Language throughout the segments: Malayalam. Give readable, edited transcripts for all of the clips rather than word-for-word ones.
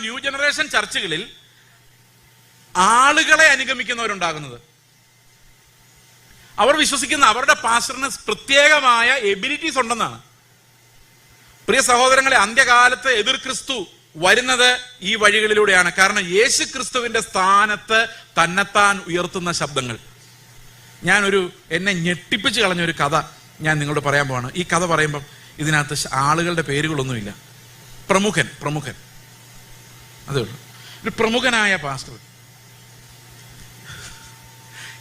ന്യൂ ജനറേഷൻ ചർച്ചുകളിൽ ആളുകളെ അനുഗമിക്കുന്നവരുണ്ടാകുന്നത്. അവർ വിശ്വസിക്കുന്ന അവരുടെ പാസ്റ്ററിന് പ്രത്യേകമായ എബിലിറ്റീസ് ഉണ്ടെന്നാണ്. പ്രിയ സഹോദരങ്ങളെ, അന്ത്യകാലത്ത് എതിർ ക്രിസ്തു വരുന്നത് ഈ വഴികളിലൂടെയാണ്. കാരണം യേശു ക്രിസ്തുവിന്റെ സ്ഥാനത്ത് തന്നെത്താൻ ഉയർത്തുന്ന ശബ്ദങ്ങൾ. എന്നെ ഞെട്ടിപ്പിച്ച് കളഞ്ഞ ഒരു കഥ ഞാൻ നിങ്ങളോട് പറയാൻ പോവാണ്. ഈ കഥ പറയുമ്പം ഇതിനകത്ത് ആളുകളുടെ പേരുകളൊന്നുമില്ല. പ്രമുഖൻ അതേ ഉള്ളൂ. ഒരു പ്രമുഖനായ പാസ്റ്റർ,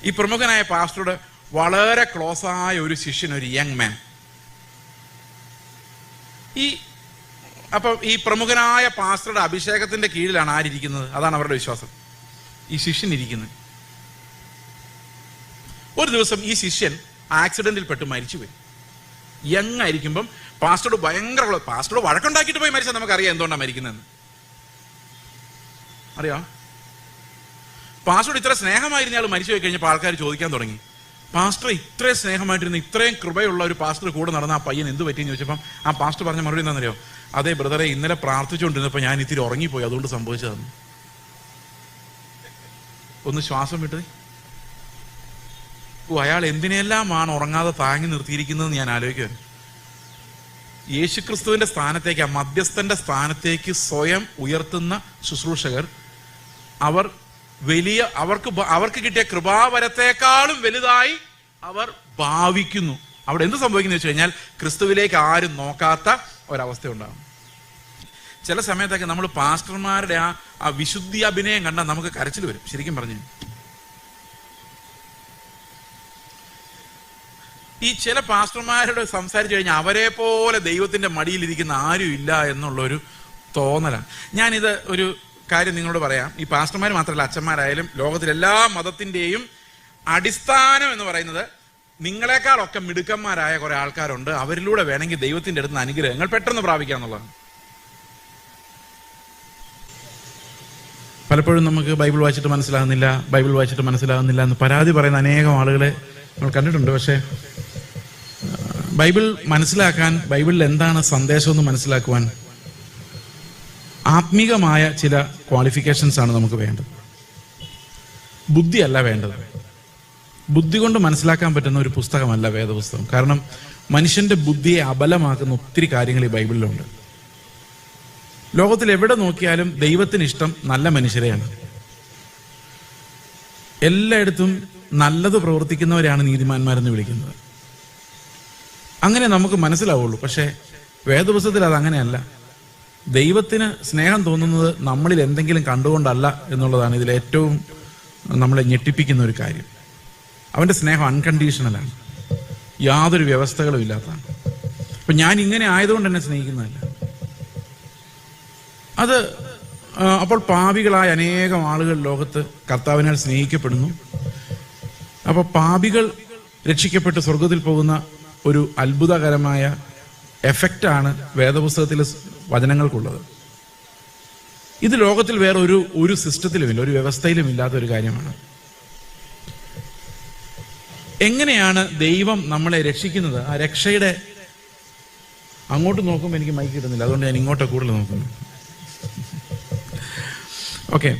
ഈ പ്രമുഖനായ പാസ്റ്ററുടെ വളരെ ക്ലോസ് ആയ ഒരു ശിഷ്യൻ, ഒരു യങ് മാൻ. ഈ പ്രമുഖനായ പാസ്റ്ററുടെ അഭിഷേകത്തിന്റെ കീഴിലാണ് ആരിയ്ക്കുന്നത്? അതാണ് അവരുടെ വിശ്വാസം. ഈ ശിഷ്യൻ ഇരിക്കുന്നത്. ഒരു ദിവസം ഈ ശിഷ്യൻ ആക്സിഡന്റിൽ പെട്ട് മരിച്ചുപോയി. യങ് ആയിരിക്കുമ്പം പാസ്റ്ററോട് പാസ്റ്ററോട് വഴക്കുണ്ടാക്കിയിട്ട് പോയി മരിച്ചാൽ നമുക്കറിയാം എന്തുകൊണ്ടാണ് മരിക്കുന്നതെന്ന്. അറിയാം, പാസ്റ്ററോട് ഇത്ര സ്നേഹമായിരുന്ന ആൾ മരിച്ചു പോയി കഴിഞ്ഞപ്പോൾ ആൾക്കാർ ചോദിക്കാൻ തുടങ്ങി, പാസ്റ്റർ ഇത്രയും സ്നേഹമായിട്ടിരുന്ന, ഇത്രയും കൃപയുള്ള ഒരു പാസ്റ്റർ കൂടെ നടന്ന ആ പയ്യൻ എന്ത് പറ്റിയെന്ന് ചോദിച്ചപ്പം ആ പാസ്റ്റർ പറഞ്ഞ മറുപടി എന്താണെന്നറിയോ? അതേ ബ്രദറെ, ഇന്നലെ പ്രാർത്ഥിച്ചുകൊണ്ടിരുന്നപ്പോൾ ഞാൻ ഇത്തിരി ഉറങ്ങിപ്പോയി, അതുകൊണ്ട് സംഭവിച്ചതാണ്. ഒന്ന് ശ്വാസം വിട്ടത്. അയാൾ എന്തിനെല്ലാമാണ് ഉറങ്ങാതെ താങ്ങി നിർത്തിയിരിക്കുന്നതെന്ന് ഞാൻ ആലോചിക്കുവാൻ. യേശുക്രിസ്തുവിന്റെ സ്ഥാനത്തേക്ക്, ആ മധ്യസ്ഥന്റെ സ്ഥാനത്തേക്ക് സ്വയം ഉയർത്തുന്ന ശുശ്രൂഷകർ അവർക്ക് കിട്ടിയ കൃപാവരത്തെക്കാളും വലുതായി അവർ ഭാവിക്കുന്നു. അവിടെ എന്ത് സംഭവിക്കുന്നു വെച്ച് കഴിഞ്ഞാൽ ക്രിസ്തുവിലേക്ക് ആരും നോക്കാത്ത ഒരവസ്ഥ ഉണ്ടാകും. ചില സമയത്തൊക്കെ നമ്മൾ പാസ്റ്റർമാരുടെ ആ വിശുദ്ധി അഭിനയം കണ്ടാൽ നമുക്ക് കരച്ചിൽ വരും. ശരിക്കും പറഞ്ഞു, ഈ ചില പാസ്റ്റർമാരോട് സംസാരിച്ചു കഴിഞ്ഞാൽ അവരെ പോലെ ദൈവത്തിന്റെ മടിയിലിരിക്കുന്ന ആരും ഇല്ല എന്നുള്ളൊരു തോന്നലാണ്. ഞാനിത് ഒരു കാര്യം നിങ്ങളോട് പറയാം. ഈ പാസ്റ്റർമാർ മാത്രമല്ല, അച്ഛന്മാരായാലും ലോകത്തിലെല്ലാ മതത്തിന്റെയും അടിസ്ഥാനം എന്ന് പറയുന്നത് നിങ്ങളെക്കാളൊക്കെ മിടുക്കന്മാരായ കുറെ ആൾക്കാരുണ്ട്, അവരിലൂടെ വേണമെങ്കിൽ ദൈവത്തിന്റെ അടുത്ത് അനുഗ്രഹങ്ങൾ പെട്ടെന്ന് പ്രാപിക്കാന്നുള്ളതാണ്. പലപ്പോഴും നമുക്ക് ബൈബിൾ വായിച്ചിട്ട് മനസ്സിലാകുന്നില്ല എന്ന് പരാതി പറയുന്ന അനേകം ആളുകളെ നമ്മൾ കണ്ടിട്ടുണ്ട്. പക്ഷേ ബൈബിൾ മനസ്സിലാക്കാൻ, ബൈബിളിൽ എന്താണ് സന്ദേശം എന്ന് മനസ്സിലാക്കുവാൻ ആത്മീകമായ ചില ക്വാളിഫിക്കേഷൻസ് ആണ് നമുക്ക് വേണ്ടത്. ബുദ്ധിയല്ല വേണ്ടത്. ബുദ്ധി കൊണ്ട് മനസ്സിലാക്കാൻ പറ്റുന്ന ഒരു പുസ്തകമല്ല വേദപുസ്തകം. കാരണം മനുഷ്യന്റെ ബുദ്ധിയെ അബലമാക്കുന്ന ഒത്തിരി കാര്യങ്ങൾ ഈ ബൈബിളിലുണ്ട്. ലോകത്തിൽ എവിടെ നോക്കിയാലും ദൈവത്തിന് ഇഷ്ടം നല്ല മനുഷ്യരെയാണ്. എല്ലായിടത്തും നല്ലത് പ്രവർത്തിക്കുന്നവരെയാണ് നീതിമാന്മാരെന്ന് വിളിക്കുന്നത്. അങ്ങനെ നമുക്ക് മനസ്സിലാവുള്ളൂ. പക്ഷേ വേദപുസ്തകത്തിൽ അത് അങ്ങനെയല്ല. ദൈവത്തിന് സ്നേഹം തോന്നുന്നത് നമ്മളിൽ എന്തെങ്കിലും കണ്ടുകൊണ്ടല്ല എന്നുള്ളതാണ് ഇതിലേറ്റവും നമ്മളെ ഞെട്ടിപ്പിക്കുന്ന ഒരു കാര്യം. അവന്റെ സ്നേഹം അൺകണ്ടീഷണലാണ്, യാതൊരു വ്യവസ്ഥകളും ഇല്ലാത്തതാണ്. അപ്പൊ ഞാൻ ഇങ്ങനെ ആയതുകൊണ്ട് എന്നെ സ്നേഹിക്കുന്നതല്ല. അപ്പോൾ പാപികളായ അനേകം ആളുകൾ ലോകത്ത് കർത്താവിനാൽ സ്നേഹിക്കപ്പെടുന്നു. അപ്പൊ പാപികൾ രക്ഷിക്കപ്പെട്ട് സ്വർഗത്തിൽ പോകുന്ന ഒരു അത്ഭുതകരമായ എഫക്റ്റാണ് വേദപുസ്തകത്തിലെ വചനങ്ങൾക്കുള്ളത്. ഇത് ലോകത്തിൽ വേറെ ഒരു സിസ്റ്റത്തിലുമില്ല, ഒരു വ്യവസ്ഥയിലും ഇല്ലാത്ത ഒരു കാര്യമാണ്. എങ്ങനെയാണ് ദൈവം നമ്മളെ രക്ഷിക്കുന്നത്? ആ രക്ഷയുടെ അങ്ങോട്ട് നോക്കുമ്പോൾ എനിക്ക് മൈക്ക് കിട്ടുന്നില്ല, അതുകൊണ്ട് ഞാൻ ഇങ്ങോട്ട് കൂടുതൽ നോക്കുന്നു. ഓക്കെ,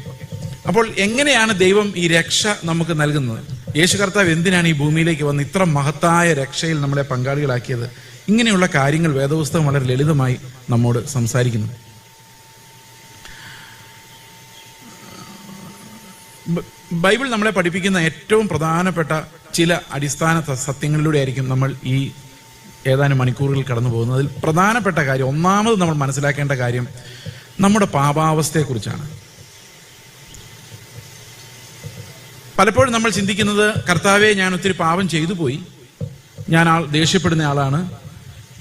അപ്പോൾ എങ്ങനെയാണ് ദൈവം ഈ രക്ഷ നമുക്ക് നൽകുന്നത്? യേശു കർത്താവ് എന്തിനാണ് ഈ ഭൂമിയിലേക്ക് വന്ന് ഇത്ര മഹത്തായ രക്ഷയിൽ നമ്മളെ പങ്കാളികളാക്കിയത്? ഇങ്ങനെയുള്ള കാര്യങ്ങൾ വേദപുസ്തകം വളരെ ലളിതമായി നമ്മോട് സംസാരിക്കുന്നു. ബൈബിൾ നമ്മളെ പഠിപ്പിക്കുന്ന ഏറ്റവും പ്രധാനപ്പെട്ട ചില അടിസ്ഥാന സത്യങ്ങളിലൂടെ ആയിരിക്കും നമ്മൾ ഈ ഏതാനും മണിക്കൂറുകൾ കടന്നു പോകുന്നത്. അതിൽ പ്രധാനപ്പെട്ട കാര്യം, ഒന്നാമത് നമ്മൾ മനസ്സിലാക്കേണ്ട കാര്യം നമ്മുടെ പാപാവസ്ഥയെക്കുറിച്ചാണ്. പലപ്പോഴും നമ്മൾ ചിന്തിക്കുന്നത്, കർത്താവെ, ഞാൻ ഒത്തിരി പാപം ചെയ്തു പോയി, ഞാൻ ദേഷ്യപ്പെടുന്ന ആളാണ്,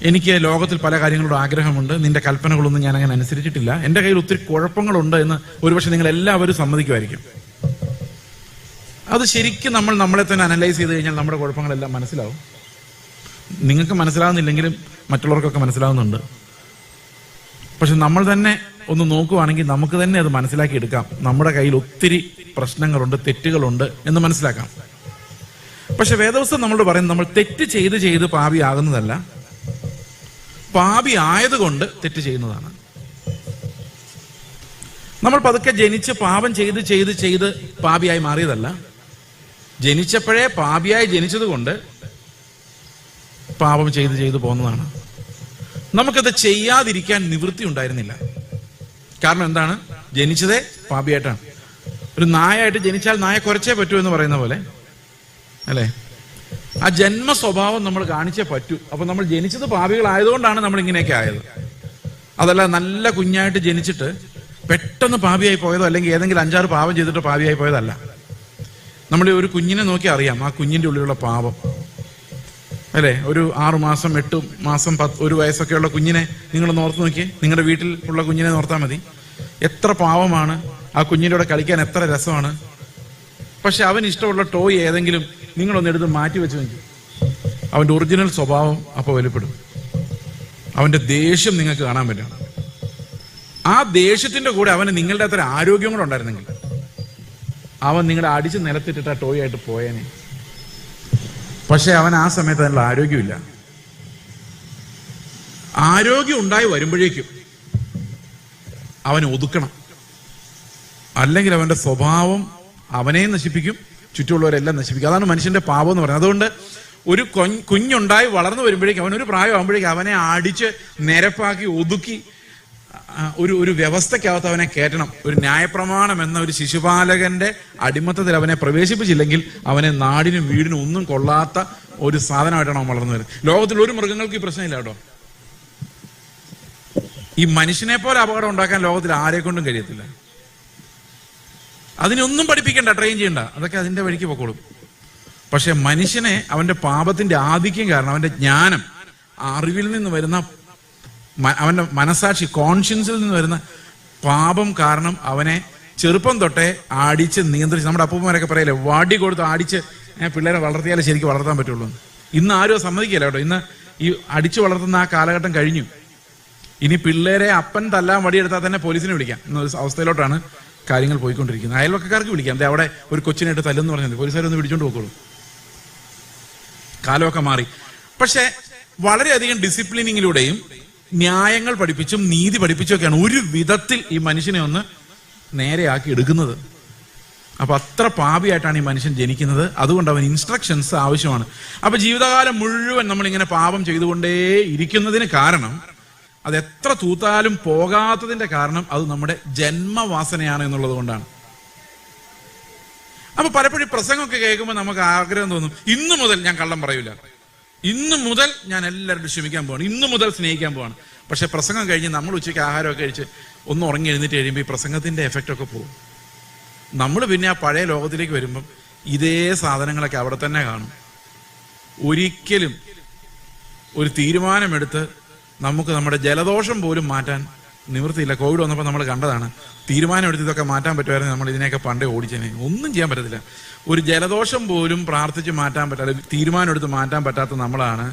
എനിക്ക് ലോകത്തിൽ പല കാര്യങ്ങളോട് ആഗ്രഹമുണ്ട്, നിന്റെ കൽപ്പനകളൊന്നും ഞാൻ അങ്ങനെ അനുസരിച്ചിട്ടില്ല, എൻ്റെ കയ്യിൽ ഒത്തിരി കുഴപ്പങ്ങളുണ്ട് എന്ന് ഒരുപക്ഷെ നിങ്ങൾ എല്ലാവരും സമ്മതിക്കുമായിരിക്കും. അത് ശരിക്കും നമ്മളെ തന്നെ അനലൈസ് ചെയ്ത് കഴിഞ്ഞാൽ നമ്മുടെ കുഴപ്പങ്ങളെല്ലാം മനസ്സിലാവും. നിങ്ങൾക്ക് മനസ്സിലാവുന്നില്ലെങ്കിലും മറ്റുള്ളവർക്കൊക്കെ മനസ്സിലാവുന്നുണ്ട്. പക്ഷെ നമ്മൾ തന്നെ ഒന്ന് നോക്കുവാണെങ്കിൽ നമുക്ക് തന്നെ അത് മനസ്സിലാക്കി എടുക്കാം. നമ്മുടെ കയ്യിൽ ഒത്തിരി പ്രശ്നങ്ങളുണ്ട്, തെറ്റുകളുണ്ട് എന്ന് മനസ്സിലാക്കാം. പക്ഷെ വേദപുസ്തകം നമ്മളോട് പറയുന്നത്, നമ്മൾ തെറ്റ് ചെയ്ത് പാപിയാകുന്നതല്ല, പാപി ആയതുകൊണ്ട് തെറ്റ് ചെയ്യുന്നതാണ്. നമ്മൾ പതുക്കെ ജനിച്ച് പാപം ചെയ്ത് ചെയ്ത് ചെയ്ത് പാപിയായി മാറിയതല്ല. ജനിച്ചപ്പോഴേ പാപിയായി ജനിച്ചത് കൊണ്ട് പാപം ചെയ്ത് ചെയ്ത് പോകുന്നതാണ്. നമുക്കത് ചെയ്യാതിരിക്കാൻ നിവൃത്തി ഉണ്ടായിരുന്നില്ല. കാരണം എന്താണ്? ജനിച്ചതേ പാപിയായിട്ടാണ്. ഒരു നായായിട്ട് ജനിച്ചാൽ നായ കുരച്ചേ പറ്റൂ എന്ന് പറയുന്ന പോലെ അല്ലേ? ആ ജന്മ സ്വഭാവം നമ്മൾ കാണിച്ചേ പറ്റൂ. അപ്പൊ നമ്മൾ ജനിച്ചത് പാപികളായതുകൊണ്ടാണ് നമ്മൾ ഇങ്ങനെയൊക്കെ ആയത്. അതല്ല നല്ല കുഞ്ഞായിട്ട് ജനിച്ചിട്ട് പെട്ടെന്ന് പാപിയായി പോയതോ അല്ലെങ്കിൽ ഏതെങ്കിലും 5-6 പാപം ചെയ്തിട്ട് പാപിയായി പോയതല്ല. നമ്മൾ ഒരു കുഞ്ഞിനെ നോക്കി അറിയാം ആ കുഞ്ഞിന്റെ ഉള്ളിലുള്ള പാപം അല്ലേ? ഒരു 6 മാസം 8 മാസം 1 വയസ്സൊക്കെയുള്ള കുഞ്ഞിനെ നിങ്ങൾ ഓർത്ത് നോക്കിയേ. നിങ്ങളുടെ വീട്ടിൽ ഉള്ള കുഞ്ഞിനെ ഓർത്താൽ മതി. എത്ര പാവമാണ്. ആ കുഞ്ഞിൻ്റെ കൂടെ കളിക്കാൻ എത്ര രസമാണ്. പക്ഷെ അവന് ഇഷ്ടമുള്ള ടോയ് ഏതെങ്കിലും നിങ്ങളൊന്ന് എടുത്ത് മാറ്റി വെച്ച് നോക്കി, അവന്റെ ഒറിജിനൽ സ്വഭാവം അപ്പോൾ വെളിപ്പെടും. അവന്റെ ദേഷ്യം നിങ്ങൾക്ക് കാണാൻ പറ്റും. ആ ദേഷ്യത്തിന്റെ കൂടെ അവന് നിങ്ങളുടെ അത്ര ആരോഗ്യം കൂടെ ഉണ്ടായിരുന്നെങ്കിൽ അവൻ നിങ്ങളെ അടിച്ച് നിലത്തിട്ടിട്ട് ആ ടോയ് ആയിട്ട് പോയേനെ. പക്ഷെ അവൻ ആ സമയത്ത് അതിനുള്ള ആരോഗ്യമില്ല. ആരോഗ്യം ഉണ്ടായി വരുമ്പോഴേക്കും അവനെ ഒതുക്കണം. അല്ലെങ്കിൽ അവന്റെ സ്വഭാവം അവനെയും നശിപ്പിക്കും, ചുറ്റുമുള്ളവരെല്ലാം നശിപ്പിക്കും. അതാണ് മനുഷ്യന്റെ പാപം എന്ന് പറയുന്നത്. അതുകൊണ്ട് ഒരു കുഞ്ഞുണ്ടായി വളർന്നു വരുമ്പോഴേക്കും അവനൊരു പ്രായമാകുമ്പോഴേക്കും അവനെ അടിച്ച് നിരപ്പാക്കി ഒതുക്കി ഒരു വ്യവസ്ഥയ്ക്കകത്ത് അവനെ കയറ്റണം. ഒരു ന്യായപ്രമാണം എന്ന ഒരു ശിശുപാലകന്റെ അടിമത്തത്തിൽ അവനെ പ്രവേശിപ്പിച്ചില്ലെങ്കിൽ അവനെ നാടിനും വീടിനും ഒന്നും കൊള്ളാത്ത ഒരു സാധനമായിട്ടാണ് അവൻ വളർന്നു വരുന്നത്. ലോകത്തിൽ ഒരു മൃഗങ്ങൾക്ക് ഈ പ്രശ്നമില്ല കേട്ടോ. ഈ മനുഷ്യനെ പോലെ അപകടം ഉണ്ടാക്കാൻ ലോകത്തിൽ ആരെ കൊണ്ടും കഴിയത്തില്ല. അതിനൊന്നും പഠിപ്പിക്കണ്ട, ട്രെയിൻ ചെയ്യണ്ട, അതൊക്കെ അതിന്റെ വഴിക്ക് പൊക്കോളും. പക്ഷെ മനുഷ്യനെ അവന്റെ പാപത്തിന്റെ ആധിക്യം കാരണം, അവന്റെ ജ്ഞാനം, അറിവിൽ നിന്ന് വരുന്ന അവന്റെ മനസാക്ഷി, കോൺഷ്യൻസിൽ നിന്ന് വരുന്ന പാപം കാരണം അവനെ ചെറുപ്പം തൊട്ടേ അടിച്ച് നിയന്ത്രിച്ച്, നമ്മുടെ അപ്പൂപ്പന്മാരൊക്കെ പറയല്ലേ, വാടി കൊടുത്ത് അടിച്ച് പിള്ളേരെ വളർത്തിയാലേ ശരിക്കും വളർത്താൻ പറ്റുള്ളൂ. ഇന്ന് ആരും സമ്മതിക്കില്ല കേട്ടോ. ഇന്ന് ഈ അടിച്ചു വളർത്തുന്ന ആ കാലഘട്ടം കഴിഞ്ഞു. ഇനി പിള്ളേരെ അപ്പൻ തല്ലാൻ വടിയെടുത്താൽ തന്നെ പോലീസിനെ വിളിക്കാം എന്നൊരു അവസ്ഥയിലോട്ടാണ് കാര്യങ്ങൾ പോയിക്കൊണ്ടിരിക്കുന്നത്. അയൽവക്കക്കാർക്ക് വിളിക്കാം, അവിടെ ഒരു കൊച്ചിനായിട്ട് തല്ലെന്ന് പറഞ്ഞാൽ പോലീസുകാരൊന്ന് പിടിച്ചോണ്ട് പോക്കോളൂ. കാലമൊക്കെ മാറി. പക്ഷെ വളരെയധികം ഡിസിപ്ലിനിങ്ങിലൂടെയും ന്യായങ്ങൾ പഠിപ്പിച്ചും നീതി പഠിപ്പിച്ചൊക്കെയാണ് ഒരു വിധത്തിൽ ഈ മനുഷ്യനെ ഒന്ന് നേരെയാക്കി എടുക്കുന്നത്. അപ്പൊ അത്ര പാപിയായിട്ടാണ് ഈ മനുഷ്യൻ ജനിക്കുന്നത്. അതുകൊണ്ട് അവൻ ഇൻസ്ട്രക്ഷൻസ് ആവശ്യമാണ്. അപ്പൊ ജീവിതകാലം മുഴുവൻ നമ്മളിങ്ങനെ പാപം ചെയ്തുകൊണ്ടേ ഇരിക്കുന്നതിന് കാരണം, അത് എത്ര തൂത്താലും പോകാത്തതിന്റെ കാരണം അത് നമ്മുടെ ജന്മവാസനയാണ് എന്നുള്ളത് കൊണ്ടാണ്. അപ്പൊ പലപ്പോഴും പ്രസംഗമൊക്കെ കേൾക്കുമ്പോൾ നമുക്ക് ആഗ്രഹം തോന്നും, ഇന്നു മുതൽ ഞാൻ കള്ളം പറയൂല, ഇന്നു മുതൽ ഞാൻ എല്ലാവരോടും ക്ഷമിക്കാൻ പോവാണ്, ഇന്നു മുതൽ സ്നേഹിക്കാൻ പോവാണ്. പക്ഷെ പ്രസംഗം കഴിഞ്ഞ് നമ്മൾ ഉച്ചയ്ക്ക് ആഹാരമൊക്കെ കഴിച്ച് ഒന്ന് ഉറങ്ങി എഴുന്നേറ്റ് കഴിയുമ്പോൾ ഈ പ്രസംഗത്തിന്റെ എഫക്റ്റ് ഒക്കെ പോകും. നമ്മൾ പിന്നെ ആ പഴയ ലോകത്തിലേക്ക് വരുമ്പം ഇതേ സാധനങ്ങളൊക്കെ അവിടെ തന്നെ കാണും. ഒരിക്കലും ഒരു തീരുമാനമെടുത്ത് നമുക്ക് നമ്മുടെ ജലദോഷം പോലും മാറ്റാൻ നിവൃത്തിയില്ല. കോവിഡ് വന്നപ്പോൾ നമ്മൾ കണ്ടതാണ്. തീരുമാനമെടുത്ത് ഇതൊക്കെ മാറ്റാൻ പറ്റുമായിരുന്നു, നമ്മൾ ഇതിനെയൊക്കെ പണ്ടേ ഓടിച്ചേനെ. ഒന്നും ചെയ്യാൻ പറ്റത്തില്ല. ഒരു ജലദോഷം പോലും പ്രാർത്ഥിച്ച് മാറ്റാൻ പറ്റാതെ, തീരുമാനമെടുത്ത് മാറ്റാൻ പറ്റാത്ത നമ്മളാണ്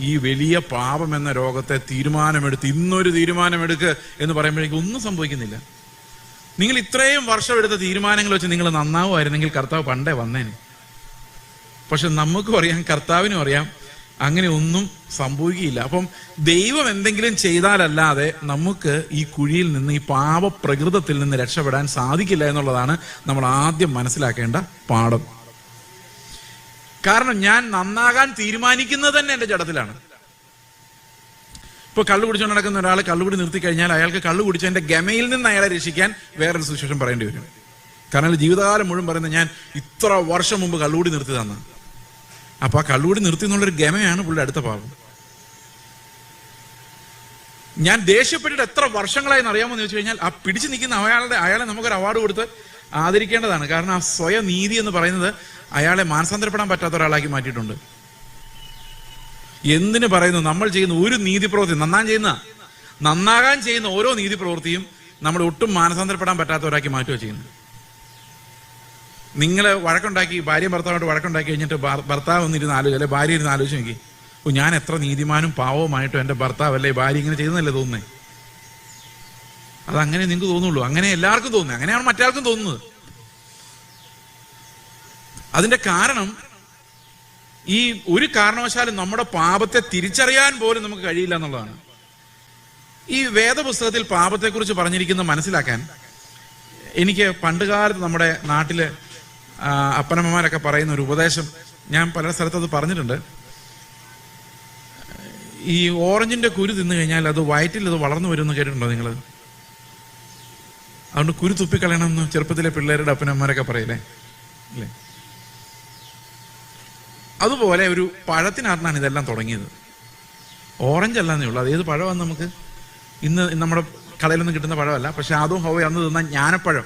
ഈ വലിയ പാപം എന്ന രോഗത്തെ തീരുമാനമെടുത്ത് ഇന്നൊരു തീരുമാനമെടുക്ക് എന്ന് പറയുമ്പോഴേക്കും ഒന്നും സംഭവിക്കുന്നില്ല. നിങ്ങൾ ഇത്രയും വർഷം എടുത്ത തീരുമാനങ്ങൾ വെച്ച് നിങ്ങൾ നന്നാവുമായിരുന്നെങ്കിൽ കർത്താവ് പണ്ടേ വന്നേനെ. പക്ഷെ നമുക്കും അറിയാം, കർത്താവിനും അറിയാം, അങ്ങനെ ഒന്നും സംഭവിക്കുകയില്ല. അപ്പം ദൈവം എന്തെങ്കിലും ചെയ്താലല്ലാതെ നമുക്ക് ഈ കുഴിയിൽ നിന്ന്, ഈ പാപപ്രകൃതത്തിൽ നിന്ന് രക്ഷപ്പെടാൻ സാധിക്കില്ല എന്നുള്ളതാണ് നമ്മൾ ആദ്യം മനസ്സിലാക്കേണ്ട പാഠം. കാരണം ഞാൻ നന്നാകാൻ തീരുമാനിക്കുന്നത് തന്നെ എന്റെ ജഡത്തിലാണ്. ഇപ്പൊ കള്ളു കുടിച്ചുകൊണ്ട് നടക്കുന്ന ഒരാൾ കള്ളുകുടി നിർത്തി കഴിഞ്ഞാൽ അയാൾക്ക് കള്ളു കുടിച്ചതിന്റെ ഗമയിൽ നിന്ന് അയാളെ രക്ഷിക്കാൻ വേറൊരു സുവിശേഷം പറയേണ്ടി വരും. കാരണം ജീവിതകാലം മുഴുവൻ പറയുന്നത് ഞാൻ ഇത്ര വർഷം മുമ്പ് കള്ളുകുടി നിർത്തിയതാണ്. അപ്പൊ ആ കള്ളുകൂടി നിർത്തി എന്നുള്ളൊരു ഗമയാണ് പുള്ളിയുടെ അടുത്ത പാപം. ഞാൻ ദേഷ്യപ്പെട്ടിട്ട് എത്ര വർഷങ്ങളായി അറിയാമോ എന്ന് ചോദിച്ചു കഴിഞ്ഞാൽ, ആ പിടിച്ചു നിൽക്കുന്ന അയാളെ നമുക്കൊരു അവാർഡ് കൊടുത്ത് ആദരിക്കേണ്ടതാണ്. കാരണം ആ സ്വയനീതി എന്ന് പറയുന്നത് അയാളെ മാനസാന്തരപ്പെടാൻ പറ്റാത്ത ഒരാളാക്കി മാറ്റിയിട്ടുണ്ട്. എന്തിനു പറയുന്നു? നമ്മൾ ചെയ്യുന്ന ഒരു നീതി പ്രവൃത്തി, നന്നാകാൻ ചെയ്യുന്ന ഓരോ നീതി പ്രവൃത്തിയും നമ്മൾ ഒട്ടും മാനസാന്തരപ്പെടാൻ പറ്റാത്തവരാക്കി മാറ്റുക ചെയ്യുന്നത്. നിങ്ങൾ വഴക്കുണ്ടാക്കി, ഭാര്യ ഭർത്താവായിട്ട് വഴക്കുണ്ടാക്കി കഴിഞ്ഞിട്ട് ഭർത്താവ് ഒന്നിരുന്ന് ആലോചിച്ച്, അല്ലെ ഭാര്യ ഇരുന്ന് ആലോചിച്ച് നോക്കി, ഞാൻ എത്ര നീതിമാനും പാവവുമായിട്ടും എൻ്റെ ഭർത്താവ് അല്ലെ ഭാര്യ ഇങ്ങനെ ചെയ്യുന്നല്ലേ തോന്നുന്നേ? അതങ്ങനെ നിങ്ങൾക്ക് തോന്നുള്ളൂ. അങ്ങനെ എല്ലാവർക്കും തോന്നുന്നത്, അങ്ങനെയാണ് മറ്റാൾക്കും തോന്നുന്നത്. അതിന്റെ കാരണം, ഈ ഒരു കാരണവശാലും നമ്മുടെ പാപത്തെ തിരിച്ചറിയാൻ പോലും നമുക്ക് കഴിയില്ല എന്നുള്ളതാണ്. ഈ വേദപുസ്തകത്തിൽ പാപത്തെക്കുറിച്ച് പറഞ്ഞിരിക്കുന്നത് മനസ്സിലാക്കാൻ എനിക്ക് പണ്ടുകാലത്ത് നമ്മുടെ നാട്ടില് അപ്പനമ്മമാരൊക്കെ പറയുന്ന ഒരു ഉപദേശം, ഞാൻ പല സ്ഥലത്ത് അത് പറഞ്ഞിട്ടുണ്ട്. ഈ ഓറഞ്ചിന്റെ കുരു തിന്നു കഴിഞ്ഞാൽ അത് വയറ്റിൽ അത് വളർന്നു വരുമെന്ന് കേട്ടിട്ടുണ്ടോ നിങ്ങൾ? അതുകൊണ്ട് കുരു തുപ്പിക്കളയണമെന്ന് ചെറുപ്പത്തിലെ പിള്ളേരുടെ അപ്പനമ്മമാരൊക്കെ പറയില്ലേ, അല്ലേ? അതുപോലെ ഒരു പഴത്തിനകത്താണ് ഇതെല്ലാം തുടങ്ങിയത്. ഓറഞ്ച് അല്ലാന്നേ ഉള്ളൂ. അത് ഏത് പഴമാണ് നമുക്ക് ഇന്ന് നമ്മുടെ കടയിൽ നിന്ന് കിട്ടുന്ന പഴമല്ല. പക്ഷെ ആദവും ഹവ്വയും അന്ന് തിന്ന ജ്ഞാനപ്പഴം,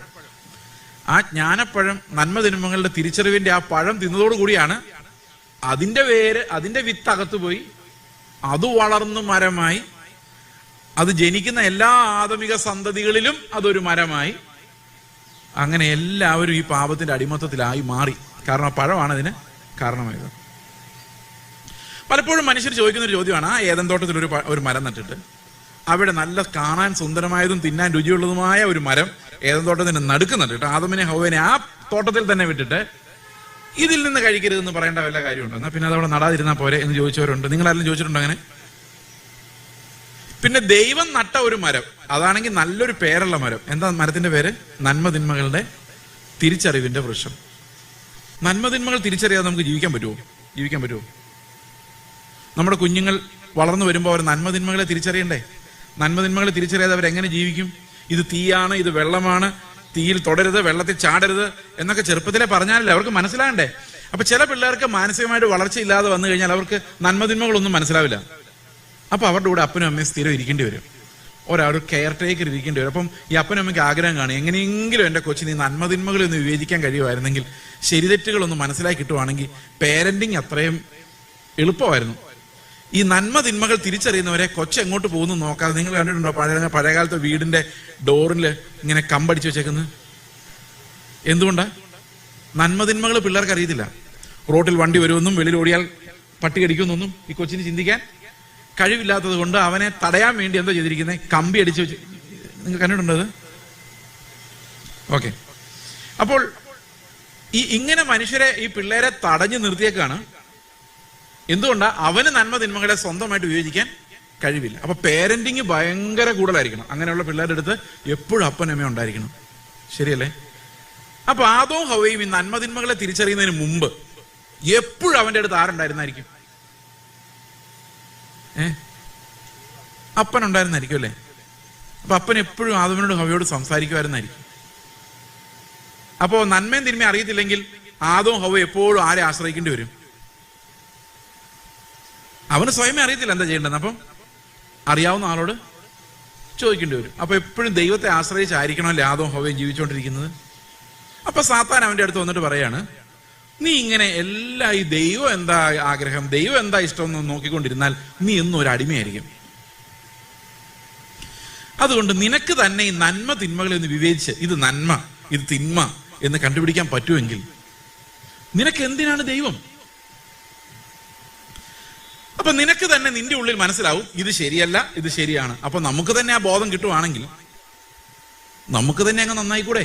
ആ ജ്ഞാനപ്പഴം, നന്മ തിന്മകളുടെ തിരിച്ചറിവിന്റെ ആ പഴം തിന്നതോടുകൂടിയാണ് അതിന്റെ വേര്, അതിന്റെ വിത്ത് അകത്ത് പോയി അത് വളർന്നു മരമായി, അത് ജനിക്കുന്ന എല്ലാ ആദമിക സന്തതികളിലും അതൊരു മരമായി. അങ്ങനെ എല്ലാവരും ഈ പാപത്തിന്റെ അടിമത്തത്തിലായി മാറി. കാരണം ആ പഴമാണ് അതിന് കാരണമായത്. പലപ്പോഴും മനുഷ്യർ ചോദിക്കുന്ന ഒരു ചോദ്യമാണ്, ആ ഏദൻ തോട്ടത്തിൽ ഒരു മരം നട്ടിട്ട് അവിടെ നല്ല കാണാൻ സുന്ദരമായതും തിന്നാൻ രുചിയുള്ളതുമായ ഒരു മരം ഏദൻ തോട്ടത്തിന്റെ നടുക്ക് നട്ടിട്ട് ആദമിനെ ഹവ്വനെ ആ തോട്ടത്തിൽ തന്നെ വിട്ടിട്ട് ഇതിൽ നിന്ന് കഴിക്കരുതെന്ന് പറയേണ്ട വല്ല കാര്യമുണ്ടോ? എന്നാൽ പിന്നെ അതവിടെ നടാതിരുന്നാൽ പോരെ എന്ന് ചോദിച്ചവരുണ്ട്. നിങ്ങളാരെങ്കിലും ചോദിച്ചിട്ടുണ്ടോ അങ്ങനെ? പിന്നെ ദൈവം നട്ട ഒരു മരം, അതാണെങ്കിൽ നല്ലൊരു പേരുള്ള മരം. എന്താ മരത്തിന്റെ പേര്? നന്മ തിന്മകളുടെ തിരിച്ചറിവിന്റെ വൃക്ഷം. നന്മ തിന്മകൾ തിരിച്ചറിയാതെ നമുക്ക് ജീവിക്കാൻ പറ്റുമോ? നമ്മുടെ കുഞ്ഞുങ്ങൾ വളർന്നു വരുമ്പോൾ അവർ നന്മ തിന്മകളെ തിരിച്ചറിയണ്ടേ? നന്മ തിന്മകളെ തിരിച്ചറിയാതെ അവരെങ്ങനെ ജീവിക്കും? ഇത് തീയാണ്, ഇത് വെള്ളമാണ്, തീയിൽ തൊടരുത്, വെള്ളത്തിൽ ചാടരുത് എന്നൊക്കെ ചെറുപ്പത്തിലെ പറഞ്ഞാലല്ലേ അവർക്ക് മനസ്സിലാകണ്ടേ? അപ്പൊ ചില പിള്ളേർക്ക് മാനസികമായിട്ട് വളർച്ചയില്ലാതെ വന്നു കഴിഞ്ഞാൽ അവർക്ക് നന്മ തിന്മകളൊന്നും മനസ്സിലാവില്ല. അപ്പൊ അവരുടെ കൂടെ അപ്പനും അമ്മയും സ്ഥിരം ഇരിക്കേണ്ടി വരും, ഒരു കെയർ ടേക്കർ ഇരിക്കേണ്ടി വരും. അപ്പം ഈ അപ്പനും അമ്മയ്ക്ക് ആഗ്രഹം കാണും, എങ്ങനെയെങ്കിലും എൻ്റെ കൊച്ചിന് ഈ നന്മ തിന്മകളൊന്ന് വിവേചിക്കാൻ കഴിയുമായിരുന്നെങ്കിൽ, ശരിതെറ്റുകളൊന്ന് മനസ്സിലാക്കി കിട്ടുവാണെങ്കിൽ പേരന്റിങ് അത്രയും എളുപ്പമായിരുന്നു. ഈ നന്മ തിന്മകൾ തിരിച്ചറിയുന്നവരെ കൊച്ചെങ്ങോട്ട് പോകുന്നു നോക്കാതെ, നിങ്ങൾ കണ്ടിട്ടുണ്ടോ പഴയകാലത്തെ വീടിന്റെ ഡോറിൽ ഇങ്ങനെ കമ്പടിച്ച് വെച്ചേക്കുന്നത്? എന്തുകൊണ്ടാ? നന്മ തിന്മകൾ പിള്ളേർക്ക് അറിയത്തില്ല. റോട്ടിൽ വണ്ടി വരുമെന്നും വെളിയിൽ ഓടിയാൽ പട്ടി കടിക്കുമെന്നൊന്നും ഈ കൊച്ചിന് ചിന്തിക്കാൻ കഴിവില്ലാത്തത് കൊണ്ട് അവനെ തടയാൻ വേണ്ടി എന്തോ ചെയ്തിരിക്കുന്നത്, കമ്പി അടിച്ചു വെച്ച്. നിങ്ങൾ കണ്ടിട്ടുണ്ടോ അത്? ഓക്കെ. അപ്പോൾ ഇങ്ങനെ മനുഷ്യരെ, ഈ പിള്ളേരെ തടഞ്ഞു നിർത്തിയേക്കാണ്. എന്തുകൊണ്ടാ? അവന് നന്മ തിന്മകളെ സ്വന്തമായിട്ട് ഉപയോഗിക്കാൻ കഴിവില്ല. അപ്പൊ പേരന്റിങ് ഭയങ്കര കൂടുതലായിരിക്കണം. അങ്ങനെയുള്ള പിള്ളേരുടെ അടുത്ത് എപ്പോഴും അപ്പനമ്മ ഉണ്ടായിരിക്കണം. ശരിയല്ലേ? അപ്പൊ ആദവും ഹവ്വയും ഈ നന്മ തിന്മകളെ തിരിച്ചറിയുന്നതിന് മുമ്പ് എപ്പോഴും അവന്റെ അടുത്ത് ആരുണ്ടായിരുന്നായിരിക്കും? അപ്പൻ ഉണ്ടായിരുന്നായിരിക്കും, അല്ലേ? അപ്പൊ അപ്പൻ എപ്പോഴും ആദമിനോട് ഹവ്വയോട് സംസാരിക്കുമായിരുന്നായിരിക്കും. അപ്പോ നന്മയും തിന്മയും അറിയത്തില്ലെങ്കിൽ ആദവും ഹവ്വയും എപ്പോഴും ആരെ ആശ്രയിക്കേണ്ടി വരും? അവന് സ്വയമേ അറിയത്തില്ല എന്താ ചെയ്യേണ്ടത്. അപ്പം അറിയാവുന്ന ആളോട് ചോദിക്കേണ്ടി വരും. അപ്പൊ എപ്പോഴും ദൈവത്തെ ആശ്രയിച്ചായിരിക്കണമല്ലേ ആദവും ഹവ്വയും ജീവിച്ചുകൊണ്ടിരിക്കുന്നത്. അപ്പൊ സാത്താൻ അവന്റെ അടുത്ത് വന്നിട്ട് പറയാണ്, നീ ഇങ്ങനെ ഈ ദൈവം എന്താ ആഗ്രഹം, ദൈവം എന്താ ഇഷ്ടം എന്ന് നോക്കിക്കൊണ്ടിരുന്നാൽ നീ എന്നും ഒരു അടിമയായിരിക്കും. അതുകൊണ്ട് നിനക്ക് തന്നെ ഈ നന്മ തിന്മകളെ ഒന്ന് വിവേചിച്ച് ഇത് നന്മ ഇത് തിന്മ എന്ന് കണ്ടുപിടിക്കാൻ പറ്റുമെങ്കിൽ നിനക്ക് എന്തിനാണ് ദൈവം? അപ്പൊ നിനക്ക് തന്നെ നിന്റെ ഉള്ളിൽ മനസ്സിലാവും ഇത് ശരിയല്ല, ഇത് ശരിയാണ്. അപ്പൊ നമുക്ക് തന്നെ ആ ബോധം കിട്ടുവാണെങ്കിൽ നമുക്ക് തന്നെ അങ്ങ് നന്നായിക്കൂടെ?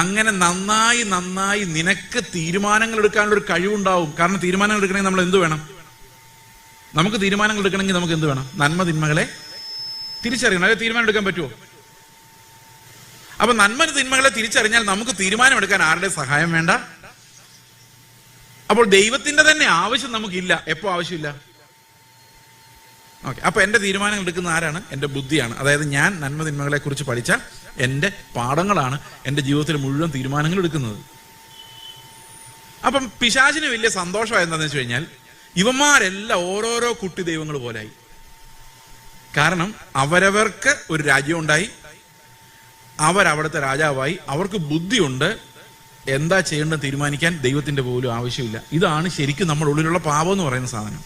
അങ്ങനെ നന്നായി നിനക്ക് തീരുമാനങ്ങൾ എടുക്കാനുള്ള ഒരു കഴിവുണ്ടാവും. കാരണം തീരുമാനങ്ങൾ എടുക്കണമെങ്കിൽ നമ്മൾ എന്ത് വേണം? നമുക്ക് തീരുമാനങ്ങൾ എടുക്കണമെങ്കിൽ നമുക്ക് എന്ത് വേണം? നന്മ തിന്മകളെ തിരിച്ചറിയണം. അല്ലെ തീരുമാനം എടുക്കാൻ പറ്റുമോ? അപ്പൊ നന്മ തിന്മകളെ തിരിച്ചറിഞ്ഞാൽ നമുക്ക് തീരുമാനം എടുക്കാൻ ആരുടെ സഹായം വേണ്ട. അപ്പോൾ ദൈവത്തിന്റെ തന്നെ ആവശ്യം നമുക്കില്ല. എപ്പോ ആവശ്യമില്ല? ഓക്കെ. അപ്പൊ എന്റെ തീരുമാനങ്ങൾ എടുക്കുന്ന ആരാണ്? എന്റെ ബുദ്ധിയാണ്. അതായത് ഞാൻ നന്മ തിന്മകളെ കുറിച്ച് പഠിച്ച എന്റെ പാഠങ്ങളാണ് എന്റെ ജീവിതത്തിൽ മുഴുവൻ തീരുമാനങ്ങൾ എടുക്കുന്നത്. അപ്പം പിശാചിന് വലിയ സന്തോഷം എന്താണെന്ന് വെച്ച് കഴിഞ്ഞാൽ ഇവന്മാരെല്ലാം ഓരോരോ കുട്ടി ദൈവങ്ങൾ പോലായി. കാരണം അവരവർക്ക് ഒരു രാജ്യം ഉണ്ടായി, അവരവിടുത്തെ രാജാവായി, അവർക്ക് ബുദ്ധിയുണ്ട്, എന്താ ചെയ്യേണ്ടത് തീരുമാനിക്കാൻ ദൈവത്തിന്റെ പോലും ആവശ്യമില്ല. ഇതാണ് ശരിക്കും നമ്മുടെ ഉള്ളിലുള്ള പാപം എന്ന് പറയുന്ന സാധനം.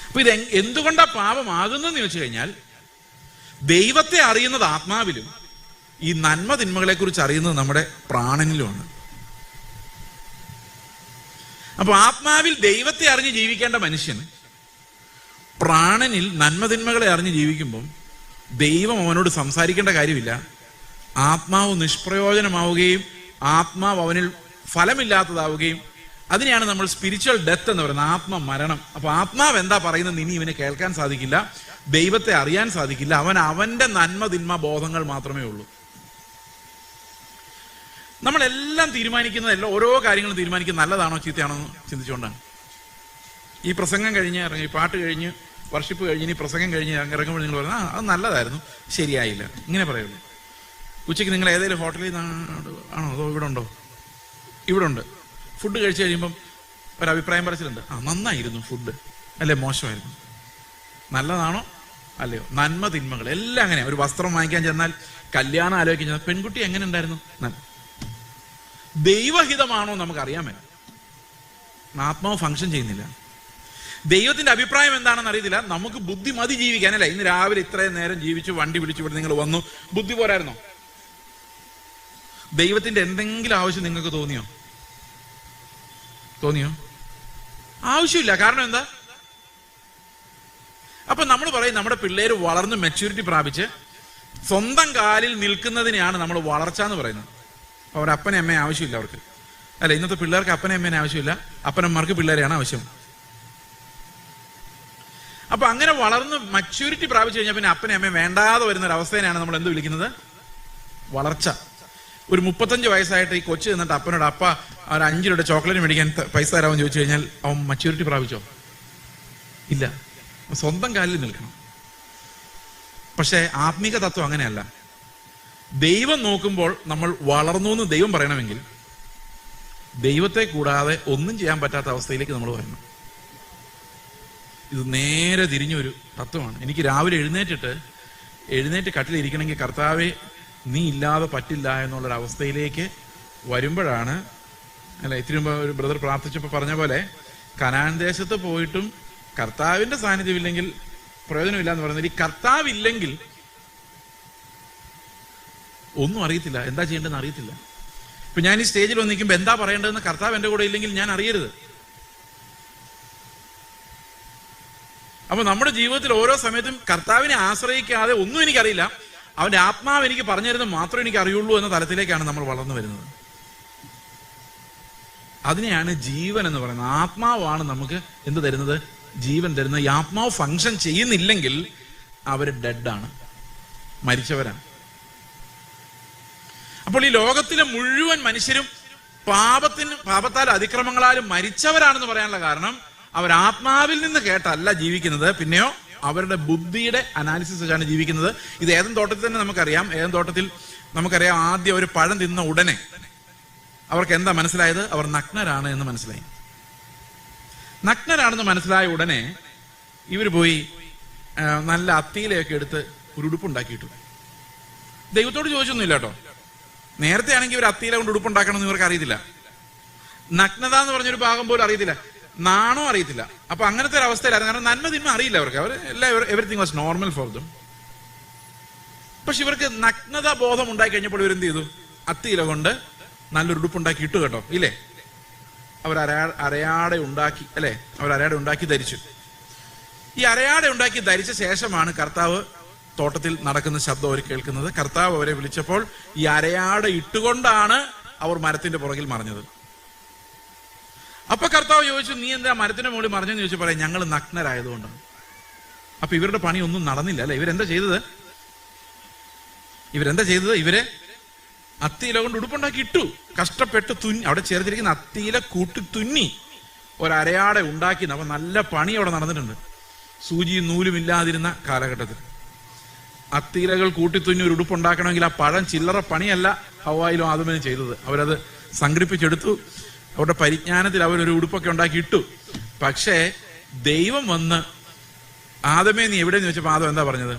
അപ്പൊ ഇത് എന്തുകൊണ്ടാ പാപമാകുന്നതെന്ന് ചോദിച്ചു കഴിഞ്ഞാൽ ദൈവത്തെ അറിയുന്നത് ആത്മാവിലും ഈ നന്മ തിന്മകളെ കുറിച്ച് അറിയുന്നത് നമ്മുടെ പ്രാണനിലുമാണ്. അപ്പൊ ആത്മാവിൽ ദൈവത്തെ അറിഞ്ഞ് ജീവിക്കേണ്ട മനുഷ്യൻ പ്രാണനിൽ നന്മ തിന്മകളെ അറിഞ്ഞ് ജീവിക്കുമ്പോൾ ദൈവം അവനോട് സംസാരിക്കേണ്ട കാര്യമില്ല. ആത്മാവ് നിഷ്പ്രയോജനമാവുകയും ആത്മാവ് അവനിൽ ഫലമില്ലാത്തതാവുകയും അതിനെയാണ് നമ്മൾ സ്പിരിച്വൽ ഡെത്ത് എന്ന് പറയുന്നത്, ആത്മ മരണം. അപ്പൊ ആത്മാവ് എന്താ പറയുന്നത് ഇനി ഇവന് കേൾക്കാൻ സാധിക്കില്ല. ദൈവത്തെ അറിയാൻ സാധിക്കില്ല. അവന്റെ നന്മ തിന്മ ബോധങ്ങൾ മാത്രമേ ഉള്ളൂ. നമ്മളെല്ലാം തീരുമാനിക്കുന്നത്, ഓരോ കാര്യങ്ങളും തീരുമാനിക്കുന്നത് നല്ലതാണോ ചീത്തയാണോ എന്ന് ചിന്തിച്ചുകൊണ്ടാണ്. ഈ പ്രസംഗം കഴിഞ്ഞ് ഇറങ്ങി, പാട്ട് കഴിഞ്ഞ്, വർഷിപ്പ് കഴിഞ്ഞ്, ഇനി പ്രസംഗം കഴിഞ്ഞ് ഇറങ്ങുമ്പോൾ നിങ്ങൾ പറയുന്നത് അത് നല്ലതായിരുന്നു, ശരിയായില്ല, ഇങ്ങനെ പറയുള്ളൂ. ഉച്ചയ്ക്ക് നിങ്ങൾ ഏതെങ്കിലും ഹോട്ടലിൽ ആണോ അതോ ഇവിടെ ഉണ്ടോ? ഇവിടെ ഉണ്ട്. ഫുഡ് കഴിച്ചു കഴിയുമ്പം ഒരഭിപ്രായം പറച്ചിലുണ്ട്, നന്നായിരുന്നു ഫുഡ്, അല്ലെ മോശമായിരുന്നു. നല്ലതാണോ അല്ലയോ? നന്മ തിന്മകൾ എല്ലാം അങ്ങനെ. ഒരു വസ്ത്രം വാങ്ങിക്കാൻ ചെന്നാൽ, കല്യാണം ആലോചിക്കാൻ ചെന്നാൽ, പെൺകുട്ടി എങ്ങനെ ഉണ്ടായിരുന്നു? ദൈവഹിതമാണോ നമുക്കറിയാൻ പറ്റും. ആത്മാവ് ഫങ്ഷൻ ചെയ്യുന്നില്ല. ദൈവത്തിന്റെ അഭിപ്രായം എന്താണെന്ന് അറിയത്തില്ല. നമുക്ക് ബുദ്ധി മതി ജീവിക്കാനല്ലേ. ഇന്ന് രാവിലെ ഇത്രയും നേരം ജീവിച്ചു, വണ്ടി വിളിച്ചു, ഇവിടെ നിങ്ങൾ വന്നു, ബുദ്ധി പോരായിരുന്നോ? ദൈവത്തിന്റെ എന്തെങ്കിലും ആവശ്യം നിങ്ങൾക്ക് തോന്നിയോ? ആവശ്യമില്ല. കാരണം എന്താ? അപ്പൊ നമ്മൾ പറയും നമ്മുടെ പിള്ളേര് വളർന്ന് മെച്യൂരിറ്റി പ്രാപിച്ച് സ്വന്തം കാലിൽ നിൽക്കുന്നതിനെയാണ് നമ്മൾ വളർച്ച എന്ന് പറയുന്നത്. അവർ അപ്പനെ അമ്മയെ ആവശ്യമില്ല അവർക്ക്, അല്ലെ? ഇന്നത്തെ പിള്ളേർക്ക് അപ്പനെ അമ്മേനെ ആവശ്യമില്ല, അപ്പനമ്മമാർക്ക് പിള്ളേരെയാണ് ആവശ്യം. അപ്പൊ അങ്ങനെ വളർന്ന് മച്യൂരിറ്റി പ്രാപിച്ചു കഴിഞ്ഞാൽ പിന്നെ അപ്പനെ അമ്മയെ വേണ്ടാതെ വരുന്ന ഒരു അവസ്ഥേനെയാണ് നമ്മൾ എന്ത് വിളിക്കുന്നത്? വളർച്ച. ഒരു 35 വയസ്സായിട്ട് ഈ കൊച്ചു നിന്നിട്ട് അപ്പനോട് അപ്പ ഒരു 5 രൂപയുടെ ചോക്ലേറ്റ് മേടിക്കാൻ പൈസ തരാമെന്ന് ചോദിച്ചു കഴിഞ്ഞാൽ അവൻ മച്യൂരിറ്റി പ്രാപിച്ചോ? ഇല്ല. സ്വന്തം കാലിൽ നിൽക്കണം. പക്ഷെ ആത്മീക തത്വം അങ്ങനെയല്ല. ദൈവം നോക്കുമ്പോൾ നമ്മൾ വളർന്നു എന്ന് ദൈവം പറയണമെങ്കിൽ ദൈവത്തെ കൂടാതെ ഒന്നും ചെയ്യാൻ പറ്റാത്ത അവസ്ഥയിലേക്ക് നമ്മൾ വരണം. ഇത് നേരെ തിരിഞ്ഞൊരു തത്വമാണ്. എനിക്ക് രാവിലെ എഴുന്നേറ്റ് കട്ടിലിരിക്കണമെങ്കിൽ കർത്താവെ നീ ഇല്ലാതെ പറ്റില്ല എന്നുള്ളൊരവസ്ഥയിലേക്ക് വരുമ്പോഴാണ്, അല്ല, ഇത്തിരി മുമ്പ് ഒരു ബ്രദർ പ്രാർത്ഥിച്ചപ്പോൾ പറഞ്ഞ പോലെ, കനാൻ ദേശത്ത് പോയിട്ടും കർത്താവിന്റെ സാന്നിധ്യം ഇല്ലെങ്കിൽ പ്രയോജനമില്ല എന്ന് പറയുന്നത്. ഈ കർത്താവില്ലെങ്കിൽ ഒന്നും അറിയത്തില്ല, എന്താ ചെയ്യേണ്ടതെന്ന് അറിയത്തില്ല. ഇപ്പൊ ഞാൻ ഈ സ്റ്റേജിൽ വന്ന് നിൽക്കുമ്പോൾ എന്താ പറയേണ്ടതെന്ന് കർത്താവ് എന്റെ കൂടെ ഇല്ലെങ്കിൽ ഞാൻ അറിയരുത്. അപ്പൊ നമ്മുടെ ജീവിതത്തിൽ ഓരോ സമയത്തും കർത്താവിനെ ആശ്രയിക്കാതെ ഒന്നും എനിക്കറിയില്ല, അവന്റെ ആത്മാവ് എനിക്ക് പറഞ്ഞു തരുന്നത് മാത്രമേ എനിക്ക് അറിയുള്ളൂ എന്ന തലത്തിലേക്കാണ് നമ്മൾ വളർന്നു വരുന്നത്. അതിനെയാണ് ജീവൻ എന്ന് പറയുന്നത്. ആത്മാവാണ് നമുക്ക് എന്ത് തരുന്നത്? ജീവൻ തരുന്നത്. ഈ ആത്മാവ് ഫങ്ഷൻ ചെയ്യുന്നില്ലെങ്കിൽ അവര് ഡെഡാണ്, മരിച്ചവരാണ്. അപ്പോൾ ഈ ലോകത്തിലെ മുഴുവൻ മനുഷ്യരും പാപത്താൽ അതിക്രമങ്ങളാലും മരിച്ചവരാണെന്ന് പറയാനുള്ള കാരണം അവർ ആത്മാവിൽ നിന്ന് കേട്ടല്ല ജീവിക്കുന്നത്, പിന്നെയോ അവരുടെ ബുദ്ധിയുടെ അനാലിസിസ് വെച്ചാണ് ജീവിക്കുന്നത്. ഇത് ഏദൻ തോട്ടത്തിൽ തന്നെ നമുക്കറിയാം. ഏദൻ തോട്ടത്തിൽ നമുക്കറിയാം, ആദ്യം ഒരു പഴം തിന്ന ഉടനെ അവർക്ക് എന്താ മനസ്സിലായത്? അവർ നഗ്നരാണ് എന്ന് മനസ്സിലായി. നഗ്നരാണെന്ന് മനസ്സിലായ ഉടനെ ഇവർ പോയി നല്ല അത്തിയിലൊക്കെ എടുത്ത് ഒരു ഉടുപ്പുണ്ടാക്കിയിട്ടു. ദൈവത്തോട് ചോദിച്ചൊന്നുമില്ല കേട്ടോ. നേരത്തെ ആണെങ്കിൽ ഇവർ അത്തിയില കൊണ്ട് ഉടുപ്പുണ്ടാക്കണമെന്ന് ഇവർക്ക് അറിയത്തില്ല. നഗ്നത എന്ന് പറഞ്ഞൊരു ഭാഗം പോലും അറിയത്തില്ല, നാണോ അറിയത്തില്ല. അപ്പൊ അങ്ങനത്തെ ഒരു അവസ്ഥയിലായിരുന്നു. കാരണം നന്മ തിന്മ അറിയില്ല അവർക്ക്. Everything was normal for them. പക്ഷെ ഇവർക്ക് നഗ്നത ബോധം ഉണ്ടായി കഴിഞ്ഞപ്പോൾ ഇവരെന്ത് ചെയ്തു? അത്തിയില കൊണ്ട് നല്ലൊരു ഉടുപ്പുണ്ടാക്കി ഇട്ടു കേട്ടോ, ഇല്ലേ? അവർ അരയാട ഉണ്ടാക്കി, അല്ലെ? അവർ അരയാട ഉണ്ടാക്കി ധരിച്ചു. ഈ അരയാട ഉണ്ടാക്കി ധരിച്ച ശേഷമാണ് കർത്താവ് തോട്ടത്തിൽ നടക്കുന്ന ശബ്ദം അവർ കേൾക്കുന്നത്. കർത്താവ് അവരെ വിളിച്ചപ്പോൾ ഈ അരയാട ഇട്ടുകൊണ്ടാണ് അവർ മരത്തിന്റെ പുറകിൽ മറഞ്ഞത്. അപ്പൊ കർത്താവ് ചോദിച്ചു, നീ എന്താ മരത്തിന്റെ മുകളിൽ മറിഞ്ഞെന്ന് ചോദിച്ചു. പറയാം, ഞങ്ങൾ നഗ്നരായതുകൊണ്ടാണ്. അപ്പൊ ഇവരുടെ പണി ഒന്നും നടന്നില്ല, അല്ലെ? ഇവരെന്താ ചെയ്തത്? ഇവരെ അത്തിയില കൊണ്ട് ഉടുപ്പുണ്ടാക്കി ഇട്ടു. കഷ്ടപ്പെട്ട് തുന്നി, അവിടെ ചേർത്തിരിക്കുന്ന അത്തിയില കൂട്ടി തുന്നി ഒരരയാട ഉണ്ടാക്കി. അപ്പൊ നല്ല പണി അവിടെ നടന്നിട്ടുണ്ട്. സൂചിയും നൂലും ഇല്ലാതിരുന്ന കാലഘട്ടത്തിൽ അത്തിയിലകൾ കൂട്ടിത്തുന്നി ഒരു ഉടുപ്പുണ്ടാക്കണമെങ്കിൽ ആ പഴം ചില്ലറ പണിയല്ല ഹവ്വായിലും ആദമിനും ചെയ്തത്. അവരത് സംഘടിപ്പിച്ചെടുത്തു. അവരുടെ പരിജ്ഞാനത്തിൽ അവരൊരു ഉടുപ്പൊക്കെ ഉണ്ടാക്കി ഇട്ടു. പക്ഷേ ദൈവം വന്ന് ആദമേ നീ എവിടെയെന്ന് ചോദിച്ചപ്പോൾ ആദം എന്താ പറഞ്ഞത്?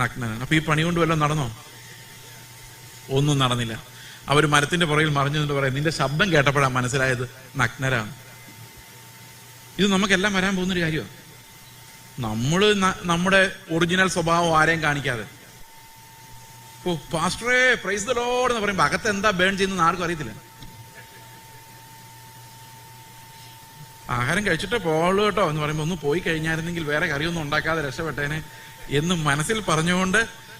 നഗ്നനാണ്. അപ്പൊ ഈ പണി കൊണ്ട് വല്ലതും നടന്നോ? ഒന്നും നടന്നില്ല. അവർ മരത്തിന്റെ പുറകിൽ മറിഞ്ഞു എന്ന് പറയാം. നിന്റെ ശബ്ദം കേട്ടപ്പോഴാണ് മനസ്സിലായത് നഗ്നരാണ്. ഇത് നമുക്കെല്ലാം വരാൻ പോകുന്നൊരു കാര്യമാണ്. നമ്മള് നമ്മുടെ ഒറിജിനൽ സ്വഭാവം ആരെയും കാണിക്കാതെ, ഓ പാസ്റ്ററേ പ്രൈസ് ദി ലോർഡ് എന്ന് പറയുമ്പോ അകത്ത് എന്താ ബേൺ ചെയ്യുന്നത് ആർക്കും അറിയത്തില്ല. ആഹാരം കഴിച്ചിട്ടേ പോവുള്ളൂ കേട്ടോ എന്ന് പറയുമ്പോൾ ഒന്ന് പോയി കഴിഞ്ഞായിരുന്നെങ്കിൽ വേറെ കറിയൊന്നും ഉണ്ടാക്കാതെ രക്ഷപ്പെട്ടേനെ എന്ന് മനസ്സിൽ പറഞ്ഞുകൊണ്ട്,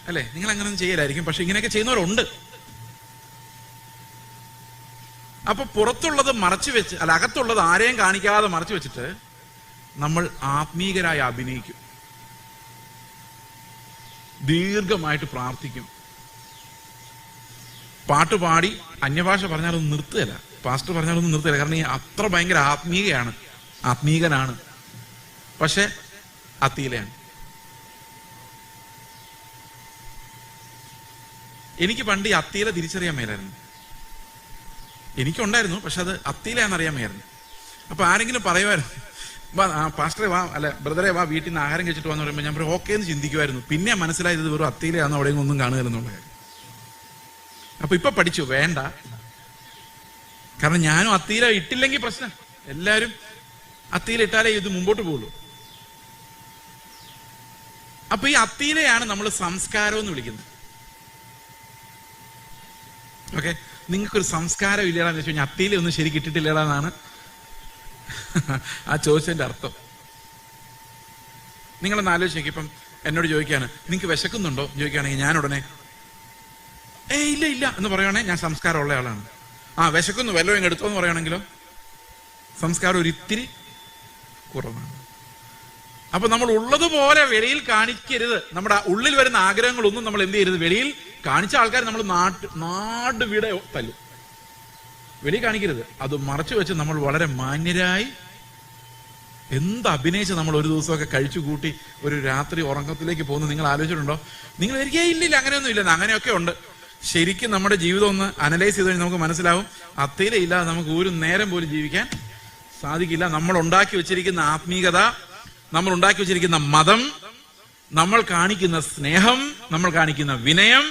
അല്ലെ? നിങ്ങൾ അങ്ങനെയൊന്നും ചെയ്യലായിരിക്കും, പക്ഷെ ഇങ്ങനെയൊക്കെ ചെയ്യുന്നവരുണ്ട്. അപ്പൊ പുറത്തുള്ളത് മറച്ചു വെച്ച്, അല്ല അകത്തുള്ളത് ആരെയും കാണിക്കാതെ മറച്ചു വെച്ചിട്ട് നമ്മൾ ആത്മീകരായി അഭിനയിക്കും. ദീർഘമായിട്ട് പ്രാർത്ഥിക്കും. പാട്ട് പാടി അന്യഭാഷ പറഞ്ഞാലൊന്നും നിർത്തുകയില്ല, പാസ്റ്റർ പറഞ്ഞാലൊന്നും നിർത്തുകയില്ല. കാരണം ഈ അത്ര ഭയങ്കര ആത്മീകനാണ്, പക്ഷെ അത്തീലയാണ്. എനിക്ക് പണ്ട് ഈ അത്തീല തിരിച്ചറിയാൻ മേലായിരുന്നു. എനിക്കുണ്ടായിരുന്നു, പക്ഷെ അത് അത്തീലയാണെന്നറിയാൻ മേലായിരുന്നു. അപ്പൊ ആരെങ്കിലും പറയുമായിരുന്നു, പാസ്റ്ററെ വാ, അല്ല ബ്രദറെ വാ, വീട്ടിൽ നിന്ന് ആഹാരം കഴിച്ചിട്ട് വന്ന് പറയുമ്പോൾ ഞാൻ ഓക്കെ എന്ന് ചിന്തിക്കുമായിരുന്നു. പിന്നെ മനസ്സിലായത് വെറും അത്തീലയാണെന്ന് അവിടെയും ഒന്നും കാണുകയെന്നുള്ള കാര്യം. അപ്പൊ ഇപ്പൊ പഠിച്ചു, വേണ്ട. കാരണം ഞാനും അത്തീല ഇട്ടില്ലെങ്കിൽ പ്രശ്നം, എല്ലാരും അത്തീല ഇട്ടാലേ ഇത് മുമ്പോട്ട് പോകുള്ളൂ. അപ്പൊ ഈ അത്തീലയാണ് നമ്മൾ സംസ്കാരം എന്ന് വിളിക്കുന്നത്. ഓക്കെ, നിങ്ങൾക്കൊരു സംസ്കാരം ഇല്ലടാന്ന് വെച്ച് കഴിഞ്ഞാൽ അത്തീല ഒന്നും ശരിക്കും ഇട്ടിട്ടില്ലടാന്നാണ് ആ ചോദിച്ചതിന്റെ അർത്ഥം. നിങ്ങളൊന്ന് ആലോചിച്ച് നോക്കി. ഇപ്പം എന്നോട് ചോദിക്കാണ്, നിങ്ങൾക്ക് വിശക്കുന്നുണ്ടോ ചോദിക്കുകയാണെങ്കിൽ ഞാൻ ഉടനെ ഇല്ല ഇല്ല എന്ന് പറയുവാണെങ്കിൽ ഞാൻ സംസ്കാരമുള്ള ആളാണ്. വിശക്കുന്നു വല്ലതും ഇങ്ങ് എടുത്തോ എന്ന് പറയുകയാണെങ്കിലോ സംസ്കാരം ഒരിത്തിരി കുറവാണ്. അപ്പൊ നമ്മൾ ഉള്ളതുപോലെ വെളിയിൽ കാണിക്കരുത്. നമ്മുടെ ഉള്ളിൽ വരുന്ന ആഗ്രഹങ്ങളൊന്നും നമ്മൾ എന്ത് ചെയ്യരുത്, വെളിയിൽ കാണിച്ച ആൾക്കാർ നമ്മൾ നാട് വീടെ തല്ലും. വെളിയിൽ കാണിക്കരുത്. അത് മറച്ചു വെച്ച് നമ്മൾ വളരെ മാന്യരായി എന്ത് അഭിനയിച്ച് നമ്മൾ ഒരു ദിവസമൊക്കെ കഴിച്ചു കൂട്ടി ഒരു രാത്രി ഉറക്കത്തിലേക്ക് പോകുന്നത് നിങ്ങൾ ആലോചിച്ചിട്ടുണ്ടോ? നിങ്ങൾ ഇല്ല അങ്ങനെയൊന്നും ഇല്ലെന്ന്. അങ്ങനെയൊക്കെ ഉണ്ട്. ശരിക്കും നമ്മുടെ ജീവിതം ഒന്ന് അനലൈസ് ചെയ്ത് കഴിഞ്ഞാൽ നമുക്ക് മനസ്സിലാവും, അത്തീല ഇല്ലാതെ നമുക്ക് ഒരു നേരം പോലും ജീവിക്കാൻ സാധിക്കില്ല. നമ്മൾ ഉണ്ടാക്കി വെച്ചിരിക്കുന്ന ആത്മീയത, നമ്മൾ ഉണ്ടാക്കി വെച്ചിരിക്കുന്ന മതം, നമ്മൾ കാണിക്കുന്ന സ്നേഹം, നമ്മൾ കാണിക്കുന്ന വിനയം,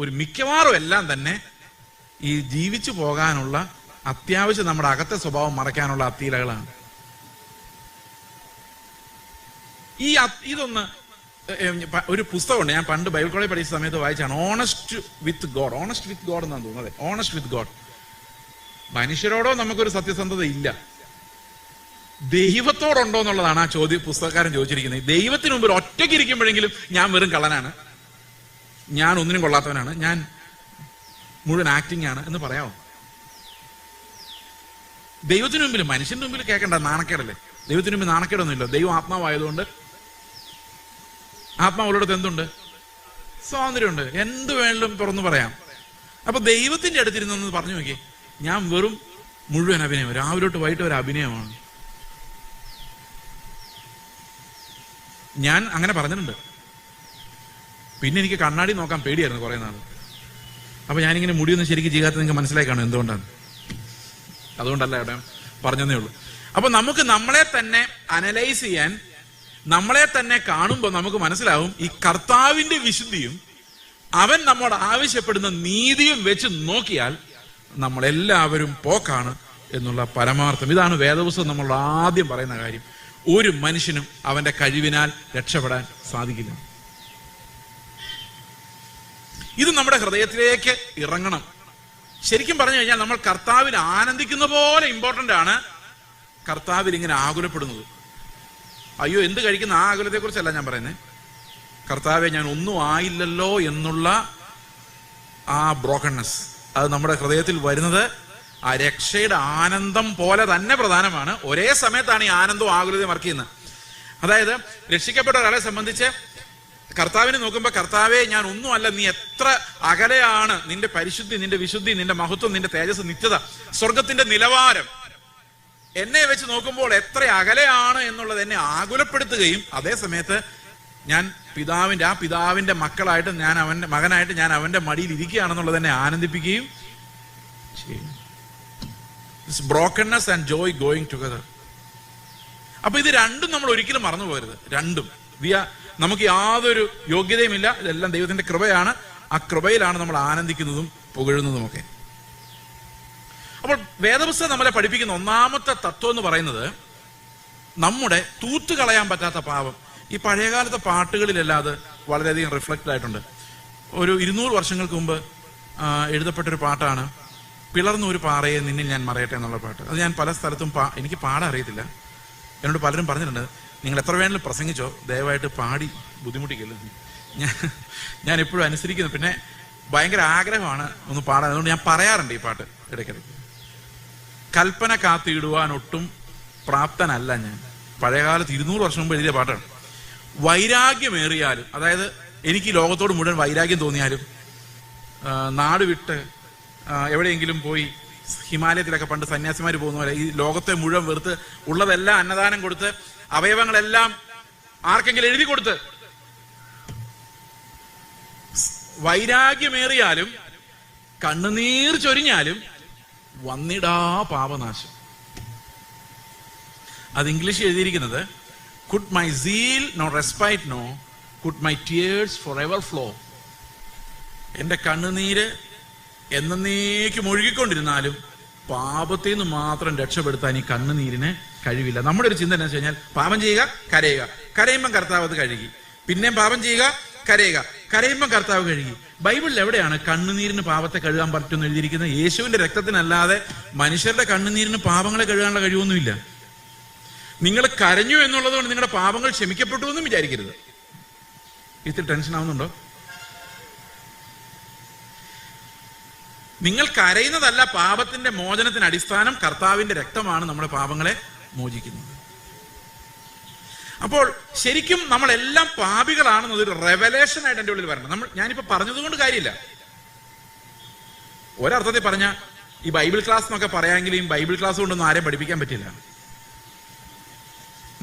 ഒരു മിക്കവാറും എല്ലാം തന്നെ ഈ ജീവിച്ചു പോകാനുള്ള അത്യാവശ്യം നമ്മുടെ അകത്തെ സ്വഭാവം മറയ്ക്കാനുള്ള അത്തീലകളാണ്. ഇതൊന്ന് ഒരു പുസ്തകമുണ്ട്, ഞാൻ പണ്ട് ബൈബിൾ കോളേജ് പഠിച്ച സമയത്ത് വായിച്ചാണ്. ഓണസ്റ്റ് വിത്ത് ഗോഡ് എന്നാണ് തോന്നുന്നത്. Honest with God. മനുഷ്യരോടോ നമുക്കൊരു സത്യസന്ധത ഇല്ല, ദൈവത്തോടുണ്ടോ എന്നുള്ളതാണ് ആ പുസ്തകക്കാരൻ ചോദിച്ചിരിക്കുന്നത്. ദൈവത്തിന് മുമ്പിൽ ഒറ്റയ്ക്ക് ഇരിക്കുമ്പോഴെങ്കിലും ഞാൻ വെറും കള്ളനാണ്, ഞാൻ ഒന്നിനും കൊള്ളാത്തവനാണ്, ഞാൻ മുഴുവൻ ആക്ടിങ് ആണ് എന്ന് പറയാമോ? ദൈവത്തിന് മുമ്പിൽ, മനുഷ്യന്റെ മുമ്പിൽ കേൾക്കണ്ട, നാണക്കേടല്ലേ. ദൈവത്തിന് മുമ്പിൽ നാണക്കേടൊന്നുമില്ല. ദൈവം ആത്മാവായതുകൊണ്ട് ആത്മാവുള്ളിടത്ത് എന്തുണ്ട്? സ്വാതന്ത്ര്യമുണ്ട്. എന്ത് വേണമെങ്കിലും തുറന്നു പറയാം. അപ്പൊ ദൈവത്തിന്റെ അടുത്തിരുന്ന് പറഞ്ഞു നോക്കി, ഞാൻ വെറും മുഴുവൻ അഭിനയം, രാവിലെ തൊട്ട് വൈകിട്ട് ഒരു അഭിനയമാണ്. ഞാൻ അങ്ങനെ പറഞ്ഞിട്ടുണ്ട്. പിന്നെ എനിക്ക് കണ്ണാടി നോക്കാൻ പേടിയായിരുന്നു കുറെ നാൾ. അപ്പൊ ഞാനിങ്ങനെ മുടിയൊന്നും ശരിക്കും ചെയ്യാത്ത നിങ്ങൾക്ക് മനസ്സിലായി കാണും എന്തുകൊണ്ടാണ്. അതുകൊണ്ടല്ല ഇവിടെ പറഞ്ഞതേ ഉള്ളൂ. അപ്പൊ നമുക്ക് നമ്മളെ തന്നെ അനലൈസ് ചെയ്യാൻ, നമ്മളെ തന്നെ കാണുമ്പോൾ നമുക്ക് മനസ്സിലാവും ഈ കർത്താവിന്റെ വിശുദ്ധിയും അവൻ നമ്മോട് ആവശ്യപ്പെടുന്ന നീതിയും വെച്ച് നോക്കിയാൽ നമ്മളെല്ലാവരും പോക്കാണ് എന്നുള്ള പരമാർത്ഥം. ഇതാണ് വേദപുസ്തകം നമ്മളോട് ആദ്യം പറയുന്ന കാര്യം. ഒരു മനുഷ്യനും അവന്റെ കഴിവിനാൽ രക്ഷപ്പെടാൻ സാധിക്കില്ല. ഇത് നമ്മുടെ ഹൃദയത്തിലേക്ക് ഇറങ്ങണം. ശരിക്കും പറഞ്ഞു കഴിഞ്ഞാൽ നമ്മൾ കർത്താവിൽ ആനന്ദിക്കുന്ന പോലെ ഇമ്പോർട്ടന്റ് ആണ് കർത്താവിൽ ഇങ്ങനെ ആകുലപ്പെടുന്നത്. അയ്യോ എന്ത് കഴിക്കുന്ന ആ ആകുലത്തെ കുറിച്ചല്ല ഞാൻ പറയുന്നത്. കർത്താവെ ഞാൻ ഒന്നും ആയില്ലല്ലോ എന്നുള്ള ആ ബ്രോക്കൺനെസ്, അത് നമ്മുടെ ഹൃദയത്തിൽ വരുന്നത് ആ രക്ഷയുടെ ആനന്ദം പോലെ തന്നെ പ്രധാനമാണ്. ഒരേ സമയത്താണ് ഈ ആനന്ദവും ആകുലതയും വർക്ക് ചെയ്യുന്നത്. അതായത് രക്ഷിക്കപ്പെട്ട ഒരാളെ സംബന്ധിച്ച് കർത്താവിനെ നോക്കുമ്പോൾ, കർത്താവെ ഞാൻ ഒന്നുമല്ല, നീ എത്ര അകലെയാണ്, നിന്റെ പരിശുദ്ധി, നിന്റെ വിശുദ്ധി, നിന്റെ മഹത്വം, നിന്റെ തേജസ്, നിത്യത, സ്വർഗത്തിന്റെ നിലവാരം എന്നെ വെച്ച് നോക്കുമ്പോൾ എത്ര അകലെയാണ് എന്നുള്ളത് എന്നെ ആകുലപ്പെടുത്തുകയും, അതേ സമയത്ത് ഞാൻ പിതാവിന്റെ മക്കളായിട്ട്, ഞാൻ അവന്റെ മകനായിട്ട് ഞാൻ അവന്റെ മടിയിൽ ഇരിക്കുകയാണെന്നുള്ളത് എന്നെ ആനന്ദിപ്പിക്കുകയും ചെയ്യും. Brokenness and Joy going together. അപ്പൊ ഇത് രണ്ടും നമ്മൾ ഒരിക്കലും മറന്നു പോകരുത്. രണ്ടും നമുക്ക് യാതൊരു യോഗ്യതയുമില്ല, ഇതെല്ലാം ദൈവത്തിന്റെ കൃപയാണ്. ആ കൃപയിലാണ് നമ്മൾ ആനന്ദിക്കുന്നതും പുകഴുന്നതുമൊക്കെ. അപ്പോൾ വേദപുസ്തകം നമ്മളെ പഠിപ്പിക്കുന്ന ഒന്നാമത്തെ തത്വം എന്ന് പറയുന്നത് നമ്മുടെ തൂത്തുകളയാൻ പറ്റാത്ത പാപം. ഈ പഴയകാലത്തെ പാട്ടുകളിലെല്ലാം അത് വളരെയധികം റിഫ്ലക്റ്റ് ആയിട്ടുണ്ട്. ഒരു 200 വർഷങ്ങൾക്ക് മുമ്പ് എഴുതപ്പെട്ടൊരു പാട്ടാണ് പിളർന്ന ഒരു പാറയെ നിന്നിൽ ഞാൻ മറയട്ടെ എന്നുള്ള പാട്ട്. അത് ഞാൻ പല സ്ഥലത്തും എനിക്ക് പാടാൻ അറിയത്തില്ല. എന്നോട് പലരും പറഞ്ഞിട്ടുണ്ട്, നിങ്ങൾ എത്ര വേണമെങ്കിലും പ്രസംഗിച്ചോ, ദയവായിട്ട് പാടി ബുദ്ധിമുട്ടിക്കല്ലോ. ഞാൻ എപ്പോഴും അനുസരിക്കുന്നു. പിന്നെ ഭയങ്കര ആഗ്രഹമാണ് ഒന്ന് പാടാൻ, അതുകൊണ്ട് ഞാൻ പറയാറുണ്ട് ഈ പാട്ട് ഇടയ്ക്കിടയ്ക്ക്. കൽപ്പന കാത്തിടുവാൻ ഒട്ടും പ്രാപ്തനല്ല ഞാൻ. പഴയകാലത്ത് 200 വർഷം മുമ്പ് എഴുതിയ പാട്ടാണ്. വൈരാഗ്യമേറിയാലും, അതായത് എനിക്ക് ഈ ലോകത്തോട് മുഴുവൻ വൈരാഗ്യം തോന്നിയാലും നാട് വിട്ട് എവിടെയെങ്കിലും പോയി ഹിമാലയത്തിലൊക്കെ പണ്ട് സന്യാസിമാർ പോകുന്ന പോലെ ഈ ലോകത്തെ മുഴുവൻ വെറുത്ത് ഉള്ളതെല്ലാം അന്നദാനം കൊടുത്ത് അവയവങ്ങളെല്ലാം ആർക്കെങ്കിലും എഴുതി കൊടുത്ത് വൈരാഗ്യമേറിയാലും കണ്ണുനീർ ചൊരിഞ്ഞാലും വന്നിടാ പാപനാശം. അത് ഇംഗ്ലീഷ് എഴുതിയിരിക്കുന്നത് could my zeal no respite no, could my tears forever flow. എന്റെ കണ്ണുനീര് എന്നേക്കും ഒഴുകിക്കൊണ്ടിരുന്നാലും പാപത്തിൽ നിന്ന് മാത്രം രക്ഷപ്പെടുത്താൻ ഈ കണ്ണുനീരിന് കഴിവില്ല. നമ്മുടെ ഒരു ചിന്ത എന്ന് വെച്ച് കഴിഞ്ഞാൽ പാപം ചെയ്യുക, കരയുക, കരയുമ്പം കർത്താവ് അത് കഴുകി, പിന്നെയും പാപം ചെയ്യുക, കരയുക, കരയുമ്പം കർത്താവ് കഴുകി. ബൈബിളിൽ എവിടെയാണ് കണ്ണുനീരിന് പാപത്തെ കഴുകാൻ പറ്റുമെന്ന് എഴുതിയിരിക്കുന്നത്? യേശുവിന്റെ രക്തത്തിനല്ലാതെ മനുഷ്യരുടെ കണ്ണുനീരിന് പാപങ്ങളെ കഴുകാനുള്ള കഴിവൊന്നുമില്ല. നിങ്ങൾ കരഞ്ഞു എന്നുള്ളത് കൊണ്ട് നിങ്ങളുടെ പാപങ്ങൾ ക്ഷമിക്കപ്പെട്ടു എന്നും വിചാരിക്കരുത്. ഇത്തിരി ടെൻഷൻ ആവുന്നുണ്ടോ? നിങ്ങൾ കരയുന്നതല്ല പാപത്തിന്റെ മോചനത്തിന് അടിസ്ഥാനം. കർത്താവിന്റെ രക്തമാണ് നമ്മുടെ പാപങ്ങളെ മോചിക്കുന്നത്. അപ്പോൾ ശരിക്കും നമ്മളെല്ലാം പാപികളാണെന്നതൊരു റെവലേഷൻ ആയിട്ട് എൻ്റെ ഉള്ളിൽ വരണം. ഞാനിപ്പോ പറഞ്ഞതുകൊണ്ട് കാര്യമില്ല. ഒരർത്ഥത്തിൽ പറഞ്ഞ ഈ ബൈബിൾ ക്ലാസ് എന്നൊക്കെ പറയാമെങ്കിലും ബൈബിൾ ക്ലാസ് കൊണ്ടൊന്നും ആരെയും പഠിപ്പിക്കാൻ പറ്റില്ല.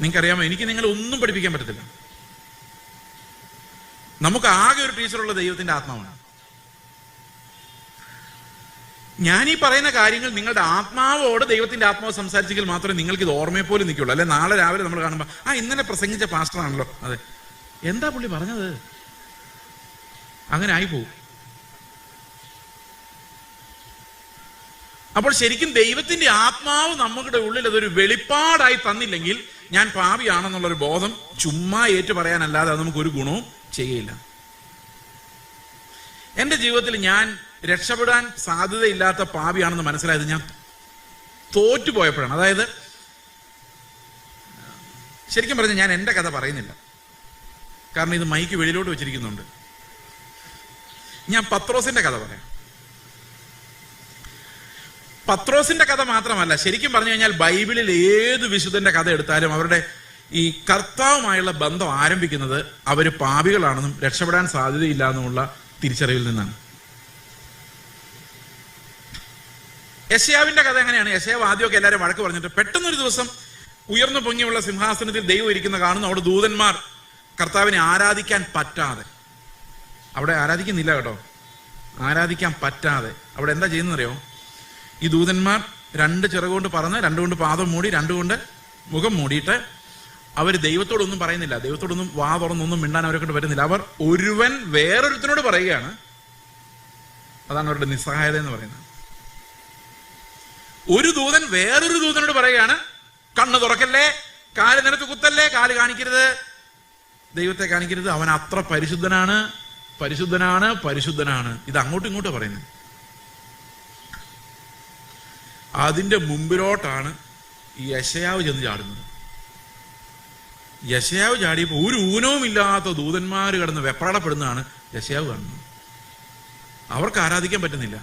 നിങ്ങൾക്കറിയാമോ, എനിക്ക് നിങ്ങളെ ഒന്നും പഠിപ്പിക്കാൻ പറ്റത്തില്ല. നമുക്ക് ആകെ ഒരു ടീച്ചറുള്ള ദൈവത്തിന്റെ ആത്മാവാണ്. ഞാൻ ഈ പറയുന്ന കാര്യങ്ങൾ നിങ്ങളുടെ ആത്മാവോട് ദൈവത്തിന്റെ ആത്മാവ് സംസാരിച്ചെങ്കിൽ മാത്രമേ നിങ്ങൾക്ക് ഇത് ഓർമ്മയെ പോലും നിൽക്കുള്ളൂ. അല്ലെ നാളെ രാവിലെ നമ്മൾ കാണുമ്പോൾ ഇന്നലെ പ്രസംഗിച്ച പാസ്റ്ററാണല്ലോ, അതെ, എന്താ പുള്ളി പറഞ്ഞത്, അങ്ങനെ ആയിപ്പോവും. അപ്പോൾ ശരിക്കും ദൈവത്തിന്റെ ആത്മാവ് നമ്മുടെ ഉള്ളിൽ അതൊരു വെളിപ്പാടായി തന്നില്ലെങ്കിൽ ഞാൻ പാപിയാണെന്നുള്ളൊരു ബോധം ചുമ്മാ ഏറ്റു പറയാനല്ലാതെ അത് നമുക്കൊരു ഗുണവും ചെയ്യില്ല. എന്റെ ജീവിതത്തിൽ ഞാൻ രക്ഷപ്പെടാൻ സാധ്യതയില്ലാത്ത പാപിയാണെന്ന് മനസ്സിലായത് ഞാൻ തോറ്റുപോയപ്പോഴാണ്. അതായത് ശരിക്കും പറഞ്ഞാൽ ഞാൻ എൻ്റെ കഥ പറയുന്നില്ല, കാരണം ഇത് മൈക്ക് വെളിയിലോട്ട് വെച്ചിരിക്കുന്നുണ്ട്. ഞാൻ പത്രോസിന്റെ കഥ പറയാം. പത്രോസിന്റെ കഥ മാത്രമല്ല, ശരിക്കും പറഞ്ഞു കഴിഞ്ഞാൽ ബൈബിളിൽ ഏത് വിശുദ്ധന്റെ കഥ എടുത്താലും അവരുടെ ഈ കർത്താവുമായുള്ള ബന്ധം ആരംഭിക്കുന്നത് അവര് പാപികളാണെന്നും രക്ഷപ്പെടാൻ സാധ്യതയില്ല എന്നുമുള്ള തിരിച്ചറിവിൽ നിന്നാണ്. യെശയ്യാവിന്റെ കഥ എങ്ങനെയാണ്? യെശയ്യാവ് ആദ്യമൊക്കെ എല്ലാവരും വഴക്ക് പറഞ്ഞിട്ട് പെട്ടെന്നൊരു ദിവസം ഉയർന്നു പൊങ്ങിയുള്ള സിംഹാസനത്തിൽ ദൈവം ഇരിക്കുന്ന കാണുന്നു. അവിടെ ദൂതന്മാർ കർത്താവിനെ ആരാധിക്കാൻ പറ്റാതെ, അവിടെ ആരാധിക്കുന്നില്ല കേട്ടോ, ആരാധിക്കാൻ പറ്റാതെ അവിടെ എന്താ ചെയ്യുന്നറിയോ? ഈ ദൂതന്മാർ രണ്ട് ചിറകുകൊണ്ട് പറന്ന്, രണ്ടുകൊണ്ട് പാദം മൂടി, രണ്ടുകൊണ്ട് മുഖം മൂടിയിട്ട് അവർ ദൈവത്തോടൊന്നും പറയുന്നില്ല, ദൈവത്തോടൊന്നും വാ തുറന്നൊന്നും മിണ്ടാൻ അവരെ കൊണ്ട് പറ്റുന്നില്ല. അവർ ഒരുവൻ വേറൊരുത്തിനോട് പറയുകയാണ്. അതാണ് അവരുടെ നിസ്സഹായത എന്ന് പറയുന്നത്. ഒരു ദൂതൻ വേറൊരു ദൂതനോട് പറയുകയാണ്, കണ്ണ് തുറക്കല്ലേ, കാല് നിലത്ത് കുത്തല്ലേ, കാല് കാണിക്കരുത്, ദൈവത്തെ കാണിക്കരുത്, അവൻ അത്ര പരിശുദ്ധനാണ്, പരിശുദ്ധനാണ്, പരിശുദ്ധനാണ്. ഇത് അങ്ങോട്ടും ഇങ്ങോട്ടും പറയുന്നത്. അതിന്റെ മുമ്പിലോട്ടാണ് ഈ യെശയ്യാവ് ചെന്ന് ചാടുന്നത്. യെശയ്യാവ് ചാടിയപ്പോൾ ഒരു ഊനവും ഇല്ലാത്ത ദൂതന്മാർ കിടന്ന് വെപ്രാളപ്പെടുന്നതാണ് യെശയ്യാവ് കാണുന്നത്. അവർക്ക് ആരാധിക്കാൻ പറ്റുന്നില്ല.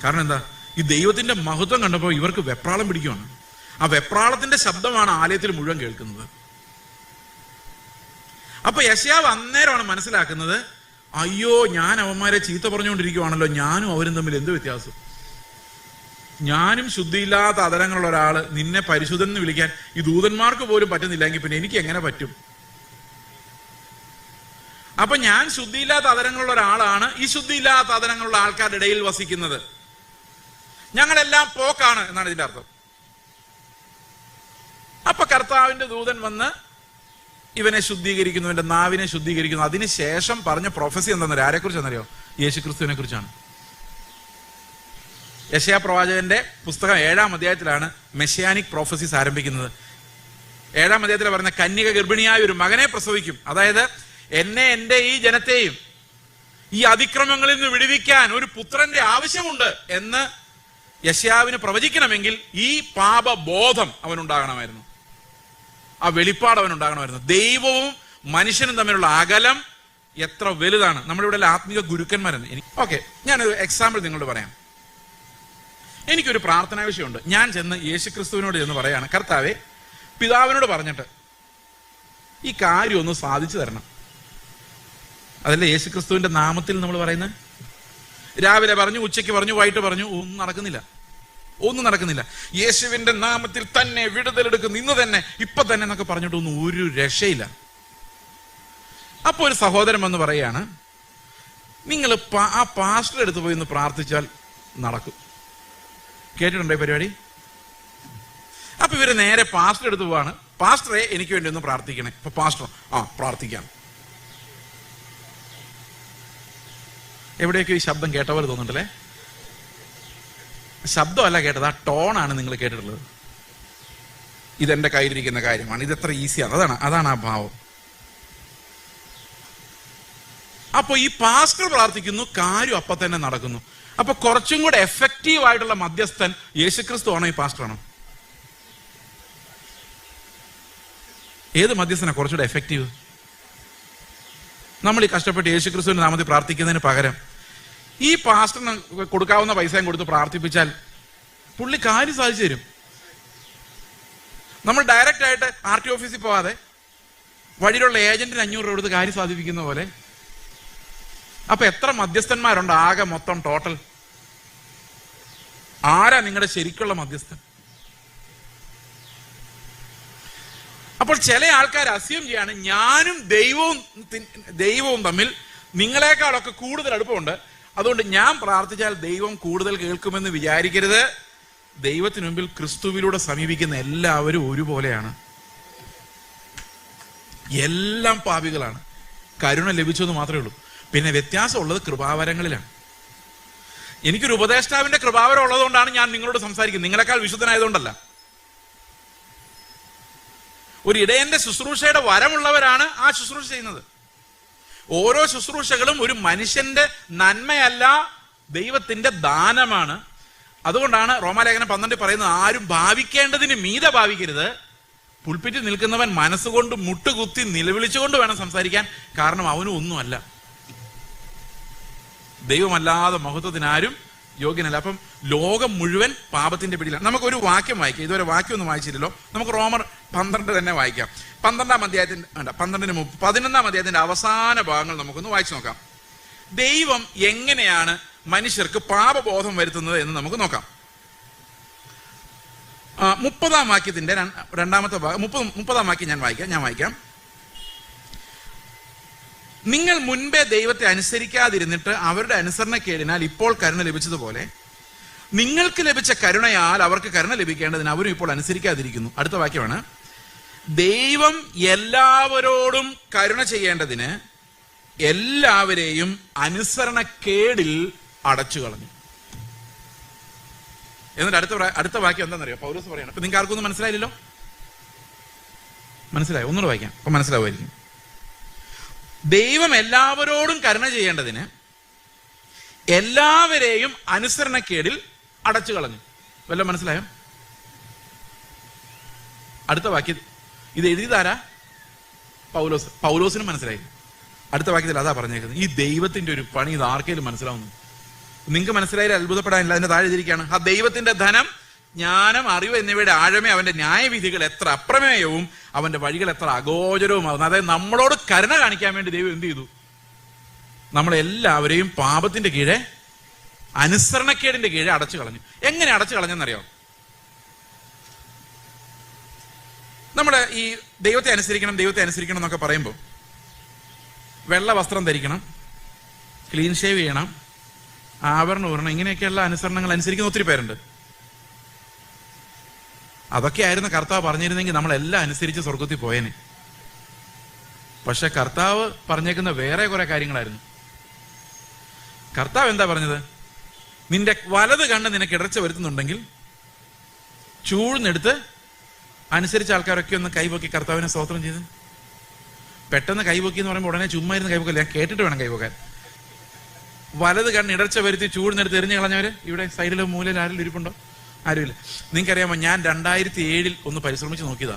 കാരണം എന്താ? ഈ ദൈവത്തിന്റെ മഹത്വം കണ്ടപ്പോൾ ഇവർക്ക് വെപ്രാളം പിടിക്കുകയാണ്. ആ വെപ്രാളത്തിന്റെ ശബ്ദമാണ് ആലയത്തിൽ മുഴുവൻ കേൾക്കുന്നത്. അപ്പൊ യെശയ്യാവ് അന്നേരമാണ് മനസ്സിലാക്കുന്നത്, അയ്യോ, ഞാൻ അവന്മാരെ ചീത്ത പറഞ്ഞുകൊണ്ടിരിക്കുവാണല്ലോ, ഞാനും അവരും തമ്മിൽ എന്ത് വ്യത്യാസം? ഞാനും ശുദ്ധിയില്ലാത്ത അതരങ്ങളുള്ള ഒരാള് നിന്നെ പരിശുദ്ധൻ എന്ന് വിളിക്കാൻ ഈ ദൂതന്മാർക്ക് പോലും പറ്റുന്നില്ലെങ്കിൽ പിന്നെ എനിക്ക് എങ്ങനെ പറ്റും? അപ്പൊ ഞാൻ ശുദ്ധിയില്ലാത്ത അതരങ്ങളുള്ള ഒരാളാണ് ഈ ശുദ്ധിയില്ലാത്ത അതരങ്ങളുള്ള ആൾക്കാരുടെ ഇടയിൽ വസിക്കുന്നത്. ഞങ്ങളെല്ലാം പോക്കാണ് എന്നാണ് ഇതിന്റെ അർത്ഥം. അപ്പൊ കർത്താവിന്റെ ദൂതൻ വന്ന് ഇവനെ ശുദ്ധീകരിക്കുന്നു, ഇവന്റെ നാവിനെ ശുദ്ധീകരിക്കുന്നു. അതിനുശേഷം പറഞ്ഞ പ്രൊഫസി എന്താണെന്നറിയോ? ആരെക്കുറിച്ചാണെന്നറിയോ? യേശുക്രിസ്തുവിനെ കുറിച്ചാണ്. യെശയ്യാ പ്രവാചകന്റെ പുസ്തകം 7-ാം അധ്യായത്തിലാണ് മെഷിയാനിക് പ്രോഫസീസ് ആരംഭിക്കുന്നത്. 7-ാം അധ്യായത്തിൽ പറയുന്ന കന്യക ഗർഭിണിയായ ഒരു മകനെ പ്രസവിക്കും. അതായത് എന്നെ, എന്റെ ഈ ജനത്തെയും ഈ അതിക്രമങ്ങളിൽ നിന്ന് വിടുവിക്കാൻ ഒരു പുത്രന്റെ ആവശ്യമുണ്ട് എന്ന് യെശയ്യാവിന് പ്രവചിക്കണമെങ്കിൽ ഈ പാപബോധം അവനുണ്ടാകണമായിരുന്നു, ആ വെളിപ്പാട് അവനുണ്ടാകണമായിരുന്നു. ദൈവവും മനുഷ്യനും തമ്മിലുള്ള അകലം എത്ര വലുതാണ്. നമ്മുടെ ഇവിടെ ആത്മീക ഗുരുക്കന്മാരെന്ന് ഓക്കെ, ഞാനൊരു എക്സാമ്പിൾ നിങ്ങളോട് പറയാം. എനിക്കൊരു പ്രാർത്ഥനാ വിഷയമുണ്ട്. ഞാൻ ചെന്ന് യേശുക്രിസ്തുവിനോട് ചെന്ന് പറയാണ്, കർത്താവേ, പിതാവിനോട് പറഞ്ഞിട്ട് ഈ കാര്യം ഒന്ന് സാധിച്ചു തരണം. അതല്ലേ യേശുക്രിസ്തുവിന്റെ നാമത്തിൽ നമ്മൾ പറയുന്നത്? രാവിലെ പറഞ്ഞു, ഉച്ചയ്ക്ക് പറഞ്ഞു, വൈകിട്ട് പറഞ്ഞു, ഒന്നും നടക്കുന്നില്ല. യേശുവിന്റെ നാമത്തിൽ തന്നെ വിടുതലെടുക്കുന്നു, ഇന്ന് തന്നെ, ഇപ്പൊ തന്നെ എന്നൊക്കെ പറഞ്ഞിട്ടൊന്നും ഒരു രക്ഷയില്ല. അപ്പൊ ഒരു സഹോദരൻ വന്ന് പറയാണ്, നിങ്ങൾ ആ പാസ്റ്റർ എടുത്ത് പോയി ഒന്ന് പ്രാർത്ഥിച്ചാൽ നടക്കും. കേട്ടിട്ടുണ്ടോ ഈ പരിപാടി? അപ്പൊ ഇവര് നേരെ പാസ്റ്റർ എടുത്ത് പോവാണ്. പാസ്റ്ററെ എനിക്ക് വേണ്ടി ഒന്ന് പ്രാർത്ഥിക്കണേ. അപ്പൊ പാസ്റ്റർ പ്രാർത്ഥിക്കാം. എവിടെയൊക്കെ ഈ ശബ്ദം കേട്ട പോലെ തോന്നുന്നുണ്ടല്ലേ? ശബ്ദമല്ല കേട്ടത്, ആ ടോണാണ് നിങ്ങൾ കേട്ടിട്ടുള്ളത്. ഇതെന്റെ കയ്യിലിരിക്കുന്ന കാര്യമാണ്, ഇതെത്ര ഈസിയാണ്, അതാണ് ആ ഭാവം. അപ്പൊ ഈ പാസ്റ്റർ പ്രാർത്ഥിക്കുന്നു, കാര്യം അപ്പൊ തന്നെ നടക്കുന്നു. അപ്പൊ കുറച്ചും കൂടെ എഫക്റ്റീവ് ആയിട്ടുള്ള മധ്യസ്ഥൻ യേശുക്രിസ്തു ആണോ ഈ പാസ്റ്ററാണോ? ഏത് മധ്യസ്ഥനാണ് കുറച്ചുകൂടെ എഫക്റ്റീവ്? നമ്മൾ ഈ കഷ്ടപ്പെട്ട് യേശുക്രിസ്തുവിന്റെ നാമത്തിൽ പ്രാർത്ഥിക്കുന്നതിന് പകരം ഈ പാസ്റ്ററിന് കൊടുക്കാവുന്ന പൈസയും കൊടുത്ത് പ്രാർത്ഥിപ്പിച്ചാൽ പുള്ളി കാര്യം സാധിച്ചു തരും. നമ്മൾ ഡയറക്റ്റ് ആയിട്ട് RT ഓഫീസിൽ പോവാതെ വഴിയിലുള്ള ഏജന്റിന് 500 രൂപ കൊടുത്ത് കാര്യം സാധിപ്പിക്കുന്ന പോലെ. അപ്പൊ എത്ര മധ്യസ്ഥന്മാരുണ്ട് ആകെ മൊത്തം ടോട്ടൽ? ആരാ നിങ്ങളുടെ ശരിക്കുള്ള മധ്യസ്ഥൻ? അപ്പോൾ ചില ആൾക്കാർ അസ്യൂം ചെയ്യാണ്, ഞാനും ദൈവവും തമ്മിൽ നിങ്ങളെക്കാളൊക്കെ കൂടുതൽ അടുപ്പമുണ്ട്, അതുകൊണ്ട് ഞാൻ പ്രാർത്ഥിച്ചാൽ ദൈവം കൂടുതൽ കേൾക്കുമെന്ന് വിചാരിക്കരുത്. ദൈവത്തിന് മുമ്പിൽ ക്രിസ്തുവിലൂടെ സമീപിക്കുന്ന എല്ലാവരും ഒരുപോലെയാണ്. എല്ലാം പാപികളാണ്. കരുണ ലഭിച്ചെന്ന് മാത്രമേ ഉള്ളൂ. പിന്നെ വ്യത്യാസമുള്ളത് കൃപാവരങ്ങളിലാണ്. എനിക്കൊരു ഉപദേഷ്ടാവിന്റെ കൃപാവരം ഉള്ളതുകൊണ്ടാണ് ഞാൻ നിങ്ങളോട് സംസാരിക്കുന്നത്, നിങ്ങളെക്കാൾ വിശുദ്ധനായതുകൊണ്ടല്ല. ഒരു ഇടയന്റെ ശുശ്രൂഷയുടെ വരമുള്ളവരാണ് ആ ശുശ്രൂഷ ചെയ്യുന്നത്. ഓരോ ശുശ്രൂഷകളും ഒരു മനുഷ്യന്റെ നന്മയല്ല, ദൈവത്തിന്റെ ദാനമാണ്. അതുകൊണ്ടാണ് റോമാലേഖനം 12 പറയുന്നത്, ആരും ഭാവിക്കേണ്ടതിന് മീതെ ഭാവിക്കരുത്. പുൽപ്പിറ്റിൽ നിൽക്കുന്നവൻ മനസ്സുകൊണ്ട് മുട്ടുകുത്തി നിലവിളിച്ചുകൊണ്ട് വേണം സംസാരിക്കാൻ, കാരണം അവനും ഒന്നുമല്ല. ദൈവമല്ലാതെ മഹത്വത്തിനാരും യോഗ്യനല്ല. അപ്പം ലോകം മുഴുവൻ പാപത്തിന്റെ പിടിയിലാണ്. നമുക്കൊരു വാക്യം വായിക്കാം. ഇതുവരെ വാക്യം ഒന്നും വായിച്ചില്ലല്ലോ. നമുക്ക് റോമർ 12 തന്നെ വായിക്കാം. 11-ാം അധ്യായത്തിന്റെ 11-ാം അധ്യായത്തിന്റെ അവസാന ഭാഗങ്ങൾ നമുക്കൊന്ന് വായിച്ചു നോക്കാം. ദൈവം എങ്ങനെയാണ് മനുഷ്യർക്ക് പാപബോധം വരുത്തുന്നത് എന്ന് നമുക്ക് നോക്കാം. 30-ാം വാക്യത്തിന്റെ രണ്ടാമത്തെ ഭാഗം, 30-ാം വാക്യം ഞാൻ വായിക്കാം. നിങ്ങൾ മുൻപേ ദൈവത്തെ അനുസരിക്കാതിരുന്നിട്ട് അവരുടെ അനുസരണക്കേടിനാൽ ഇപ്പോൾ കരുണ ലഭിച്ചതുപോലെ നിങ്ങൾക്ക് ലഭിച്ച കരുണയാൽ അവർക്ക് കരുണ ലഭിക്കേണ്ടതിന് അവരും ഇപ്പോൾ അനുസരിക്കാതിരിക്കുന്നു. അടുത്ത വാക്യമാണ്, ദൈവം എല്ലാവരോടും കരുണ ചെയ്യേണ്ടതിന് എല്ലാവരെയും അനുസരണക്കേടിൽ അടച്ചു കളഞ്ഞു. എന്നിട്ട് അടുത്ത വാക്യം എന്താണെന്നറിയോ? പൗലോസ് പറയാണ്. അപ്പൊ നിങ്ങൾക്ക് ആർക്കൊന്നും മനസ്സിലായില്ലല്ലോ? മനസ്സിലായോ? ഒന്നുകൂടെ വായിക്കാം, അപ്പൊ മനസ്സിലാവുമായിരിക്കും. ദൈവം എല്ലാവരോടും കരുണ ചെയ്യേണ്ടതിന് എല്ലാവരെയും അനുസരണക്കേടിൽ അടച്ചു കളഞ്ഞു. വല്ലതും മനസ്സിലായോ? അടുത്ത വാക്യം ഇത് എഴുതിയതാരാ? പൗലോസിനും മനസ്സിലായി. അടുത്ത വാക്യത്തിൽ അതാ പറഞ്ഞേക്കുന്നത്. ഈ ദൈവത്തിന്റെ ഒരു പണി ഇത് ആർക്കെങ്കിലും മനസ്സിലാവുന്നു? നിങ്ങൾക്ക് മനസ്സിലായാലും അത്ഭുതപ്പെടാനില്ല. അതിന്റെ താഴെ എഴുതിയിരിക്കുകയാണ്, ആ ദൈവത്തിന്റെ ധനം, ജ്ഞാനം, അറിവ് എന്നിവയുടെ ആഴമേ, അവന്റെ ന്യായവിധികൾ എത്ര അപ്രമേയവും അവന്റെ വഴികൾ എത്ര അഗോചരവുമാകുന്നു. അതായത് നമ്മളോട് കരുണ കാണിക്കാൻ വേണ്ടി ദൈവം എന്ത് ചെയ്തു? നമ്മളെല്ലാവരെയും പാപത്തിന്റെ കീഴെ, അനുസരണക്കേടിന്റെ കീഴെ അടച്ചു കളഞ്ഞു. എങ്ങനെ അടച്ചു കളഞ്ഞെന്നറിയാം? നമ്മുടെ ഈ ദൈവത്തെ അനുസരിക്കണം എന്നൊക്കെ പറയുമ്പോൾ വെള്ള വസ്ത്രം ധരിക്കണം, ക്ലീൻ ഷേവ് ചെയ്യണം, ആഭരണം ഊരണം, ഇങ്ങനെയൊക്കെയുള്ള അനുസരണങ്ങൾ അനുസരിക്കുന്ന ഒത്തിരി പേരുണ്ട്. അതൊക്കെ ആയിരുന്നു കർത്താവ് പറഞ്ഞിരുന്നെങ്കിൽ നമ്മളെല്ലാം അനുസരിച്ച് സ്വർഗത്തിൽ പോയേനെ. പക്ഷെ കർത്താവ് പറഞ്ഞേക്കുന്ന വേറെ കുറെ കാര്യങ്ങളായിരുന്നു. കർത്താവ് എന്താ പറഞ്ഞത്? നിന്റെ വലത് കണ്ണ് നിനക്ക് ഇടർച്ച വരുത്തുന്നുണ്ടെങ്കിൽ ചൂഴ്ന്നെടുത്ത്, അനുസരിച്ച ആൾക്കാരൊക്കെ ഒന്ന് കൈപൊക്കി കർത്താവിനെ സ്തോത്രം ചെയ്ത്. പെട്ടെന്ന് കൈപൊക്കി എന്ന് പറയുമ്പോൾ ഉടനെ ചുമ്മാ ഇരുന്ന് കൈപൊക്കല്ല, ഞാൻ കേട്ടിട്ട് വേണം കൈപൊക്കാൻ. വലത് കണ്ണ് ഇടർച്ച വരുത്തി ചൂഴ്ന്നെടുത്ത് എറിഞ്ഞു കളഞ്ഞവര് ഇവിടെ സൈഡിലോ മൂലയിൽ ആരെങ്കിലും ഇരിപ്പുണ്ടോ? ആരുമില്ല. നിങ്ങൾക്കറിയാമോ, ഞാൻ 2007 ഒന്ന് പരിശ്രമിച്ച് നോക്കിയതാ.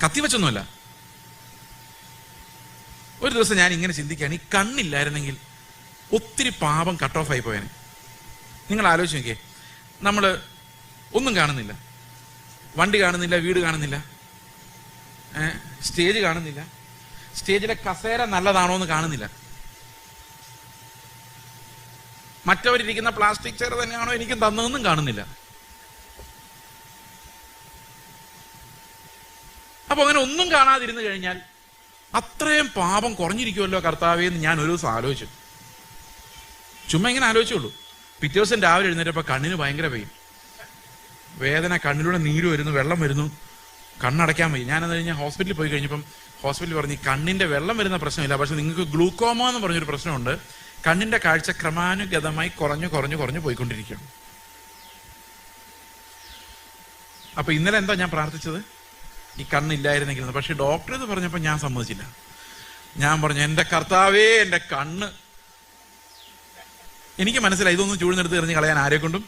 കത്തിവെച്ചൊന്നുമല്ല. ഒരു ദിവസം ഞാൻ ഇങ്ങനെ ചിന്തിക്കുകയാണ്, ഈ കണ്ണില്ലായിരുന്നെങ്കിൽ ഒത്തിരി പാപം കട്ട് ഓഫ് ആയി പോയേനെ. നിങ്ങൾ ആലോചിച്ച് നോക്കിയേ, നമ്മൾ ഒന്നും കാണുന്നില്ല, വണ്ടി കാണുന്നില്ല, വീട് കാണുന്നില്ല, സ്റ്റേജ് കാണുന്നില്ല, സ്റ്റേജിലെ കസേര നല്ലതാണോ എന്ന് കാണുന്നില്ല. മറ്റവരിരിക്കുന്ന പ്ലാസ്റ്റിക് ചെയർ തന്നെയാണോ എനിക്കും തന്നതെന്നും കാണുന്നില്ല. അപ്പൊ അങ്ങനെ ഒന്നും കാണാതിരുന്നു കഴിഞ്ഞാൽ അത്രയും പാപം കുറഞ്ഞിരിക്കുമല്ലോ കർത്താവേ എന്ന് ഞാൻ ഒരു ദിവസം ആലോചിച്ചു. ചുമ്മാ ഇങ്ങനെ ആലോചിച്ചുള്ളൂ. പിറ്റേ ദിവസം രാവിലെ എഴുന്നേറ്റപ്പോ കണ്ണിന് ഭയങ്കര പെയിൻ, വേദന, കണ്ണിലൂടെ നീര് വരുന്നു, വെള്ളം വരുന്നു, കണ്ണടയ്ക്കാൻ വയ്യ. ഞാനത് കഴിഞ്ഞ് ഹോസ്പിറ്റലിൽ പോയി കഴിഞ്ഞപ്പം ഹോസ്പിറ്റലിൽ പറഞ്ഞ് കണ്ണിന്റെ വെള്ളം വരുന്ന പ്രശ്നമില്ല, പക്ഷെ നിങ്ങൾക്ക് ഗ്ലൂക്കോമ എന്ന് പറഞ്ഞൊരു പ്രശ്നമുണ്ട്, കണ്ണിന്റെ കാഴ്ച ക്രമാനുഗതമായി കുറഞ്ഞു പോയിക്കൊണ്ടിരിക്കുകയാണ്. അപ്പൊ ഇന്നലെ എന്താ ഞാൻ പ്രാർത്ഥിച്ചത്? ഈ കണ്ണില്ലായിരുന്നെങ്കിൽ. പക്ഷെ ഡോക്ടർ ഇത് പറഞ്ഞപ്പോൾ ഞാൻ സമ്മതിച്ചില്ല. ഞാൻ പറഞ്ഞു, എന്റെ കർത്താവേ, എന്റെ കണ്ണ്. എനിക്ക് മനസ്സിലായി ഇതൊന്നും ചൂഴ്ന്നെടുത്ത് എറിഞ്ഞ് കളയാൻ ആരെ കൊണ്ടും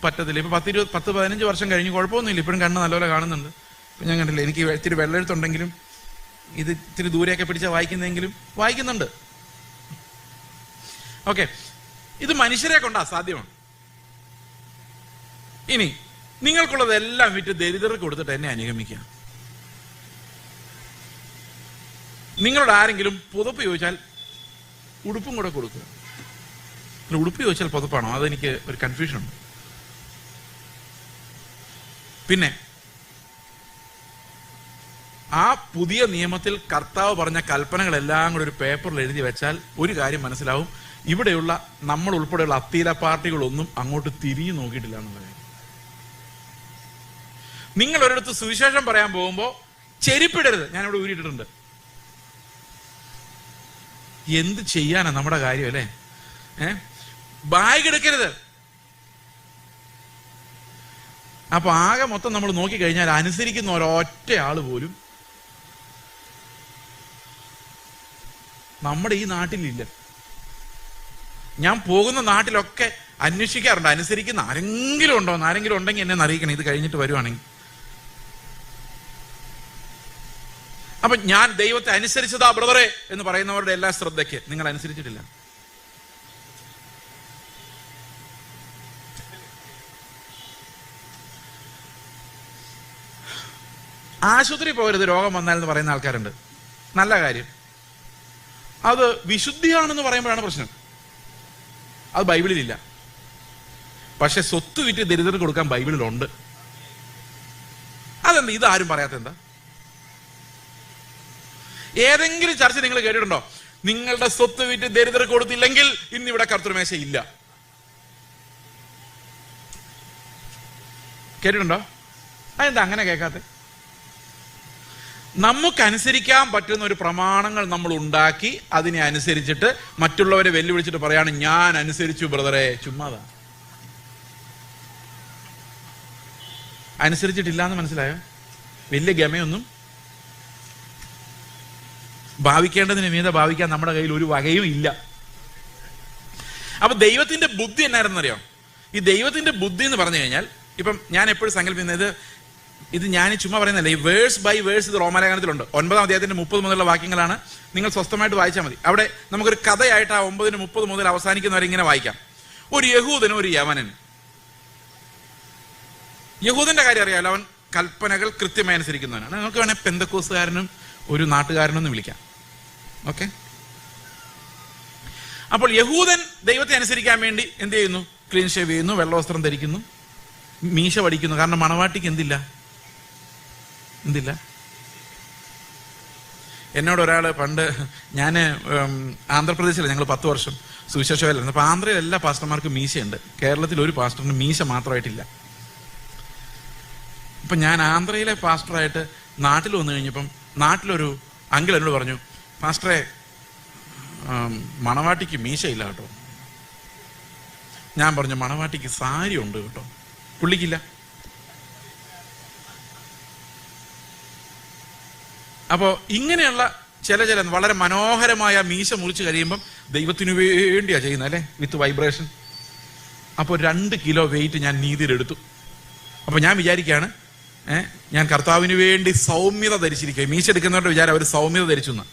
പറ്റത്തില്ല. ഇപ്പൊ 10-15 വർഷം കഴിഞ്ഞ് കുഴപ്പമൊന്നുമില്ല, ഇപ്പോഴും കണ്ണ് നല്ലപോലെ കാണുന്നുണ്ട്. ഇപ്പൊ ഞാൻ കണ്ടില്ല, എനിക്ക് ഇത്തിരി വെള്ളെഴുത്തുണ്ടെങ്കിലും ഇത് ഇത്തിരി ദൂരെയൊക്കെ പിടിച്ച വായിക്കുന്നെങ്കിലും വായിക്കുന്നുണ്ട്. ഓക്കെ, ഇത് മനുഷ്യരെ കൊണ്ട് അസാധ്യമാണ്. ഇനി നിങ്ങൾക്കുള്ളതെല്ലാം വിറ്റ് ദരിദ്രർക്ക് കൊടുത്തിട്ട് എന്നെ അനുഗമിക്കുക. നിങ്ങളോട് ആരെങ്കിലും പുതപ്പ് ചോദിച്ചാൽ ഉടുപ്പും കൂടെ കൊടുക്കുക. ഉടുപ്പ് ചോദിച്ചാൽ പുതപ്പാണോ? അതെനിക്ക് ഒരു കൺഫ്യൂഷൻ ഉണ്ട്. പിന്നെ ആ പുതിയ നിയമത്തിൽ കർത്താവ് പറഞ്ഞ കൽപ്പനകളെല്ലാം കൂടെ ഒരു പേപ്പറിൽ എഴുതി വെച്ചാൽ ഒരു കാര്യം മനസ്സിലാവും, ഇവിടെയുള്ള നമ്മൾ ഉൾപ്പെടെയുള്ള അത്തീല പാർട്ടികളൊന്നും അങ്ങോട്ട് തിരിഞ്ഞു നോക്കിയിട്ടില്ല എന്നുള്ള കാര്യം. നിങ്ങൾ ഒരിടത്ത് സുവിശേഷം പറയാൻ പോകുമ്പോ ചെരുപ്പിടരുത്. ഞാനിവിടെ ഊരിയിട്ടുണ്ട്. എന്ത് ചെയ്യാനാ നമ്മുടെ കാര്യം അല്ലേ? ബാഗ് എടുക്കരുത്. അപ്പൊ ആകെ മൊത്തം നമ്മൾ നോക്കിക്കഴിഞ്ഞാൽ അനുസരിക്കുന്ന ഒരൊറ്റ ആള് പോലും നമ്മുടെ ഈ നാട്ടിലില്ല. ഞാൻ പോകുന്ന നാട്ടിലൊക്കെ അന്വേഷിക്കാറുണ്ട്, അനുസരിക്കുന്ന ആരെങ്കിലും ഉണ്ടോ എന്ന്. ആരെങ്കിലും ഉണ്ടെങ്കിൽ എന്നെ അറിയിക്കണം, ഇത് കഴിഞ്ഞിട്ട് വരുവാണെങ്കിൽ. അപ്പൊ ഞാൻ ദൈവത്തെ അനുസരിച്ചതാ ബ്രദറെ എന്ന് പറയുന്നവരുടെ എല്ലാ ശ്രദ്ധയ്ക്ക്, നിങ്ങൾ അനുസരിച്ചിട്ടില്ല. ആശുപത്രി പോകരുത് രോഗം വന്നാൽ എന്ന് പറയുന്ന ആൾക്കാരുണ്ട്. നല്ല കാര്യം, അത് വിശുദ്ധിയാണെന്ന് പറയുമ്പോഴാണ് പ്രശ്നം. അത് ബൈബിളിലില്ല. പക്ഷെ സ്വത്ത് വിറ്റ് ദരിദ്രർക്ക് കൊടുക്കാൻ ബൈബിളിലുണ്ട്. അതെന്താ ഇതാരും പറയാത്ത? എന്താ? ഏതെങ്കിലും ചർച്ച നിങ്ങൾ കേട്ടിട്ടുണ്ടോ? നിങ്ങളുടെ സ്വത്ത് വിറ്റ് ദരിദ്രർക്ക് കൊടുത്തില്ലെങ്കിൽ ഇന്നിവിടെ കർത്തൃമേശ ഇല്ല. കേട്ടിട്ടുണ്ടോ? അതെന്താ അങ്ങനെ കേൾക്കാത്ത? നമുക്കനുസരിക്കാൻ പറ്റുന്ന ഒരു പ്രമാണങ്ങൾ നമ്മൾ ഉണ്ടാക്കി അതിനെ അനുസരിച്ചിട്ട് മറ്റുള്ളവരെ വെല്ലുവിളിച്ചിട്ട് പറയാണ് ഞാൻ അനുസരിച്ചു ബ്രദറെ. ചുമ്മാതാ. അനുസരിച്ചിട്ടില്ല എന്ന് മനസ്സിലായോ? വലിയ ഗമയൊന്നും ഭാവിക്കേണ്ടതിന് മീതെ ഭാവിക്കാൻ നമ്മുടെ കയ്യിൽ ഒരു വകയും ഇല്ല. അപ്പൊ ദൈവത്തിന്റെ ബുദ്ധി എന്നായിരുന്നറിയോ? ഈ ദൈവത്തിന്റെ ബുദ്ധി എന്ന് പറഞ്ഞു കഴിഞ്ഞാൽ, ഇപ്പം ഞാൻ എപ്പോഴും സങ്കല്പിക്കുന്നത്, ഇത് ഞാൻ ചുമ്മാ പറയുന്നല്ല, ഈ വേഴ്സ് ബൈ വേഴ്സ് ഇത് റോമാലേഖനത്തിലുണ്ട്. 9-ാം അധ്യായത്തിന്റെ 30 മുതലുള്ള വാക്യങ്ങളാണ്. നിങ്ങൾ സ്വസ്ഥമായിട്ട് വായിച്ചാൽ മതി. അവിടെ നമുക്കൊരു കഥയായിട്ട് ആ 9-30 മുതൽ അവസാനിക്കുന്നവരെ ഇങ്ങനെ വായിക്കാം. ഒരു യഹൂദനും ഒരു യവനനും. യഹൂദന്റെ കാര്യം അറിയാമല്ലോ, അവൻ കൽപ്പനകൾ കൃത്യമായി അനുസരിക്കുന്നവനാണ്. നമുക്ക് വേണമെങ്കിൽ പെന്തക്കോസ്തുകാരനും ഒരു നാട്ടുകാരനെന്ന് വിളിക്കാം. ഓക്കെ. അപ്പോൾ യഹൂദൻ ദൈവത്തെ അനുസരിക്കാൻ വേണ്ടി എന്ത് ചെയ്യുന്നു? ക്ലീൻ ഷേവ് ചെയ്യുന്നു, വെള്ളവസ്ത്രം ധരിക്കുന്നു, മീശ വടിക്കുന്നു. കാരണം മണവാട്ടിക്ക് എന്തില്ല? എന്നോട് ഒരാൾ പണ്ട്, ഞാൻ ആന്ധ്രാപ്രദേശിൽ ഞങ്ങൾ 10 വർഷം സുവിശേഷ വേലയായിരുന്നു. അപ്പൊ ആന്ധ്രയിൽ എല്ലാ പാസ്റ്റർമാർക്കും മീശയുണ്ട്. കേരളത്തിൽ ഒരു പാസ്റ്ററിന് മീശ മാത്രമായിട്ടില്ല. അപ്പൊ ഞാൻ ആന്ധ്രയിലെ പാസ്റ്ററായിട്ട് നാട്ടിൽ വന്നു കഴിഞ്ഞപ്പം നാട്ടിലൊരു അങ്കിൾ എന്നോട് പറഞ്ഞു, പാസ്റ്ററെ മണവാട്ടിക്ക് മീശയില്ല കേട്ടോ. ഞാൻ പറഞ്ഞു, മണവാട്ടിക്ക് സാരി ഉണ്ട് കേട്ടോ, പുള്ളിക്കില്ല. അപ്പോ ഇങ്ങനെയുള്ള ചില വളരെ മനോഹരമായ മീശ മുറിച്ച് കഴിയുമ്പം ദൈവത്തിനു വേണ്ടിയാ ചെയ്യുന്നത് അല്ലെ, വിത്ത് വൈബ്രേഷൻ. അപ്പോൾ 2 കിലോ വെയിറ്റ് ഞാൻ നീതിയിലെടുത്തു. അപ്പൊ ഞാൻ വിചാരിക്കുകയാണ്, ഞാൻ കർത്താവിന് വേണ്ടി സൗമ്യത ധരിച്ചിരിക്കുക. മീശ എടുക്കുന്നവരുടെ വിചാരം അവർ സൗമ്യത ധരിച്ചു എന്ന്.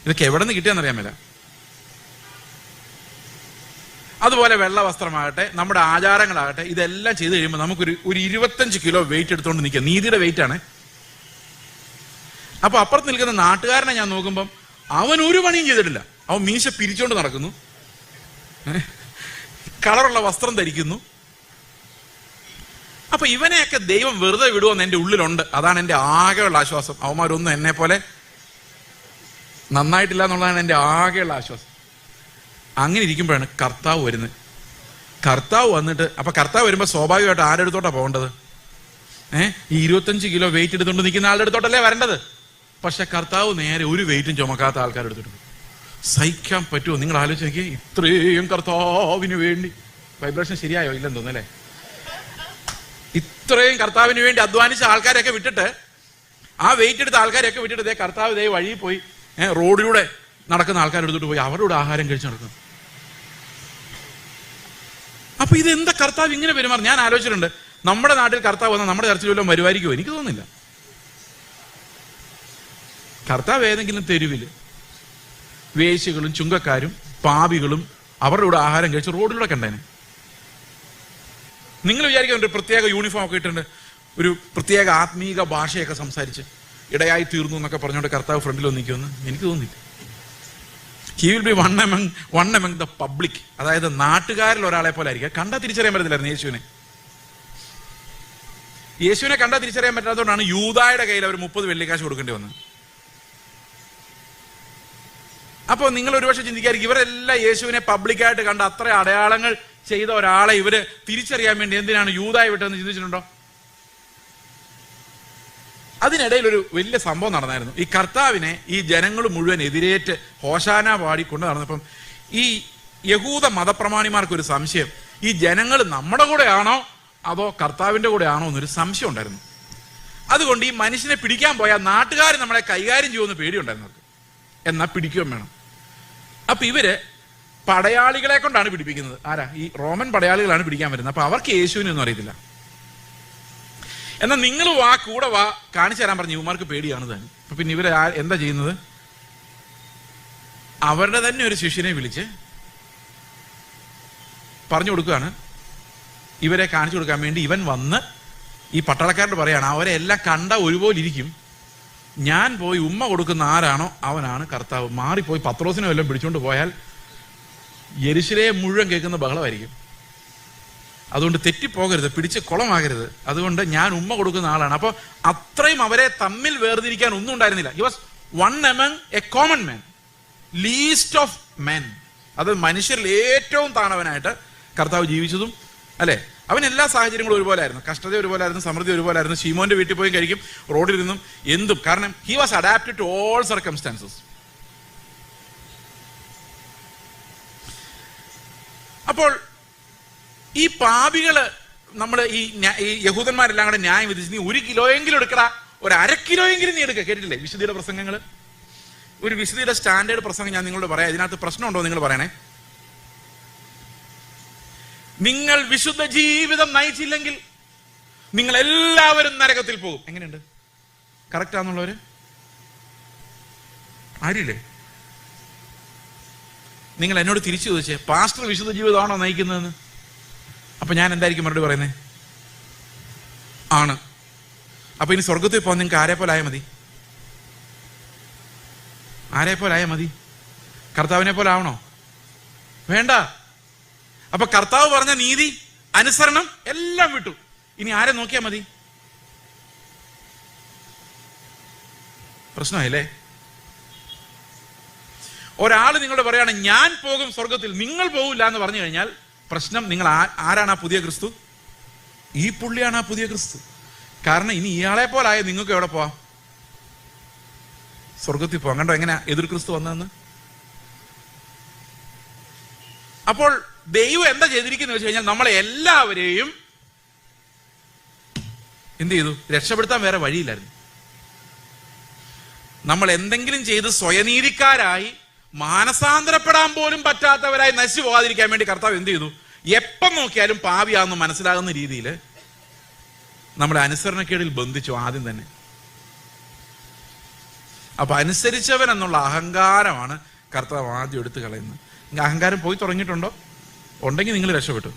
ഇതൊക്കെ എവിടെ നിന്ന് കിട്ടിയാന്നറിയാൻ മേല. അതുപോലെ വെള്ള വസ്ത്രമാകട്ടെ, നമ്മുടെ ആചാരങ്ങളാകട്ടെ, ഇതെല്ലാം ചെയ്ത് കഴിയുമ്പോൾ നമുക്കൊരു 25 കിലോ വെയിറ്റ് എടുത്തുകൊണ്ട് നിൽക്കുക. നീതിയുടെ വെയിറ്റ് ആണ്. അപ്പൊ അപ്പുറത്ത് നിൽക്കുന്ന നാട്ടുകാരനെ ഞാൻ നോക്കുമ്പം അവൻ ഒരു പണിയും ചെയ്തിട്ടില്ല. അവൻ മീശ പിരിച്ചോണ്ട് നടക്കുന്നു. കളറുള്ള വസ്ത്രം ധരിക്കുന്നു. അപ്പൊ ഇവനെയൊക്കെ ദൈവം വെറുതെ വിടുമെന്ന് എൻ്റെ ഉള്ളിലുണ്ട്. അതാണ് എൻ്റെ ആകെയുള്ള ആശ്വാസം. അവന്മാരൊന്നും എന്നെ പോലെ നന്നായിട്ടില്ല എന്നുള്ളതാണ് എൻ്റെ ആകെയുള്ള ആശ്വാസം. അങ്ങനെ ഇരിക്കുമ്പോഴാണ് കർത്താവ് വരുന്നത്. കർത്താവ് വന്നിട്ട്, അപ്പൊ കർത്താവ് വരുമ്പോൾ സ്വാഭാവികമായിട്ട് ആരുടെ അടുത്തോട്ടാണ് പോകേണ്ടത്? ഈ 25 കിലോ വെയിറ്റ് എടുത്തുകൊണ്ട് നിൽക്കുന്ന ആളുടെ അടുത്തോട്ടല്ലേ വരേണ്ടത്. പക്ഷെ കർത്താവ് നേരെ ഒരു വെയിറ്റും ചുമക്കാത്ത ആൾക്കാരുടെ അടുത്തോട്ട്. സഹിക്കാൻ പറ്റുമോ? നിങ്ങൾ ആലോചിച്ച് നോക്കിയേ, ഇത്രയും കർത്താവിന് വേണ്ടി. വൈബ്രേഷൻ ശരിയായോ? ഇല്ലെന്ന് തോന്നല്ലേ? ഇത്രയും കർത്താവിന് വേണ്ടി അധ്വാനിച്ച ആൾക്കാരെയൊക്കെ വിട്ടിട്ട്, ആ വെയിറ്റ് എടുത്ത ആൾക്കാരെയൊക്കെ വിട്ടിട്ട് കർത്താവ് ദേ വഴിയിൽ പോയി റോഡിലൂടെ നടക്കുന്ന ആൾക്കാരുടെ അടുത്തോട്ട് പോയി അവരുടെ ആഹാരം കഴിച്ച് നടക്കുന്നു. അപ്പൊ ഇതെന്താ കർത്താവ് ഇങ്ങനെ പെരുമാറും? ഞാൻ ആലോചിച്ചിട്ടുണ്ട്, നമ്മുടെ നാട്ടിൽ കർത്താവ് വന്നാൽ നമ്മുടെ ചർച്ചിൽ വല്ലതും വരുമായിരിക്കുമോ? എനിക്ക് തോന്നുന്നില്ല. കർത്താവ് ഏതെങ്കിലും തെരുവില് വേശ്യകളും ചുങ്കക്കാരും പാപികളും അവരുടെ കൂടെ ആഹാരം കഴിച്ച് റോഡിലൂടെ കണ്ടേനെ. നിങ്ങൾ വിചാരിക്കാൻ ഒരു പ്രത്യേക യൂണിഫോം ഒക്കെ ഇട്ടുണ്ട്, ഒരു പ്രത്യേക ആത്മീക ഭാഷയൊക്കെ സംസാരിച്ച് ഇടയായി തീർന്നു എന്നൊക്കെ പറഞ്ഞുകൊണ്ട് കർത്താവ് ഫ്രണ്ടിൽ വന്നിക്കുമെന്ന് എനിക്ക് തോന്നുന്നില്ല. He will be one among the public. അതായത് നാട്ടുകാരിൽ ഒരാളെ പോലെ ആയിരിക്കും. കണ്ടാൽ തിരിച്ചറിയാൻ പറ്റത്തില്ലായിരുന്നു യേശുവിനെ കണ്ടാൽ തിരിച്ചറിയാൻ പറ്റാത്തതുകൊണ്ടാണ് യൂദായുടെ കയ്യിൽ അവർ 30 വെള്ളിക്കാശ് കൊടുക്കേണ്ടി വന്നത്. അപ്പോൾ നിങ്ങൾ ഒരുപക്ഷെ ചിന്തിക്കായിരിക്കും, ഇവരെല്ലാം യേശുവിനെ പബ്ലിക്കായിട്ട് കണ്ട അത്ര അടയാളങ്ങൾ ചെയ്ത ഒരാളെ ഇവര് തിരിച്ചറിയാൻ വേണ്ടി എന്തിനാണ് യൂദായെ വിട്ടതെന്ന് ചിന്തിച്ചിട്ടുണ്ടോ? അതിനിടയിൽ ഒരു വലിയ സംഭവം നടന്നായിരുന്നു. ഈ കർത്താവിനെ ഈ ജനങ്ങൾ മുഴുവൻ എതിരേറ്റ് ഹോശാന പാടി കൊണ്ട് നടന്നപ്പം ഈ യഹൂദ മതപ്രമാണിമാർക്കൊരു സംശയം, ഈ ജനങ്ങൾ നമ്മുടെ കൂടെയാണോ അതോ കർത്താവിന്റെ കൂടെയാണോ എന്നൊരു സംശയം ഉണ്ടായിരുന്നു. അതുകൊണ്ട് ഈ മനുഷ്യനെ പിടിക്കാൻ പോയാൽ നാട്ടുകാർ നമ്മളെ കൈകാര്യം ചെയ്യുമെന്ന് പേടിയുണ്ടായിരുന്നു. എന്നാൽ പിടിക്കുകയും വേണം. അപ്പൊ ഇവര് പടയാളികളെ കൊണ്ടാണ് പിടിപ്പിക്കുന്നത്. ആരാ? ഈ റോമൻ പടയാളികളാണ് പിടിക്കാൻ വരുന്നത്. അപ്പൊ അവർക്ക് യേശുവിനൊന്നും അറിയത്തില്ല. എന്നാൽ നിങ്ങൾ കൂടെ കാണിച്ചു തരാൻ പറഞ്ഞു. ഇവന്മാർക്ക് പേടിയാണ് തന്നെ. അപ്പൊ പിന്നെ ഇവര് എന്താ ചെയ്യുന്നത്? അവരുടെ തന്നെ ഒരു ശിഷ്യനെ വിളിച്ച് പറഞ്ഞു കൊടുക്കുകയാണ്, ഇവരെ കാണിച്ചു കൊടുക്കാൻ വേണ്ടി. ഇവൻ വന്ന് ഈ പട്ടാളക്കാരോട് പറയാണ്, അവരെ എല്ലാം കണ്ട ഒരുപോലെ ഇരിക്കും, ഞാൻ പോയി ഉമ്മ കൊടുക്കുന്ന ആരാണോ അവനാണ് കർത്താവ്. മാറിപ്പോയി പത്രോസിനെ വല്ലതും പിടിച്ചുകൊണ്ട് പോയാൽ യെരുശലേം മുഴുവൻ കേൾക്കുന്ന ബഹളമായിരിക്കും. അതുകൊണ്ട് തെറ്റിപ്പോകരുത്, പിടിച്ച് കുളമാകരുത്. അതുകൊണ്ട് ഞാൻ ഉമ്മ കൊടുക്കുന്ന ആളാണ്. അപ്പോൾ അത്രയും അവരെ തമ്മിൽ വേർതിരിക്കാൻ ഒന്നും ഉണ്ടായിരുന്നില്ല. He was one among A common man, least of men. അത് മനുഷ്യരിൽ ഏറ്റവും താണവനായിട്ട് കർത്താവ് ജീവിച്ചതും അല്ലെ. അവൻ എല്ലാ സാഹചര്യങ്ങളും ഒരുപോലെ ആയിരുന്നു. കഷ്ടത ഒരുപോലെ ആയിരുന്നു, സമൃദ്ധി ഒരുപോലെ ആയിരുന്നു. ശീമോന്റെ വീട്ടിൽ പോയി കഴിക്കും, റോഡിലിരുന്നും എന്തും. കാരണം he was adapted to all circumstances. അപ്പോൾ ഈ പാപികള് നമ്മൾ ഈ യഹൂദന്മാരെല്ലാം കൂടെ ന്യായം വിധിച്ച്, നീ 1 കിലോയെങ്കിലും എടുക്കടാ, ഒരു 1/2 കിലോയെങ്കിലും നീ എടുക്കുക. കേട്ടിട്ടില്ലേ വിശുദ്ധിയുടെ പ്രസംഗങ്ങൾ? ഒരു വിശുദ്ധിയുടെ സ്റ്റാൻഡേർഡ് പ്രസംഗം ഞാൻ നിങ്ങളോട് പറയാം. ഇതിനകത്ത് പ്രശ്നമുണ്ടോ നിങ്ങൾ പറയണേ. നിങ്ങൾ വിശുദ്ധ ജീവിതം നയിച്ചില്ലെങ്കിൽ നിങ്ങൾ എല്ലാവരും നരകത്തിൽ പോകും. എങ്ങനെയുണ്ട്? കറക്റ്റ് ആണെന്നുള്ളവര് ആരില്ലേ? നിങ്ങൾ എന്നോട് തിരിച്ചു ചോദിച്ചേ, പാസ്റ്റർ വിശുദ്ധ ജീവിതമാണോ നയിക്കുന്നതെന്ന്? അപ്പൊ ഞാൻ എന്തായിരിക്കും മറുപടി പറയുന്നത്? ആണ്. അപ്പൊ ഇനി സ്വർഗത്തിൽ പോകാൻ നിങ്ങൾക്ക് ആരെ പോലെ ആയാൽ മതി? ആരെ പോലെ ആയാൽ മതി? കർത്താവിനെ പോലെ ആവണോ? വേണ്ട. അപ്പൊ കർത്താവ് പറഞ്ഞ നീതി, അനുസരണം എല്ലാം വിട്ടു. ഇനി ആരെ നോക്കിയാൽ മതി? പ്രശ്നമായില്ലേ? ഒരാൾ നിങ്ങളോട് പറയാണ് ഞാൻ പോകും സ്വർഗത്തിൽ, നിങ്ങൾ പോകില്ല എന്ന് പറഞ്ഞു കഴിഞ്ഞാൽ പ്രശ്നം. നിങ്ങൾ ആരാണ് ആ പുതിയ ക്രിസ്തു? ഈ പുള്ളിയാണ് ആ പുതിയ ക്രിസ്തു. കാരണം ഇനി ഇയാളെ പോലായ നിങ്ങൾക്ക് എവിടെ പോവാം? സ്വർഗത്തിൽ പോവാം. കണ്ടോ എങ്ങനെ എതിർ ക്രിസ്തു വന്നതെന്ന്? അപ്പോൾ ദൈവം എന്താ ചെയ്തിരിക്കുന്നത് വെച്ച് കഴിഞ്ഞാൽ നമ്മളെ എല്ലാവരെയും എന്ത് ചെയ്തു? രക്ഷപ്പെടുത്താൻ വേറെ വഴിയില്ലായിരുന്നു. നമ്മൾ എന്തെങ്കിലും ചെയ്ത് സ്വയനീതിക്കാരായി മാനസാന്തരപ്പെടാൻ പോലും പറ്റാത്തവരായി നശിച്ചു പോകാതിരിക്കാൻ വേണ്ടി കർത്താവ് എന്ത് ചെയ്തു? എപ്പം നോക്കിയാലും പാപിയാണെന്ന് മനസ്സിലാകുന്ന രീതിയിൽ നമ്മുടെ അനുസരണക്കേടിൽ ബന്ധിച്ചു ആദ്യം തന്നെ. അപ്പൊ അനുസരിച്ചവൻ എന്നുള്ള അഹങ്കാരമാണ് കർത്താവ് ആദ്യം എടുത്തു കളയുന്നത്. അഹങ്കാരം പോയി തുടങ്ങിയിട്ടുണ്ടോ? ഉണ്ടെങ്കിൽ നിങ്ങൾ രക്ഷപ്പെട്ടു.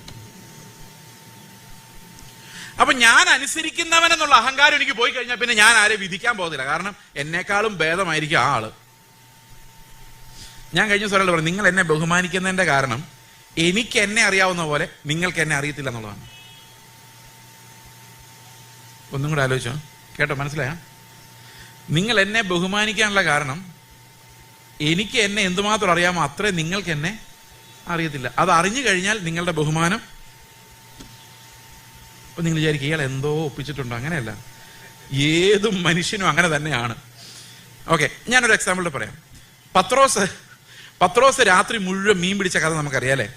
അപ്പൊ ഞാൻ അനുസരിക്കുന്നവൻ എന്നുള്ള അഹങ്കാരം എനിക്ക് പോയി കഴിഞ്ഞാൽ പിന്നെ ഞാൻ ആരെ വിധിക്കാൻ പോകുന്നില്ല. കാരണം എന്നെക്കാളും ഭേദമായിരിക്കും ആ ആള്. ഞാൻ കഴിഞ്ഞ ദിവസം ഒരാൾ പറഞ്ഞു, നിങ്ങൾ എന്നെ ബഹുമാനിക്കുന്നതിന്റെ കാരണം എനിക്ക് എന്നെ അറിയാവുന്ന പോലെ നിങ്ങൾക്ക് എന്നെ അറിയത്തില്ല എന്നുള്ളതാണ്. ഒന്നും കൂടെ ആലോചിച്ചോ, കേട്ടോ, മനസ്സിലായ? നിങ്ങൾ എന്നെ ബഹുമാനിക്കാനുള്ള കാരണം എനിക്ക് എന്നെ എന്തുമാത്രം അറിയാമോ അത്രയും നിങ്ങൾക്ക് എന്നെ അറിയത്തില്ല. അത് അറിഞ്ഞു കഴിഞ്ഞാൽ നിങ്ങളുടെ ബഹുമാനം, അപ്പൊ നിങ്ങൾ വിചാരിക്കും ഇയാൾ എന്തോ ഒപ്പിച്ചിട്ടുണ്ടോ. അങ്ങനെയല്ല, ഏതും മനുഷ്യനും അങ്ങനെ തന്നെയാണ്. ഓക്കെ, ഞാനൊരു എക്സാമ്പിൾ പറയാം. പത്രോസ് രാത്രി മുഴുവൻ മീൻ പിടിച്ച കഥ നമുക്കറിയാലേ.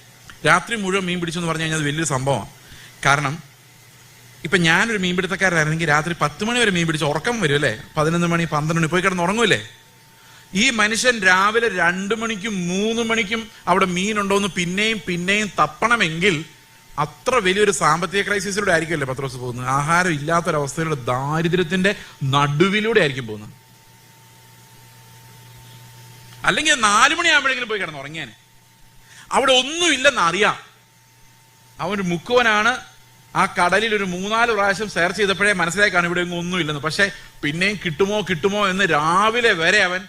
രാത്രി മുഴുവൻ മീൻ പിടിച്ചു എന്ന് പറഞ്ഞു കഴിഞ്ഞാൽ അത് വലിയൊരു സംഭവമാണ്. കാരണം ഇപ്പൊ ഞാനൊരു മീൻപിടുത്തക്കാരനായിരുന്നെങ്കിൽ രാത്രി 10 മണി വരെ മീൻ പിടിച്ച് ഉറക്കം വരും അല്ലേ. 11 മണി 12 മണി പോയി കിടന്ന് ഉറങ്ങൂല്ലേ. ഈ മനുഷ്യൻ രാവിലെ 2 മണിക്കും 3 മണിക്കും അവിടെ മീനുണ്ടോന്ന് പിന്നെയും തപ്പണമെങ്കിൽ അത്ര വലിയൊരു സാമ്പത്തിക ക്രൈസിസിലൂടെ ആയിരിക്കുമല്ലേ പത്രോസ് പോകുന്നത്. ആഹാരം ഇല്ലാത്തൊരവസ്ഥയിലൂടെ ദാരിദ്ര്യത്തിന്റെ നടുവിലൂടെ ആയിരിക്കും പോകുന്നത്. അല്ലെങ്കിൽ 4 മണിയാകുമ്പോഴെങ്കിലും പോയി കിടന്ന് ഉറങ്ങിയാൻ. അവിടെ ഒന്നുമില്ലെന്ന് അറിയാം. അവനൊരു മുക്കുവനാണ്. ആ കടലിൽ ഒരു 3-4 പ്രാവശ്യം സെർച്ച് ചെയ്തപ്പോഴേ മനസ്സിലാക്കാണ് ഇവിടെ ഒന്നും ഒന്നുമില്ലെന്ന്. പക്ഷെ പിന്നെയും കിട്ടുമോ എന്ന് രാവിലെ വരെ അവൻ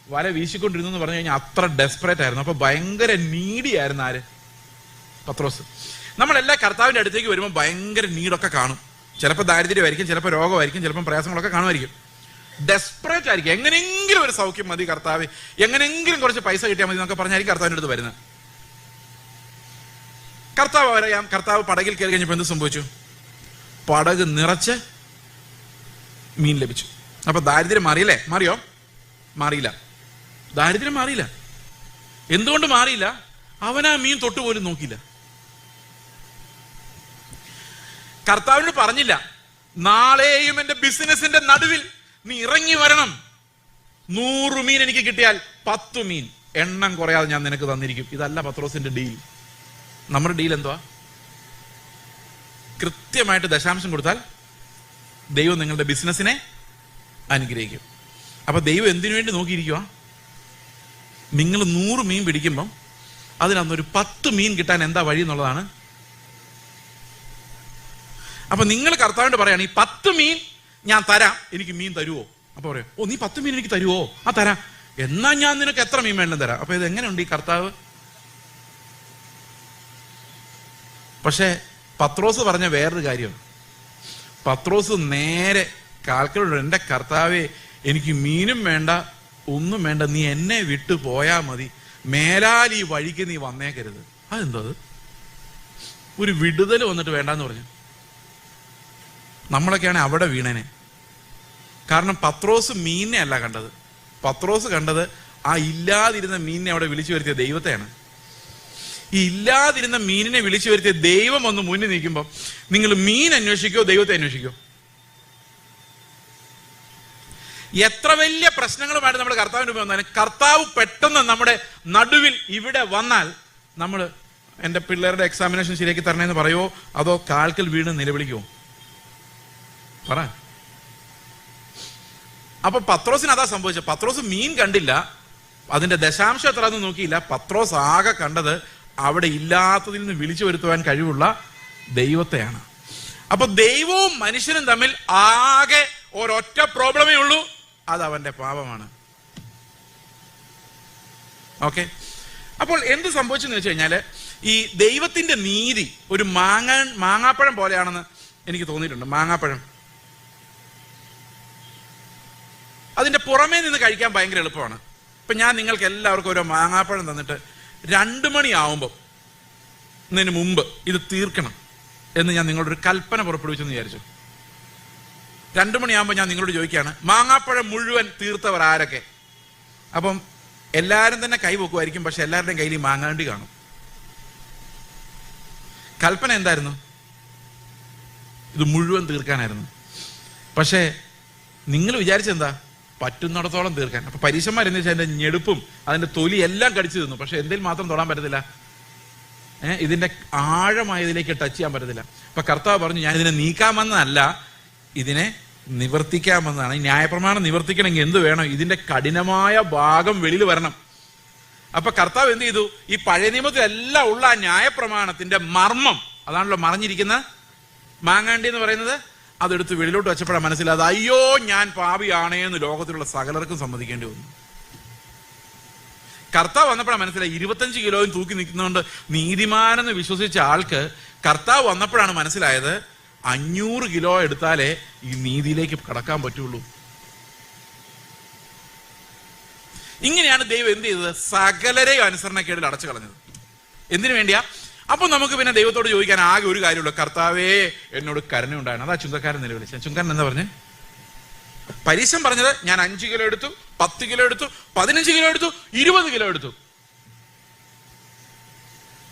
വല വീശിക്കൊണ്ടിരുന്നു എന്ന് പറഞ്ഞു കഴിഞ്ഞാൽ അത്ര ഡെസ്പറേറ്റ് ആയിരുന്നു. അപ്പൊ ഭയങ്കര നീഡി ആയിരുന്നു ആര്? പത്രോസ്. നമ്മളെല്ലാ കർത്താവിന്റെ അടുത്തേക്ക് വരുമ്പോൾ ഭയങ്കര നീഡൊക്കെ കാണും. ചിലപ്പോൾ ദാരിദ്ര്യമായിരിക്കും, ചിലപ്പോൾ രോഗമായിരിക്കും, ചിലപ്പോൾ പ്രയാസങ്ങളൊക്കെ കാണുമായിരിക്കും. ഡെസ്പറേറ്റ് ആയിരിക്കും. എങ്ങനെയെങ്കിലും ഒരു സൗഖ്യം മതി കർത്താവ്, എങ്ങനെയെങ്കിലും കുറച്ച് പൈസ കിട്ടിയാൽ മതി എന്നൊക്കെ പറഞ്ഞായിരിക്കും കർത്താവിന്റെ അടുത്ത് വരുന്നത്. കർത്താവ് അറിയാം. കർത്താവ് പടകിൽ കയറി കഴിഞ്ഞപ്പോൾ എന്ത് സംഭവിച്ചു? പടക് നിറച്ച് മീൻ ലഭിച്ചു. അപ്പൊ ദാരിദ്ര്യം മാറിയില്ലേ? മാറിയോ? മാറിയില്ല. ദാരിദ്ര്യം മാറിയില്ല. എന്തുകൊണ്ട് മാറിയില്ല? അവൻ ആ മീൻ തൊട്ടുപോലും നോക്കിയില്ല. കർത്താവിനോട് പറഞ്ഞില്ല, നാളെയും എന്റെ ബിസിനസിന്റെ നടുവിൽ നീ ഇറങ്ങി വരണം. 100 മീൻ എനിക്ക് കിട്ടിയാൽ 10 മീൻ എണ്ണം കുറയാതെ ഞാൻ നിനക്ക് തന്നിരിക്കും. ഇതല്ല പത്രോസിന്റെ ഡീൽ. നമ്മുടെ ഡീൽ എന്തുവാ? കൃത്യമായിട്ട് ദശാംശം കൊടുത്താൽ ദൈവം നിങ്ങളുടെ ബിസിനസിനെ അനുഗ്രഹിക്കും. അപ്പൊ ദൈവം എന്തിനു വേണ്ടി നോക്കിയിരിക്കുക? നിങ്ങൾ 100 മീൻ പിടിക്കുമ്പം അതിനൊരു 10 മീൻ കിട്ടാൻ എന്താ വഴി എന്നുള്ളതാണ്. അപ്പൊ നിങ്ങൾ കർത്താവിനോട് പറയാണ്, ഈ 10 മീൻ ഞാൻ തരാം, എനിക്ക് മീൻ തരുവോ? അപ്പൊ പറയാം, ഓ നീ 10 മീൻ എനിക്ക് തരുവോ? ആ തരാം. എന്നാ ഞാൻ നിനക്ക് എത്ര മീൻ വേണം തരാം. അപ്പൊ ഇത് എങ്ങനെയുണ്ട് ഈ കർത്താവ്? പക്ഷെ പത്രോസ് പറഞ്ഞ വേറൊരു കാര്യം. പത്രോസ് നേരെ കാൽക്കലോട്, എന്റെ കർത്താവേ, എനിക്ക് മീനും വേണ്ട ഒന്നും വേണ്ട, നീ എന്നെ വിട്ടു പോയാ മതി, മേലാൽ ഈ വഴിക്ക് നീ വന്നേക്കരുത്. അതെന്തോ അത്? ഒരു വിടുതൽ വന്നിട്ട് വേണ്ടെന്ന് പറഞ്ഞു. നമ്മളൊക്കെയാണ് അവിടെ വീണേനെ. കാരണം പത്രോസ് മീനിനെ അല്ല കണ്ടത്. പത്രോസ് കണ്ടത് ആ ഇല്ലാതിരുന്ന മീനിനെ അവിടെ വിളിച്ചു വരുത്തിയ ദൈവത്തെയാണ്. ഈ ഇല്ലാതിരുന്ന മീനിനെ വിളിച്ചു വരുത്തിയ ദൈവം ഒന്ന് മുന്നിൽ നിൽക്കുമ്പോൾ നിങ്ങൾ മീൻ അന്വേഷിക്കോ ദൈവത്തെ അന്വേഷിക്കോ? എത്ര വലിയ പ്രശ്നങ്ങളുമായിട്ട് നമ്മുടെ കർത്താവിന് മുമ്പ് വന്നാലും കർത്താവ് പെട്ടെന്ന് നമ്മുടെ നടുവിൽ ഇവിടെ വന്നാൽ നമ്മൾ എൻ്റെ പിള്ളേരുടെ എക്സാമിനേഷൻ ശരിയാക്കി തരണേന്ന് പറയുമോ, അതോ കാൽക്കൽ വീണ് നിലവിളിക്കുമോ? പറ. അപ്പൊ പത്രോസിന് അതാ സംഭവിച്ചത്. പത്രോസ് മീൻ കണ്ടില്ല, അതിന്റെ ദശാംശം എത്ര എന്ന് നോക്കിയില്ല. പത്രോസ് ആകെ കണ്ടത് അവിടെ ഇല്ലാത്തതിൽ നിന്ന് വിളിച്ചു വരുത്തുവാൻ കഴിവുള്ള ദൈവത്തെയാണ്. അപ്പൊ ദൈവവും മനുഷ്യനും തമ്മിൽ ആകെ ഒരൊറ്റ പ്രോബ്ലമേ ഉള്ളൂ, അത് അവന്റെ പാപമാണ്. ഓക്കെ, അപ്പോൾ എന്ത് സംഭവിച്ചെന്ന് വെച്ച് കഴിഞ്ഞാല് ഈ ദൈവത്തിന്റെ നീതി ഒരു മാങ്ങാപ്പഴം പോലെയാണെന്ന് എനിക്ക് തോന്നിയിട്ടുണ്ട്. മാങ്ങാപ്പഴം അതിന്റെ പുറമേ നിന്ന് കഴിക്കാൻ ഭയങ്കര എളുപ്പമാണ്. ഇപ്പൊ ഞാൻ നിങ്ങൾക്ക് എല്ലാവർക്കും ഓരോ മാങ്ങാപ്പഴം തന്നിട്ട് 2 മണിയാവുമ്പോൾ ഇതിന് മുമ്പ് ഇത് തീർക്കണം എന്ന് ഞാൻ നിങ്ങളോട് ഒരു കൽപ്പന പുറപ്പെടുവിച്ചെന്ന് വിചാരിച്ചു. 2 മണിയാകുമ്പോൾ ഞാൻ നിങ്ങളോട് ചോദിക്കുകയാണ്, മാങ്ങാപ്പഴം മുഴുവൻ തീർത്തവർ ആരൊക്കെ? അപ്പം എല്ലാവരും തന്നെ കൈ വെക്കുമായിരിക്കും, പക്ഷെ എല്ലാവരുടെയും കയ്യിൽ മാങ്ങാണ്ടി കാണും. കൽപ്പന എന്തായിരുന്നു? ഇത് മുഴുവൻ തീർക്കാനായിരുന്നു. പക്ഷേ നിങ്ങൾ വിചാരിച്ചെന്താ? പറ്റുന്നിടത്തോളം തീർക്കാൻ. അപ്പൊ പരീക്ഷന്മാരെന്ന് വെച്ചാൽ അതിന്റെ ഞെടുപ്പും അതിന്റെ തൊലി എല്ലാം കടിച്ചു തിന്നു. പക്ഷെ എന്തെങ്കിലും മാത്രം തൊടാൻ പറ്റത്തില്ല, ഇതിന്റെ ആഴമായതിലേക്ക് ടച്ച് ചെയ്യാൻ പറ്റത്തില്ല. അപ്പൊ കർത്താവ് പറഞ്ഞു, ഞാൻ ഇതിനെ നീക്കാമെന്നല്ല, ഇതിനെ നിവർത്തിക്കാമെന്നാണ്. ഈ ന്യായപ്രമാണം നിവർത്തിക്കണമെങ്കിൽ എന്ത് വേണം? ഇതിന്റെ കഠിനമായ ഭാഗം വെളിയിൽ വരണം. അപ്പൊ കർത്താവ് എന്ത് ചെയ്തു? ഈ പഴയ നിയമത്തിലെല്ലാം ഉള്ള ആ ന്യായപ്രമാണത്തിന്റെ മർമ്മം, അതാണല്ലോ മറഞ്ഞിരിക്കുന്ന മാങ്ങാണ്ടി എന്ന് പറയുന്നത്, അതെടുത്ത് വെളിയിലോട്ട് വെച്ചപ്പോഴാണ് മനസ്സിലായത്, അയ്യോ ഞാൻ പാപിയാണേ എന്ന് ലോകത്തിലുള്ള സകലർക്കും സമ്മതിക്കേണ്ടി വന്നു. കർത്താവ് വന്നപ്പോഴാണ് മനസ്സിലായി 25 കിലോയും തൂക്കി നിൽക്കുന്നതുകൊണ്ട് നീതിമാനെന്ന് വിശ്വസിച്ച ആൾക്ക് കർത്താവ് വന്നപ്പോഴാണ് മനസ്സിലായത് 500 കിലോ എടുത്താലേ ഈ നീതിയിലേക്ക് കടക്കാൻ പറ്റുള്ളൂ. ഇങ്ങനെയാണ് ദൈവം എന്ത് ചെയ്തത്? സകലരെയും അനുസരണക്കേടിൽ അടച്ചു കളഞ്ഞത്. എന്തിനു വേണ്ടിയാ? അപ്പൊ നമുക്ക് പിന്നെ ദൈവത്തോട് ചോദിക്കാൻ ആകെ ഒരു കാര്യമുള്ളൂ, കർത്താവേ എന്നോട് കരുണയുണ്ടായിരുന്നു. അതാ ചുങ്കക്കാരൻ നിലവിളിച്ച. ചുങ്കക്കാരൻ എന്താ പറഞ്ഞേ? പരീശൻ പറഞ്ഞത് ഞാൻ 5 കിലോ എടുത്തു, 10 കിലോ എടുത്തു, 15 കിലോ എടുത്തു, 20 കിലോ എടുത്തു.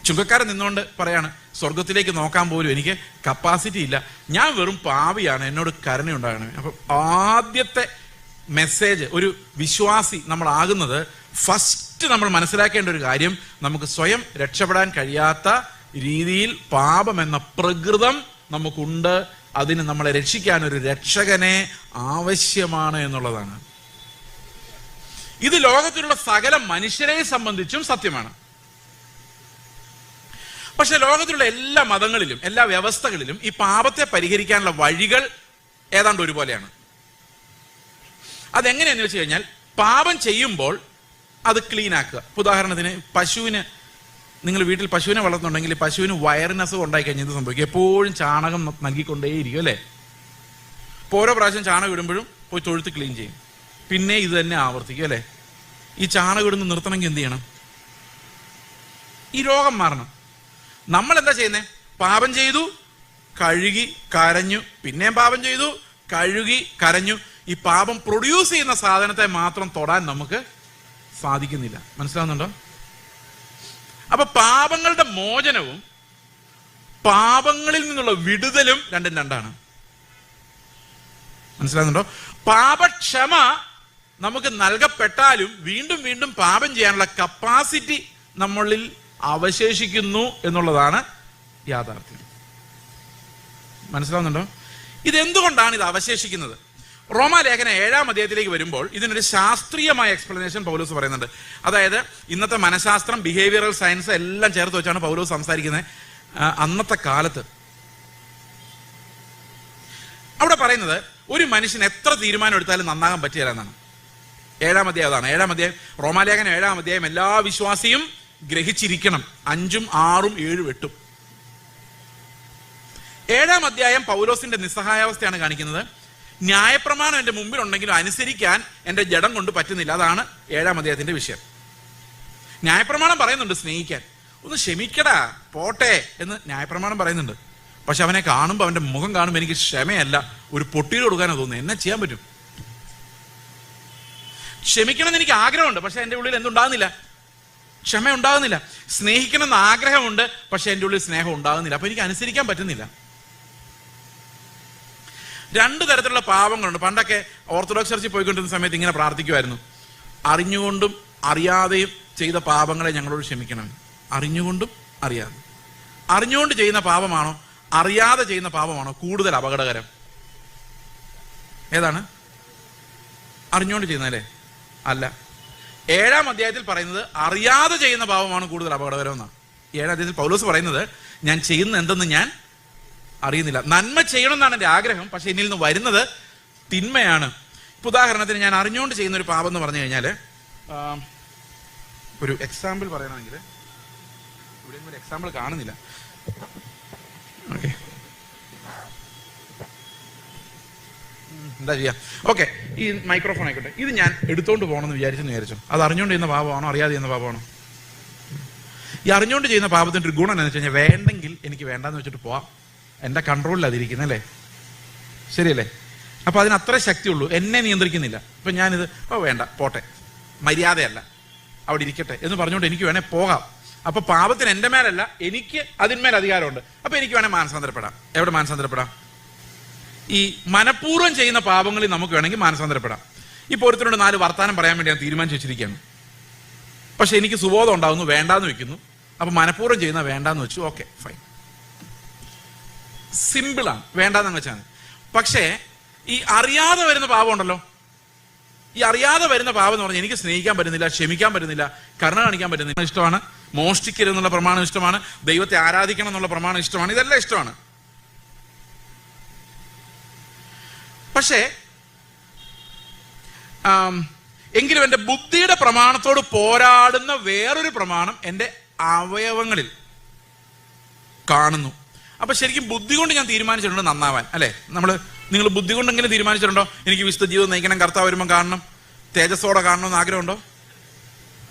ചുങ്കക്കാരൻ നിന്നുകൊണ്ട് പറയാണ്, സ്വർഗത്തിലേക്ക് നോക്കാൻ പോലും എനിക്ക് കപ്പാസിറ്റി ഇല്ല, ഞാൻ വെറും പാവിയാണ്, എന്നോട് കരുണയുണ്ടാകണേ. അപ്പൊ ആദ്യത്തെ മെസ്സേജ് ഒരു വിശ്വാസി നമ്മളാകുന്നത്, ഫസ്റ്റ് നമ്മൾ മനസ്സിലാക്കേണ്ട ഒരു കാര്യം, നമുക്ക് സ്വയം രക്ഷപ്പെടാൻ കഴിയാത്ത രീതിയിൽ പാപം എന്ന പ്രകൃതം നമുക്കുണ്ട്. അതിന് നമ്മളെ രക്ഷിക്കാൻ ഒരു രക്ഷകനെ ആവശ്യമാണ് എന്നുള്ളതാണ്. ഇത് ലോകത്തിലുള്ള സകല മനുഷ്യരെ സംബന്ധിച്ചും സത്യമാണ്. പക്ഷെ ലോകത്തിലുള്ള എല്ലാ മതങ്ങളിലും എല്ലാ വ്യവസ്ഥകളിലും ഈ പാപത്തെ പരിഹരിക്കാനുള്ള വഴികൾ ഏതാണ്ട് ഒരുപോലെയാണ്. അതെങ്ങനെയാന്ന് വെച്ച് കഴിഞ്ഞാൽ, പാപം ചെയ്യുമ്പോൾ അത് ക്ലീൻ ആക്കുക. ഉദാഹരണത്തിന് പശുവിന്, നിങ്ങൾ വീട്ടിൽ പശുവിനെ വളർത്തുന്നുണ്ടെങ്കിൽ പശുവിന് വയറിനസുഖം ഉണ്ടായി കഴിഞ്ഞാൽ ഇത് സംഭവിക്കും. എപ്പോഴും ചാണകം നൽകിക്കൊണ്ടേയിരിക്കും അല്ലേ? ഇപ്പോൾ ഓരോ പ്രാവശ്യം ചാണകം ഇടുമ്പോഴും പോയി തൊഴുത്ത് ക്ലീൻ ചെയ്യും, പിന്നെ ഇത് തന്നെ ആവർത്തിക്കും അല്ലേ? ഈ ചാണകം ഇടുന്ന് നിർത്തണമെങ്കിൽ എന്ത് ചെയ്യണം? ഈ രോഗം മാറണം. നമ്മൾ എന്താ ചെയ്യുന്നത്? പാപം ചെയ്തു, കഴുകി, കരഞ്ഞു, പിന്നെയും പാപം ചെയ്തു, കഴുകി, കരഞ്ഞു. ഈ പാപം പ്രൊഡ്യൂസ് ചെയ്യുന്ന സാധനത്തെ മാത്രം തൊടാൻ നമുക്ക് സാധിക്കുന്നില്ല. മനസ്സിലാവുന്നുണ്ടോ? അപ്പൊ പാപങ്ങളുടെ മോചനവും പാപങ്ങളിൽ നിന്നുള്ള വിടുതലും രണ്ടും രണ്ടാണ്. മനസ്സിലാവുന്നുണ്ടോ? പാപക്ഷമ നമുക്ക് നൽകപ്പെട്ടാലും വീണ്ടും വീണ്ടും പാപം ചെയ്യാനുള്ള കപ്പാസിറ്റി നമ്മളിൽ അവശേഷിക്കുന്നു എന്നുള്ളതാണ് യാഥാർത്ഥ്യം. മനസ്സിലാവുന്നുണ്ടോ? ഇതെന്തുകൊണ്ടാണ് ഇത് അവശേഷിക്കുന്നത്? റോമാലേഖനം 7-ാം അധ്യായത്തിലേക്ക് വരുമ്പോൾ ഇതിനൊരു ശാസ്ത്രീയമായ എക്സ്പ്ലനേഷൻ പൗലോസ് പറയുന്നുണ്ട്. അതായത് ഇന്നത്തെ മനഃശാസ്ത്രം, ബിഹേവിയറൽ സയൻസ് എല്ലാം ചേർത്ത് വെച്ചാണ് പൗലോസ് സംസാരിക്കുന്നത്. അന്നത്തെ കാലത്ത് അവിടെ പറയുന്നത്, ഒരു മനുഷ്യൻ എത്ര തീരുമാനം എടുത്താലും നന്നാകാൻ പറ്റില്ല എന്നാണ്. 7-ാം അധ്യായം അതാണ്. 7-ാം അധ്യായം റോമാലേഖനം 7-ാം അധ്യായം എല്ലാ വിശ്വാസിയും ഗ്രഹിച്ചിരിക്കണം. 5, 6, 7, 8. 7-ാം അധ്യായം പൗലോസിന്റെ നിസ്സഹായാവസ്ഥയാണ് കാണിക്കുന്നത്. ന്യായപ്രമാണം എന്റെ മുമ്പിൽ ഉണ്ടെങ്കിലും അനുസരിക്കാൻ എന്റെ ജഡം കൊണ്ട് പറ്റുന്നില്ല. അതാണ് 7-ാം അധ്യായത്തിന്റെ വിഷയം. ന്യായപ്രമാണം പറയുന്നുണ്ട് സ്നേഹിക്കാൻ, ഒന്ന് ക്ഷമിക്കടാ പോട്ടെ എന്ന് ന്യായപ്രമാണം പറയുന്നുണ്ട്. പക്ഷെ അവനെ കാണുമ്പോൾ, അവന്റെ മുഖം കാണുമ്പോൾ എനിക്ക് ക്ഷമയല്ല, ഒരു പൊട്ടിയിൽ കൊടുക്കാനോ തോന്നുന്നു. എന്നെ ചെയ്യാൻ പറ്റും? ക്ഷമിക്കണമെന്ന് എനിക്ക് ആഗ്രഹമുണ്ട്, പക്ഷെ എന്റെ ഉള്ളിൽ എന്തുണ്ടാകുന്നില്ല? ക്ഷമ ഉണ്ടാകുന്നില്ല. സ്നേഹിക്കണമെന്ന് ആഗ്രഹമുണ്ട്, പക്ഷെ എന്റെ ഉള്ളിൽ സ്നേഹം ഉണ്ടാകുന്നില്ല. അപ്പൊ എനിക്ക് അനുസരിക്കാൻ പറ്റുന്നില്ല. 2 തരത്തിലുള്ള പാപങ്ങളുണ്ട്. പണ്ടൊക്കെ ഓർത്തഡോക്സ് ചർച്ചിൽ പോയിക്കൊണ്ടിരുന്ന സമയത്ത് ഇങ്ങനെ പ്രാർത്ഥിക്കുമായിരുന്നു, അറിഞ്ഞുകൊണ്ടും അറിയാതെയും ചെയ്ത പാപങ്ങളെ ഞങ്ങളോട് ക്ഷമിക്കണം. അറിഞ്ഞുകൊണ്ടും അറിയാതെ. അറിഞ്ഞുകൊണ്ട് ചെയ്യുന്ന പാപമാണോ അറിയാതെ ചെയ്യുന്ന പാപമാണോ കൂടുതൽ അപകടകരം? ഏതാണ്? അറിഞ്ഞുകൊണ്ട് ചെയ്യുന്നതല്ലേ? അല്ല. 7-ാം അധ്യായത്തിൽ പറയുന്നത് അറിയാതെ ചെയ്യുന്ന പാപമാണ് കൂടുതൽ അപകടകരം എന്നാണ്. 7-ാം അധ്യായത്തിൽ പൗലോസ് പറയുന്നത്, ഞാൻ ചെയ്യുന്ന എന്തെന്ന് ഞാൻ അറിയുന്നില്ല. നന്മ ചെയ്യണം എന്നാണ് എൻ്റെ ആഗ്രഹം, പക്ഷെ എന്നിൽ നിന്ന് വരുന്നത് തിന്മയാണ്. ഇപ്പൊ ഉദാഹരണത്തിന് ഞാൻ അറിഞ്ഞുകൊണ്ട് ചെയ്യുന്ന ഒരു പാപം എന്ന് പറഞ്ഞു കഴിഞ്ഞാൽ, ഒരു എക്സാമ്പിൾ പറയണമെങ്കിൽ, ഇവിടെ ഒരു എക്സാമ്പിൾ കാണുന്നില്ല. ഓക്കെ, എന്താ ചെയ്യാ? ഓക്കെ, ഈ മൈക്രോഫോൺ ആയിക്കോട്ടെ. ഇത് ഞാൻ എടുത്തോണ്ട് പോകണമെന്ന് വിചാരിച്ചു. അത് അറിഞ്ഞുകൊണ്ട് ചെയ്യുന്ന പാപമാണോ അറിയാതെ ചെയ്യുന്ന പാപമാണോ? ഈ അറിഞ്ഞുകൊണ്ട് ചെയ്യുന്ന പാപത്തിൻ്റെ ഒരു ഗുണം എന്താണെന്ന് വെച്ച് കഴിഞ്ഞാൽ, വേണ്ടെങ്കിൽ എനിക്ക് വേണ്ടാന്ന് വെച്ചിട്ട് പോവാം. എൻ്റെ കൺട്രോളിൽ അതിരിക്കുന്നല്ലേ? ശരിയല്ലേ? അപ്പൊ അതിന് അത്ര ശക്തിയുള്ളൂ, എന്നെ നിയന്ത്രിക്കുന്നില്ല. ഇപ്പൊ ഞാനിത് വേണ്ട പോട്ടെ, മര്യാദയല്ല, അവിടെ ഇരിക്കട്ടെ എന്ന് പറഞ്ഞുകൊണ്ട് എനിക്ക് വേണേൽ പോകാം. അപ്പൊ പാപത്തിന് എൻ്റെ മേലല്ല, എനിക്ക് അതിന്മേൽ അധികാരമുണ്ട്. അപ്പൊ എനിക്ക് വേണേൽ മാനസാന്തരപ്പെടാം. എവിടെ മാനസാന്തരപ്പെടാം? ഈ മനഃപൂർവ്വം ചെയ്യുന്ന പാപങ്ങളിൽ നമുക്ക് വേണമെങ്കിൽ മാനസാന്തരപ്പെടാം. ഇപ്പൊ ഒരുത്തരോട് 4 വർത്താനം പറയാൻ വേണ്ടി ഞാൻ തീരുമാനിച്ചു വെച്ചിരിക്കുകയാണ്. പക്ഷെ എനിക്ക് സുബോധം ഉണ്ടാവുന്നു, വേണ്ടാന്ന് വെക്കുന്നു. അപ്പൊ മനഃപൂർവ്വം ചെയ്യുന്ന വേണ്ടാന്ന് വെച്ചു, ഓക്കെ ഫൈൻ, സിമ്പിളാണ്, വേണ്ടാന്ന് വെച്ചാൽ. പക്ഷേ ഈ അറിയാതെ വരുന്ന പാപം ഉണ്ടല്ലോ, ഈ അറിയാതെ വരുന്ന പാപം എന്ന് പറഞ്ഞാൽ എനിക്ക് സ്നേഹിക്കാൻ പറ്റുന്നില്ല, ക്ഷമിക്കാൻ പറ്റുന്നില്ല, കരുണ കാണിക്കാൻ പറ്റുന്നില്ല. ഇഷ്ടമാണ്, മോഷ്ടിക്കരുത് എന്നുള്ള പ്രമാണം ഇഷ്ടമാണ്, ദൈവത്തെ ആരാധിക്കണം എന്നുള്ള പ്രമാണം ഇഷ്ടമാണ്, ഇതെല്ലാം ഇഷ്ടമാണ്. പക്ഷേ എങ്കിലും എൻ്റെ ബുദ്ധിയുടെ പ്രമാണത്തോട് പോരാടുന്ന വേറൊരു പ്രമാണം എൻ്റെ അവയവങ്ങളിൽ കാണുന്നു. അപ്പൊ ശരിക്കും ബുദ്ധി കൊണ്ട് ഞാൻ തീരുമാനിച്ചിട്ടുണ്ട് നന്നാവാൻ, അല്ലെ? നിങ്ങൾ ബുദ്ധി കൊണ്ടെങ്കിലും തീരുമാനിച്ചിട്ടുണ്ടോ എനിക്ക് വിശുദ്ധ ജീവിതം നയിക്കണം, കർത്താവ് വരുമ്പോൾ കാണണം, തേജസ്സോടെ കാണണമെന്ന് ആഗ്രഹമുണ്ടോ?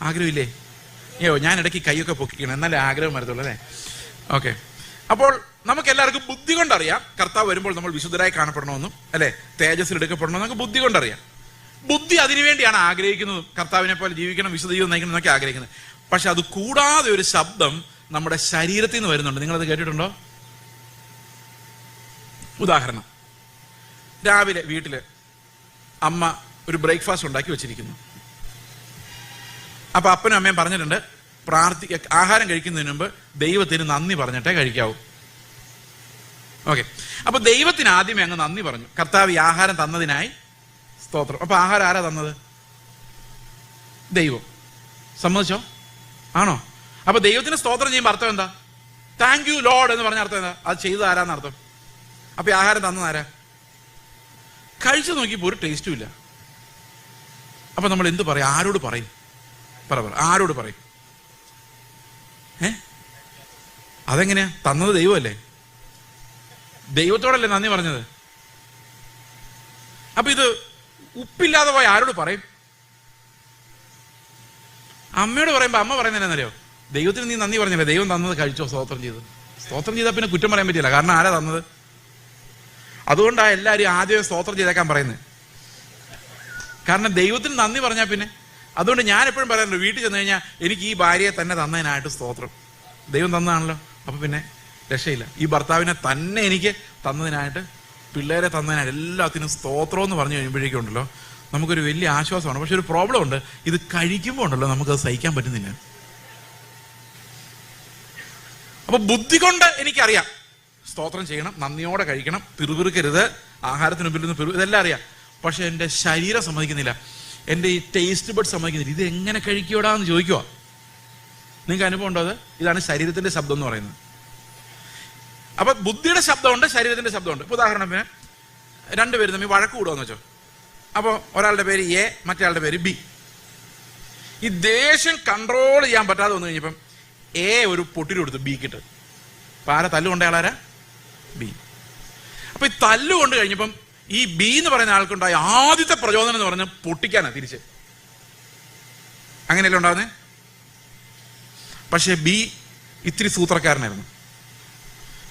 ആഗ്രഹമില്ലേ? ഞാൻ ഇടയ്ക്ക് കൈയൊക്കെ പൊക്കിക്കണം, എന്നാലേ ആഗ്രഹം വരത്തുള്ളൂ, അല്ലേ? ഓക്കെ. അപ്പോൾ നമുക്ക് എല്ലാവർക്കും ബുദ്ധി കൊണ്ടറിയാം കർത്താവ് വരുമ്പോൾ നമ്മൾ വിശുദ്ധരായി കാണപ്പെടണമെന്നും, അല്ലെ, തേജസ്സിൽ എടുക്കപ്പെടണമെന്നും നമുക്ക് ബുദ്ധി കൊണ്ടറിയാം. ബുദ്ധി അതിനുവേണ്ടിയാണ് ആഗ്രഹിക്കുന്നതും, കർത്താവിനെ പോലെ ജീവിക്കണം, വിശുദ്ധ ജീവിതം നയിക്കണം എന്നൊക്കെ ആഗ്രഹിക്കുന്നത്. പക്ഷെ അത് കൂടാതെ ഒരു ശബ്ദം നമ്മുടെ ശരീരത്തിൽ നിന്ന് വരുന്നുണ്ട്. നിങ്ങളത് കേട്ടിട്ടുണ്ടോ? ഉദാഹരണം, രാവിലെ വീട്ടില് അമ്മ ഒരു ബ്രേക്ക്ഫാസ്റ്റ് ഉണ്ടാക്കി വെച്ചിരിക്കുന്നു. അപ്പൊ അപ്പനും അമ്മയും പറഞ്ഞിട്ടുണ്ട്, ആഹാരം കഴിക്കുന്നതിന് മുമ്പ് ദൈവത്തിന് നന്ദി പറഞ്ഞിട്ടേ കഴിക്കാവൂ. ഓക്കെ. അപ്പൊ ദൈവത്തിന് ആദ്യമേ അങ്ങ് നന്ദി പറഞ്ഞു, കർത്താവ് ഈ ആഹാരം തന്നതിനായി സ്തോത്രം. അപ്പൊ ആഹാരം ആരാ തന്നത്? ദൈവം. സമ്മതിച്ചോ? ആണോ? അപ്പൊ ദൈവത്തിന് സ്തോത്രം ചെയ്യുമ്പോൾ അർത്ഥം എന്താ? താങ്ക് യു ലോർഡ് എന്ന് പറഞ്ഞ അർത്ഥം എന്താ? അത് ചെയ്തത് ആരാന്ന് അർത്ഥം. അപ്പൊ ഈ ആഹാരം തന്നത് ആരാ? കഴിച്ചു നോക്കിയപ്പോ ഒരു ടേസ്റ്റും ഇല്ല. അപ്പൊ നമ്മൾ എന്ത് പറയും? ആരോട് പറയും? ആരോട് പറയും? അതെങ്ങനെയാ? തന്നത് ദൈവമല്ലേ, ദൈവത്തോടല്ലേ നന്ദി പറഞ്ഞത്. അപ്പൊ ഇത് ഉപ്പില്ലാതെ പോയി ആരോട് പറയും? അമ്മയോട് പറയുമ്പോ അമ്മ പറയുന്നത് എന്നറിയോ? ദൈവത്തിന് നീ നന്ദി പറഞ്ഞില്ലേ, ദൈവം തന്നത് കഴിച്ചോ, സ്തോത്രം ചെയ്തു. സ്തോത്രം ചെയ്താൽ പിന്നെ കുറ്റം പറയാൻ പറ്റില്ല, കാരണം ആരാ തന്നത്. അതുകൊണ്ടാ എല്ലാവരും ആദ്യം സ്തോത്രം ചെയ്തേക്കാൻ പറയുന്നത്, കാരണം ദൈവത്തിന് നന്ദി പറഞ്ഞാൽ പിന്നെ. അതുകൊണ്ട് ഞാൻ എപ്പോഴും പറയാറുണ്ട്, വീട്ടിൽ ചെന്ന് കഴിഞ്ഞാൽ എനിക്ക് ഈ ഭാര്യയെ തന്നെ തന്നതിനായിട്ട് സ്തോത്രം, ദൈവം തന്നതാണല്ലോ, അപ്പൊ പിന്നെ രക്ഷയില്ല. ഈ ഭർത്താവിനെ തന്നെ എനിക്ക് തന്നതിനായിട്ട്, പിള്ളേരെ തന്നതിനായിട്ട്, എല്ലാത്തിനും സ്തോത്രം എന്ന് പറഞ്ഞു കഴിയുമ്പോഴേക്കും ഉണ്ടല്ലോ നമുക്കൊരു വലിയ ആശ്വാസമാണ്. പക്ഷെ ഒരു പ്രോബ്ലം ഉണ്ട്, ഇത് കഴിക്കുമ്പോൾ ഉണ്ടല്ലോ നമുക്കത് സഹിക്കാൻ പറ്റുന്നില്ല. അപ്പൊ ബുദ്ധി കൊണ്ട് എനിക്കറിയാം സ്തോത്രം ചെയ്യണം, നന്ദിയോടെ കഴിക്കണം, പിറുപിറുക്കരുത്, ആഹാരത്തിന് മുമ്പിൽ നിന്ന് ഇതെല്ലാം അറിയാം. പക്ഷെ എൻ്റെ ശരീരം സമ്മതിക്കുന്നില്ല, എൻ്റെ ഈ ടേസ്റ്റ് ബഡ് സമ്മതിക്കുന്നില്ല. ഇത് എങ്ങനെ കഴിക്കൂടാന്ന് ചോദിക്കുക. നിങ്ങൾക്ക് അനുഭവം ഉണ്ടോ? അത് ഇതാണ് ശരീരത്തിന്റെ ശബ്ദം എന്ന് പറയുന്നത്. അപ്പൊ ബുദ്ധിയുടെ ശബ്ദമുണ്ട്, ശരീരത്തിന്റെ ശബ്ദമുണ്ട്. ഇപ്പൊ ഉദാഹരണത്തിന് രണ്ടുപേരും തമ്മിൽ വഴക്ക് കൂടുകയെന്ന് വെച്ചോ. അപ്പോൾ ഒരാളുടെ പേര് എ, മറ്റേ പേര് ബി. ഈ ദേഷ്യം കൺട്രോൾ ചെയ്യാൻ പറ്റാതെ വന്നു കഴിഞ്ഞപ്പം എ ഒരു പൊട്ടിരി കൊടുത്തു ബിക്കിട്ട്. അപ്പൊ ആരാ തല്ലുകൊണ്ട ആളാരാ? ബി. അപ്പൊ ഈ തല്ലുകൊണ്ട് കഴിഞ്ഞപ്പം ഈ ബി എന്ന് പറയുന്ന ആൾക്കുണ്ടായ ആദ്യത്തെ പ്രചോദനം എന്ന് പറഞ്ഞാൽ പൊട്ടിക്കാനാ തിരിച്ച്. അങ്ങനെയല്ലേ ഉണ്ടാവുന്നേ? പക്ഷെ ബി ഇത്തിരി സൂത്രക്കാരനായിരുന്നു.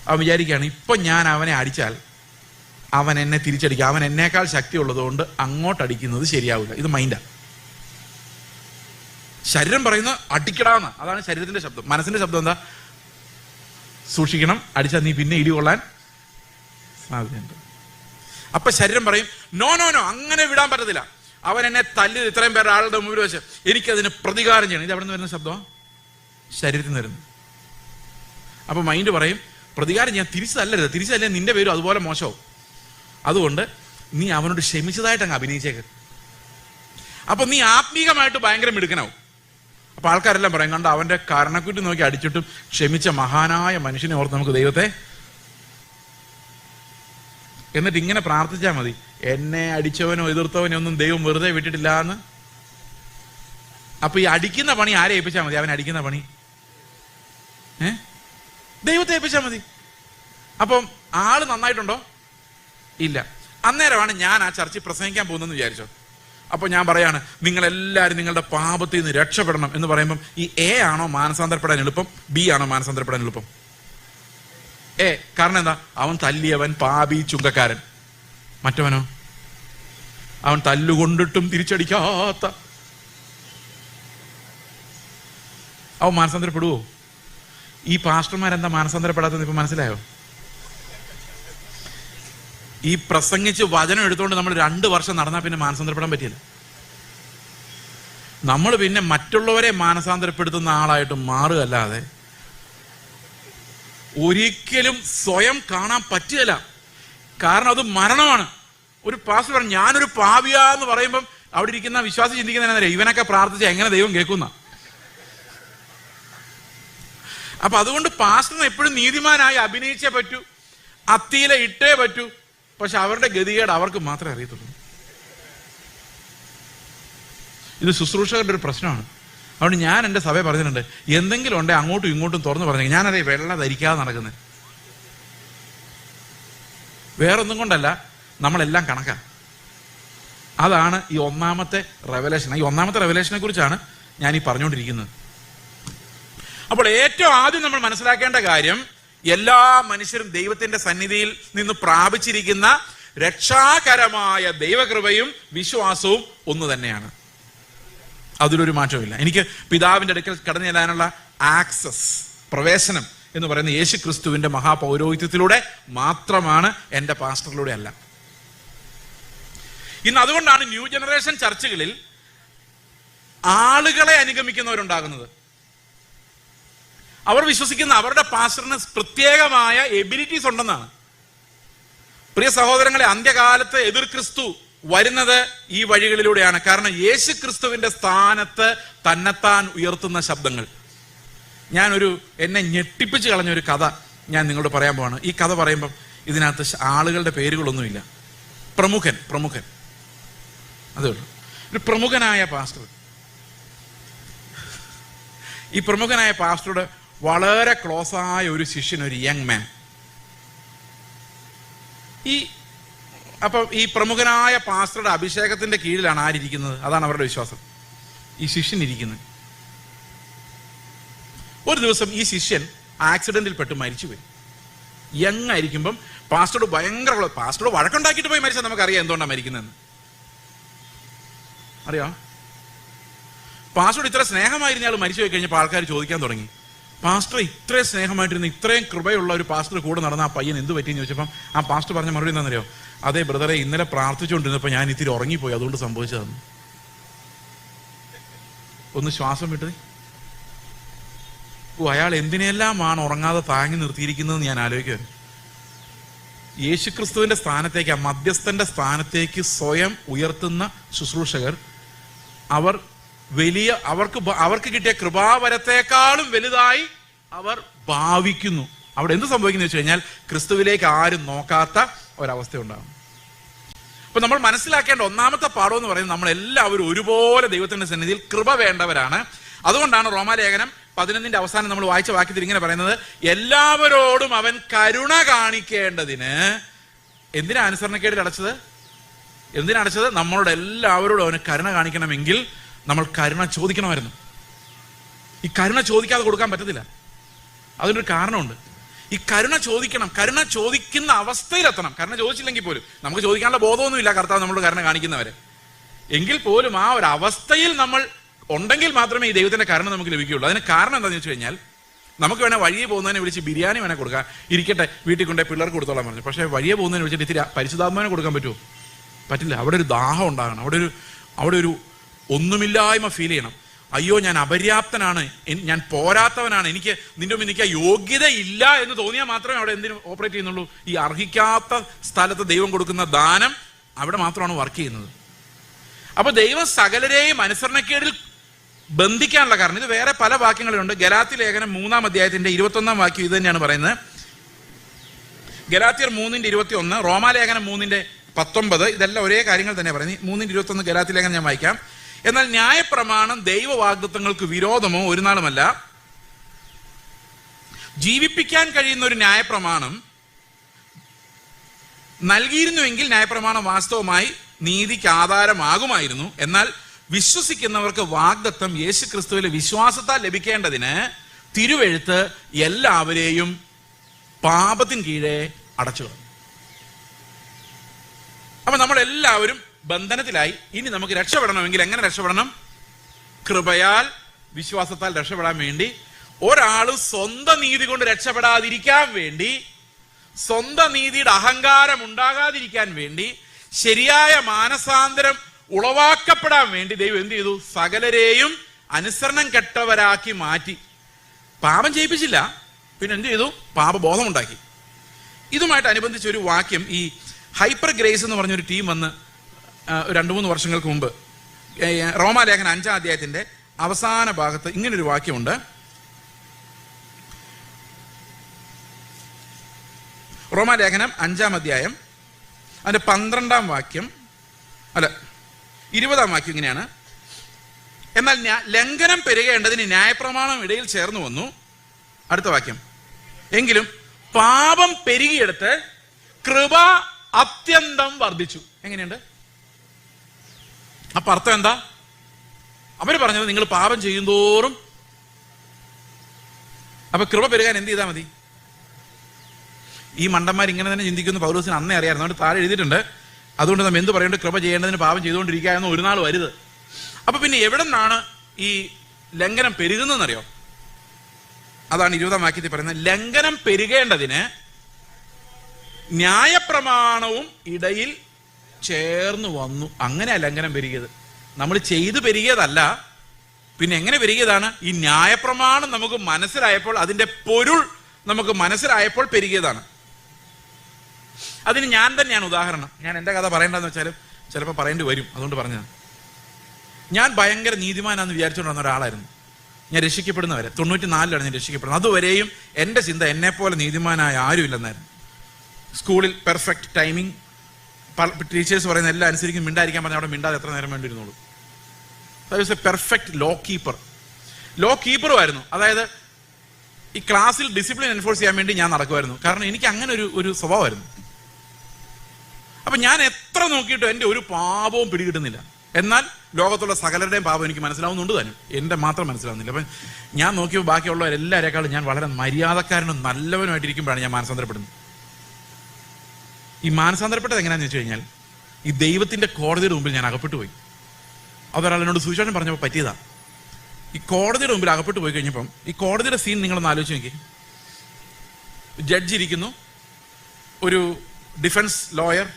അവൻ വിചാരിക്കുകയാണ്, ഇപ്പൊ ഞാൻ അവനെ അടിച്ചാൽ അവൻ എന്നെ തിരിച്ചടിക്കുക, അവൻ എന്നേക്കാൾ ശക്തി ഉള്ളതുകൊണ്ട് അങ്ങോട്ടടിക്കുന്നത് ശരിയാവില്ല. ഇത് മൈൻഡാ. ശരീരം പറയുന്ന അടിക്കടാന്ന്, അതാണ് ശരീരത്തിന്റെ ശബ്ദം. മനസ്സിന്റെ ശബ്ദം എന്താ? സൂക്ഷിക്കണം, അടിച്ചാൽ നീ പിന്നെ ഇടി കൊള്ളാൻ സാധ്യതയുണ്ട്. അപ്പൊ ശരീരം പറയും, നോ നോ നോ, അങ്ങനെ വിടാൻ പറ്റത്തില്ല, അവൻ എന്നെ തല്ലി ഇത്രയും പേരുടെ ആളുടെ മുമ്പിൽ വെച്ച് എനിക്കതിന് പ്രതികാരം ചെയ്യണം. ഇത് എവിടെ നിന്ന് വരുന്ന ശബ്ദമാണ്? ശരീരത്തിൽ നിന്ന് വരുന്നു. അപ്പൊ മൈൻഡ് പറയും, പ്രതികാരം ചെയ്യാൻ തിരിച്ചല്ലേ നിന്റെ പേരും അതുപോലെ മോശമാവും, അതുകൊണ്ട് നീ അവനോട് ക്ഷമിച്ചതായിട്ട് അങ്ങ് അഭിനയിച്ചേക്ക്. അപ്പൊ നീ ആത്മീകമായിട്ട് ഭയങ്കര മിടുക്കനാവും. അപ്പൊ ആൾക്കാരെല്ലാം പറയും, കണ്ട അവന്റെ കരണക്കുറ്റി നോക്കി അടിച്ചിട്ടും ക്ഷമിച്ച മഹാനായ മനുഷ്യനെ ഓർത്ത് നമുക്ക് ദൈവത്തെ. എന്നിട്ട് ഇങ്ങനെ പ്രാർത്ഥിച്ചാൽ മതി, എന്നെ അടിച്ചവനോ എതിർത്തവനോ ഒന്നും ദൈവം വെറുതെ വിട്ടിട്ടില്ല എന്ന്. അപ്പൊ ഈ അടിക്കുന്ന പണി ആരെ ഏൽപ്പിച്ചാൽ മതി? അവൻ അടിക്കുന്ന പണി ദൈവത്തെ ഏൽപ്പിച്ചാൽ മതി. അപ്പം ആള് നന്നായിട്ടുണ്ടോ? ഇല്ല. അന്നേരമാണ് ഞാൻ ആ ചർച്ചിൽ പ്രസംഗിക്കാൻ പോകുന്നതെന്ന് വിചാരിച്ചോ. അപ്പൊ ഞാൻ പറയാണ്, നിങ്ങളെല്ലാവരും നിങ്ങളുടെ പാപത്തിൽ നിന്ന് രക്ഷപ്പെടണം എന്ന് പറയുമ്പം ഈ എ ആണോ മാനസാന്തരപ്പെടാൻ എളുപ്പം, ബി ആണോ മാനസാന്തരപ്പെടാൻ എളുപ്പം? എ. കാരണം എന്താ? അവൻ തല്ലിയവൻ പാപി ചുങ്കക്കാരൻ. മറ്റവനോ? അവൻ തല്ലുകൊണ്ടിട്ടും തിരിച്ചടിക്കാത്ത. അവൻ മാനസാന്തരപ്പെടുവോ? ഈ പാസ്റ്റർമാരെന്താ മാനസാന്തരപ്പെടാത്തത് ഇപ്പൊ മനസ്സിലായോ? ഈ പ്രസംഗിച്ച് വചനം എടുത്തുകൊണ്ട് നമ്മൾ 2 വർഷം നടന്നാൽ പിന്നെ മാനസാന്തരപ്പെടാൻ പറ്റില്ല. നമ്മൾ പിന്നെ മറ്റുള്ളവരെ മാനസാന്തരപ്പെടുത്തുന്ന ആളായിട്ട് മാറുകയല്ലാതെ ഒരിക്കലും സ്വയം കാണാൻ പറ്റുകയില്ല. കാരണം അത് മരണമാണ്. ഒരു പാസ്റ്റർ പറഞ്ഞു, ഞാനൊരു പാപിയാന്ന് പറയുമ്പം അവിടെ ഇരിക്കുന്ന വിശ്വാസി ചിന്തിക്കുന്നതിനെന്നറിയാം, ഇവനൊക്കെ പ്രാർത്ഥിച്ച എങ്ങനെ ദൈവം കേൾക്കുന്ന. അപ്പൊ അതുകൊണ്ട് പാസ്റ്ററിന് എപ്പോഴും നീതിമാനായി അഭിനയിച്ചേ പറ്റൂ, അത്തിയിലെ ഇട്ടേ പറ്റൂ. പക്ഷെ അവരുടെ ഗതികേട് അവർക്ക് മാത്രമേ അറിയത്തുള്ളൂ. ഇത് ശുശ്രൂഷകരുടെ ഒരു പ്രശ്നമാണ്. അതുകൊണ്ട് ഞാൻ എൻ്റെ സഭയെ പറഞ്ഞിട്ടുണ്ട്, എന്തെങ്കിലും ഉണ്ടെ അങ്ങോട്ടും ഇങ്ങോട്ടും തുറന്ന് പറഞ്ഞു. ഞാനതേ വെള്ള ധരിക്കാതെ നടക്കുന്നത്, വേറൊന്നും കൊണ്ടല്ല, നമ്മളെല്ലാം കണക്കാ. അതാണ് ഈ ഒന്നാമത്തെ റെവലേഷൻ. ഈ ഒന്നാമത്തെ റെവലേഷനെ കുറിച്ചാണ് ഞാൻ ഈ പറഞ്ഞുകൊണ്ടിരിക്കുന്നത്. അപ്പോൾ ഏറ്റവും ആദ്യം നമ്മൾ മനസ്സിലാക്കേണ്ട കാര്യം, എല്ലാ മനുഷ്യരും ദൈവത്തിന്റെ സന്നിധിയിൽ നിന്ന് പ്രാപിച്ചിരിക്കുന്ന രക്ഷാകരമായ ദൈവകൃപയും വിശ്വാസവും ഒന്ന് തന്നെയാണ്. അതിലൊരു മാറ്റമില്ല. എനിക്ക് പിതാവിന്റെ അടുക്കൽ കടന്നു ചെല്ലാനുള്ള ആക്സസ്, പ്രവേശനം എന്ന് പറയുന്ന യേശു ക്രിസ്തുവിന്റെ മഹാപൗരോഹിത്യത്തിലൂടെ മാത്രമാണ്, എൻ്റെ പാസ്റ്ററിലൂടെ അല്ല. ഇന്ന് അതുകൊണ്ടാണ് ന്യൂ ജനറേഷൻ ചർച്ചുകളിൽ ആളുകളെ അനുഗമിക്കുന്നവരുണ്ടാകുന്നത്. അവർ വിശ്വസിക്കുന്ന അവരുടെ പാസ്റ്ററിന് പ്രത്യേകമായ എബിലിറ്റീസ് ഉണ്ടെന്നാണ്. പ്രിയ സഹോദരങ്ങളെ, അന്ത്യകാലത്ത് എതിർ ക്രിസ്തു വരുന്നത് ഈ വഴികളിലൂടെയാണ്. കാരണം യേശു ക്രിസ്തുവിന്റെ സ്ഥാനത്ത് തന്നെത്താൻ ഉയർത്തുന്ന ശബ്ദങ്ങൾ. എന്നെ ഞെട്ടിപ്പിച്ച് കളഞ്ഞൊരു കഥ ഞാൻ നിങ്ങളോട് പറയാൻ പോവാണ്. ഈ കഥ പറയുമ്പം ഇതിനകത്ത് ആളുകളുടെ പേരുകളൊന്നുമില്ല. പ്രമുഖൻ അതേ ഉള്ളൂ. ഒരു പ്രമുഖനായ പാസ്റ്റർ, ഈ പ്രമുഖനായ പാസ്റ്ററുടെ വളരെ ക്ലോസ് ആയ ഒരു ശിഷ്യൻ, ഒരു യങ് മാൻ. അപ്പം ഈ പ്രമുഖനായ പാസ്റ്ററുടെ അഭിഷേകത്തിന്റെ കീഴിലാണ് ആരിയ്ക്കുന്നത്? അതാണ് അവരുടെ വിശ്വാസം. ഈ ശിഷ്യൻ ഇരിക്കുന്നത്. ഒരു ദിവസം ഈ ശിഷ്യൻ ആക്സിഡന്റിൽ പെട്ട് മരിച്ചുപോയി. യങ് ആയിരിക്കുമ്പം പാസ്റ്ററോട് പാസ്റ്ററോട് വഴക്കുണ്ടാക്കിയിട്ട് പോയി മരിച്ചാൽ നമുക്കറിയാം എന്തുകൊണ്ടാണ് മരിക്കുന്നതെന്ന്. അറിയാം, പാസ്റ്ററോട് ഇത്ര സ്നേഹമായിരുന്ന ആൾ മരിച്ചു പോയി കഴിഞ്ഞപ്പോൾ ആൾക്കാർ ചോദിക്കാൻ തുടങ്ങി, പാസ്റ്റർ ഇത്രയും സ്നേഹമായിട്ടിരുന്ന, ഇത്രയും കൃപയുള്ള ഒരു പാസ്റ്റർ കൂടെ നടന്ന ആ പയ്യൻ എന്ത് പറ്റിയെന്ന് ചോദിച്ചപ്പം ആ പാസ്റ്റർ പറഞ്ഞ മറുപടി എന്താണെന്നറിയോ? അതേ ബ്രദറെ, ഇന്നലെ പ്രാർത്ഥിച്ചുകൊണ്ടിരുന്നപ്പോൾ ഞാൻ ഇത്തിരി ഉറങ്ങിപ്പോയി, അതുകൊണ്ട് സംഭവിച്ചതെന്ന്. ഒന്ന് ശ്വാസം വിട്ടത്. അയാൾ എന്തിനെല്ലാമാണ് ഉറങ്ങാതെ താങ്ങി നിർത്തിയിരിക്കുന്നതെന്ന് ഞാൻ ആലോചിക്കുക. യേശുക്രിസ്തുവിന്റെ സ്ഥാനത്തേക്ക്, ആ മധ്യസ്ഥന്റെ സ്ഥാനത്തേക്ക് സ്വയം ഉയർത്തുന്ന ശുശ്രൂഷകർ, അവർക്ക് കിട്ടിയ കൃപാവരത്തെക്കാളും വലുതായി അവർ ഭാവിക്കുന്നു. അവിടെ എന്ത് സംഭവിക്കുന്നു വെച്ച് കഴിഞ്ഞാൽ, ക്രിസ്തുവിലേക്ക് ആരും നോക്കാത്ത ഒരവസ്ഥ ഉണ്ടാകും. അപ്പൊ നമ്മൾ മനസ്സിലാക്കേണ്ട ഒന്നാമത്തെ പാഠം എന്ന് പറയുന്നത്, നമ്മളെല്ലാവരും ഒരുപോലെ ദൈവത്തിന്റെ സന്നിധിയിൽ കൃപ വേണ്ടവരാണ്. അതുകൊണ്ടാണ് റോമാലേഖനം 11 അവസാനം നമ്മൾ വായിച്ച വാക്യത്തിൽ ഇങ്ങനെ പറയുന്നത്, എല്ലാവരോടും അവൻ കരുണ കാണിക്കേണ്ടതിന്. എന്തിനാ അനുസരണക്കേടിൽ അടച്ചത്? നമ്മളോട് എല്ലാവരോടും അവന് കരുണ കാണിക്കണമെങ്കിൽ നമ്മൾ കരുണ ചോദിക്കണമായിരുന്നു. ഈ കരുണ ചോദിക്കാതെ കൊടുക്കാൻ പറ്റത്തില്ല. അതിനൊരു കാരണമുണ്ട്. ഈ കരുണ ചോദിക്കണം. കരുണ ചോദിക്കുന്ന അവസ്ഥയിലെത്തണം. കരുണ ചോദിച്ചില്ലെങ്കിൽ പോലും, നമുക്ക് ചോദിക്കാനുള്ള ബോധമൊന്നുമില്ല കർത്താവ് നമ്മളോട് കരുണ കാണിക്കുന്നവരെ. എങ്കിൽ പോലും ആ ഒരു അവസ്ഥയിൽ നമ്മൾ ഉണ്ടെങ്കിൽ മാത്രമേ ഈ ദൈവത്തിന്റെ കരുണ നമുക്ക് ലഭിക്കുകയുള്ളൂ. അതിന് കാരണം എന്താണെന്ന് വെച്ച് കഴിഞ്ഞാൽ, നമുക്ക് വേണേൽ വഴിയെ പോകുന്നതിനെ വിളിച്ച് ബിരിയാണി വേണേൽ കൊടുക്കാം, ഇരിക്കട്ടെ വീട്ടിൽ കൊണ്ടേ പിള്ളേർക്ക് കൊടുത്തോളാൻ പറഞ്ഞു. പക്ഷേ വഴിയെ പോകുന്നതിനെ വിളിച്ചിട്ട് ഇത്തിരി പരിശുദ്ധാത്മാവിനെ കൊടുക്കാൻ പറ്റുമോ? പറ്റില്ല. അവിടെ ഒരു ദാഹം ഉണ്ടാകണം. അവിടെ ഒരു ഒന്നുമില്ലായ്മ ഫീൽ ചെയ്യണം. അയ്യോ, ഞാൻ അപര്യാപ്തനാണ്, ഞാൻ പോരാത്തവനാണ്, എനിക്ക് നിന്റെ മുന്നിൽ എനിക്ക് യോഗ്യത ഇല്ല എന്ന് തോന്നിയാൽ മാത്രമേ അവിടെ എന്തിനു ഓപ്പറേറ്റ് ചെയ്യുന്നുള്ളൂ. ഈ അർഹിക്കാത്ത സ്ഥലത്ത് ദൈവം കൊടുക്കുന്ന ദാനം അവിടെ മാത്രമാണ് വർക്ക് ചെയ്യുന്നത്. അപ്പൊ ദൈവം സകലരെയും അനുസരണക്കേടിൽ ബന്ധിക്കാനുള്ള കാരണം, ഇത് വേറെ പല വാക്യങ്ങളുണ്ട്. ഗലാത്യ ലേഖനം 3-ാം അധ്യായത്തിന്റെ 21-ാം വാക്യം ഇത് തന്നെയാണ് പറയുന്നത്. ഗലാത്യർ 3:21, റോമാലേഖനം 3:19, ഇതെല്ലാം ഒരേ കാര്യങ്ങൾ തന്നെ പറയുന്നത്. 3:21 ഗലാത്യ ലേഖനം ഞാൻ വായിക്കാം. എന്നാൽ ന്യായപ്രമാണം ദൈവവാഗ്ദത്തങ്ങൾക്ക് വിരോധമോ ഒരു നാളുമല്ല. ജീവിപ്പിക്കാൻ കഴിയുന്ന ഒരു ന്യായപ്രമാണം നൽകിയിരുന്നുവെങ്കിൽ ന്യായപ്രമാണം വാസ്തവമായി നീതിക്ക് ആധാരമാകുമായിരുന്നു. എന്നാൽ വിശ്വസിക്കുന്നവർക്ക് വാഗ്ദത്തം യേശു ക്രിസ്തുവിലെ വിശ്വാസത്താൽ ലഭിക്കേണ്ടതിന് തിരുവെഴുത്ത് എല്ലാവരെയും പാപത്തിന് കീഴെ അടച്ചു. അപ്പൊ നമ്മളെല്ലാവരും ബന്ധനത്തിലായി. ഇനി നമുക്ക് രക്ഷപ്പെടണമെങ്കിൽ എങ്ങനെ രക്ഷപ്പെടണം? കൃപയാൽ വിശ്വാസത്താൽ രക്ഷപ്പെടാൻ വേണ്ടി, ഒരാള് സ്വന്തം നീതി കൊണ്ട് രക്ഷപ്പെടാതിരിക്കാൻ വേണ്ടി, സ്വന്തം നീതിയുടെ അഹങ്കാരം ഉണ്ടാകാതിരിക്കാൻ വേണ്ടി, ശരിയായ മാനസാന്തരം ഉളവാക്കപ്പെടാൻ വേണ്ടി ദൈവം എന്ത് ചെയ്തു? സകലരെയും അനുസരണം കെട്ടവരാക്കി മാറ്റി. പാപം ചെയ്യിപ്പിച്ചില്ല, പിന്നെ എന്ത് ചെയ്തു? പാപബോധം ഉണ്ടാക്കി. ഇതുമായിട്ട് അനുബന്ധിച്ച് ഒരു വാക്യം, ഈ ഹൈപ്പർ ഗ്രേസ് എന്ന് പറഞ്ഞൊരു ടീം വന്ന് 2-3 വർഷങ്ങൾക്ക് മുമ്പ് റോമാലേഖനം 5-ാം അധ്യായത്തിന്റെ അവസാന ഭാഗത്ത് ഇങ്ങനൊരു വാക്യമുണ്ട്. റോമാലേഖനം 5-ാം അധ്യായം അതിന്റെ 12-ാം വാക്യം, അല്ല 20-ാം വാക്യം ഇങ്ങനെയാണ്: എന്നാൽ ലംഘനം പെരുകേണ്ടതിന് ന്യായപ്രമാണം ഇടയിൽ ചേർന്ന് വന്നു. അടുത്ത വാക്യം, എങ്കിലും പാപം പെരുകിയെടുത്ത് കൃപ അത്യന്തം വർദ്ധിച്ചു. എങ്ങനെയുണ്ട്? അപ്പൊ അർത്ഥം എന്താ? അവര് പറഞ്ഞത് നിങ്ങൾ പാപം ചെയ്യുന്തോറും, അപ്പൊ കൃപ പെരുകാൻ എന്ത് ചെയ്താൽ മതി? ഈ മണ്ടന്മാർ ഇങ്ങനെ തന്നെ ചിന്തിക്കുന്ന പൗലോസിന് അന്നേ അറിയാമായിരുന്നു. അതുകൊണ്ട് താഴെ എഴുതിയിട്ടുണ്ട്, അതുകൊണ്ട് നമ്മൾ എന്ത് പറയേണ്ടത്? കൃപ ചെയ്യേണ്ടതിന് പാപം ചെയ്തുകൊണ്ടിരിക്കുക എന്ന് ഒരു നാൾ വരുത്. അപ്പൊ പിന്നെ എവിടെ നിന്നാണ് ഈ ലംഘനം പെരുകുന്നതെന്നറിയോ? അതാണ് 20-ാം വാക്യത്തിൽ പറയുന്നത്, ലംഘനം പെരുകേണ്ടതിന് ന്യായപ്രമാണവും ഇടയിൽ ചേർന്ന് വന്നു. അങ്ങനെയാ ലംഘനം പെരുകിയത്. നമ്മൾ ചെയ്തു പെരുകിയതല്ല. പിന്നെ എങ്ങനെ പെരുകിയതാണ്? ഈ ന്യായപ്രമാണം നമുക്ക് മനസ്സിലായപ്പോൾ, അതിന്റെ പൊരുൾ നമുക്ക് മനസ്സിലായപ്പോൾ പെരുകിയതാണ്. അതിന് ഞാൻ തന്നെയാണ് ഉദാഹരണം. ഞാൻ എൻ്റെ കഥ പറയേണ്ടതെന്ന് വെച്ചാലും ചിലപ്പോൾ പറയേണ്ടി വരും, അതുകൊണ്ട് പറഞ്ഞതാണ്. ഞാൻ ഭയങ്കര നീതിമാനാന്ന് വിചാരിച്ചുകൊണ്ട് വന്ന ഒരാളായിരുന്നു. ഞാൻ രക്ഷിക്കപ്പെടുന്നവരെ 94-ലാണ് ഞാൻ രക്ഷിക്കപ്പെടുന്നത്. അതുവരെയും എൻ്റെ ചിന്ത എന്നെപ്പോലെ നീതിമാനായ ആരും ഇല്ലെന്നായിരുന്നു. സ്കൂളിൽ പെർഫെക്റ്റ് ടൈമിങ്, ടീച്ചേഴ്സ് പറയുന്ന എല്ലാം അനുസരിക്കും, മിണ്ടായിരിക്കാൻ പറഞ്ഞാൽ അവിടെ മിണ്ടാതെ എത്ര നേരം വേണ്ടിയിരുന്നുള്ളൂ. എ പെർഫെക്റ്റ് ലോ കീപ്പറുമായിരുന്നു. അതായത് ഈ ക്ലാസ്സിൽ ഡിസിപ്ലിൻ എൻഫോഴ്സ് ചെയ്യാൻ വേണ്ടി ഞാൻ നടക്കുമായിരുന്നു. കാരണം എനിക്ക് അങ്ങനെ ഒരു സ്വഭാവമായിരുന്നു. അപ്പൊ ഞാൻ എത്ര നോക്കിയിട്ടും എൻ്റെ ഒരു പാപവും പിടികിട്ടുന്നില്ല. എന്നാൽ ലോകത്തുള്ള സകലരുടെയും പാപം എനിക്ക് മനസ്സിലാവുന്നുണ്ട് താനും, എൻ്റെ മാത്രം മനസ്സിലാവുന്നില്ല. അപ്പം ഞാൻ നോക്കിയപ്പോൾ ബാക്കിയുള്ളവരെല്ലാവരെക്കാളും ഞാൻ വളരെ മര്യാദക്കാരനും നല്ലവനുമായിട്ടിരിക്കുമ്പോഴാണ് ഞാൻ മാനസാന്തരപ്പെടുന്നത്. ഈ മാനസാന്തരപ്പെട്ടത് എങ്ങനെയാണെന്ന് വെച്ച് കഴിഞ്ഞാൽ, ഈ ദൈവത്തിന്റെ കോടതിയുടെ മുമ്പിൽ ഞാൻ അകപ്പെട്ടു പോയി. അതൊരാൾ എന്നോട് സുവിശേഷം പറഞ്ഞപ്പോൾ പറ്റിയതാ. ഈ കോടതിയുടെ മുമ്പിൽ അകപ്പെട്ടു പോയി കഴിഞ്ഞപ്പം, ഈ കോടതിയുടെ സീൻ നിങ്ങളൊന്ന് ആലോചിച്ച് നോക്കി. ജഡ്ജി ഇരിക്കുന്നു, ഒരു ഡിഫൻസ് ലോയർ,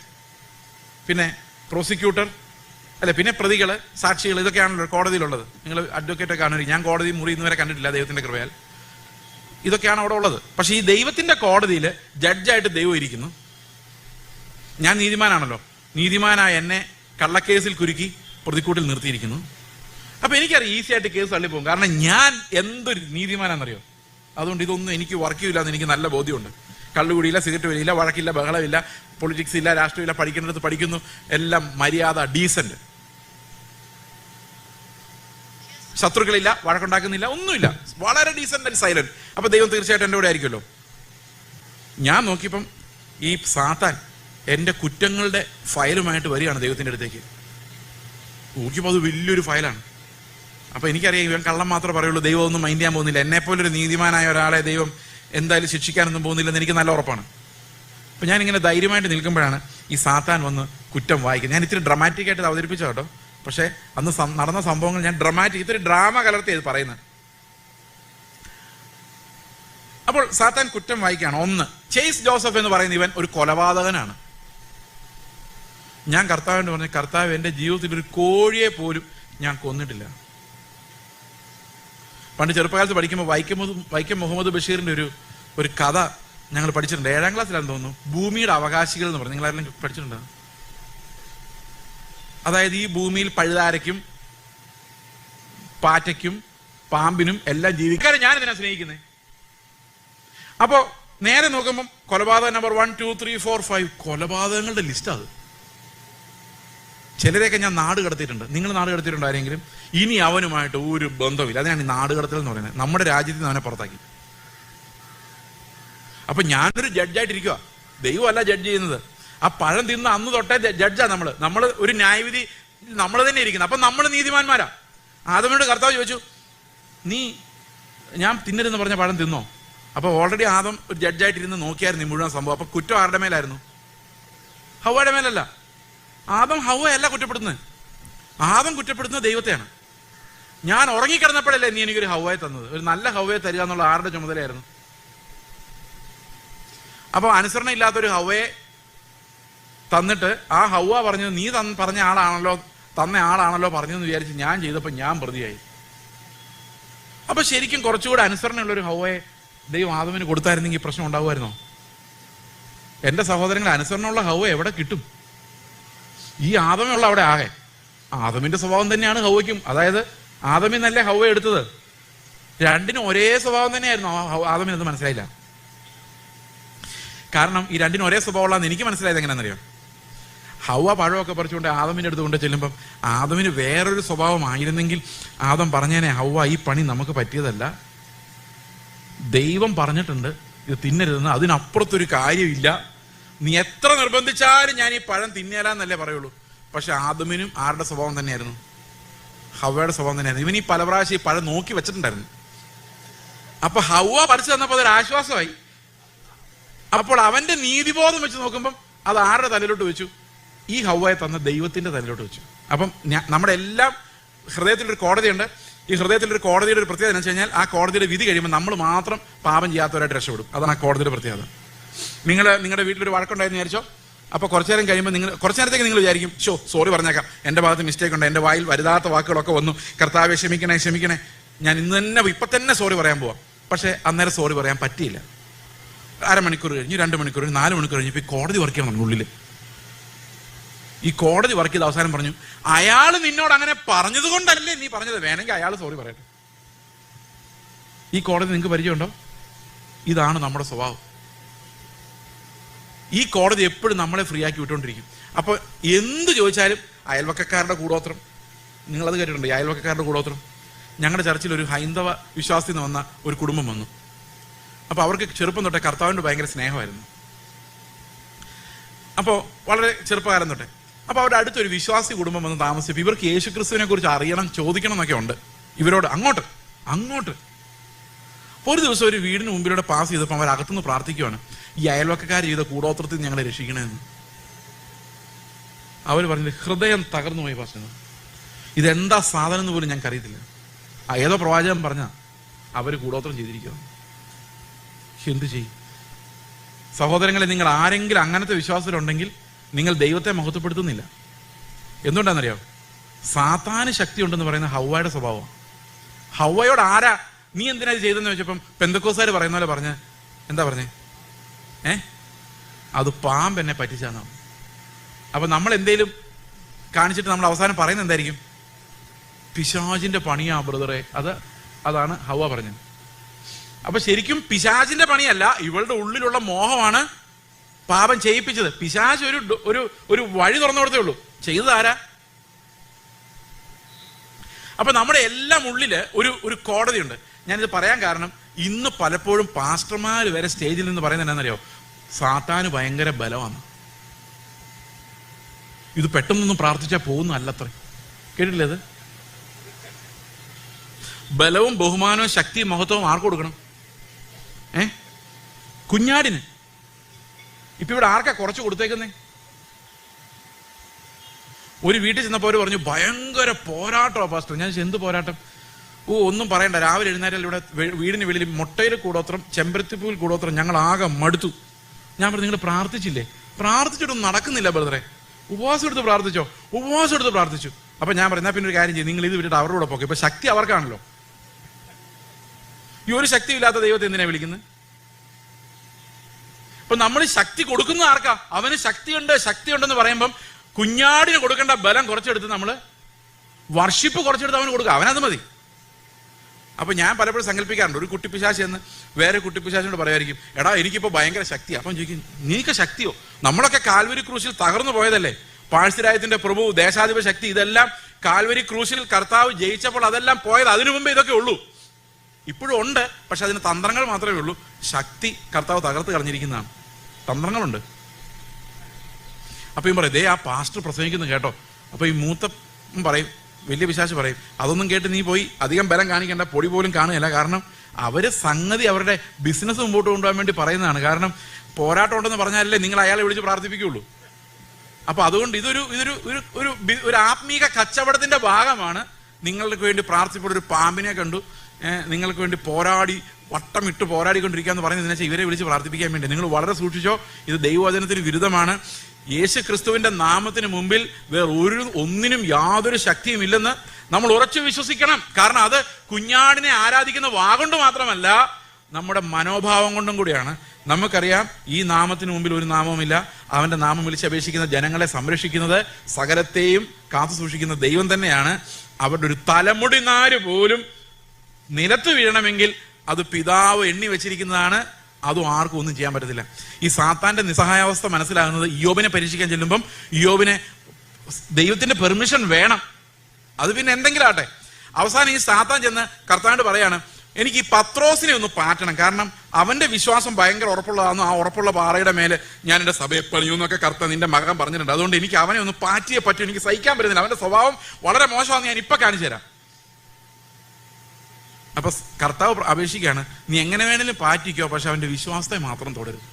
പിന്നെ പ്രോസിക്യൂട്ടർ, പിന്നെ പ്രതികള്, സാക്ഷികൾ, ഇതൊക്കെയാണല്ലോ കോടതിയിലുള്ളത്. നിങ്ങൾ അഡ്വക്കേറ്റ് ഒക്കെ ആണ്. ഞാൻ കോടതി മുറി ഇന്നുവരെ കണ്ടിട്ടില്ല, ദൈവത്തിന്റെ കൃപയാൽ. ഇതൊക്കെയാണ് അവിടെ ഉള്ളത്. പക്ഷെ ഈ ദൈവത്തിന്റെ കോടതിയിൽ ജഡ്ജായിട്ട് ദൈവം ഇരിക്കുന്നു. ഞാൻ നീതിമാനാണല്ലോ. നീതിമാനായ എന്നെ കള്ളക്കേസിൽ കുരുക്കി പ്രതിക്കൂട്ടിൽ നിർത്തിയിരിക്കുന്നു. അപ്പൊ എനിക്കറിയാം ഈസി ആയിട്ട് കേസ് തള്ളിപ്പോകും. കാരണം ഞാൻ എന്തൊരു നീതിമാനാണെന്നറിയോ? അതുകൊണ്ട് ഇതൊന്നും എനിക്ക് വർക്ക് ചെയ്യില്ല എന്ന് എനിക്ക് നല്ല ബോധ്യമുണ്ട്. കള്ളുകുടിയില്ല, സിഗരറ്റ് വലിയില്ല, വഴക്കില്ല, ബഹളമില്ല, പൊളിറ്റിക്സ് ഇല്ല, രാഷ്ട്രീയമില്ല, പഠിക്കേണ്ടത് പഠിക്കുന്നു, എല്ലാം മര്യാദ, ഡീസന്റ്. ശത്രുക്കളില്ല, വഴക്കുണ്ടാക്കുന്നില്ല, ഒന്നുമില്ല, വളരെ ഡീസന്റ് ആൻഡ് സൈലന്റ്. അപ്പൊ ദൈവം തീർച്ചയായിട്ടും എൻ്റെ കൂടെ ആയിരിക്കുമല്ലോ. ഞാൻ നോക്കിയപ്പം ഈ സാത്താൻ എൻ്റെ കുറ്റങ്ങളുടെ ഫയലുമായിട്ട് വരികയാണ് ദൈവത്തിൻ്റെ അടുത്തേക്ക്. നോക്കിയപ്പോൾ അത് വലിയൊരു ഫയലാണ്. അപ്പൊ എനിക്കറിയാം ഇവൻ കള്ളം മാത്രമേ പറയുള്ളൂ, ദൈവം ഒന്നും മൈൻഡ് ചെയ്യാൻ പോകുന്നില്ല. എന്നെപ്പോലൊരു നീതിമാനായ ഒരാളെ ദൈവം എന്തായാലും ശിക്ഷിക്കാനൊന്നും പോകുന്നില്ലെന്ന് എനിക്ക് നല്ല ഉറപ്പാണ്. അപ്പൊ ഞാനിങ്ങനെ ധൈര്യമായിട്ട് നിൽക്കുമ്പോഴാണ് ഈ സാത്താൻ വന്ന് കുറ്റം വായിക്കുന്നത്. ഞാൻ ഇത്തിരി ഡ്രമാറ്റിക് ആയിട്ട് അവതരിപ്പിച്ച കേട്ടോ. പക്ഷെ അന്ന് നടന്ന സംഭവങ്ങൾ ഞാൻ ഇത്തിരി ഡ്രാമ കലർത്തിയത് പറയുന്നത്. അപ്പോൾ സാത്താൻ കുറ്റം വായിക്കുകയാണ്. ഒന്ന്, ചേസ് ജോസഫ് എന്ന് പറയുന്ന ഇവൻ ഒരു കൊലപാതകനാണ്. ഞാൻ കർത്താവിനോട് പറഞ്ഞു, കർത്താവ്, എൻ്റെ ജീവിതത്തിൽ ഒരു കോഴിയെ പോലും ഞാൻ കൊന്നിട്ടില്ല. പണ്ട് ചെറുപ്പകാലത്ത് പഠിക്കുമ്പോൾ വൈക്കം മുഹമ്മദ് ബഷീറിന്റെ ഒരു കഥ ഞങ്ങൾ പഠിച്ചിട്ടുണ്ട്. 7-ാം ക്ലാസ്സിലാണെന്ന് തോന്നുന്നു. ഭൂമിയുടെ അവകാശികൾ എന്ന് പറഞ്ഞു. നിങ്ങൾ ആരെങ്കിലും പഠിച്ചിട്ടുണ്ടോ? അതായത് ഈ ഭൂമിയിൽ പഴുതാരയ്ക്കും പാറ്റയ്ക്കും പാമ്പിനും എല്ലാം ജീവിക്കാൻ ഞാൻ ഇതിനെ സ്നേഹിക്കുന്നത്. അപ്പോ നേരെ നോക്കുമ്പോൾ കൊലപാതകം നമ്പർ 1, 2, 3, 4, 5 കൊലപാതകങ്ങളുടെ ലിസ്റ്റ്. അത് ചിലരെയൊക്കെ ഞാൻ നാട് കടത്തിയിട്ടുണ്ട്. നിങ്ങൾ നാട് കടത്തിയിട്ടുണ്ടോ ആരെങ്കിലും? ഇനി അവനുമായിട്ട് ഒരു ബന്ധമില്ല. അതിനാണ് ഈ നാട് കടത്തൽ എന്ന് പറയുന്നത്. നമ്മുടെ രാജ്യത്തിൽ നിന്ന് അവനെ പുറത്താക്കി. അപ്പൊ ഞാനൊരു ജഡ്ജായിട്ടിരിക്കുക, ദൈവമല്ല ജഡ്ജ് ചെയ്യുന്നത്. ആ പഴം തിന്ന് അന്ന് തൊട്ടേ ജഡ്ജാ നമ്മൾ ഒരു ന്യായവിധി നമ്മൾ തന്നെ ഇരിക്കുന്നത്. അപ്പൊ നമ്മൾ നീതിമാന്മാരാ. ആദമിനോട് കർത്താവ് ചോദിച്ചു, ഞാൻ തിന്നരുതെന്ന് പറഞ്ഞ പഴം തിന്നോ? അപ്പൊ ഓൾറെഡി ആദം ഒരു ജഡ്ജായിട്ടിരുന്ന് നോക്കിയായിരുന്നു ഈ മുഴുവൻ സംഭവം. അപ്പൊ കുറ്റം ആരുടെ മേലായിരുന്നു? ഹവ്വയുടെ മേലല്ല. ആദം ഹവ്വയല്ല കുറ്റപ്പെടുന്നത്. ആദം കുറ്റപ്പെടുത്തുന്നത് ദൈവത്തെയാണ്. ഞാൻ ഉറങ്ങിക്കിടന്നപ്പോഴല്ലേ നീ എനിക്കൊരു ഹവ്വയെ തന്നത്? ഒരു നല്ല ഹവ്വയെ തരിക എന്നുള്ള ആരുടെ ചുമതലയായിരുന്നു? അപ്പൊ അനുസരണ ഇല്ലാത്തൊരു ഹവ്വയെ തന്നിട്ട് ആ ഹവ്വ പറഞ്ഞത് നീ പറഞ്ഞ ആളാണല്ലോ പറഞ്ഞതെന്ന് വിചാരിച്ച് ഞാൻ ചെയ്തപ്പോൾ ഞാൻ പ്രതിയായി. അപ്പൊ ശരിക്കും കുറച്ചുകൂടെ അനുസരണയുള്ളൊരു ഹവ്വയെ ദൈവം ആദമിന് കൊടുത്തായിരുന്നെങ്കിൽ പ്രശ്നം ഉണ്ടാവുമായിരുന്നോ? എന്റെ സഹോദരങ്ങൾ, അനുസരണമുള്ള ഹവ്വ എവിടെ കിട്ടും? ഈ ആദമുള്ള അവിടെ ആകെ. ആദമിന്റെ സ്വഭാവം തന്നെയാണ് ഹവ്വയ്ക്കും. അതായത് ആദമിൽ നിന്നല്ലേ ഹവ്വ എടുത്തത്. രണ്ടിനും ഒരേ സ്വഭാവം തന്നെയായിരുന്നു. ആദമിനത് മനസ്സിലായില്ല. കാരണം ഈ രണ്ടിനും ഒരേ സ്വഭാവമുള്ളതെന്ന് എനിക്ക് മനസ്സിലായത് എങ്ങനെയാണെന്നറിയോ? ഹവ്വ പഴമൊക്കെ പറിച്ചുകൊണ്ട് ആദമിൻ്റെ അടുത്ത് കൊണ്ട് ചെല്ലുമ്പം ആദമിന് വേറൊരു സ്വഭാവമായിരുന്നെങ്കിൽ ആദം പറഞ്ഞേനെ, ഹവ്വ ഈ പണി നമുക്ക് പറ്റിയതല്ല, ദൈവം പറഞ്ഞിട്ടുണ്ട് ഇത് തിന്നരുതെന്ന്, അതിനപ്പുറത്തൊരു കാര്യമില്ല, നീ എത്ര നിർബന്ധിച്ചാലും ഞാൻ ഈ പഴം തിന്നേലാന്നല്ലേ പറയുള്ളൂ. പക്ഷെ ആദമിനും ആരുടെ സ്വഭാവം തന്നെയായിരുന്നു? ഹവ്വയുടെ സ്വഭാവം തന്നെയായിരുന്നു. ഇവൻ ഈ പല പ്രാവശ്യം ഈ പഴം നോക്കി വെച്ചിട്ടുണ്ടായിരുന്നു. അപ്പൊ ഹവ്വ പറിച്ചു തന്നപ്പോൾ അതൊരു ആശ്വാസമായി. അപ്പോൾ അവന്റെ നീതിബോധം വെച്ച് നോക്കുമ്പം അത് ആരുടെ തലയിലോട്ട് വെച്ചു? ഈ ഹവ്വയെ തന്ന ദൈവത്തിന്റെ തലയിലോട്ട് വെച്ചു. അപ്പം നമ്മുടെ എല്ലാം ഹൃദയത്തിലൊരു കോടതിയുണ്ട്. ഈ ഹൃദയത്തിലൊരു കോടതിയുടെ ഒരു പ്രത്യേകത എന്ന് വെച്ച് കഴിഞ്ഞാൽ ആ കോടതിയുടെ വിധി കഴിയുമ്പോൾ നമ്മൾ മാത്രം പാപം ചെയ്യാത്തവരായിട്ട് രക്ഷപ്പെടും. അതാണ് ആ കോടതിയുടെ പ്രത്യേകത. നിങ്ങളുടെ വീട്ടിലൊരു വഴക്കുണ്ടായെന്ന് വിചാരിച്ചോ, അപ്പോൾ കുറച്ചു നേരം കഴിയുമ്പോൾ കുറച്ചു നേരത്തേക്ക് നിങ്ങൾ വിചാരിക്കും, സോറി പറഞ്ഞേക്കാം, എൻ്റെ ഭാഗത്ത് മിസ്റ്റേക്ക് ഉണ്ട്, എൻ്റെ വായിൽ വരുതാത്ത വാക്കുകളൊക്കെ വന്നു, കർത്താവെ ക്ഷമിക്കണേ, ഞാൻ ഇപ്പം തന്നെ സോറി പറയാൻ പോവാം. പക്ഷേ അന്നേരം സോറി പറയാൻ പറ്റിയില്ല. അരമണിക്കൂർ കഴിഞ്ഞ്, 2 മണിക്കൂർ കഴിഞ്ഞ്, 4 മണിക്കൂർ കഴിഞ്ഞ് ഇപ്പോൾ കോടതി വർക്ക് ചെയ്യണം നമ്മുടെ ഉള്ളിൽ. ഈ കോടതി വർക്ക് ചെയ്ത് അവസാനം പറഞ്ഞു, അയാൾ നിന്നോട് അങ്ങനെ പറഞ്ഞത് കൊണ്ടല്ലേ നീ പറഞ്ഞത്, വേണമെങ്കിൽ അയാൾ സോറി പറയട്ടെ. ഈ കോടതി നിങ്ങൾക്ക് പരിചയമുണ്ടോ? ഇതാണ് നമ്മുടെ സ്വഭാവം. ഈ കോടതി എപ്പോഴും നമ്മളെ ഫ്രീ ആക്കി വിട്ടുകൊണ്ടിരിക്കും. അപ്പോൾ എന്ത് ചോദിച്ചാലും അയൽവക്കക്കാരുടെ കൂടോത്രം, നിങ്ങളത് കേട്ടിട്ടുണ്ട്, അയൽവക്കക്കാരുടെ കൂടോത്രം. ഞങ്ങളുടെ ചർച്ചിൽ ഒരു ഹൈന്ദവ വിശ്വാസത്തിൽ നിന്ന് വന്ന ഒരു കുടുംബം വന്നു. അപ്പോൾ അവർക്ക് ചെറുപ്പം തൊട്ടേ കർത്താവിൻ്റെ ഭയങ്കര സ്നേഹമായിരുന്നു. അപ്പോൾ വളരെ ചെറുപ്പകാലം തൊട്ടേ. അപ്പോൾ അവരുടെ അടുത്തൊരു വിശ്വാസി കുടുംബം വന്ന് താമസിച്ചപ്പോൾ ഇവർക്ക് യേശുക്രിസ്തുവിനെ കുറിച്ച് അറിയണം, ചോദിക്കണം എന്നൊക്കെ ഉണ്ട് ഇവരോട്. അങ്ങോട്ട് ഒരു ദിവസം ഒരു വീടിന് മുമ്പിലൂടെ പാസ് ചെയ്തപ്പോൾ അവർ അകത്തുനിന്ന് പ്രാർത്ഥിക്കുവാണ്, ഈ അയൽവക്കക്കാർ ചെയ്ത കൂടോത്രത്തിൽ ഞങ്ങളെ രക്ഷിക്കണമെന്ന്. അവർ പറഞ്ഞത് ഹൃദയം തകർന്നു പോയി പറഞ്ഞു, ഇതെന്താ സാധനം എന്ന് പോലും ഞങ്ങൾക്ക് അറിയത്തില്ല. ഏതോ പ്രവാചകൻ പറഞ്ഞ അവർ കൂടോത്രം ചെയ്തിരിക്കുക. എന്ത് ചെയ്യും സഹോദരങ്ങളെ? നിങ്ങൾ ആരെങ്കിലും അങ്ങനത്തെ വിശ്വാസത്തിലുണ്ടെങ്കിൽ നിങ്ങൾ ദൈവത്തെ മഹത്വപ്പെടുത്തുന്നില്ല. എന്തുകൊണ്ടാണെന്നറിയോ? സാത്താന് ശക്തി ഉണ്ടെന്ന് പറയുന്ന ഹവ്വയുടെ സ്വഭാവം. ഹവ്വയോട് ആരാ നീ എന്തിനാ ഇത് ചെയ്തെന്ന് വെച്ചപ്പം പെന്തക്കോസ്തുകാർ പറയുന്ന പോലെ പറഞ്ഞ് എന്താ പറഞ്ഞേ? അത് പാമ്പ് എന്നെ പറ്റിച്ചാന്നാണ്. അപ്പൊ നമ്മൾ എന്തേലും കാണിച്ചിട്ട് നമ്മൾ അവസാനം പറയുന്നത് എന്തായിരിക്കും? പിശാചിന്റെ പണിയാ ബ്രദറെ. അതാണ് ഹവ്വ പറഞ്ഞത്. അപ്പൊ ശരിക്കും പിശാചിന്റെ പണിയല്ല, ഇവളുടെ ഉള്ളിലുള്ള മോഹമാണ് പാപം ചെയ്യിപ്പിച്ചത്. പിശാച് ഒരു വഴി തുറന്നു കൊടുത്തേ ഉള്ളൂ. ചെയ്തത് ആരാ? അപ്പൊ നമ്മുടെ എല്ലാം ഉള്ളില് ഒരു കോടതിയുണ്ട്. ഞാനിത് പറയാൻ കാരണം, ഇന്ന് പലപ്പോഴും പാസ്റ്റർമാർ വരെ സ്റ്റേജിൽ നിന്ന് പറയുന്നത് എന്താണെന്നറിയോ? സാത്താന് ഭയങ്കര ബലമാണ്, ഇത് പെട്ടെന്നൊന്നും പ്രാർത്ഥിച്ചാൽ പോകുന്നതല്ലത്ര. കേട്ടില്ലേ? അത് ബലവും ബഹുമാനവും ശക്തിയും മഹത്വവും ആർക്ക് കൊടുക്കണം? കുഞ്ഞാടിന്. ഇപ്പൊ ഇവിടെ ആർക്കാ കുറച്ച് കൊടുത്തേക്കുന്നേ? ഒരു വീട്ടിൽ ചെന്നപ്പോൾ അവർ പറഞ്ഞു ഭയങ്കര പോരാട്ടമാണ് പാസ്റ്റർ. ഞാൻ എന്ത് പോരാട്ടം? ഒന്നും പറയണ്ട, രാവിലെ എഴുന്നേരം ഇവിടെ വീടിന് വെളിയിൽ മുട്ടയിൽ കൂടോത്രം, ചെമ്പരത്തിപ്പൂവിൽ കൂടോത്രം, ഞങ്ങൾ ആകെ മടുത്തു. ഞാൻ പറഞ്ഞു, നിങ്ങൾ പ്രാർത്ഥിച്ചില്ലേ? പ്രാർത്ഥിച്ചിട്ടൊന്നും നടക്കുന്നില്ല ബ്രദറെ. ഉപവാസം എടുത്ത് പ്രാർത്ഥിച്ചു. അപ്പൊ ഞാൻ പറഞ്ഞു, പിന്നെ ഒരു കാര്യം ചെയ്യും, നിങ്ങൾ ഇത് വിട്ടിട്ട് അവരുടെ കൂടെ പോക്കെ. ഇപ്പൊ ശക്തി അവർക്കാണല്ലോ. ഈ ഒരു ശക്തി ഇല്ലാത്ത ദൈവത്തെ എന്തിനാ വിളിക്കുന്നത്? അപ്പൊ നമ്മൾ ശക്തി കൊടുക്കുന്ന ആർക്കാ? അവന് ശക്തിയുണ്ടെന്ന് പറയുമ്പം കുഞ്ഞാടിന് കൊടുക്കേണ്ട ബലം കുറച്ചെടുത്ത് നമ്മള് വർഷിപ്പ് കുറച്ചെടുത്ത് അവന് കൊടുക്കുക, അവനത് മതി. അപ്പൊ ഞാൻ പലപ്പോഴും സങ്കല്പിക്കാറുണ്ട്, ഒരു കുട്ടിപ്പിശാശ് എന്ന് വേറെ കുട്ടിപ്പിശാശിനോട് പറയുമായിരിക്കും, എടാ എനിക്കിപ്പോ ഭയങ്കര ശക്തിയാ. അപ്പം ചോദിക്കും, നീക്ക് ശക്തിയോ? നമ്മളൊക്കെ കാൽവരി ക്രൂശിൽ തകർന്നു പോയതല്ലേ? പാഴ്സിരായത്തിന്റെ പ്രഭു, ദേശാധിപ ശക്തി, ഇതെല്ലാം കാൽവരി ക്രൂശിൽ കർത്താവ് ജയിച്ചപ്പോൾ അതെല്ലാം പോയത്. അതിനു മുമ്പേ ഇതൊക്കെ ഉള്ളൂ. ഇപ്പോഴും ഉണ്ട്, പക്ഷെ അതിന് തന്ത്രങ്ങൾ മാത്രമേ ഉള്ളൂ. ശക്തി കർത്താവ് തകർത്ത് കളഞ്ഞിരിക്കുന്നതാണ്. തന്ത്രങ്ങളുണ്ട്. അപ്പൊ പറയും, ആ പാസ്റ്റർ പ്രസംഗിക്കുന്നു കേട്ടോ. അപ്പൊ ഈ മൂത്ത പറയും, വലിയ പിശാച് പറയും, അതൊന്നും കേട്ട് നീ പോയി അധികം ബലം കാണിക്കേണ്ട, പൊടി പോലും കാണുകയില്ല. കാരണം അവര് സംഗതി അവരുടെ ബിസിനസ് മുമ്പോട്ട് കൊണ്ടുപോകാൻ വേണ്ടി പറയുന്നതാണ്. കാരണം പോരാട്ടം ഉണ്ടെന്ന് പറഞ്ഞാലല്ലേ നിങ്ങൾ അയാളെ വിളിച്ച് പ്രാർത്ഥിപ്പിക്കുള്ളൂ. അപ്പൊ അതുകൊണ്ട് ഒരു ആത്മീക കച്ചവടത്തിന്റെ ഭാഗമാണ്. നിങ്ങൾക്ക് വേണ്ടി പ്രാർത്ഥിച്ചപ്പോൾ ഒരു പാമ്പിനെ കണ്ടു, നിങ്ങൾക്ക് വേണ്ടി വട്ടമിട്ട് പോരാടിക്കൊണ്ടിരിക്കാന്ന് പറയുന്നത് വെച്ചാൽ ഇവരെ വിളിച്ച് പ്രാർത്ഥിപ്പിക്കാൻ വേണ്ടി. നിങ്ങൾ വളരെ സൂക്ഷിച്ചോ, ഇത് ദൈവവചനത്തിന് വിരുദ്ധമാണ്. യേശു ക്രിസ്തുവിന്റെ നാമത്തിന് മുമ്പിൽ ഒന്നിനും യാതൊരു ശക്തിയും ഇല്ലെന്ന് നമ്മൾ ഉറച്ചു വിശ്വസിക്കണം. കാരണം അത് കുഞ്ഞാടിനെ ആരാധിക്കുന്ന വാഗൊണ്ട് മാത്രമല്ല, നമ്മുടെ മനോഭാവം കൊണ്ടും കൂടിയാണ്. നമുക്കറിയാം, ഈ നാമത്തിന് മുമ്പിൽ ഒരു നാമവുമില്ല. അവന്റെ നാമം വിളിച്ചപേക്ഷിക്കുന്ന ജനങ്ങളെ സംരക്ഷിക്കുന്നത്, സകലത്തെയും കാത്തു സൂക്ഷിക്കുന്ന ദൈവം തന്നെയാണ്. അവരുടെ ഒരു തലമുടി നാര് പോലും നിലത്ത് വീഴണമെങ്കിൽ അത് പിതാവ് എണ്ണി വെച്ചിരിക്കുന്നതാണ്. അതും ആർക്കും ഒന്നും ചെയ്യാൻ പറ്റത്തില്ല. ഈ സാത്താന്റെ നിസ്സഹായാവസ്ഥ മനസ്സിലാകുന്നത് ഇയ്യോബിനെ പരീക്ഷിക്കാൻ ചെല്ലുമ്പം ഇയ്യോബിനെ ദൈവത്തിന്റെ പെർമിഷൻ വേണം. അത് പിന്നെ എന്തെങ്കിലും ആട്ടെ. അവസാനം ഈ സാത്താൻ ചെന്ന് കർത്താവിനോട് പറയാണ്, എനിക്ക് ഈ പത്രോസിനെ ഒന്ന് പാറ്റണം, കാരണം അവന്റെ വിശ്വാസം ഭയങ്കര ഉറപ്പുള്ളതാണെന്ന്, ആ ഉറപ്പുള്ള പാറയുടെ മേലെ ഞാൻ എന്റെ സഭയെ പണിയൂ എന്നൊക്കെ കർത്താവ് നിന്റെ മകൻ പറഞ്ഞിട്ടുണ്ട്. അതുകൊണ്ട് എനിക്ക് അവനെ ഒന്ന് പാറ്റിയേ പറ്റൂ, എനിക്ക് സഹിക്കാൻ പറ്റുന്നില്ല, അവന്റെ സ്വഭാവം വളരെ മോശമാണെന്ന് ഞാൻ ഇപ്പൊ കാണിച്ചു തരാം. അപ്പൊ കർത്താവ് അപേക്ഷിക്കുകയാണ്, നീ എങ്ങനെ വേണേലും പാറ്റിക്കോ, പക്ഷെ അവന്റെ വിശ്വാസത്തെ മാത്രം തുടരും.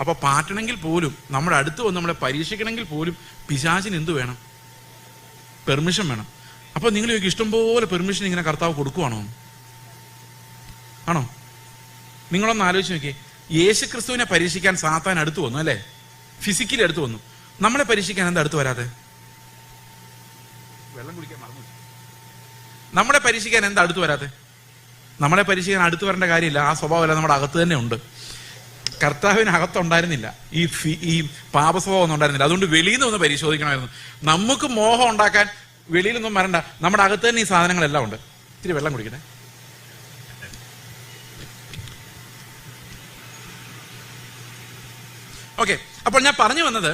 അപ്പൊ പാറ്റണമെങ്കിൽ പോലും, നമ്മുടെ അടുത്ത് വന്ന് നമ്മളെ പരീക്ഷിക്കണമെങ്കിൽ പോലും പിശാചിന് എന്ത് വേണം? പെർമിഷൻ വേണം. അപ്പൊ നിങ്ങൾ ഇഷ്ടംപോലെ പെർമിഷൻ ഇങ്ങനെ കർത്താവ് കൊടുക്കുവാണോ? ആണോ? നിങ്ങളൊന്ന് ആലോചിച്ച് നോക്കിയേ. യേശു ക്രിസ്തുവിനെ പരീക്ഷിക്കാൻ സാത്താൻ അടുത്ത് വന്നു, അല്ലെ? ഫിസിക്കലി അടുത്ത് വന്നു. നമ്മളെ പരീക്ഷിക്കാൻ എന്താ അടുത്ത് വരാതെ? വെള്ളം കുടിക്കാൻ മറന്നു. നമ്മളെ പരീക്ഷിക്കാൻ എന്താ അടുത്ത് വരാതെ? നമ്മളെ പരീക്ഷിക്കാൻ അടുത്ത് വരേണ്ട കാര്യമില്ല, ആ സ്വഭാവമല്ല നമ്മുടെ അകത്ത് തന്നെ ഉണ്ട്. കർത്താവിന് അകത്തുണ്ടായിരുന്നില്ല ഈ പാപസ്വഭാവം ഒന്നും ഉണ്ടായിരുന്നില്ല. അതുകൊണ്ട് വെളിയിൽ നിന്ന് ഒന്ന് പരിശോധിക്കണമായിരുന്നു. നമുക്ക് മോഹം ഉണ്ടാക്കാൻ വെളിയിലൊന്നും വരണ്ട, നമ്മുടെ അകത്ത് തന്നെ ഈ സാധനങ്ങളെല്ലാം ഉണ്ട്. ഇത്തിരി വെള്ളം കുടിക്കട്ടെ. ഓക്കെ, അപ്പോൾ ഞാൻ പറഞ്ഞു വന്നത്,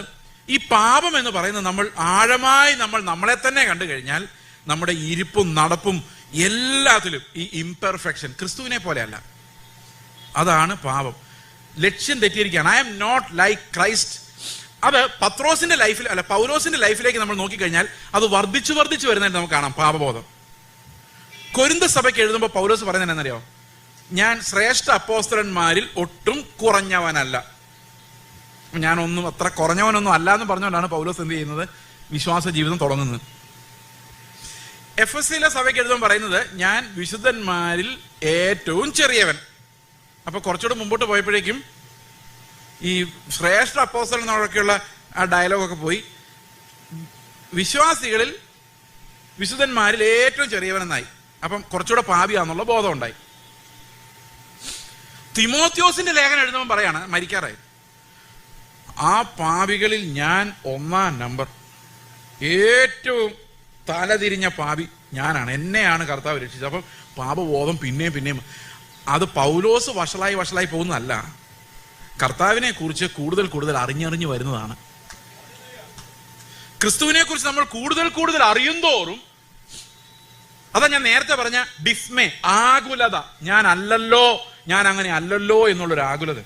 ഈ പാപം എന്ന് പറയുന്നത് നമ്മൾ ആഴമായി നമ്മളെ തന്നെ കണ്ടു കഴിഞ്ഞാൽ നമ്മുടെ ഇരിപ്പും നടപ്പും എല്ലാത്തിലും ഈ ഇംപെർഫെക്ഷൻ ക്രിസ്തുവിനെ പോലെയല്ല. അതാണ് പാപം. ലക്ഷ്യം തെറ്റിയിരിക്കുകയാണ്. I am not like Christ. അത് പത്രോസിന്റെ ലൈഫിൽ അല്ല, പൗലോസിന്റെ ലൈഫിലേക്ക് നമ്മൾ നോക്കിക്കഴിഞ്ഞാൽ അത് വർദ്ധിച്ചു വരുന്നതായിട്ട് നമുക്ക് കാണാം പാപബോധം. കൊരിന്ത സഭയ്ക്ക് എഴുതുമ്പോൾ പൗലോസ് പറയുന്നത് എന്നറിയോ? ഞാൻ ശ്രേഷ്ഠ അപ്പോസ്തലന്മാരിൽ ഒട്ടും കുറഞ്ഞവനല്ല. ഞാനൊന്നും അത്ര കുറഞ്ഞവനൊന്നും അല്ല എന്ന് പറഞ്ഞുകൊണ്ടാണ് പൗലോസ് എന്ത് ചെയ്യുന്നത്? വിശ്വാസ ജീവിതം തുടങ്ങുന്നത്. എഫെസിലെ സഭയ്ക്ക് എഴുതുമ്പോൾ പറയുന്നത്, ഞാൻ വിശുദ്ധന്മാരിൽ ഏറ്റവും ചെറിയവൻ. അപ്പൊ കുറച്ചുകൂടെ മുമ്പോട്ട് പോയപ്പോഴേക്കും ഈ ശ്രേഷ്ഠ അപ്പോസ്തലൻ എന്നൊക്കെയുള്ള ആ ഡയലോഗൊക്കെ പോയി വിശ്വാസികളിൽ വിശുദ്ധന്മാരിൽ ഏറ്റവും ചെറിയവനെന്നായി. അപ്പം കുറച്ചുകൂടെ പാപിയാന്നുള്ള ബോധം ഉണ്ടായി. തിമോത്തിയോസിന്റെ ലേഖനം എഴുതുമ്പോൾ പറയാണ്, മരിക്കാറായി, ആ പാപികളിൽ ഞാൻ 1-ാം നമ്പർ, ഏറ്റവും തലതിരിഞ്ഞ പാപി ഞാനാണ്, എന്നെയാണ് കർത്താവ് രക്ഷിച്ചത്. അപ്പം പാപബോധം പിന്നെയും അത് പൗലോസ് വഷളായി പോകുന്നതല്ല, കർത്താവിനെ കുറിച്ച് കൂടുതൽ അറിഞ്ഞറിഞ്ഞു വരുന്നതാണ്. ക്രിസ്തുവിനെ കുറിച്ച് നമ്മൾ കൂടുതൽ അറിയുന്തോറും, അതാ ഞാൻ നേരത്തെ പറഞ്ഞ ഡിസ്മേ, ആകുലത, ഞാൻ അങ്ങനെ അല്ലല്ലോ എന്നുള്ളൊരു ആകുലത.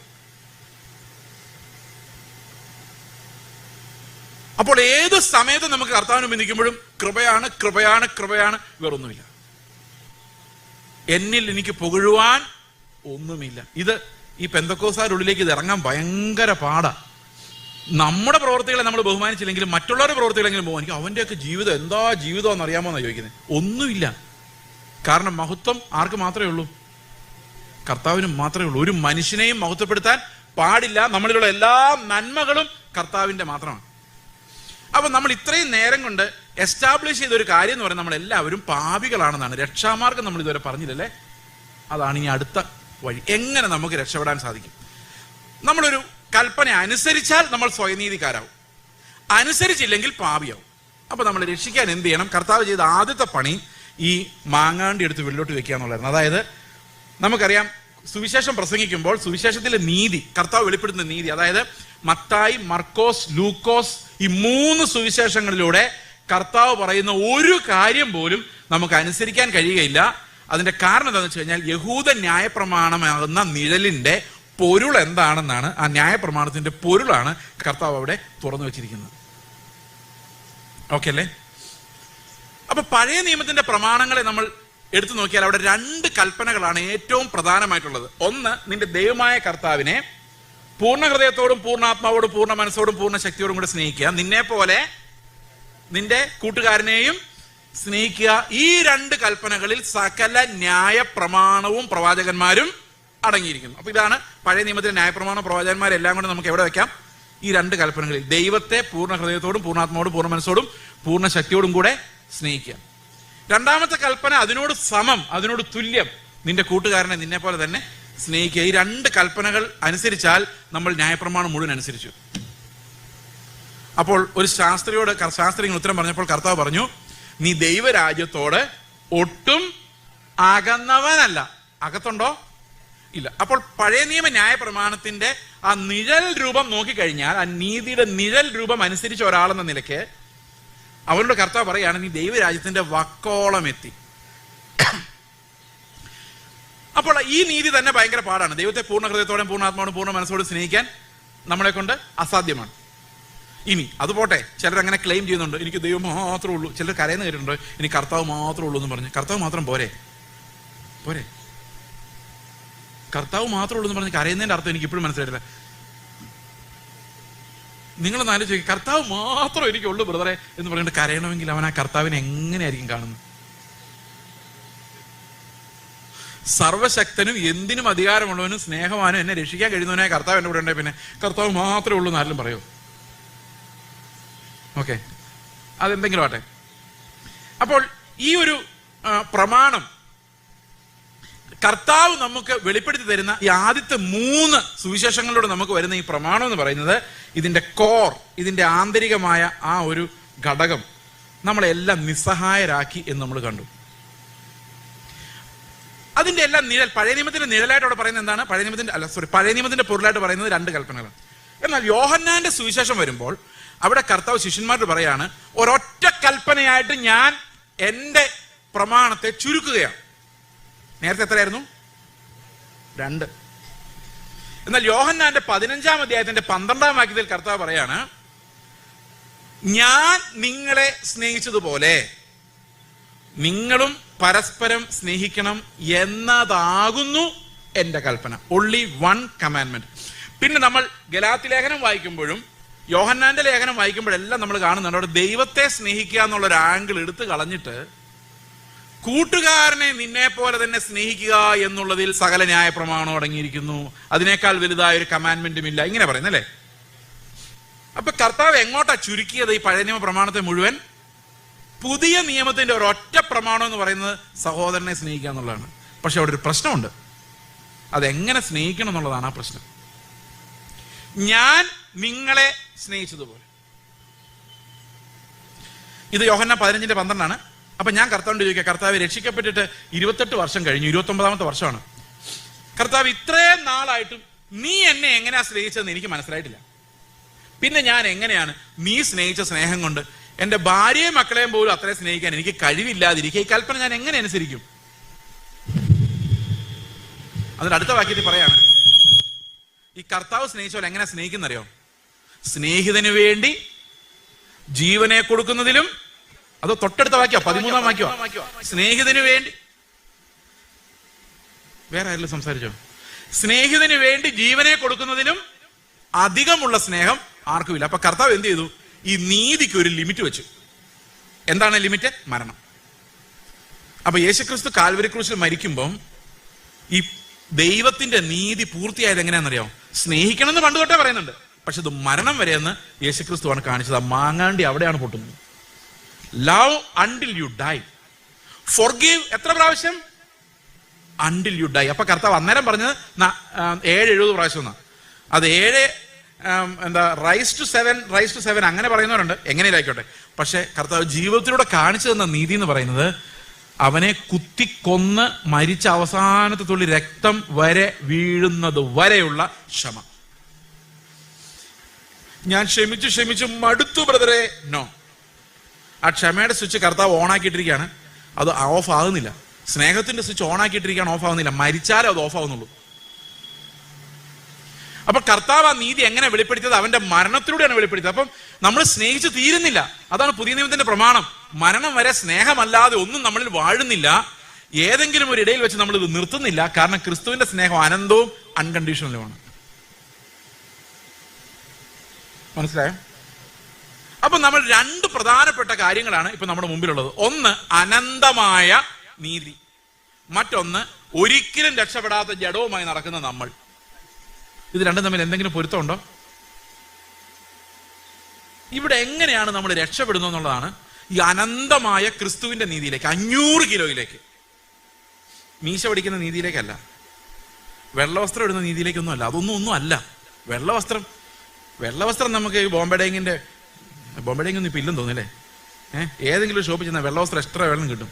അപ്പോൾ ഏത് സമയത്തും നമുക്ക് കർത്താവിന് മുമ്പിൽ നിൽക്കുമ്പോഴും കൃപയാണ്, വേറൊന്നുമില്ല. എന്നിൽ എനിക്ക് പുകഴുവാൻ ഒന്നുമില്ല. ഇത് ഈ പെന്തക്കോസ്താരുള്ളിലേക്ക് ഇത് ഇറങ്ങാൻ ഭയങ്കര പാടാ. നമ്മുടെ പ്രവർത്തികളെ നമ്മൾ ബഹുമാനിച്ചില്ലെങ്കിലും മറ്റുള്ളവരുടെ പ്രവർത്തികളെങ്കിലും ബഹുമാനിക്കും. അവന്റെയൊക്കെ ജീവിതം എന്താ ജീവിതം എന്ന് അറിയാമോ എന്നാ ചോദിക്കുന്നത്? ഒന്നുമില്ല. കാരണം മഹത്വം ആർക്ക് മാത്രമേ ഉള്ളൂ? കർത്താവിനും മാത്രമേ ഉള്ളൂ. ഒരു മനുഷ്യനെയും മഹത്വപ്പെടുത്താൻ പാടില്ല. നമ്മളിലുള്ള എല്ലാ നന്മകളും കർത്താവിന്റെ മാത്രമാണ്. അപ്പൊ നമ്മൾ ഇത്രയും നേരം കൊണ്ട് എസ്റ്റാബ്ലിഷ് ചെയ്ത ഒരു കാര്യം എന്ന് പറയുന്നത്, നമ്മൾ എല്ലാവരും പാപികളാണെന്നാണ്. രക്ഷാമാർഗം നമ്മൾ ഇതുവരെ പറഞ്ഞില്ലല്ലേ? അതാണ് ഇനി അടുത്ത വഴി. എങ്ങനെ നമുക്ക് രക്ഷപ്പെടാൻ സാധിക്കും? നമ്മളൊരു കൽപ്പന അനുസരിച്ചാൽ നമ്മൾ സ്വയനീതിക്കാരാവും, അനുസരിച്ചില്ലെങ്കിൽ പാപിയാവും. അപ്പൊ നമ്മൾ രക്ഷിക്കാൻ എന്ത് ചെയ്യണം? കർത്താവ് ചെയ്ത ആദ്യത്തെ പണി ഈ മാങ്ങാണ്ടി എടുത്ത് വെള്ളോട്ട് വെക്കുക എന്നുള്ളതായിരുന്നു. അതായത് നമുക്കറിയാം, സുവിശേഷം പ്രസംഗിക്കുമ്പോൾ സുവിശേഷത്തിലെ നീതി, കർത്താവ് വെളിപ്പെടുത്തുന്ന നീതി, അതായത് മത്തായി, മർക്കോസ്, ലൂക്കോസ്, ഈ 3 സുവിശേഷങ്ങളിലൂടെ കർത്താവ് പറയുന്ന ഒരു കാര്യം പോലും നമുക്ക് അനുസരിക്കാൻ കഴിയുകയില്ല. അതിന്റെ കാരണം എന്താണെന്ന് വെച്ച് കഴിഞ്ഞാൽ, യഹൂദ ന്യായപ്രമാണമാകുന്ന നിഴലിന്റെ പൊരുൾ എന്താണെന്നാണ്, ആ ന്യായപ്രമാണത്തിന്റെ പൊരുളാണ് കർത്താവ് അവിടെ തുറന്നു വെച്ചിരിക്കുന്നത്. ഓക്കെ അല്ലേ? അപ്പൊ പഴയ നിയമത്തിന്റെ പ്രമാണങ്ങളെ നമ്മൾ എടുത്തു നോക്കിയാൽ അവിടെ 2 കൽപ്പനകളാണ് ഏറ്റവും പ്രധാനമായിട്ടുള്ളത്. ഒന്ന്, നിന്റെ ദൈവമായ കർത്താവിനെ പൂർണ്ണ ഹൃദയത്തോടും പൂർണ്ണാത്മാവോടും പൂർണ്ണ മനസ്സോടും പൂർണ്ണ ശക്തിയോടും കൂടെ സ്നേഹിക്കുക, നിന്നെ പോലെ നിന്റെ കൂട്ടുകാരനെയും സ്നേഹിക്കുക. ഈ 2 കൽപ്പനകളിൽ സകല ന്യായ പ്രമാണവും പ്രവാചകന്മാരും അടങ്ങിയിരിക്കുന്നു. അപ്പൊ ഇതാണ് പഴയ നിയമത്തിലെ ന്യായപ്രമാണവും പ്രവാചകന്മാരെല്ലാം കൊണ്ട് നമുക്ക് എവിടെ വെക്കാം? ഈ 2 കൽപ്പനകളിൽ. ദൈവത്തെ പൂർണ്ണ ഹൃദയത്തോടും പൂർണ്ണാത്മാവോടും പൂർണ്ണ മനസ്സോടും പൂർണ്ണ ശക്തിയോടും കൂടെ സ്നേഹിക്കുക. രണ്ടാമത്തെ കൽപ്പന അതിനോട് സമം, അതിനോട് തുല്യം, നിന്റെ കൂട്ടുകാരനെ നിന്നെ പോലെ തന്നെ സ്നേഹിക്കുക. ഈ 2 കൽപ്പനകൾ അനുസരിച്ചാൽ നമ്മൾ ന്യായപ്രമാണം മുഴുവൻ അനുസരിച്ചു. അപ്പോൾ ഒരു ശാസ്ത്രികൾ ഉത്തരം പറഞ്ഞപ്പോൾ കർത്താവ് പറഞ്ഞു, നീ ദൈവരാജ്യത്തോട് ഒട്ടും അകന്നവനല്ല. അകത്തുണ്ടോ? ഇല്ല. അപ്പോൾ പഴയ നിയമ ന്യായ പ്രമാണത്തിന്റെ ആ നിഴൽ രൂപം നോക്കിക്കഴിഞ്ഞാൽ, ആ നീതിയുടെ നിഴൽ രൂപം അനുസരിച്ച ഒരാളെന്ന നിലയ്ക്ക് അവരുടെ കർത്താവ് പറയാണ്, നീ ദൈവരാജ്യത്തിന്റെ വക്കോളം എത്തി. അപ്പോൾ ഈ നീതി തന്നെ ഭയങ്കര പാടാണ്. ദൈവത്തെ പൂർണ്ണ ഹൃദയത്തോടെ, പൂർണ്ണാത്മാവോടും പൂർണ്ണ മനസ്സോടും സ്നേഹിക്കാൻ നമ്മളെ കൊണ്ട് അസാധ്യമാണ്. ഇനി അത് പോട്ടെ, ചിലർ അങ്ങനെ ക്ലെയിം ചെയ്യുന്നുണ്ട്, എനിക്ക് ദൈവം മാത്രമേ ഉള്ളൂ. ചിലർ കരയുന്ന കേട്ടിട്ടുണ്ട്, എനിക്ക് കർത്താവ് മാത്രമേ ഉള്ളൂ എന്ന് പറഞ്ഞ്. കർത്താവ് മാത്രം പോരെ? കർത്താവ് മാത്രമേ ഉള്ളൂ എന്ന് പറഞ്ഞ് കരയുന്നതിന്റെ അർത്ഥം എനിക്ക് ഇപ്പോഴും മനസ്സിലായിട്ടില്ല. നിങ്ങളൊന്ന് ആലോചിച്ച്, കർത്താവ് മാത്രം എനിക്കുള്ളൂ ബ്രദറെ എന്ന് പറഞ്ഞിട്ട് കരയണമെങ്കിൽ അവൻ ആ കർത്താവിനെ എങ്ങനെയായിരിക്കും കാണുന്നത്? സർവശക്തനും എന്തിനും അധികാരമുള്ളവനും സ്നേഹവാനും എന്നെ രക്ഷിക്കാൻ കഴിയുന്നവനായ കർത്താവ് എന്റെ കൂടെ ഉണ്ടെ പിന്നെ കർത്താവ് മാത്രമേ ഉള്ളൂ എന്ന് ആരും പറയൂ? ഓക്കെ, അതെന്തെങ്കിലും ആട്ടെ. അപ്പോൾ ഈ ഒരു പ്രമാണം കർത്താവ് നമുക്ക് വെളിപ്പെടുത്തി തരുന്ന ഈ ആദ്യത്തെ 3 സുവിശേഷങ്ങളിലൂടെ നമുക്ക് വരുന്ന ഈ പ്രമാണം എന്ന് പറയുന്നത്, ഇതിന്റെ കോർ, ഇതിന്റെ ആന്തരികമായ ആ ഒരു ഘടകം നമ്മളെല്ലാം നിസ്സഹായരാക്കി എന്ന് നമ്മൾ കണ്ടു. അതിന്റെ എല്ലാം നിഴൽ, പഴയ നിയമത്തിന്റെ നിഴലായിട്ട് അവിടെ പറയുന്നത് എന്താണ്? പഴയ നിയമത്തിന്റെ പൊരുളായിട്ട് പറയുന്നത് 2 കൽപ്പനകളാണ്. എന്നാൽ യോഹന്നാന്റെ സുവിശേഷം വരുമ്പോൾ അവിടെ കർത്താവ് ശിഷ്യന്മാരോട് പറയാണ്, ഒരൊറ്റ കൽപ്പനയായിട്ട് ഞാൻ എന്റെ പ്രമാണത്തെ ചുരുക്കുകയാണ്. നേരത്തെ എത്രയായിരുന്നു? 2. എന്നാൽ യോഹന്നാന്റെ 15-ാം അധ്യായത്തിന്റെ 12-ാം വാക്യത്തിൽ കർത്താവ് പറയാണ്, ഞാൻ നിങ്ങളെ സ്നേഹിച്ചതുപോലെ നിങ്ങളും പരസ്പരം സ്നേഹിക്കണം എന്നതാകുന്നു എന്റെ കൽപ്പന. only 1 commandment. പിന്നെ നമ്മൾ ഗലാത്യ ലേഖനം വായിക്കുമ്പോഴും യോഹന്നാന്റെ ലേഖനം വായിക്കുമ്പോഴെല്ലാം നമ്മൾ കാണുന്നുണ്ട്, അവിടെ ദൈവത്തെ സ്നേഹിക്കുക എന്നുള്ളൊരു ആംഗിൾ എടുത്തു കളഞ്ഞിട്ട് കൂട്ടുകാരനെ നിന്നെ പോലെ തന്നെ സ്നേഹിക്കുക എന്നുള്ളതിൽ സകല ന്യായ പ്രമാണം അടങ്ങിയിരിക്കുന്നു, അതിനേക്കാൾ വലുതായ ഒരു കമാൻഡ്മെന്റും ഇല്ല, ഇങ്ങനെ പറയുന്നല്ലേ. അപ്പൊ കർത്താവ് എങ്ങോട്ടാ ചുരുക്കിയത് ഈ പഴയ നിയമ പ്രമാണത്തെ മുഴുവൻ? പുതിയ നിയമത്തിന്റെ ഒരൊറ്റ പ്രമാണം എന്ന് പറയുന്നത് സഹോദരനെ സ്നേഹിക്കുക എന്നുള്ളതാണ്. പക്ഷെ അവിടെ ഒരു പ്രശ്നമുണ്ട്, അതെങ്ങനെ സ്നേഹിക്കണം എന്നുള്ളതാണ് ആ പ്രശ്നം. ഞാൻ നിങ്ങളെ സ്നേഹിച്ചതുപോലെ, ഇത് യോഹന്നാൻ 15:12 അപ്പൊ ഞാൻ കർത്താവിനോട് ചോദിക്കുക, കർത്താവ് രക്ഷിക്കപ്പെട്ടിട്ട് 28 വർഷം കഴിഞ്ഞു, 29ാമത്തെ വർഷമാണ്. കർത്താവ് ഇത്രയും നാളായിട്ടും നീ എന്നെ എങ്ങനെയാ സ്നേഹിച്ചതെന്ന് എനിക്ക് മനസ്സിലായിട്ടില്ല. പിന്നെ ഞാൻ എങ്ങനെയാണ് നീ സ്നേഹിച്ച സ്നേഹം കൊണ്ട് എന്റെ ഭാര്യയും മക്കളെയും പോലും അത്രയും സ്നേഹിക്കാൻ എനിക്ക് കഴിവില്ലാതിരിക്കുക, ഈ കൽപ്പന ഞാൻ എങ്ങനെ അനുസരിക്കും? അതിന്റെ അടുത്ത വാക്യത്തിൽ പറയാണ്, ഈ കർത്താവ് സ്നേഹിച്ചവർ എങ്ങനെ സ്നേഹിക്കുന്നറിയോ? സ്നേഹിതന് വേണ്ടി ജീവനെ കൊടുക്കുന്നതിലും, അതോ തൊട്ടടുത്ത വാക്യോ 13-ാം വാക്യോ, സ്നേഹിതന് വേണ്ടി, വേറെ ആരെങ്കിലും സംസാരിച്ചോ? സ്നേഹിതന് വേണ്ടി ജീവനെ കൊടുക്കുന്നതിലും അധികമുള്ള സ്നേഹം ആർക്കുമില്ല. അപ്പൊ കർത്താവ് എന്ത് ചെയ്തു? ഈ നീതിക്ക് ഒരു ലിമിറ്റ് വെച്ചു. എന്താണ് ലിമിറ്റ്? മരണം. അപ്പൊ യേശുക്രിസ്തു കാൽവരി ക്രൂശിൽ മരിക്കുമ്പം ഈ ദൈവത്തിന്റെ നീതി പൂർത്തിയായത് എങ്ങനെയാണെന്നറിയാമോ? സ്നേഹിക്കണം എന്ന് പണ്ട് തൊട്ടേ പറയുന്നുണ്ട്, പക്ഷെ ഇത് മരണം വരെയെന്ന് യേശുക്രിസ്തുവാണ് കാണിച്ചത്. ആ മാങ്ങാണ്ടി അവിടെയാണ് പൊട്ടുന്നത്. Love until you die, forgive എത്ര പ്രാവശ്യം? Until you die. അപ്പൊ കർത്താവ് അന്നേരം പറഞ്ഞത് 7-70 പ്രാവശ്യം എന്നാ. അത് 7 റൈസ് ടു 7 അങ്ങനെ പറയുന്നവരുണ്ട്, എങ്ങനെയായിക്കോട്ടെ. പക്ഷെ കർത്താവ് ജീവിതത്തിലൂടെ കാണിച്ചു തന്ന നീതി എന്ന് പറയുന്നത് അവനെ കുത്തിക്കൊന്ന് മരിച്ച അവസാനത്തെ തുള്ളി രക്തം വരെ വീഴുന്നത് വരെയുള്ള ക്ഷമ. ഞാൻ ക്ഷമിച്ചു മടുത്തു ബ്രദറെ, നോ. ആ ക്ഷമയുടെ സ്വിച്ച് കർത്താവ് ഓണാക്കിയിട്ടിരിക്കുകയാണ്, അത് ഓഫ് ആകുന്നില്ല. സ്നേഹത്തിന്റെ സ്വിച്ച് ഓണാക്കിയിട്ടിരിക്കുകയാണ്, ഓഫ് ആകുന്നില്ല. മരിച്ചാലേ അത് ഓഫ് ആകുന്നുള്ളൂ. അപ്പൊ കർത്താവ് ആ നീതി എങ്ങനെ വെളിപ്പെടുത്തിയത്? അവന്റെ മരണത്തിലൂടെയാണ് വെളിപ്പെടുത്തിയത്. അപ്പം നമ്മൾ സ്നേഹിച്ച് തീരുന്നില്ല. അതാണ് പുതിയ നിയമത്തിന്റെ പ്രമാണം. മരണം വരെ സ്നേഹമല്ലാതെ ഒന്നും നമ്മളിൽ വാഴുന്നില്ല. ഏതെങ്കിലും ഒരു ഇടയിൽ വെച്ച് നമ്മൾ ഇത് നിർത്തുന്നില്ല. കാരണം ക്രിസ്തുവിന്റെ സ്നേഹം അനന്തവും അൺകണ്ടീഷണലുമാണ്. മനസ്സിലായോ? അപ്പൊ നമ്മൾ 2 പ്രധാനപ്പെട്ട കാര്യങ്ങളാണ് ഇപ്പൊ നമ്മുടെ മുമ്പിലുള്ളത്. ഒന്ന് അനന്തമായ നീതി, മറ്റൊന്ന് ഒരിക്കലും രക്ഷപ്പെടാത്ത ജഡവുമായി നടക്കുന്ന നമ്മൾ. ഇത് രണ്ടും തമ്മിൽ എന്തെങ്കിലും പൊരുത്തമുണ്ടോ? ഇവിടെ എങ്ങനെയാണ് നമ്മൾ രക്ഷപ്പെടുന്നത് എന്നുള്ളതാണ് ഈ അനന്തമായ ക്രിസ്തുവിന്റെ നീതിയിലേക്ക്, 500 കിലോയിലേക്ക്. മീശ പിടിക്കുന്ന നീതിയിലേക്കല്ല, വെള്ളവസ്ത്രം ഇടുന്ന നീതിയിലേക്കൊന്നും അല്ല. ഒന്നും അല്ല. വെള്ളവസ്ത്രം നമുക്ക് ബോംബെ ഡേങ്ങിന്റെ ഒന്നും ഇപ്പം ഇല്ലെന്ന് തോന്നില്ലേ? ഏതെങ്കിലും ഷോപ്പിൽ ചെന്നാൽ വെള്ളവസ്ത്രം എക്സ്ട്രാ വെള്ളം കിട്ടും.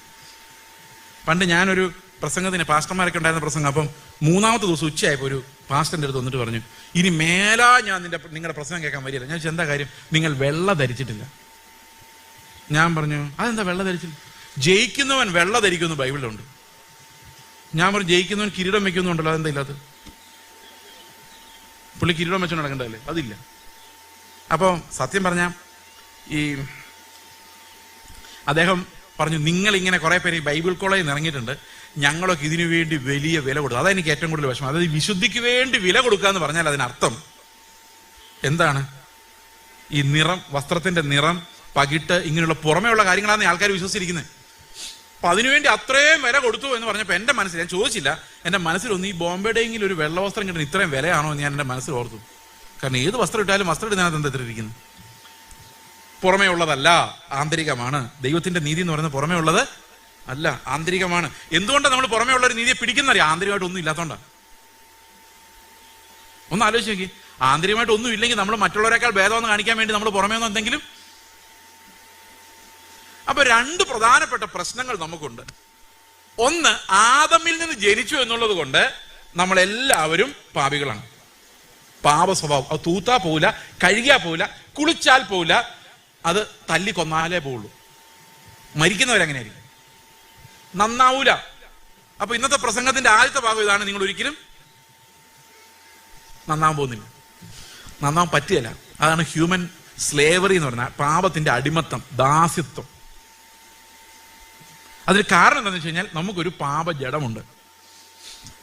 പണ്ട് ഞാനൊരു പ്രസംഗത്തിന്, പാസ്റ്റർമാരൊക്കെ ഉണ്ടായിരുന്ന പ്രസംഗം, അപ്പം മൂന്നാമത്തെ ദിവസം ഉച്ചയായപ്പോൾ ഒരു പാസ്റ്ററിൻ്റെ അടുത്ത് വന്നിട്ട് പറഞ്ഞു, ഇനി മേലാ ഞാൻ നിങ്ങളുടെ പ്രസംഗം കേൾക്കാൻ വരില്ല. ഞാൻ എന്താ കാര്യം? നിങ്ങൾ വെള്ള ധരിച്ചിട്ടില്ല. ഞാൻ പറഞ്ഞു, അതെന്താ വെള്ള ധരിച്ചില്ല? ജയിക്കുന്നവൻ വെള്ള ധരിക്കുമെന്ന് ബൈബിളിലുണ്ട്. ഞാൻ പറഞ്ഞു, ജയിക്കുന്നവൻ കിരീടം വെക്കുന്നുണ്ടല്ലോ, അതെന്താ ഇല്ലാത്തത്? പുള്ളി കിരീടം വെച്ചോണ്ട് നടക്കണ്ടല്ലേ? അതില്ല. അപ്പോൾ സത്യം പറഞ്ഞാൽ ഈ അദ്ദേഹം പറഞ്ഞു, നിങ്ങളിങ്ങനെ കുറേ പേര് ഈ ബൈബിൾ കോളേജിൽ നിന്ന് ഇറങ്ങിയിട്ടുണ്ട്, ഞങ്ങളൊക്കെ ഇതിനു വേണ്ടി വലിയ വില കൊടുത്തു. അതെനിക്ക് ഏറ്റവും കൂടുതൽ വിഷമം. അതായത് വിശുദ്ധിക്ക് വേണ്ടി വില കൊടുക്കുക എന്ന് പറഞ്ഞാൽ അതിനർത്ഥം എന്താണ്? ഈ നിറം, വസ്ത്രത്തിന്റെ നിറം, പകിട്ട്, ഇങ്ങനെയുള്ള പുറമേയുള്ള കാര്യങ്ങളാണ് ആൾക്കാർ വിശ്വസിച്ചിരിക്കുന്നത്. അപ്പൊ അതിനുവേണ്ടി അത്രയും വില കൊടുത്തു എന്ന് പറഞ്ഞപ്പോൾ എൻ്റെ മനസ്സിൽ, ഞാൻ ചോദിച്ചില്ല, എൻ്റെ മനസ്സിലൊന്ന് ഈ ബോംബെയുടെയെങ്കിലും ഒരു വെള്ള വസ്ത്രം കിട്ടുന്ന ഇത്രയും വിലയാണോ എന്ന് ഞാൻ എൻ്റെ മനസ്സിൽ ഓർത്തു. കാരണം ഏത് വസ്ത്രം ഇട്ടാലും വസ്ത്രം ഇടുന്നതിനകത്ത് എന്താ ഇട്ടിരിക്കുന്നത്? പുറമേ ഉള്ളതല്ല, ആന്തരികമാണ്. ദൈവത്തിന്റെ നീതി എന്ന് പറയുന്നത് പുറമേ ഉള്ളത് അല്ല, ആന്തരികമാണ്. എന്തുകൊണ്ടാണ് നമ്മൾ പുറമേ ഉള്ള ഒരു നീതിയെ പിടിക്കുന്നറിയാം? ആന്തരികമായിട്ട് ഒന്നും ഇല്ലാത്തതുകൊണ്ടാണ്. ഒന്ന് ആലോചിച്ച് നോക്കി, ആന്തരികമായിട്ട് ഒന്നും ഇല്ലെങ്കിൽ നമ്മൾ മറ്റുള്ളവരെക്കാൾ ഭേദമെന്ന് കാണിക്കാൻ വേണ്ടി നമ്മൾ പുറമേ ഒന്നും എന്തെങ്കിലും. അപ്പൊ രണ്ട് പ്രധാനപ്പെട്ട പ്രശ്നങ്ങൾ നമുക്കുണ്ട്. ഒന്ന്, ആദമിൽ നിന്ന് ജനിച്ചു എന്നുള്ളത് കൊണ്ട് നമ്മളെല്ലാവരും പാപികളാണ്. പാപ സ്വഭാവം. അത് തൂത്താ പോവില്ല, കഴുകിയാ പോവില്ല, കുളിച്ചാൽ പോവില്ല, അത് തല്ലി കൊന്നാലേ പോവുള്ളൂ. മരിക്കുന്നവരെങ്ങനെയായിരിക്കും? നന്നാവൂല. അപ്പൊ ഇന്നത്തെ പ്രസംഗത്തിന്റെ ആദ്യത്തെ ഭാഗം ഇതാണ്, നിങ്ങൾ ഒരിക്കലും നന്നാവാൻ പോകുന്നില്ല, നന്നാവാൻ പറ്റിയല്ല. അതാണ് ഹ്യൂമൻ സ്ലേവറി എന്ന് പറഞ്ഞാൽ പാപത്തിന്റെ അടിമത്തം, ദാസ്യത്വം. അതിന് കാരണം എന്താണെന്ന് വെച്ച് കഴിഞ്ഞാൽ നമുക്കൊരു പാപ ജഡമുണ്ട്.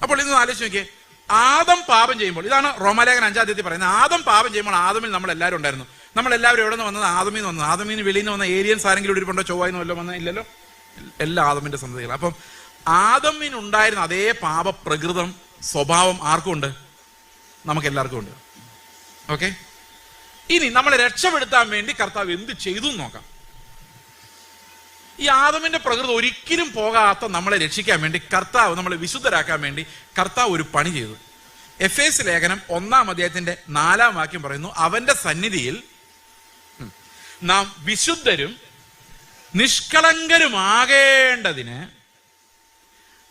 അപ്പോൾ ഇന്ന് ആലോചിച്ച് നോക്കിയേ, ആദം പാപം ചെയ്യുമ്പോൾ, ഇതാണ് റോമാലേഖനം 5-ാം അധ്യായത്തിൽ പറയുന്നത്, ആദം പാപം ചെയ്യുമ്പോൾ ആദമിൽ നമ്മളെല്ലാവരും ഉണ്ടായിരുന്നു. നമ്മളെല്ലാവരും എവിടെ നിന്ന് വന്നത്? ആദമിൽ നിന്ന് വന്നത്. ആദമിന് വെളിയിൽ നിന്ന് വന്ന ഏലിയൻസ് ആരെങ്കിലും ഇരിപ്പുണ്ടോ? ചൊവ്വായിന്ന് വല്ലതും വന്ന? ഇല്ലല്ലോ, എല്ലാ ആദമിന്റെ സന്തതികൾ. അപ്പം ആദമിനുണ്ടായിരുന്ന അതേ പാപ പ്രകൃതം, സ്വഭാവം ആർക്കും ഉണ്ട്? നമുക്ക് എല്ലാവർക്കും ഉണ്ട്. ഓക്കെ, ഇനി നമ്മളെ രക്ഷപ്പെടുത്താൻ വേണ്ടി കർത്താവ് എന്ത് ചെയ്തു നോക്കാം. ഈ ആദമിന്റെ പ്രകൃതി ഒരിക്കലും പോകാത്ത നമ്മളെ രക്ഷിക്കാൻ വേണ്ടി കർത്താവ്, നമ്മളെ വിശുദ്ധരാക്കാൻ വേണ്ടി കർത്താവ് ഒരു പണി ചെയ്തു. എഫേസ് ലേഖനം 1-ാം അധ്യായത്തിന്റെ 4-ാം വാക്യം പറയുന്നു, അവന്റെ സന്നിധിയിൽ നാം വിശുദ്ധരും നിഷ്കളങ്കരുമാകേണ്ടതിന്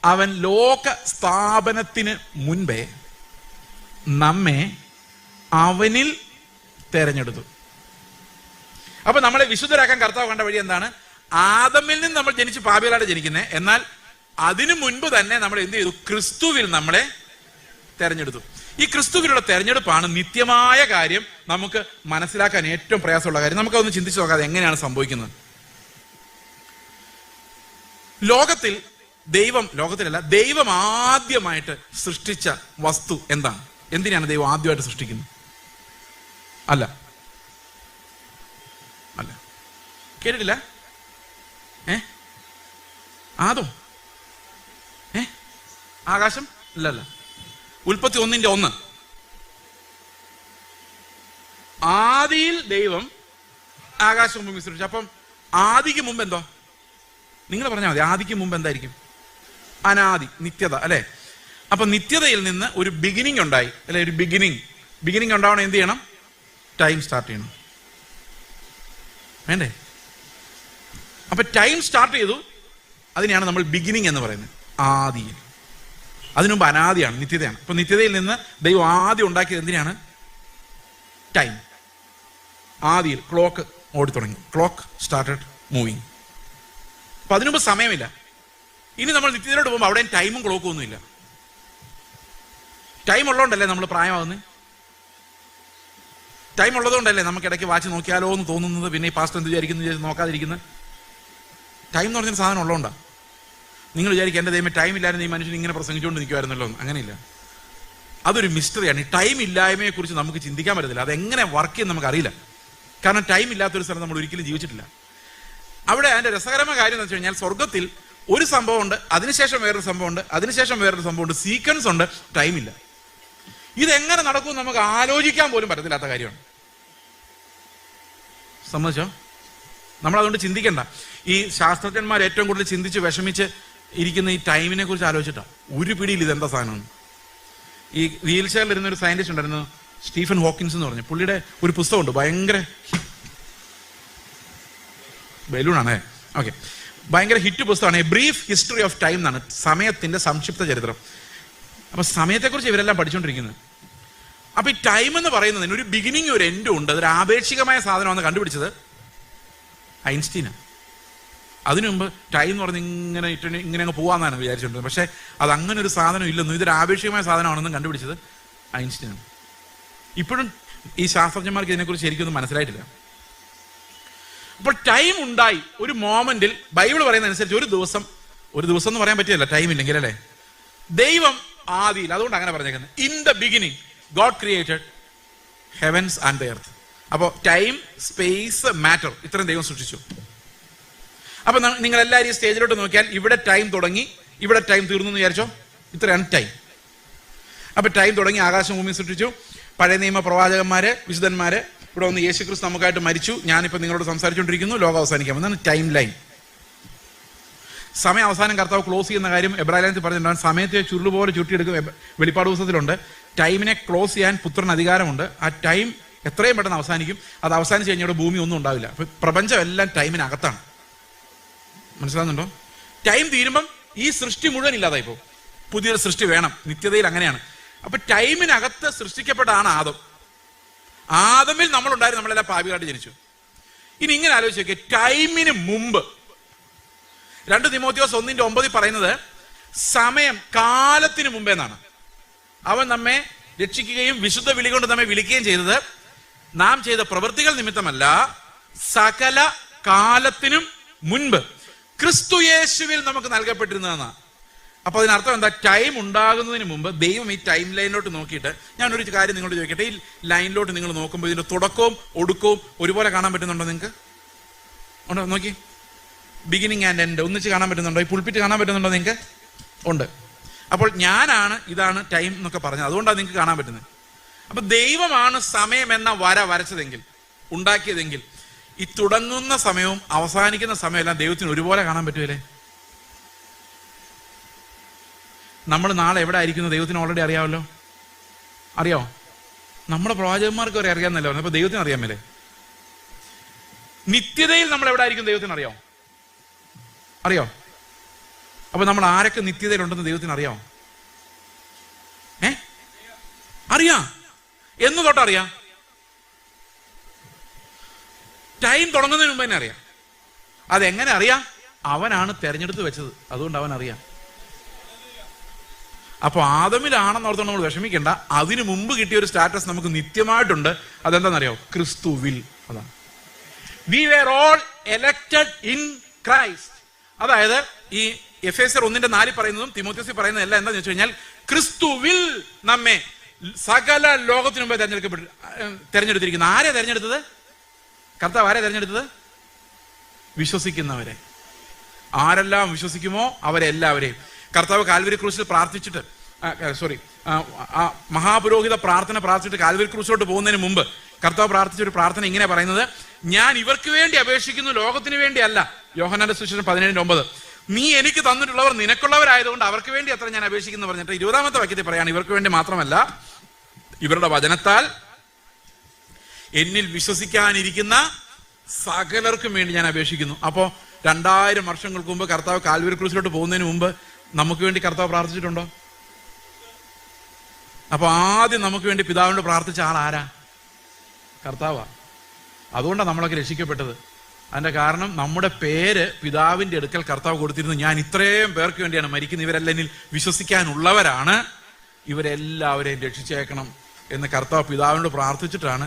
അവൻ ലോക സ്ഥാപനത്തിന് മുൻപേ നമ്മെ അവനിൽ തെരഞ്ഞെടുത്തു. അപ്പൊ നമ്മളെ വിശുദ്ധരാക്കാൻ കർത്താവ് കണ്ട വഴി എന്താണ്? ആദമിൽ നിന്ന് നമ്മൾ ജനിച്ച് പാപികളായിട്ട് ജനിക്കുന്നത്, എന്നാൽ അതിനു മുൻപ് തന്നെ നമ്മൾ എന്ത് ചെയ്തു? ക്രിസ്തുവിൽ നമ്മളെ തെരഞ്ഞെടുത്തു. ഈ ക്രിസ്തുവിലുള്ള തെരഞ്ഞെടുപ്പാണ് നിത്യമായ കാര്യം. നമുക്ക് മനസ്സിലാക്കാൻ ഏറ്റവും പ്രയാസമുള്ള കാര്യം. നമുക്കതൊന്ന് ചിന്തിച്ചു നോക്കാതെ എങ്ങനെയാണ് സംഭവിക്കുന്നത്? ദൈവം ആദ്യമായിട്ട് സൃഷ്ടിച്ച വസ്തു എന്താണ്? എന്തിനാണ് ദൈവം ആദ്യമായിട്ട് സൃഷ്ടിക്കുന്നത്? അല്ല, കേട്ടിട്ടില്ല? ആദം? ആകാശം? അല്ലല്ല. ഉൽപ്പത്തി 1:1. ആദിയിൽ ദൈവം ആകാശവും ഭൂമി സൃഷ്ടിച്ചു. അപ്പം ആദിക്ക് മുമ്പ് എന്തോ? നിങ്ങൾ പറഞ്ഞാൽ മതി. ആദിക്ക് മുമ്പ് എന്തായിരിക്കും? അനാദി, നിത്യത, അല്ലെ? അപ്പൊ നിത്യതയിൽ നിന്ന് ഒരു ബിഗിനിങ് ഉണ്ടായി, അല്ലെ? ഒരു ബിഗിനിങ് ഉണ്ടാവണം. എന്ത് ചെയ്യണം? ടൈം സ്റ്റാർട്ട് ചെയ്യണം, വേണ്ടേ? അപ്പൊ ടൈം സ്റ്റാർട്ട് ചെയ്തു. അതിനെയാണ് നമ്മൾ ബിഗിനിങ് എന്ന് പറയുന്നത്, ആദിയിൽ. അതിനുമുമ്പ് അനാദിയാണ്, നിത്യതയാണ്. അപ്പൊ നിത്യതയിൽ നിന്ന് ദൈവം ആദ്യം ഉണ്ടാക്കിയത് എന്തിനാണ്? ടൈം. ആദിയിൽ ക്ലോക്ക് ഓടി തുടങ്ങി. Clock started moving. അപ്പൊ അതിനുമുമ്പ് സമയമില്ല. ഇനി നമ്മൾ നിത്യതയിലോട്ട് പോകുമ്പോൾ അവിടെ ടൈമും ക്ലോക്കും ഒന്നുമില്ല. ടൈം ഉള്ളതുകൊണ്ടല്ലേ നമ്മൾ പ്രായമാകുന്നത്? ടൈം ഉള്ളതുകൊണ്ടല്ലേ നമുക്ക് ഇടയ്ക്ക് വാച്ച് നോക്കിയാലോ എന്ന് തോന്നുന്നത്, പിന്നെ ഈ പാസ്റ്റർ എന്ത് വിചാരിക്കുന്നു നോക്കാതിരിക്കുന്നത്? ടൈം എന്ന് പറഞ്ഞൊരു സാധനം ഉള്ളതുകൊണ്ടാണ്. നിങ്ങൾ വിചാരിക്കുക, എൻ്റെ ദൈവം ടൈം ഇല്ലായിരുന്നു ഈ മനുഷ്യൻ ഇങ്ങനെ പ്രസംഗിച്ചുകൊണ്ട് നിൽക്കുമായിരുന്നല്ലോ എന്ന്. അങ്ങനെയില്ല. അതൊരു മിസ്റ്ററിയാണ്. ഈ ടൈം ഇല്ലായ്മയെ കുറിച്ച് നമുക്ക് ചിന്തിക്കാൻ പറ്റത്തില്ല. അതെങ്ങനെ വർക്ക് ചെയ്യുന്ന നമുക്കറിയില്ല. കാരണം ടൈം ഇല്ലാത്തൊരു സ്ഥലം നമ്മൾ ഒരിക്കലും ജീവിച്ചിട്ടില്ല. അവിടെ അതിന്റെ രസകരമായ കാര്യം എന്ന് വെച്ച് കഴിഞ്ഞാൽ, സ്വർഗത്തിൽ ഒരു സംഭവം ഉണ്ട്, അതിനുശേഷം വേറൊരു സംഭവം ഉണ്ട്, അതിനുശേഷം വേറൊരു സംഭവം ഉണ്ട്, സീക്വൻസ് ഉണ്ട്, ടൈമില്ല. ഇതെങ്ങനെ നടക്കും നമുക്ക് ആലോചിക്കാൻ പോലും പറ്റത്തില്ലാത്ത കാര്യമാണ്. സമ്മതിച്ചോ? നമ്മളതുകൊണ്ട് ചിന്തിക്കണ്ട. ഈ ശാസ്ത്രജ്ഞന്മാർ ഏറ്റവും കൂടുതൽ ചിന്തിച്ച് വിഷമിച്ച് ഇരിക്കുന്ന ഈ ടൈമിനെ കുറിച്ച് ആലോചിച്ചിട്ടാണ്. ഒരു പിടിയിൽ ഇതെന്താ സാധനമാണ്. ഈ വീൽ ചെയറിൽ ഇരുന്ന ഒരു സയന്റിസ്റ്റ് ഉണ്ടായിരുന്നു, സ്റ്റീഫൻ ഹോക്കിൻസ് എന്ന് പറഞ്ഞു. പുള്ളിയുടെ ഒരു പുസ്തകമുണ്ട്, ഭയങ്കര ബലൂണാണേ, ഓക്കെ, ഭയങ്കര ഹിറ്റ് പുസ്തകമാണ്. A brief history of time എന്നാണ്, സമയത്തിന്റെ സംക്ഷിപ്ത ചരിത്രം. അപ്പൊ സമയത്തെക്കുറിച്ച് ഇവരെല്ലാം പഠിച്ചുകൊണ്ടിരിക്കുന്നത്. അപ്പൊ ഈ ടൈം എന്ന് പറയുന്നതിന് ഒരു ബിഗിനിങ് ഒരു എൻഡും ഉണ്ട്. അതൊരു ആപേക്ഷികമായ സാധനമാണ് കണ്ടുപിടിച്ചത് ഐൻസ്റ്റീനാണ്. അതിനു മുമ്പ് ടൈം എന്ന് പറഞ്ഞ് ഇങ്ങനെ അങ്ങ് പോവാന്നാണ് വിചാരിച്ചുകൊണ്ടിരുന്നത്. പക്ഷെ അത് അങ്ങനെ ഒരു സാധനം ഇല്ലെന്നും ഇതൊരു ആപേക്ഷികമായ സാധനമാണെന്നും കണ്ടുപിടിച്ചത് ഐൻസ്റ്റീനാണ്. ഇപ്പോഴും ഈ ശാസ്ത്രജ്ഞന്മാർക്ക് ഇതിനെക്കുറിച്ച് ശരിക്കൊന്നും മനസ്സിലായിട്ടില്ല. അപ്പോൾ ടൈം ഉണ്ടായി ഒരു മോമെന്റിൽ. ബൈബിൾ പറയുന്ന അനുസരിച്ച് ഒരു ദിവസം എന്ന് പറയാൻ പറ്റില്ല ടൈം ഇല്ലെങ്കിൽ, അല്ലേ? ദൈവം ആദിയിൽ, അതുകൊണ്ട് അങ്ങനെ പറഞ്ഞേക്കുന്നത്, in the beginning God created heavens and the earth. അപ്പോൾ ടൈം, സ്പേസ്, മാറ്റർ ഇത്രയും ദൈവം സൃഷ്ടിച്ചു. അപ്പൊ നിങ്ങൾ എല്ലാവരും ഈ സ്റ്റേജിലോട്ട് നോക്കിയാൽ ഇവിടെ ടൈം തുടങ്ങി, ഇവിടെ ടൈം തീർന്നു എന്ന് വിചാരിച്ചോ. ഇത്രയാണ് ടൈം. അപ്പൊ ടൈം തുടങ്ങി, ആകാശം ഭൂമി സൃഷ്ടിച്ചു, പഴയ നിയമ പ്രവാചകന്മാര്, വിശുദ്ധന്മാര് ഇവിടെ വന്ന് യേശുക്രിസ്തു നമുക്കായിട്ട് മരിച്ചു, ഞാനിപ്പോൾ നിങ്ങളോട് സംസാരിച്ചുകൊണ്ടിരിക്കുന്നു, ലോകം അവസാനിക്കാം. എന്നാണ് ടൈം ലൈൻ. സമയം അവസാനം കർത്താവ് ക്ലോസ് ചെയ്യുന്ന കാര്യം എബ്രാഹിം പറഞ്ഞിട്ടുണ്ടാകും. സമയത്തെ ചുരുളുപോലെ ചുരുട്ടിയെടുക്കും. വെളിപ്പാട് പുസ്തകത്തിലുണ്ട്. ടൈമിനെ ക്ലോസ് ചെയ്യാൻ പുത്രന് അധികാരമുണ്ട്. ആ ടൈം എത്രയും പെട്ടെന്ന് അവസാനിക്കും. അത് അവസാനിച്ച് കഴിഞ്ഞാൽ ഇവിടെ ഭൂമി ഒന്നും ഉണ്ടാവില്ല. അപ്പൊ പ്രപഞ്ചം എല്ലാം ടൈമിനകത്താണ്. മനസ്സിലാകുന്നുണ്ടോ? ടൈം തീരുമ്പം ഈ സൃഷ്ടി മുഴുവൻ ഇല്ലാതായി പോകും. പുതിയൊരു സൃഷ്ടി വേണം. നിത്യതയിൽ അങ്ങനെയാണ്. അപ്പൊ ടൈമിനകത്ത് സൃഷ്ടിക്കപ്പെട്ടതാണ് ആദം. ആദമിൽ നമ്മളുണ്ടായിരുന്നു, നമ്മളെല്ലാം പാപികളായിട്ട് ജനിച്ചു. ഇനി ഇങ്ങനെ ആലോചിച്ച് നോക്കിയേ, ടൈമിന് മുമ്പ് 2 തിമോത്തിയോസ് 1:9 പറയുന്നത് സമയം കാലത്തിന് മുമ്പേ എന്നാണ്. അവൻ നമ്മെ രക്ഷിക്കുകയും വിശുദ്ധ വിളി കൊണ്ട് നമ്മെ വിളിക്കുകയും ചെയ്തത് നാം ചെയ്ത പ്രവൃത്തികൾ നിമിത്തമല്ല, സകല കാലത്തിനും മുൻപ് ക്രിസ്തു യേശുവിൽ നമുക്ക് നൽകപ്പെട്ടിരുന്നതെന്നാണ്. അപ്പൊ അതിനർത്ഥം എന്താ? ടൈം ഉണ്ടാകുന്നതിന് മുമ്പ് ദൈവം ഈ ടൈം ലൈനിലോട്ട് നോക്കിയിട്ട്, ഞാനൊരു കാര്യം നിങ്ങളോട് ചോദിക്കട്ടെ, ഈ ലൈനിലോട്ട് നിങ്ങൾ നോക്കുമ്പോൾ ഇതിന്റെ തുടക്കവും ഒടുക്കവും ഒരുപോലെ കാണാൻ പറ്റുന്നുണ്ടോ നിങ്ങൾക്ക്? ഉണ്ടോ? നോക്കി, ബിഗിനിങ് ആൻഡ് എൻഡ് ഒന്നിച്ച് കാണാൻ പറ്റുന്നുണ്ടോ? ഈ പുൾപിറ്റ് കാണാൻ പറ്റുന്നുണ്ടോ നിങ്ങൾക്ക്? ഉണ്ട്. അപ്പോൾ ഞാനാണ് ഇതാണ് ടൈം എന്നൊക്കെ പറഞ്ഞത്, അതുകൊണ്ടാണ് നിങ്ങൾക്ക് കാണാൻ പറ്റുന്നത്. അപ്പൊ ദൈവമാണ് സമയം എന്ന വര വരച്ചതെങ്കിൽ, ഉണ്ടാക്കിയതെങ്കിൽ, ഈ തുടങ്ങുന്ന സമയവും അവസാനിക്കുന്ന സമയമെല്ലാം ദൈവത്തിന് ഒരുപോലെ കാണാൻ പറ്റുമല്ലേ? നമ്മൾ നാളെ എവിടെ ആയിരിക്കുന്നു ദൈവത്തിന് ഓൾറെഡി അറിയാമല്ലോ. അറിയാമോ? നമ്മുടെ പ്രവാചകന്മാർക്ക് വരെ അറിയാമെന്നല്ലോ. അപ്പൊ ദൈവത്തിന് അറിയാമല്ലേ? നിത്യതയിൽ നമ്മൾ എവിടെ ആയിരിക്കും ദൈവത്തിന് അറിയാമോ? അറിയോ? അപ്പൊ നമ്മൾ ആരൊക്കെ നിത്യതയിലുണ്ടെന്ന് ദൈവത്തിന് അറിയാമോ? അറിയാം. എന്ന് തൊട്ടറിയാം? ടൈം തുടങ്ങുന്നതിന് മുമ്പ് തന്നെ അറിയാം. അതെങ്ങനെ അറിയാം? അവനാണ് തെരഞ്ഞെടുത്ത് വെച്ചത്, അതുകൊണ്ട് അവൻ അറിയാം. അപ്പൊ ആദമിലാണെന്ന് ഓർത്തോണ്ട് നമ്മൾ വിഷമിക്കേണ്ട. അതിനു മുമ്പ് കിട്ടിയ ഒരു സ്റ്റാറ്റസ് നമുക്ക് നിത്യമായിട്ടുണ്ട്. അതെന്താണെന്നറിയോ? ക്രിസ്തുവിൽ. അതാണ് we were all elected in Christ. അതായത് ഈ എഫേസ്യർ 1:4 പറയുന്നതും തിമോത്തിയോസിൽ പറയുന്നതും എല്ലാം എന്താന്ന് വെച്ച് കഴിഞ്ഞാൽ, ക്രിസ്തുവിൽ നമ്മെ സകല ലോകത്തിനു മുമ്പേ തെരഞ്ഞെടുത്തിരിക്കുന്നു. ആരെ തെരഞ്ഞെടുത്തത്? കർത്താവ് ആരെ തെരഞ്ഞെടുത്തത്? വിശ്വസിക്കുന്നവരെ. ആരെല്ലാം വിശ്വസിക്കുമോ അവരെല്ലാവരെയും. കർത്താവ് കാൽവരി ക്രൂശിൽ പ്രാർത്ഥിച്ചിട്ട്, മഹാപുരോഹിത പ്രാർത്ഥന പ്രാർത്ഥിച്ചിട്ട് കാൽവരി ക്രൂശിലോട്ട് പോകുന്നതിന് മുമ്പ് കർത്താവ് പ്രാർത്ഥിച്ച ഒരു പ്രാർത്ഥന ഇങ്ങനെ പറയുന്നത്, ഞാൻ ഇവർക്ക് വേണ്ടി അപേക്ഷിക്കുന്നു, ലോകത്തിന് വേണ്ടി അല്ല. യോഹന്നാന്റെ സുവിശേഷം 17:9. നീ എനിക്ക് തന്നിട്ടുള്ളവർ നിനക്കുള്ളവരായതുകൊണ്ട് അവർക്ക് വേണ്ടി അത്ര ഞാൻ അപേക്ഷിക്കുന്നു പറഞ്ഞിട്ട് 20ാമത്തെ വാക്യത്തിൽ പറയാണ്, ഇവർക്ക് വേണ്ടി മാത്രമല്ല, ഇവരുടെ വചനത്താൽ എന്നിൽ വിശ്വസിക്കാനിരിക്കുന്ന സകലർക്കും വേണ്ടി ഞാൻ അപേക്ഷിക്കുന്നു. അപ്പോ 2000 വർഷങ്ങൾക്ക് മുമ്പ് കർത്താവ് കാൽവരി ക്രൂശിലോട്ട് പോകുന്നതിന് മുമ്പ് നമുക്ക് വേണ്ടി കർത്താവ് പ്രാർത്ഥിച്ചിട്ടുണ്ടോ? അപ്പൊ ആദ്യം നമുക്ക് വേണ്ടി പിതാവിനോട് പ്രാർത്ഥിച്ച ആൾ ആരാ? കർത്താവാ. അതുകൊണ്ടാണ് നമ്മളൊക്കെ രക്ഷിക്കപ്പെട്ടത്. അതിന്റെ കാരണം നമ്മുടെ പേര് പിതാവിന്റെ അടുക്കൽ കർത്താവ് കൊടുത്തിരുന്നു. ഞാൻ ഇത്രയും പേർക്ക് വേണ്ടിയാണ് മരിക്കുന്നത്, ഇവരെല്ലാം എന്നിൽ വിശ്വസിക്കാനുള്ളവരാണ്, ഇവരെല്ലാവരെയും രക്ഷിച്ചേക്കണം എന്ന് കർത്താവ് പിതാവിനോട് പ്രാർത്ഥിച്ചിട്ടാണ്.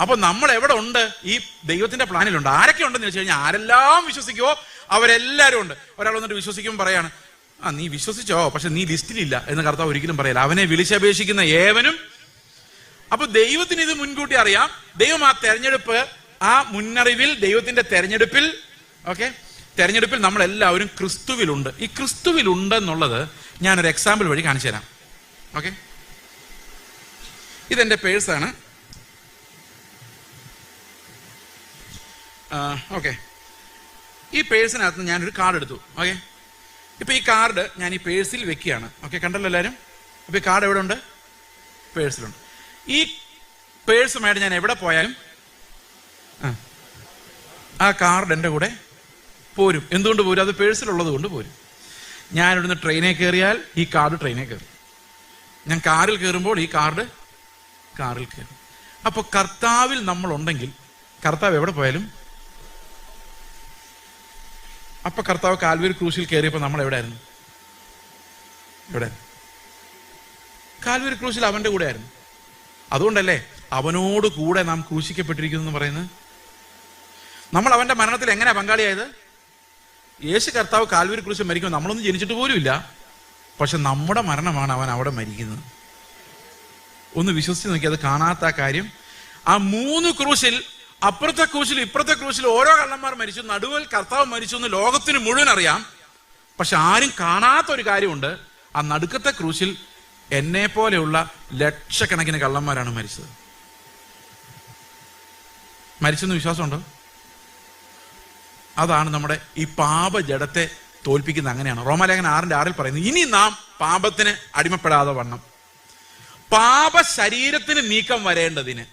അപ്പൊ നമ്മൾ എവിടെ ഉണ്ട്? ഈ ദൈവത്തിന്റെ പ്ലാനിലുണ്ട്. ആരൊക്കെ ഉണ്ടെന്ന് വെച്ച് കഴിഞ്ഞാൽ, ആരെല്ലാം വിശ്വസിക്കുവോ അവരെല്ലാവരും ഉണ്ട്. ഒരാൾ വന്നിട്ട് വിശ്വസിക്കുമ്പോൾ പറയാണ്, നീ വിശ്വസിച്ചോ, പക്ഷെ നീ ലിസ്റ്റിലില്ല എന്ന് കർത്താവ് ഒരിക്കലും പറയില്ല. അവനെ വിളിച്ചപേക്ഷിക്കുന്ന ഏവനും. അപ്പൊ ദൈവത്തിന് ഇത് മുൻകൂട്ടി അറിയാം. ദൈവം ആ തെരഞ്ഞെടുപ്പ്, ആ മുന്നറിവിൽ, ദൈവത്തിന്റെ തെരഞ്ഞെടുപ്പിൽ നമ്മളെല്ലാവരും ക്രിസ്തുവിലുണ്ട്. ഈ ക്രിസ്തുവിലുണ്ടെന്നുള്ളത് ഞാനൊരു എക്സാമ്പിൾ വഴി കാണിച്ചു തരാം. ഓക്കെ, ഇതെന്റെ പേഴ്സാണ്. ഓക്കെ, ഈ പേഴ്സിനകത്ത് ഞാനൊരു കാർഡ് എടുത്തു. ഓക്കെ, ഇപ്പൊ ഈ കാർഡ് ഞാൻ ഈ പേഴ്സിൽ വെക്കുകയാണ്. ഓക്കെ, കണ്ടല്ലോ എല്ലാവരും? അപ്പൊ ഈ കാർഡ് എവിടെ ഉണ്ട്? പേഴ്സിലുണ്ട്. ഈ പേഴ്സുമായിട്ട് ഞാൻ എവിടെ പോയാലും ആ കാർഡ് എൻ്റെ കൂടെ പോരും. എന്തുകൊണ്ട് പോരും? അത് പേഴ്സിലുള്ളത് കൊണ്ട് പോരും. ഞാനിവിടുന്ന് ട്രെയിനിൽ കയറിയാൽ ഈ കാർഡ് ട്രെയിനിൽ കയറും. ഞാൻ കാറിൽ കയറുമ്പോൾ ഈ കാറിൽ കയറും. അപ്പൊ കർത്താവിൽ നമ്മൾ ഉണ്ടെങ്കിൽ കർത്താവ് എവിടെ പോയാലും, അപ്പൊ കർത്താവ് കാൽവരി ക്രൂശിൽ കയറിയപ്പോ നമ്മൾ എവിടെയായിരുന്നു? കാൽവരി ക്രൂശിൽ അവന്റെ കൂടെ ആയിരുന്നു. അതുകൊണ്ടല്ലേ അവനോട് കൂടെ നാം ക്രൂശിക്കപ്പെട്ടിരിക്കുന്നു എന്ന് പറയുന്നത്. നമ്മൾ അവന്റെ മരണത്തിൽ എങ്ങനെയാ പങ്കാളിയായത്? യേശു കർത്താവ് കാൽവരി ക്രൂശിൽ മരിക്കുമ്പോൾ നമ്മളൊന്നും ജനിച്ചിട്ട് പോലും ഇല്ല, പക്ഷെ നമ്മുടെ മരണമാണ് അവൻ അവിടെ മരിക്കുന്നത്. ഒന്ന് വിശ്വസിച്ച് നോക്കി, അത് കാണാത്ത കാര്യം. ആ 3 ക്രൂശിൽ, അപ്പുറത്തെ ക്രൂശിൽ ഇപ്പുറത്തെ ക്രൂശിൽ ഓരോ കള്ളന്മാർ മരിച്ചു, നടുവിൽ കർത്താവ് മരിച്ചു എന്ന് ലോകത്തിന് മുഴുവൻ അറിയാം. പക്ഷെ ആരും കാണാത്ത ഒരു കാര്യമുണ്ട്, ആ നടുക്കത്തെ ക്രൂശിൽ എന്നെ പോലെയുള്ള ലക്ഷക്കണക്കിന് കള്ളന്മാരാണ് മരിച്ചത്. മരിച്ചെന്ന് വിശ്വാസമുണ്ടോ? അതാണ് നമ്മുടെ ഈ പാപജഡത്തെ തോൽപ്പിക്കുന്നത്. അങ്ങനെയാണ് റോമാലേഖനം 6:6 പറയുന്നത്, ഇനി നാം പാപത്തിന് അടിമപ്പെടാതെ വണ്ണം പാപ ശരീരത്തിന് നീക്കം വരേണ്ടതിന്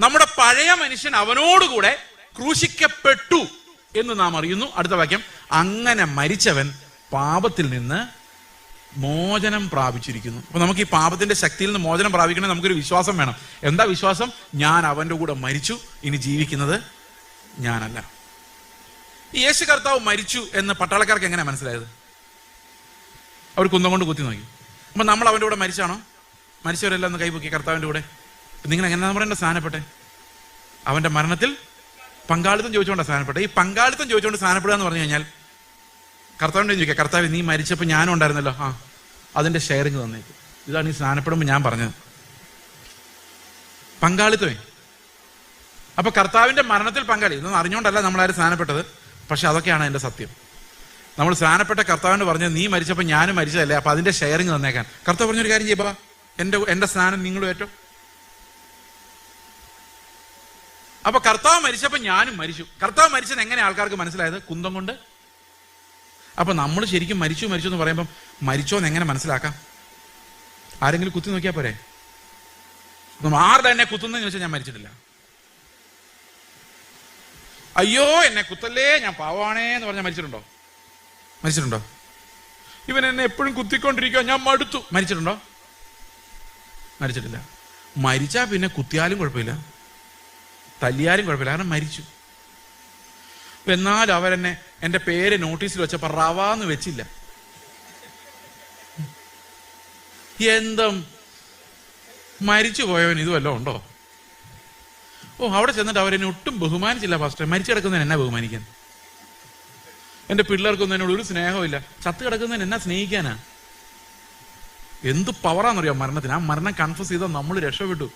നമ്മുടെ പഴയ മനുഷ്യൻ അവനോടുകൂടെ ക്രൂശിക്കപ്പെട്ടു എന്ന് നാം അറിയുന്നു. അടുത്ത വാക്യം, അങ്ങനെ മരിച്ചവൻ പാപത്തിൽ നിന്ന് മോചനം പ്രാപിച്ചിരിക്കുന്നു. അപ്പൊ നമുക്ക് ഈ പാപത്തിന്റെ ശക്തിയിൽ നിന്ന് മോചനം പ്രാപിക്കണമെങ്കിൽ നമുക്കൊരു വിശ്വാസം വേണം. എന്താ വിശ്വാസം? ഞാൻ അവന്റെ കൂടെ മരിച്ചു, ഇനി ജീവിക്കുന്നത് ഞാനല്ല. ഈ യേശു കർത്താവ് മരിച്ചു എന്ന് പട്ടാളക്കാർക്ക് എങ്ങനെ മനസ്സിലായത്? അവർ കുന്തം കൊണ്ട് കുത്തി നോക്കി. അപ്പൊ നമ്മൾ അവന്റെ കൂടെ മരിച്ചാണോ? മരിച്ചവരെല്ലാം ഒന്ന് കൈപൊക്കി കർത്താവിന്റെ കൂടെ. നിങ്ങൾ എങ്ങനെ പറയേണ്ട സ്ഥാനപ്പെട്ടെ? അവന്റെ മരണത്തിൽ പങ്കാളിത്തം ചോദിച്ചുകൊണ്ട് സ്ഥാനപ്പെട്ടെ. ഈ പങ്കാളിത്തം ചോദിച്ചുകൊണ്ട് സ്ഥാനപ്പെടുക എന്ന് പറഞ്ഞു കഴിഞ്ഞാൽ കർത്താവിൻ്റെ ചോദിക്കുക, കർത്താവ് നീ മരിച്ചപ്പോൾ ഞാനും ഉണ്ടായിരുന്നല്ലോ, അതിന്റെ ഷെയറിങ് തന്നേക്കും. ഇതാണ് ഈ സ്ഥാനപ്പെടുമ്പോൾ ഞാൻ പറഞ്ഞത്, പങ്കാളിത്തമേ. അപ്പൊ കർത്താവിന്റെ മരണത്തിൽ പങ്കാളി. ഇതൊന്നും അറിഞ്ഞുകൊണ്ടല്ല നമ്മളാരും സ്ഥാനപ്പെട്ടത്, പക്ഷെ അതൊക്കെയാണ് അതിന്റെ സത്യം. നമ്മൾ സ്ഥാനപ്പെട്ട കർത്താവിന് പറഞ്ഞത്, നീ മരിച്ചപ്പോൾ ഞാനും മരിച്ചതല്ലേ, അപ്പൊ അതിന്റെ ഷെയറിങ് തന്നേക്കാൻ. കർത്താവ് പറഞ്ഞൊരു കാര്യം ചെയ്യപ്പാ, എന്റെ സ്ഥാനം നിങ്ങളും ഏറ്റവും. അപ്പൊ കർത്താവ് മരിച്ചപ്പോൾ ഞാനും മരിച്ചു. കർത്താവ് മരിച്ചത് എങ്ങനെ ആൾക്കാർക്ക് മനസ്സിലായത്? കുന്തം കൊണ്ട്. അപ്പൊ നമ്മൾ ശരിക്കും മരിച്ചു എന്ന് പറയുമ്പോൾ മരിച്ചോന്ന് എങ്ങനെ മനസ്സിലാക്കാം? ആരെങ്കിലും കുത്തി നോക്കിയാൽ പോരെ? ആരുടെ എന്നെ കുത്തുന്നതെന്ന് ചോദിച്ചാൽ ഞാൻ മരിച്ചിട്ടില്ല. അയ്യോ എന്നെ കുത്തല്ലേ, ഞാൻ പാവാണേ എന്ന് പറഞ്ഞാൽ മരിച്ചിട്ടുണ്ടോ? ഇവൻ എന്നെ എപ്പോഴും കുത്തിക്കൊണ്ടിരിക്കുക, ഞാൻ മടുത്തു. മരിച്ചിട്ടുണ്ടോ? മരിച്ചിട്ടില്ല. മരിച്ചാ പിന്നെ കുത്തിയാലും കുഴപ്പമില്ല, തല്ലിയാലും കുഴപ്പമില്ല, കാരണം മരിച്ചു. എന്നാൽ അവരെന്നെ എൻ്റെ പേര് നോട്ടീസിൽ വെച്ചപ്പോൾ റവാന്ന് വെച്ചില്ല. എന്തും മരിച്ചു പോയവൻ ഇതുവല്ലോ ഉണ്ടോ? അവിടെ ചെന്നിട്ട് അവരെന്നെ ഒട്ടും ബഹുമാനിച്ചില്ല. ഫസ്റ്റ് മരിച്ചു കിടക്കുന്നതിന് എന്നാ ബഹുമാനിക്കാൻ? എൻ്റെ പിള്ളേർക്കൊന്നും എന്നോട് ഒരു സ്നേഹമില്ല. ചത്ത് കിടക്കുന്നതിന് എന്നാ സ്നേഹിക്കാനാ? എന്ത് പവറാന്നറിയോ മരണത്തിന്? ആ മരണം കൺഫ്യൂസ് ചെയ്താൽ നമ്മൾ രക്ഷപ്പെട്ടു.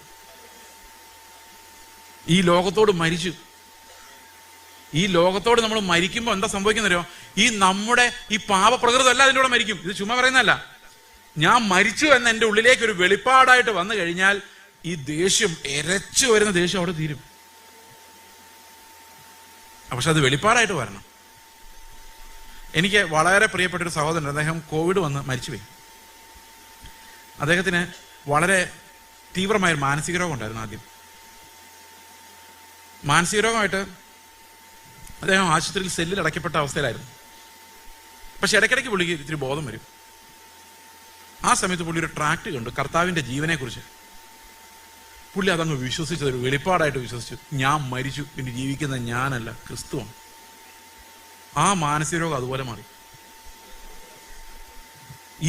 ഈ ലോകത്തോട് മരിച്ചു. ഈ ലോകത്തോട് നമ്മൾ മരിക്കുമ്പോൾ എന്താ സംഭവിക്കുന്നറിയോ? ഈ നമ്മുടെ ഈ പാപപ്രകൃതം അല്ല അതിൻ്റെ കൂടെ മരിക്കും. ഇത് ചുമ്മാ പറയുന്നതല്ല. ഞാൻ മരിച്ചു എന്ന എൻ്റെ ഉള്ളിലേക്ക് ഒരു വെളിപ്പാടായിട്ട് വന്നു കഴിഞ്ഞാൽ ഈ ദേഷ്യം, എരച്ചു വരുന്ന ദേഷ്യം അവിടെ തീരും. പക്ഷെ അത് വെളിപ്പാടായിട്ട് വരണം. എനിക്ക് വളരെ പ്രിയപ്പെട്ടൊരു സഹോദരൻ, അദ്ദേഹം കോവിഡ് വന്ന് മരിച്ചുപോയി. അദ്ദേഹത്തിന് വളരെ തീവ്രമായൊരു മാനസിക രോഗം ഉണ്ടായിരുന്നു. ആദ്യം മാനസിക രോഗമായിട്ട് അദ്ദേഹം ആശുപത്രിയിൽ സെല്ലിൽ അടയ്ക്കപ്പെട്ട അവസ്ഥയിലായിരുന്നു. പക്ഷെ ഇടയ്ക്കിടയ്ക്ക് പുള്ളിക്ക് ഇത്തിരി ബോധം വരും. ആ സമയത്ത് പുള്ളി ഒരു ട്രാക്ട് കണ്ടു കർത്താവിൻ്റെ ജീവനെ കുറിച്ച്. പുള്ളി അതങ്ങ് വിശ്വസിച്ചത്, ഒരു വെളിപ്പാടായിട്ട് വിശ്വസിച്ചു. ഞാൻ മരിച്ചു, പിന്നെ ജീവിക്കുന്ന ഞാനല്ല, ക്രിസ്തുവാണ്. ആ മാനസിക രോഗം അതുപോലെ മാറി.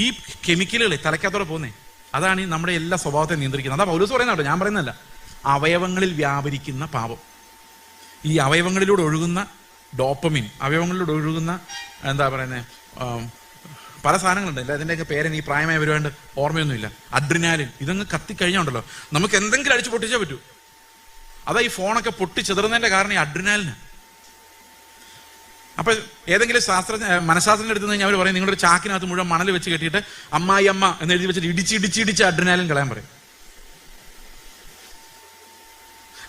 ഈ കെമിക്കലുകളെ തലയ്ക്കകത്തോടെ പോകുന്നേ, അതാണ് ഈ നമ്മുടെ എല്ലാ സ്വഭാവത്തെ നിയന്ത്രിക്കുന്നത്. അതാ പൗലോസ് പറയുന്നത്, ഞാൻ പറയുന്നതല്ല. അവയവങ്ങളിൽ വ്യാപരിക്കുന്ന പാപം, ഈ അവയവങ്ങളിലൂടെ ഒഴുകുന്ന ഡോപ്പമിൻ, അവയവങ്ങളിലൂടെ ഒഴുകുന്ന എന്താ പറയുന്നത്, പല സാധനങ്ങളുണ്ട്. അതിൻ്റെയൊക്കെ പേര് ഈ പ്രായമായി വരുവാണ്ട് ഓർമ്മയൊന്നുമില്ല. അഡ്രിനാലിൻ, ഇതങ്ങ് കത്തിക്കഴിഞ്ഞുണ്ടല്ലോ നമുക്ക് എന്തെങ്കിലും അടിച്ച് പൊട്ടിച്ചേ പറ്റൂ. അതാ ഈ ഫോണൊക്കെ പൊട്ടിച്ചെതറുന്നതിന്റെ കാരണം ഈ അഡ്രിനാലിന്. അപ്പൊ ഏതെങ്കിലും മനഃശാസ്ത്രജ്ഞ എടുത്തു കഴിഞ്ഞാൽ അവർ പറയും, നിങ്ങളൊരു ചാക്കിനകത്ത് മുഴുവൻ മണൽ വെച്ച് കെട്ടിയിട്ട് അമ്മായി അമ്മ എന്ന് എഴുതി വെച്ചിട്ട് ഇടിച്ച് അഡ്രിനാലിൻ കളയാൻ പറയും.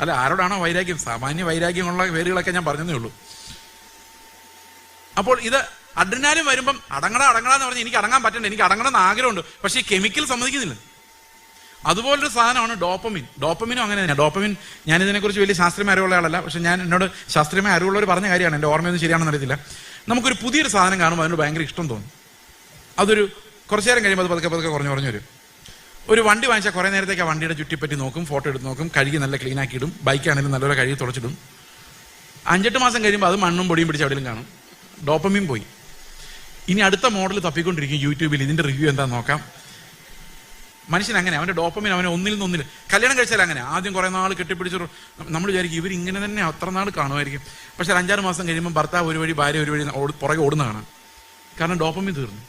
അല്ല, ആരോടാണോ വൈരാഗ്യം? സാമാന്യ വൈരാഗ്യമുള്ള പേരുകളൊക്കെ ഞാൻ പറഞ്ഞതേ ഉള്ളൂ. അപ്പോൾ ഇത് അഡ്രിനാലിൻ വരുമ്പം അടങ്ങടാന്ന് പറഞ്ഞ് എനിക്ക് അടങ്ങാൻ പറ്റണ്ട, എനിക്ക് അടങ്ങണമെന്ന് ആഗ്രഹമുണ്ട്, പക്ഷേ ഈ കെമിക്കൽ സമ്മതിക്കുന്നില്ല. അതുപോലൊരു സാധനമാണ് ഡോപ്പമിൻ. ഡോപ്പമിനും അങ്ങനെ തന്നെ. ഡോപ്പമിൻ, ഞാൻ ഇതിനെക്കുറിച്ച് വലിയ ശാസ്ത്രീയമായ അറിവുള്ള ആളല്ല, പക്ഷെ എന്നോട് ശാസ്ത്രീയമായ അറിവുള്ളവർ പറഞ്ഞ കാര്യമാണ്. എൻ്റെ ഓർമ്മയൊന്നും ശരിയാണെന്ന് അറിയത്തില്ല. നമുക്കൊരു പുതിയൊരു സാധനം കാണുമ്പോൾ അതിനോട് ഭയങ്കര ഇഷ്ടം തോന്നും. അതൊരു കുറച്ചു നേരം കഴിയുമ്പോൾ അത് പതുക്കെ കുറഞ്ഞു വരും. ഒരു വണ്ടി വാങ്ങിച്ചാൽ കുറേ നേരത്തേക്ക് ആ വണ്ടിയുടെ ചുറ്റിപ്പറ്റി നോക്കും, ഫോട്ടോ എടുത്ത് നോക്കും, കഴുകി നല്ല ക്ലീൻ ആക്കി ഇടും. ബൈക്കാണെങ്കിലും നല്ലപോലെ കഴുകി തുടച്ചിടും. 5-8 മാസം കഴിയുമ്പോൾ അത് മണ്ണും പൊടിയും പിടിച്ച് എവിടെയും കാണും. ഡോപ്പമീൻ പോയി. ഇനി അടുത്ത മോഡൽ തപ്പിക്കൊണ്ടിരിക്കും യൂട്യൂബിൽ, ഇതിന്റെ റിവ്യൂ എന്താണെന്ന് നോക്കാം. മനുഷ്യൻ അങ്ങനെ, അവന്റെ ഡോപ്പമീൻ അവനെ ഒന്നിൽ നിന്നൊന്നിൽ. കല്യാണം കഴിച്ചാൽ അങ്ങനെ ആദ്യം കുറേ നാൾ കെട്ടിപ്പിടിച്ചു നമ്മൾ വിചാരിക്കും ഇവർ ഇങ്ങനെ തന്നെ അത്ര നാൾ കാണുമായിരിക്കും. പക്ഷെ 5-6 മാസം കഴിയുമ്പോൾ ഭർത്താവ് ഒരു വഴി, ഭാര്യ ഒരു വഴി പുറകെ ഓടുന്ന കാണാം. കാരണം ഡോപ്പമീൻ തീർന്നു.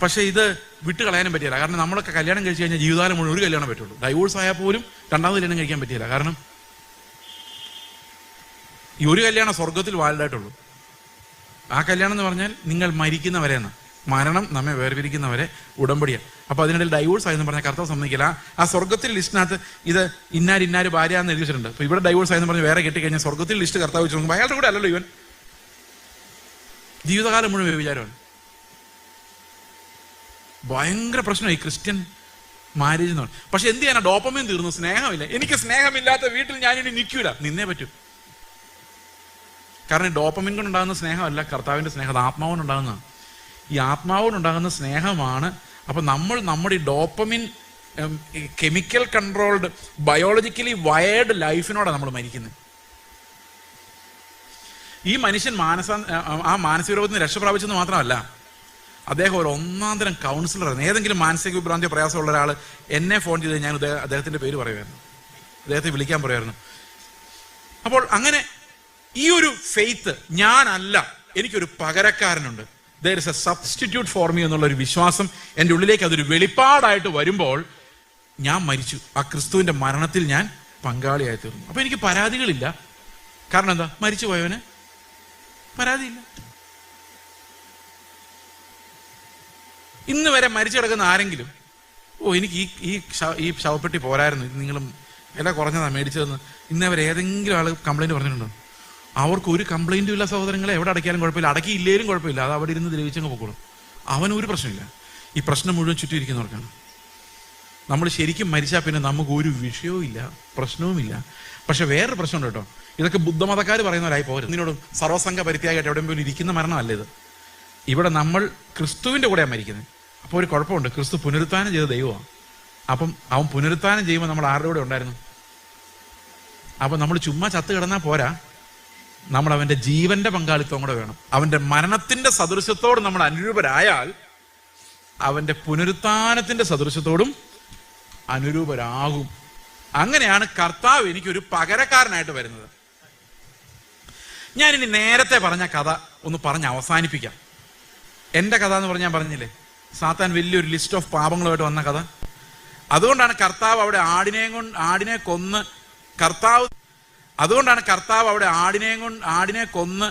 പക്ഷെ ഇത് വിട്ട് കളയാനും പറ്റില്ല. കാരണം നമ്മളൊക്കെ കല്യാണം കഴിച്ചു കഴിഞ്ഞാൽ ജീവിതകാലം മുഴുവൻ ഒരു കല്യാണം പറ്റുള്ളൂ. ഡൈവോഴ്സ് ആയാൽ പോലും രണ്ടാമത് കല്യാണം കഴിക്കാൻ പറ്റില്ല. കാരണം ഈ ഒരു കല്യാണം സ്വർഗത്തിൽ വാലിഡായിട്ടുള്ളൂ. ആ കല്യാണം എന്ന് പറഞ്ഞാൽ നിങ്ങൾ മരിക്കുന്നവരെന്ന്, മരണം നമ്മെ വേർപിരിക്കുന്നവരെ ഉടമ്പടിയാണ്. അപ്പൊ അതിനിടയിൽ ഡൈവോഴ്സ് ആയെന്ന് പറഞ്ഞാൽ കർത്താവ് സമ്മതിക്കില്ല. ആ സ്വർഗത്തിൽ ലിസ്റ്റിനകത്ത് ഇത് ഇന്നാര് ഭാര്യ എന്ന് എഴുതി വെച്ചിട്ടുണ്ട്. അപ്പൊ ഇവിടെ ഡൈവോഴ്സ് ആയെന്ന് പറഞ്ഞ് വേറെ കെട്ടിക്കഴിഞ്ഞാൽ സ്വർഗത്തിൽ ലിസ്റ്റ് കർത്താവ് വെച്ച് നോക്കുമ്പോൾ അയാളുടെ കൂടെ അല്ലല്ലോ ഇവൻ. ജീവിതകാലം മുഴുവൻ വ്യഭിചാരമാണ്. ഭയങ്കര പ്രശ്നമായി ക്രിസ്ത്യൻ മാരേജ് എന്ന് പറഞ്ഞു. പക്ഷെ എന്ത് ചെയ്യാനാ, ഡോപ്പമീൻ തീർന്നു, സ്നേഹമില്ല. എനിക്ക് സ്നേഹമില്ലാത്ത വീട്ടിൽ ഞാനിനി നിൽക്കൂല. നിന്നേ പറ്റൂ. കാരണം ഡോപ്പമീൻ കൊണ്ടുണ്ടാകുന്ന സ്നേഹമല്ല കർത്താവിന്റെ സ്നേഹം, അത് ആത്മാവിനുണ്ടാകുന്നതാണ്. ഈ ആത്മാവിനുണ്ടാകുന്ന സ്നേഹമാണ്. അപ്പൊ നമ്മുടെ ഈ dopamine chemical controlled biologically wired ലൈഫിനോടാണ് നമ്മൾ മരിക്കുന്നത്. ഈ മനുഷ്യൻ ആ മാനസിക രോഗത്തിൽ നിന്ന് രക്ഷ പ്രാപിച്ചെന്ന് മാത്രമല്ല, അദ്ദേഹം ഒരു ഒന്നാന്തരം കൗൺസിലറാണ്. ഏതെങ്കിലും മാനസിക വിഭ്രാന്തിയോ പ്രയാസമുള്ള ഒരാൾ എന്നെ ഫോൺ ചെയ്ത് ഞാൻ അദ്ദേഹത്തിന്റെ പേര് പറയുമായിരുന്നു, അദ്ദേഹത്തെ വിളിക്കാൻ പറയുമായിരുന്നു. അപ്പോൾ അങ്ങനെ ഈ ഒരു ഫെയ്ത്ത്, ഞാനല്ല, എനിക്കൊരു പകരക്കാരനുണ്ട്, there is a substitute for me എന്നുള്ളൊരു വിശ്വാസം എൻ്റെ ഉള്ളിലേക്ക് അതൊരു വെളിപ്പാടായിട്ട് വരുമ്പോൾ ഞാൻ മരിച്ചു. ആ ക്രിസ്തുവിന്റെ മരണത്തിൽ ഞാൻ പങ്കാളിയായി തീർന്നു. അപ്പൊ എനിക്ക് പരാതികളില്ല. കാരണം എന്താ, മരിച്ചു പോയവന് പരാതിയില്ല. ഇന്ന് വരെ മരിച്ചു കിടക്കുന്ന ആരെങ്കിലും എനിക്ക് ഈ ശവപ്പെട്ടി പോരായിരുന്നു, ഇത് നിങ്ങളും വില കുറഞ്ഞതാ മേടിച്ചതെന്ന് ഇന്നവരെ ഏതെങ്കിലും ആൾ കംപ്ലൈന്റ് പറഞ്ഞിട്ടുണ്ടോ? അവർക്ക് ഒരു കംപ്ലൈന്റും ഇല്ല സഹോദരങ്ങളെ. എവിടെ അടയ്ക്കാനും കുഴപ്പമില്ല, അടക്കിയില്ലേലും കുഴപ്പമില്ല, അത് അവിടെ ഇരുന്ന് ദ്രവിച്ചങ്ങ് പൊക്കോളും. അവനൊരു പ്രശ്നമില്ല. ഈ പ്രശ്നം മുഴുവൻ ചുറ്റിയിരിക്കുന്നവർക്കാണ്. നമ്മൾ ശരിക്കും മരിച്ചാൽ പിന്നെ നമുക്ക് ഒരു വിഷയവും ഇല്ല, പ്രശ്നവുമില്ല. പക്ഷെ വേറൊരു പ്രശ്നമുണ്ട് കേട്ടോ. ഇതൊക്കെ ബുദ്ധമതക്കാർ പറയുന്നവരായി പോരും. ഇതിനോടും സർവ്വസംഘ പരിത്യാഗമായിട്ട് എവിടെ പോലും ഇരിക്കുന്ന മരണമല്ല ഇത്. ഇവിടെ നമ്മൾ ക്രിസ്തുവിന്റെ കൂടെയാണ് മരിക്കുന്നത്. അപ്പോൾ ഒരു കുഴപ്പമുണ്ട്, ക്രിസ്തു പുനരുത്ഥാനം ചെയ്ത ദൈവമാണ്. അപ്പം അവൻ പുനരുത്ഥാനം ചെയ്യുമ്പോൾ നമ്മൾ ആരുടെ കൂടെ ഉണ്ടായിരുന്നു? അപ്പം നമ്മൾ ചുമ്മാ ചത്ത് കിടന്നാൽ പോരാ, നമ്മൾ അവന്റെ ജീവന്റെ പങ്കാളിത്തം കൂടെ വേണം. അവന്റെ മരണത്തിന്റെ സദൃശ്യത്തോട് നമ്മൾ അനുരൂപരായാൽ അവന്റെ പുനരുത്ഥാനത്തിന്റെ സദൃശ്യത്തോടും അനുരൂപരാകും. അങ്ങനെയാണ് കർത്താവ് എനിക്കൊരു പകരക്കാരനായിട്ട് വരുന്നത്. ഞാനിനി നേരത്തെ പറഞ്ഞ കഥ ഒന്ന് പറഞ്ഞ് അവസാനിപ്പിക്കാം. എന്റെ കഥ എന്ന് പറഞ്ഞാൽ ഞാൻ പറഞ്ഞില്ലേ, സാത്താൻ വലിയൊരു ലിസ്റ്റ് ഓഫ് പാപങ്ങളുമായിട്ട് വന്ന കഥ. അതുകൊണ്ടാണ് കർത്താവ് അവിടെ ആടിനെ കൊന്ന്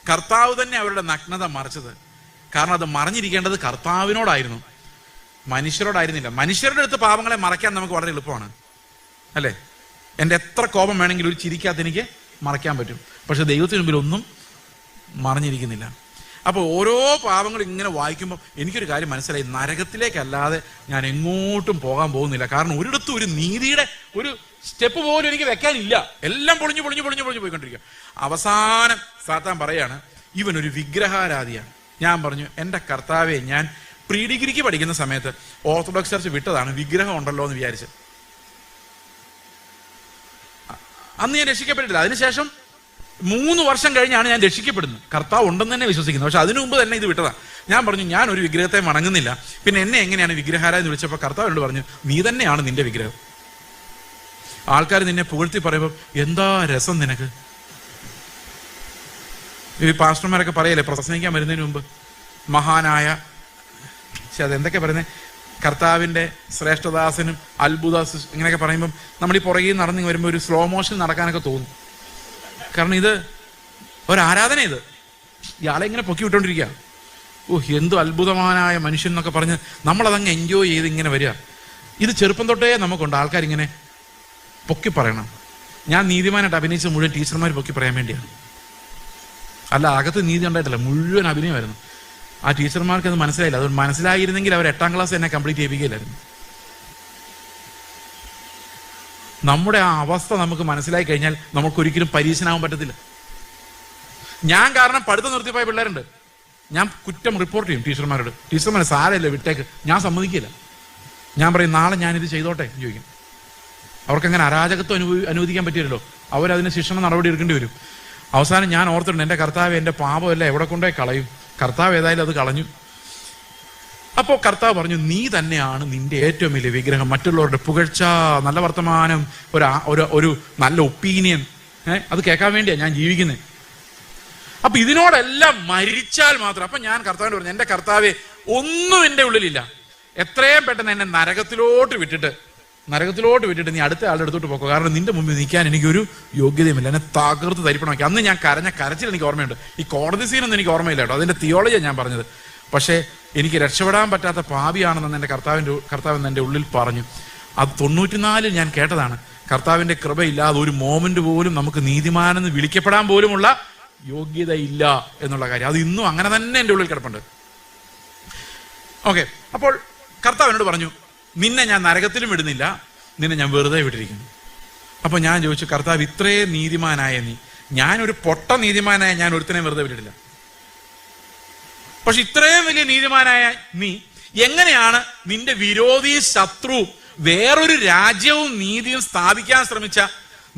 കർത്താവ് തന്നെ അവരുടെ നഗ്നത മറച്ചത്. കാരണം അത് മറഞ്ഞിരിക്കേണ്ടത് കർത്താവിനോടായിരുന്നു, മനുഷ്യരോടായിരുന്നില്ല. മനുഷ്യരുടെ അടുത്ത് പാപങ്ങളെ മറയ്ക്കാൻ നമുക്ക് വളരെ എളുപ്പമാണ്, അല്ലേ? എൻ്റെ എത്ര കോപം വേണമെങ്കിലും ഒരു ചിരിക്കകത്ത് എനിക്ക് മറയ്ക്കാൻ പറ്റും. പക്ഷെ ദൈവത്തിന് മുമ്പിൽ ഒന്നും മറഞ്ഞിരിക്കുന്നില്ല. അപ്പോൾ ഓരോ പാപങ്ങൾ ഇങ്ങനെ വായിക്കുമ്പോൾ എനിക്കൊരു കാര്യം മനസ്സിലായി, നരകത്തിലേക്കല്ലാതെ ഞാൻ എങ്ങോട്ടും പോകാൻ പോകുന്നില്ല. കാരണം ഒരിടത്തും ഒരു നീതിയുടെ ഒരു സ്റ്റെപ്പ് പോലും എനിക്ക് വെക്കാനില്ല. എല്ലാം പൊളിഞ്ഞു പോയിക്കൊണ്ടിരിക്കുക. അവസാനം സാത്താൻ പറയാണ്, ഇവനൊരു വിഗ്രഹാരാധിയാണ്. ഞാൻ പറഞ്ഞു, എൻ്റെ കർത്താവെ, ഞാൻ പ്രീ ഡിഗ്രിക്ക് പഠിക്കുന്ന സമയത്ത് ഓർത്തഡോക്സ് ചർച്ച് വിട്ടതാണ്, വിഗ്രഹം ഉണ്ടല്ലോ എന്ന് വിചാരിച്ച്. അന്ന് ഞാൻ രക്ഷിക്കപ്പെട്ടില്ല. അതിനുശേഷം 3 വർഷം കഴിഞ്ഞാണ് ഞാൻ രക്ഷിക്കപ്പെടുന്നത്. കർത്താവ് ഉണ്ടെന്ന് തന്നെ വിശ്വസിക്കുന്നത്. പക്ഷെ അതിനു മുമ്പ് തന്നെ ഇത് വിട്ടതാ. ഞാൻ പറഞ്ഞു, ഞാൻ ഒരു വിഗ്രഹത്തെ വണങ്ങുന്നില്ല, പിന്നെ എന്നെ എങ്ങനെയാണ് വിഗ്രഹാരാധന എന്ന് വിളിച്ചപ്പോൾ കർത്താവ് എന്നോട് പറഞ്ഞു, നീ തന്നെയാണ് നിന്റെ വിഗ്രഹം. ആൾക്കാർ നിന്നെ പുകഴ്ത്തി പറയുമ്പോൾ എന്താ രസം നിനക്ക്. ഈ പാസ്റ്റർമാരൊക്കെ പറയല്ലേ പ്രസംഗിക്കാൻ വരുന്നതിന് മുമ്പ്, മഹാനായ അതെന്തൊക്കെ പറയുന്നത്, കർത്താവിന്റെ ശ്രേഷ്ഠദാസനും അത്ഭുത ഇങ്ങനെയൊക്കെ പറയുമ്പോൾ നമ്മൾ ഈ പുറകെ നടന്നു വരുമ്പോൾ ഒരു സ്ലോ മോഷൻ നടക്കാനൊക്കെ തോന്നും. കാരണം ഇത് ഒരാരാധന. ഇത് ഇയാളെ ഇങ്ങനെ പൊക്കി വിട്ടോണ്ടിരിക്കുക. എന്തു അത്ഭുതമാനായ മനുഷ്യൻ എന്നൊക്കെ പറഞ്ഞ് നമ്മളതങ്ങ് എൻജോയ് ചെയ്ത് ഇങ്ങനെ വരിക. ഇത് ചെറുപ്പം തൊട്ടേ നമുക്കുണ്ട്. ആൾക്കാരിങ്ങനെ പൊക്കി പറയണം. ഞാൻ നീതിമാനായിട്ട് അഭിനയിച്ച മുഴുവൻ ടീച്ചർമാർ പൊക്കി പറയാൻ വേണ്ടിയാണ്. അല്ല, അകത്ത് നീതി ഉണ്ടായിട്ടില്ല, മുഴുവൻ അഭിനയമായിരുന്നു. ആ ടീച്ചർമാർക്ക് അത് മനസ്സിലായില്ല. അത് മനസ്സിലായിരുന്നെങ്കിൽ അവർ 8ാം ക്ലാസ് തന്നെ കംപ്ലീറ്റ് ചെയ്യിപ്പിക്കില്ലായിരുന്നു. നമ്മുടെ ആ അവസ്ഥ നമുക്ക് മനസ്സിലായി കഴിഞ്ഞാൽ നമുക്കൊരിക്കലും പരീക്ഷനാവാൻ പറ്റത്തില്ല. ഞാൻ കാരണം പഠിത്തം നിർത്തിപ്പോയ പിള്ളേരുണ്ട്. ഞാൻ കുറ്റം റിപ്പോർട്ട് ചെയ്യും ടീച്ചർമാരോട്. ടീച്ചർമാരെ സാരമില്ല, വിട്ടേക്ക്, ഞാൻ സമ്മതിക്കില്ല. ഞാൻ പറയും നാളെ ഞാനിത് ചെയ്തോട്ടെ എന്ന് ചോദിക്കും. അവർക്കങ്ങനെ അരാജകത്വം അനുവദിക്കാൻ പറ്റില്ലല്ലോ. അവരതിന് ശിക്ഷണ നടപടി എടുക്കേണ്ടി വരും. അവസാനം ഞാൻ ഓർത്തിട്ടുണ്ട്, എൻ്റെ കർത്താവ് എൻ്റെ പാപമല്ല എവിടെ കൊണ്ടേ കളയും. കർത്താവ് ഏതായാലും അത് കളഞ്ഞു. അപ്പോൾ കർത്താവ് പറഞ്ഞു, നീ തന്നെയാണ് നിന്റെ ഏറ്റവും വലിയ വിഗ്രഹം. മറ്റുള്ളവരുടെ പുകഴ്ച, നല്ല വർത്തമാനം, ഒരു നല്ല ഒപ്പീനിയൻ, അത് കേൾക്കാൻ വേണ്ടിയാണ് ഞാൻ ജീവിക്കുന്നത്. അപ്പൊ ഇതിനോടെല്ലാം മരിച്ചാൽ മാത്രം. അപ്പൊ ഞാൻ കർത്താവിനോട് പറഞ്ഞു, എൻ്റെ കർത്താവെ, ഒന്നും എൻ്റെ ഉള്ളിലില്ല, എത്രയും പെട്ടെന്ന് എന്നെ നരകത്തിലോട്ട് വിട്ടിട്ട് നീ അടുത്ത ആളുടെ അടുത്തോട്ട് പോക്കോ. കാരണം നിന്റെ മുമ്പിൽ നിൽക്കാൻ എനിക്കൊരു യോഗ്യതയുമില്ല. എന്നെ തകർത്ത് തരിപ്പണമാക്കി. അന്ന് ഞാൻ കരച്ചിൽ എനിക്ക് ഓർമ്മയുണ്ട്. ഈ കോടതി സീനൊന്നും എനിക്ക് ഓർമ്മയില്ല കേട്ടോ, അതിന്റെ തിയോളജിയാണ് ഞാൻ പറഞ്ഞത്. പക്ഷേ എനിക്ക് രക്ഷപ്പെടാൻ പറ്റാത്ത പാപിയാണെന്ന് എൻ്റെ കർത്താവ് എൻ്റെ ഉള്ളിൽ പറഞ്ഞു. അത് 94 ഞാൻ കേട്ടതാണ്. കർത്താവിന്റെ കൃപയില്ലാതെ ഒരു മോമെന്റ് പോലും നമുക്ക് നീതിമാനെന്ന് വിളിക്കപ്പെടാൻ പോലുമുള്ള യോഗ്യത ഇല്ല എന്നുള്ള കാര്യം, അത് ഇന്നും അങ്ങനെ തന്നെ എൻ്റെ ഉള്ളിൽ കിടപ്പുണ്ട്. ഓക്കെ, അപ്പോൾ കർത്താവ് എന്നോട് പറഞ്ഞു, നിന്നെ ഞാൻ നരകത്തിലും വിടുന്നില്ല, നിന്നെ ഞാൻ വെറുതെ വിട്ടിരിക്കുന്നു. അപ്പൊ ഞാൻ ചോദിച്ചു, കർത്താവ്, ഇത്രയും നീതിമാനായ നീ, ഞാനൊരു പൊട്ട നീതിമാനായ ഞാൻ ഒരുത്തനെ വെറുതെ വിട്ടിട്ടില്ല. പക്ഷെ ഇത്രയും വലിയ നീതിമാനായ നീ എങ്ങനെയാണ് നിന്റെ വിരോധിയും ശത്രുവും വേറൊരു രാജ്യവും നീതിയും സ്ഥാപിക്കാൻ ശ്രമിച്ച,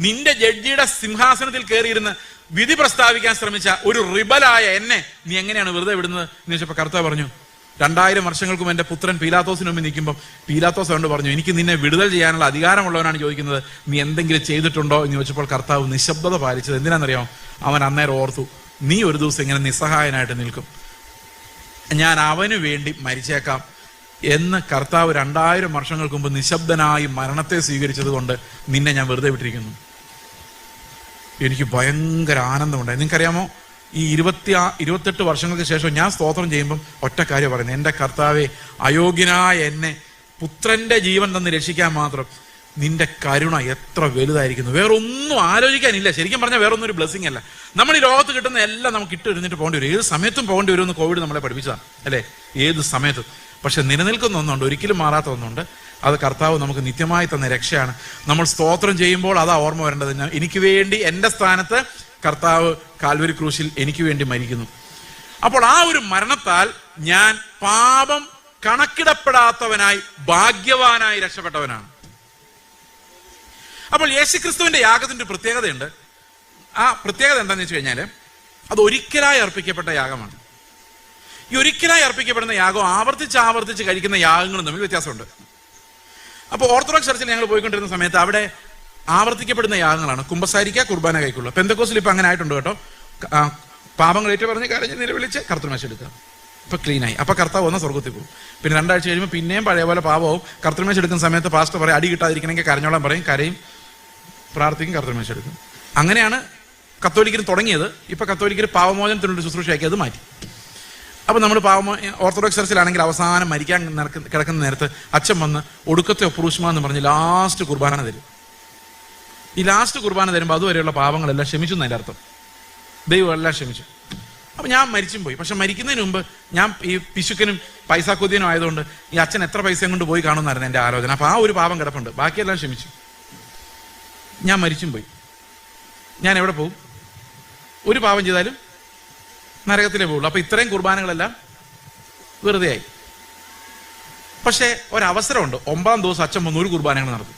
നിന്റെ ജഡ്ജിയുടെ സിംഹാസനത്തിൽ കയറിയിരുന്ന് വിധി പ്രസ്താവിക്കാൻ ശ്രമിച്ച ഒരു റിബലായ എന്നെ നീ എങ്ങനെയാണ് വെറുതെ വിടുന്നത് എന്ന് ചോദിച്ചപ്പോൾ കർത്താവ് പറഞ്ഞു, 2000 വർഷങ്ങൾക്കും എൻ്റെ പുത്രൻ പീലാത്തോസിന് മുമ്പിൽ നിൽക്കുമ്പോൾ പീലാത്തോസ് അവനോട് പറഞ്ഞു, എനിക്ക് നിന്നെ വിടുതൽ ചെയ്യാനുള്ള അധികാരമുള്ളവനാണ് ചോദിക്കുന്നത്, നീ എന്തെങ്കിലും ചെയ്തിട്ടുണ്ടോ എന്ന് ചോദിച്ചപ്പോൾ കർത്താവ് നിശബ്ദത പാലിച്ചത് എന്തിനാണെന്നറിയാമോ? അവൻ അന്നേരം ഓർത്തു, നീ ഒരു ദിവസം ഇങ്ങനെ നിസ്സഹായനായിട്ട് നിൽക്കും, ഞാൻ അവന് വേണ്ടി മരിച്ചേക്കാം എന്ന് കർത്താവ് 2000 വർഷങ്ങൾക്ക് മുമ്പ് നിശബ്ദനായി മരണത്തെ സ്വീകരിച്ചത് കൊണ്ട് നിന്നെ ഞാൻ വെറുതെ വിട്ടിരിക്കുന്നു. എനിക്ക് ഭയങ്കര ആനന്ദമുണ്ടായി. നിങ്ങൾക്കറിയാമോ, ഈ 28 വർഷങ്ങൾക്ക് ശേഷം ഞാൻ സ്തോത്രം ചെയ്യുമ്പം ഒറ്റ കാര്യം പറയുന്നത്, എൻ്റെ കർത്താവെ, അയോഗ്യനായ എന്നെ പുത്രന്റെ ജീവൻ തന്ന് രക്ഷിക്കാൻ മാത്രം നിന്റെ കരുണ എത്ര വലുതായിരിക്കുന്നു. വേറൊന്നും ആലോചിക്കാനില്ല. ശരിക്കും പറഞ്ഞാൽ വേറൊന്നും ഒരു ബ്ലെസ്സിങ് അല്ല. നമ്മൾ ഈ ലോകത്ത് കിട്ടുന്ന എല്ലാം നമുക്ക് ഇട്ടിരുന്നിട്ട് പോകേണ്ടി വരും. ഏത് സമയത്തും പോകേണ്ടി വരുമെന്ന് കോവിഡ് നമ്മളെ പഠിപ്പിച്ചതാണ്, അല്ലേ? ഏത് സമയത്തും. പക്ഷെ നിലനിൽക്കുന്ന ഒന്നുണ്ട്, ഒരിക്കലും മാറാത്ത ഒന്നുണ്ട്. അത് കർത്താവ് നമുക്ക് നിത്യമായി തന്ന രക്ഷയാണ്. നമ്മൾ സ്തോത്രം ചെയ്യുമ്പോൾ അതാ ഓർമ്മ വരേണ്ടത്, എനിക്ക് വേണ്ടി എൻ്റെ സ്ഥാനത്ത് കർത്താവ് കാൽവരി ക്രൂശിൽ എനിക്ക് വേണ്ടി മരിക്കുന്നു. അപ്പോൾ ആ ഒരു മരണത്താൽ ഞാൻ പാപം കണക്കിടപ്പെടാത്തവനായി ഭാഗ്യവാനായി രക്ഷപ്പെട്ടവനാണ്. അപ്പോൾ യേശുക്രിസ്തുവിന്റെ യാഗത്തിന്റെ ഒരു പ്രത്യേകതയുണ്ട്. ആ പ്രത്യേകത എന്താണെന്ന് വെച്ച് കഴിഞ്ഞാൽ, അത് ഒരിക്കലായി അർപ്പിക്കപ്പെട്ട യാഗമാണ്. ഈ ഒരിക്കലായി അർപ്പിക്കപ്പെടുന്ന യാഗം ആവർത്തിച്ച് കഴിക്കുന്ന യാഗങ്ങളും തമ്മിൽ വ്യത്യാസമുണ്ട്. അപ്പോൾ ഓർത്തഡോക്സ് ചർച്ചിൽ ഞങ്ങൾ പോയിക്കൊണ്ടിരുന്ന സമയത്ത് അവിടെ ആവർത്തിക്കപ്പെടുന്ന യാഗങ്ങളാണ് കുമ്പസാരിക്കുക, കുർബാന കൈക്കൊള്ളുക. പെന്തക്കോസ്തിൽ ഇപ്പം അങ്ങനെ ആയിട്ടുണ്ട് കേട്ടോ. പാപങ്ങൾ ഏറ്റുപറഞ്ഞ് കരഞ്ഞ് നിലവിളിച്ച് കർത്തൃമേശ എടുക്കുക, ഇപ്പൊ ക്ലീനായി. അപ്പൊ കർത്താവ് വന്ന സ്വർഗത്തിൽ പോകും. പിന്നെ 2 ആഴ്ച കഴിയുമ്പോൾ പിന്നെയും പഴയ പോലെ പാപവും. കർത്തൃമേശ എടുക്കുന്ന സമയത്ത് പാസ്റ്റർ പറയും, അടി കിട്ടാതിരിക്കണമെങ്കിൽ കരഞ്ഞോളാൻ പറയും, കരയും, പ്രാർത്ഥിക്കും, കർത്തൃമേശ എടുക്കും. അങ്ങനെയാണ് കത്തോലിക്കർ തുടങ്ങിയത്. ഇപ്പൊ കത്തോലിക്കർ പാവമോചനത്തിനുള്ള ശുശ്രൂഷയാക്കി അത് മാറ്റി. അപ്പൊ നമ്മൾ ഓർത്തഡോക്സ് ചർച്ചിലാണെങ്കിൽ അവസാനം മരിക്കാൻ കിടക്കുന്ന നേരത്ത് അച്ഛൻ വന്ന് ഒടുക്കത്തെ ഒപ്രൂഷ്മ എന്ന് പറഞ്ഞ് ലാസ്റ്റ് കുർബാന തരും. ഈ ലാസ്റ്റ് കുർബാന തരുമ്പോൾ അതുവരെയുള്ള പാവങ്ങളെല്ലാം ക്ഷമിച്ചു എന്നതിൻ്റെ അർത്ഥം. ദൈവം എല്ലാം ക്ഷമിച്ചു. അപ്പൊ ഞാൻ മരിച്ചും പോയി. പക്ഷെ മരിക്കുന്നതിന് മുമ്പ് ഞാൻ ഈ പിശുക്കനും പൈസാക്കൊതിയനും ആയതുകൊണ്ട് ഈ അച്ഛൻ എത്ര പൈസയും കൊണ്ട് പോയി കാണുമെന്നായിരുന്നു എൻ്റെ ആലോചന. അപ്പൊ ആ ഒരു പാപം കിടപ്പുണ്ട്, ബാക്കിയെല്ലാം ക്ഷമിച്ചു. ഞാൻ മരിച്ചും പോയി. ഞാൻ എവിടെ പോകും? ഒരു പാപം ചെയ്താലും നരകത്തിലേ പോകുള്ളൂ. അപ്പൊ ഇത്രയും കുർബാനകളെല്ലാം വെറുതെ ആയി. പക്ഷെ ഒരവസരമുണ്ട്, 9-ാം ദിവസം അച്ഛൻ വന്ന് ഒരു കുർബാനകൾ നടത്തും.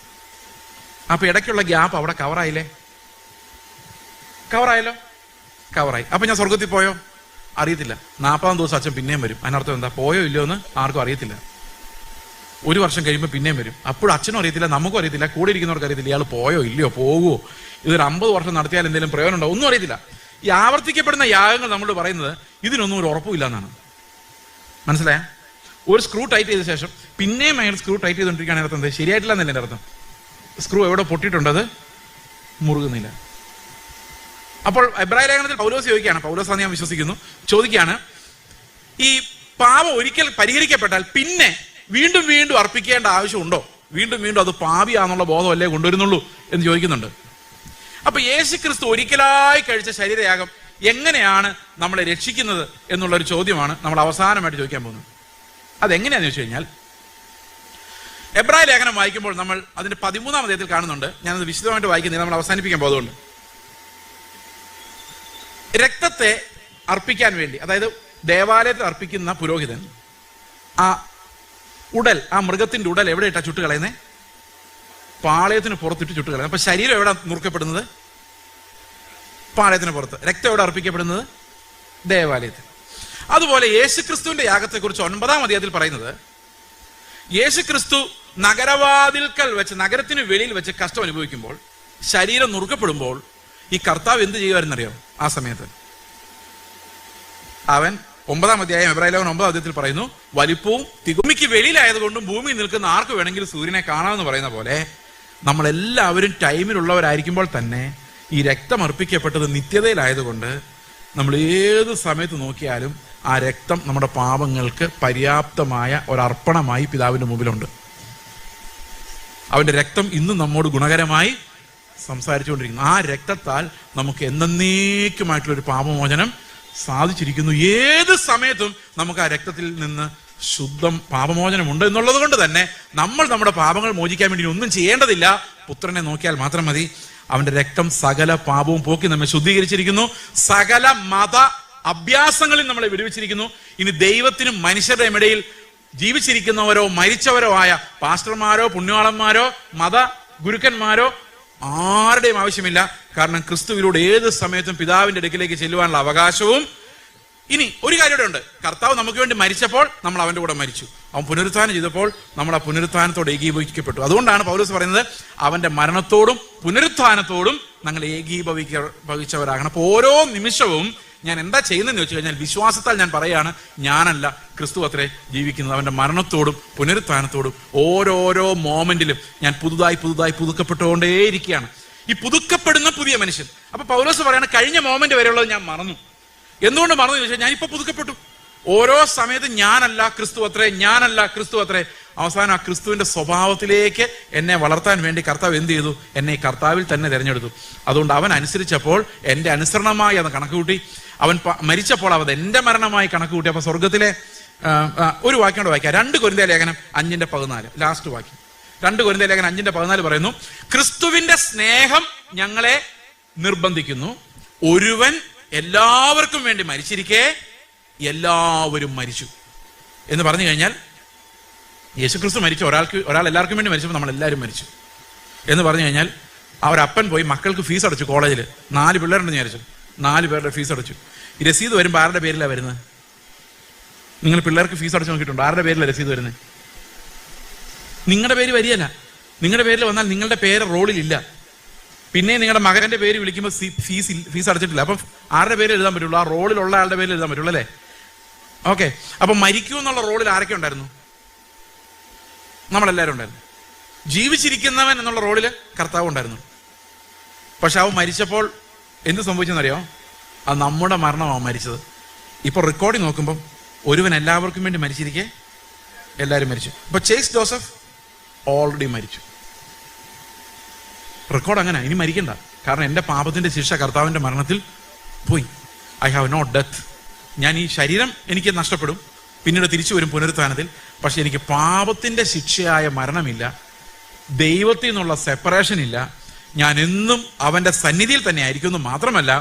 അപ്പൊ ഇടയ്ക്കുള്ള ഗ്യാപ്പ് അവിടെ കവറായില്ലേ? കവറായല്ലോ, കവറായി. അപ്പൊ ഞാൻ സ്വർഗത്തിൽ പോയോ? അറിയത്തില്ല. 40-ാം ദിവസം അച്ഛൻ പിന്നെയും വരും. അതിനർത്ഥം എന്താ? പോയോ ഇല്ലയോ എന്ന് ആർക്കും അറിയത്തില്ല. 1 വർഷം കഴിയുമ്പോൾ പിന്നെയും വരും. അപ്പോഴും അച്ഛനും അറിയത്തില്ല, നമുക്കും അറിയത്തില്ല, കൂടെ ഇരിക്കുന്നവർക്ക് അറിയത്തില്ല ഇയാൾ പോയോ ഇല്ലയോ, പോകുമോ, ഇതൊരു 50 വർഷം നടത്തിയാൽ എന്തെങ്കിലും പ്രയോജനം ഉണ്ടോ, ഒന്നും അറിയത്തില്ല. ഈ ആവർത്തിക്കപ്പെടുന്ന യാഗങ്ങൾ നമ്മൾ പറയുന്നത് ഇതിനൊന്നും ഒരു ഉറപ്പുമില്ല എന്നാണ്. മനസ്സിലായ? ഒരു സ്ക്രൂ ടൈറ്റ് ചെയ്ത ശേഷം പിന്നെയും അയാൾ സ്ക്രൂ ടൈറ്റ് ചെയ്തുകൊണ്ടിരിക്കുകയാണ്. അർത്ഥം എന്താ? ശരിയായിട്ടില്ല എന്നല്ലേ എൻ്റെ അർത്ഥം. സ്ക്രൂ എവിടെ പൊട്ടിയിട്ടുണ്ട്, അത് മുറുകുന്നില്ല. അപ്പോൾ എബ്രായ ലേഖനത്തിൽ പൗലോസ് ചോദിക്കുകയാണ്, പൗലോസാണ് ഞാൻ വിശ്വസിക്കുന്നു, ചോദിക്കുകയാണ്, ഈ പാപം ഒരിക്കൽ പരിഹരിക്കപ്പെട്ടാൽ പിന്നെ വീണ്ടും വീണ്ടും അർപ്പിക്കേണ്ട ആവശ്യമുണ്ടോ? വീണ്ടും വീണ്ടും അത് പാപിയാന്നുള്ള ബോധമല്ലേ കൊണ്ടുവരുന്നുള്ളൂ എന്ന് ചോദിക്കുന്നുണ്ട്. അപ്പൊ യേശുക്രിസ്തു ഒരിക്കലായി കഴിച്ച ശരീരയാഗം എങ്ങനെയാണ് നമ്മളെ രക്ഷിക്കുന്നത് എന്നുള്ളൊരു ചോദ്യമാണ് നമ്മൾ അവസാനമായിട്ട് ചോദിക്കാൻ പോകുന്നത്. അതെങ്ങനെയാന്ന് ചോദിച്ചു കഴിഞ്ഞാൽ, എബ്രായ ലേഖനം വായിക്കുമ്പോൾ നമ്മൾ അതിന്റെ 13-ാം അധ്യായത്തിൽ കാണുന്നുണ്ട്. ഞാനത് വിശദമായിട്ട് വായിക്കുന്നില്ല, നമ്മൾ അവസാനിപ്പിക്കാൻ പോകുന്നുണ്ട്. രക്തത്തെ അർപ്പിക്കാൻ വേണ്ടി, അതായത് ദേവാലയത്തിൽ അർപ്പിക്കുന്ന പുരോഹിതൻ ആ ഉടൽ, ആ മൃഗത്തിന്റെ ഉടൽ എവിടെ ഇട്ടാ ചുട്ട് കളയുന്നേ? പാളയത്തിന് പുറത്തിട്ട് ചുട്ട് കളയുന്നത്. അപ്പൊ ശരീരം എവിടെ നുറുക്കപ്പെടുന്നത്? പാളയത്തിന് പുറത്ത്. രക്തം എവിടെ അർപ്പിക്കപ്പെടുന്നത്? ദേവാലയത്തിൽ. അതുപോലെ യേശുക്രിസ്തുവിന്റെ യാഗത്തെക്കുറിച്ച് 9-ാം അധ്യായത്തിൽ പറയുന്നത്, യേശുക്രിസ്തു നഗരവാതിൽക്കൽ വെച്ച്, നഗരത്തിന് വെളിയിൽ വെച്ച് കഷ്ടം അനുഭവിക്കുമ്പോൾ, ശരീരം നുറുക്കപ്പെടുമ്പോൾ ഈ കർത്താവ് എന്ത് ചെയ്യുമായിരുന്നറിയോ? ആ സമയത്ത് അവൻ 9-ാം അധ്യായം എബ്രായ ലേഖനം 9-ാം അധ്യായത്തിൽ പറയുന്നു, വലിപ്പവും ഭൂമിക്ക് വെളിയിലായതുകൊണ്ടും ഭൂമിയിൽ നിൽക്കുന്ന ആർക്ക് വേണമെങ്കിലും സൂര്യനെ കാണാമെന്ന് പറയുന്ന പോലെ നമ്മളെല്ലാവരും ടൈമിലുള്ളവരായിരിക്കുമ്പോൾ തന്നെ ഈ രക്തം അർപ്പിക്കപ്പെട്ടത് നിത്യതയിലായതുകൊണ്ട് നമ്മൾ ഏത് സമയത്ത് നോക്കിയാലും ആ രക്തം നമ്മുടെ പാപങ്ങൾക്ക് പര്യാപ്തമായ ഒരർപ്പണമായി പിതാവിന്റെ മുമ്പിലുണ്ട്. അവന്റെ രക്തം ഇന്നും നമ്മോട് ഗുണകരമായി സംസാരിച്ചുകൊണ്ടിരിക്കുന്നു. ആ രക്തത്താൽ നമുക്ക് എന്നേക്കുമായിട്ടുള്ളൊരു പാപമോചനം സാധിച്ചിരിക്കുന്നു. ഏത് സമയത്തും നമുക്ക് ആ രക്തത്തിൽ നിന്ന് ശുദ്ധം പാപമോചനമുണ്ട് എന്നുള്ളത് കൊണ്ട് തന്നെ നമ്മൾ നമ്മുടെ പാപങ്ങൾ മോചിക്കാൻ വേണ്ടി ഒന്നും ചെയ്യേണ്ടതില്ല. പുത്രനെ നോക്കിയാൽ മാത്രം മതി. അവന്റെ രക്തം സകല പാപവും പോക്കി നമ്മെ ശുദ്ധീകരിച്ചിരിക്കുന്നു. സകല മത അഭ്യാസങ്ങളിൽ നമ്മളെ വിടുവിച്ചിരിക്കുന്നു. ഇനി ദൈവത്തിനും മനുഷ്യരുടെ ഇടയിൽ ജീവിച്ചിരിക്കുന്നവരോ മരിച്ചവരോ ആയ പാസ്റ്റർമാരോ പുണ്യാളന്മാരോ മത ഗുരുക്കന്മാരോ ആരുടെയും ആവശ്യമില്ല. കാരണം ക്രിസ്തുവിലൂടെ ഏത് സമയത്തും പിതാവിന്റെ അടുക്കിലേക്ക് ചെല്ലുവാനുള്ള അവകാശവും. ഇനി ഒരു കാര്യം ഉണ്ട്, കർത്താവ് നമുക്ക് വേണ്ടി മരിച്ചപ്പോൾ നമ്മൾ അവന്റെ കൂടെ മരിച്ചു. അവൻ പുനരുത്ഥാനം ചെയ്തപ്പോൾ നമ്മൾ ആ പുനരുത്ഥാനത്തോട് ഏകീഭവിക്കപ്പെട്ടു. അതുകൊണ്ടാണ് പൗലോസ് പറയുന്നത്, അവന്റെ മരണത്തോടും പുനരുത്ഥാനത്തോടും ഞങ്ങൾ ഏകീഭവിച്ചവരാകണം. അപ്പൊ ഓരോ നിമിഷവും ഞാൻ എന്താ ചെയ്യുന്നതെന്ന് ചോദിച്ചു കഴിഞ്ഞാൽ, വിശ്വാസത്താൽ ഞാൻ പറയാണ്, ഞാനല്ല ക്രിസ്തു അത്രേ ജീവിക്കുന്നത്. അവന്റെ മരണത്തോടും പുനരുത്ഥാനത്തോടും ഓരോരോ മോമെന്റിലും ഞാൻ പുതുതായി പുതുക്കപ്പെട്ടുകൊണ്ടേയിരിക്കുകയാണ്. ഈ പുതുക്കപ്പെടുന്ന പുതിയ മനുഷ്യൻ. അപ്പൊ പൗലോസ് പറയാണ്, കഴിഞ്ഞ മോമെന്റ് വരെയുള്ളത് ഞാൻ മറന്നു. എന്തുകൊണ്ട് മറന്നു ചോദിച്ചാൽ, ഞാനിപ്പോ പുതുക്കപ്പെട്ടു. ഓരോ സമയത്തും ഞാനല്ല ക്രിസ്തു അത്രേ, ഞാനല്ല ക്രിസ്തു അത്രേ. അവസാനം ആ ക്രിസ്തുവിന്റെ സ്വഭാവത്തിലേക്ക് എന്നെ വളർത്താൻ വേണ്ടി കർത്താവ് എന്ത് ചെയ്തു? എന്നെ കർത്താവിൽ തന്നെ തിരഞ്ഞെടുത്തു. അതുകൊണ്ട് അവൻ അനുസരിച്ചപ്പോൾ എന്റെ അനുസരണമായി അത് കണക്കുകൂട്ടി. അവൻ മരിച്ചപ്പോൾ അവൻ എന്റെ മരണമായി കണക്കുകൂട്ടി. അപ്പൊ സ്വർഗത്തിലെ ഒരു വാക്യം കൊണ്ട് വായിക്കാം. 2 കൊരിന്ത്യർ ലേഖനം 5:14 ലാസ്റ്റ് വാക്യം. 2 കൊരിന്ത്യർ ലേഖനം 5:14 പറയുന്നു, ക്രിസ്തുവിന്റെ സ്നേഹം ഞങ്ങളെ നിർബന്ധിക്കുന്നു, ഒരുവൻ എല്ലാവർക്കും വേണ്ടി മരിച്ചിരിക്കെ എല്ലാവരും മരിച്ചു എന്ന് പറഞ്ഞു കഴിഞ്ഞാൽ, യേശുക്രിസ്തു മരിച്ചു, ഒരാൾ എല്ലാവർക്കും വേണ്ടി മരിച്ചപ്പോൾ നമ്മൾ എല്ലാവരും മരിച്ചു എന്ന് പറഞ്ഞു കഴിഞ്ഞാൽ, അവരപ്പൻ പോയി മക്കൾക്ക് ഫീസ് അടച്ചു. കോളേജിൽ 4 പിള്ളേരുണ്ടെന്ന് വിചാരിച്ചു, 4 പേരുടെ ഫീസ് അടച്ചു. ഈ രസീത് വരുമ്പോൾ ആരുടെ പേരിലാണ് വരുന്നത്? നിങ്ങൾ പിള്ളേർക്ക് ഫീസ് അടച്ചു നോക്കിയിട്ടുണ്ട്? ആരുടെ പേരിലാണ് രസീത് വരുന്നത്? നിങ്ങളുടെ പേര് വരികയല്ല. നിങ്ങളുടെ പേരിൽ വന്നാൽ നിങ്ങളുടെ പേര് റോളിലില്ല. പിന്നെ നിങ്ങളുടെ മകന്റെ പേര് വിളിക്കുമ്പോൾ ഫീസ് അടച്ചിട്ടില്ല. അപ്പം ആരുടെ പേര് എഴുതാൻ പറ്റുള്ളൂ? ആ റോളിലുള്ള ആളുടെ പേര് എഴുതാൻ പറ്റുള്ളൂ അല്ലേ? ഓക്കെ. അപ്പൊ മരിക്കൂ എന്നുള്ള റോളിൽ ആരൊക്കെ ഉണ്ടായിരുന്നു? നമ്മളെല്ലാവരും ഉണ്ടായിരുന്നു. ജീവിച്ചിരിക്കുന്നവൻ എന്നുള്ള റോളിൽ കർത്താവ് ഉണ്ടായിരുന്നു. പക്ഷെ അവൻ മരിച്ചപ്പോൾ എന്ത് സംഭവിച്ചെന്നറിയോ? അത് നമ്മുടെ മരണമാണ് മരിച്ചത്. ഇപ്പൊ റെക്കോർഡിങ് നോക്കുമ്പോൾ ഒരുവൻ എല്ലാവർക്കും വേണ്ടി മരിച്ചിരിക്കെ എല്ലാവരും മരിച്ചു. ഇപ്പൊ ചേസ് ജോസഫ് ഓൾറെഡി മരിച്ചു. റെക്കോർഡ് അങ്ങനെ. ഇനി മരിക്കണ്ട. കാരണം എന്റെ പാപത്തിന്റെ ശിക്ഷ കർത്താവിന്റെ മരണത്തിൽ പോയി. I have no death. ഞാൻ ഈ ശരീരം എനിക്ക് നഷ്ടപ്പെടും, പിന്നീട് തിരിച്ചു വരും പുനരുത്ഥാനത്തിൽ. പക്ഷെ എനിക്ക് പാപത്തിന്റെ ശിക്ഷയായ മരണമില്ല, ദൈവത്തിൽ നിന്നുള്ള സെപ്പറേഷൻ ഇല്ല. ഞാൻ എന്നും അവന്റെ സന്നിധിയിൽ തന്നെ ആയിരിക്കുന്നു. മാത്രമല്ല,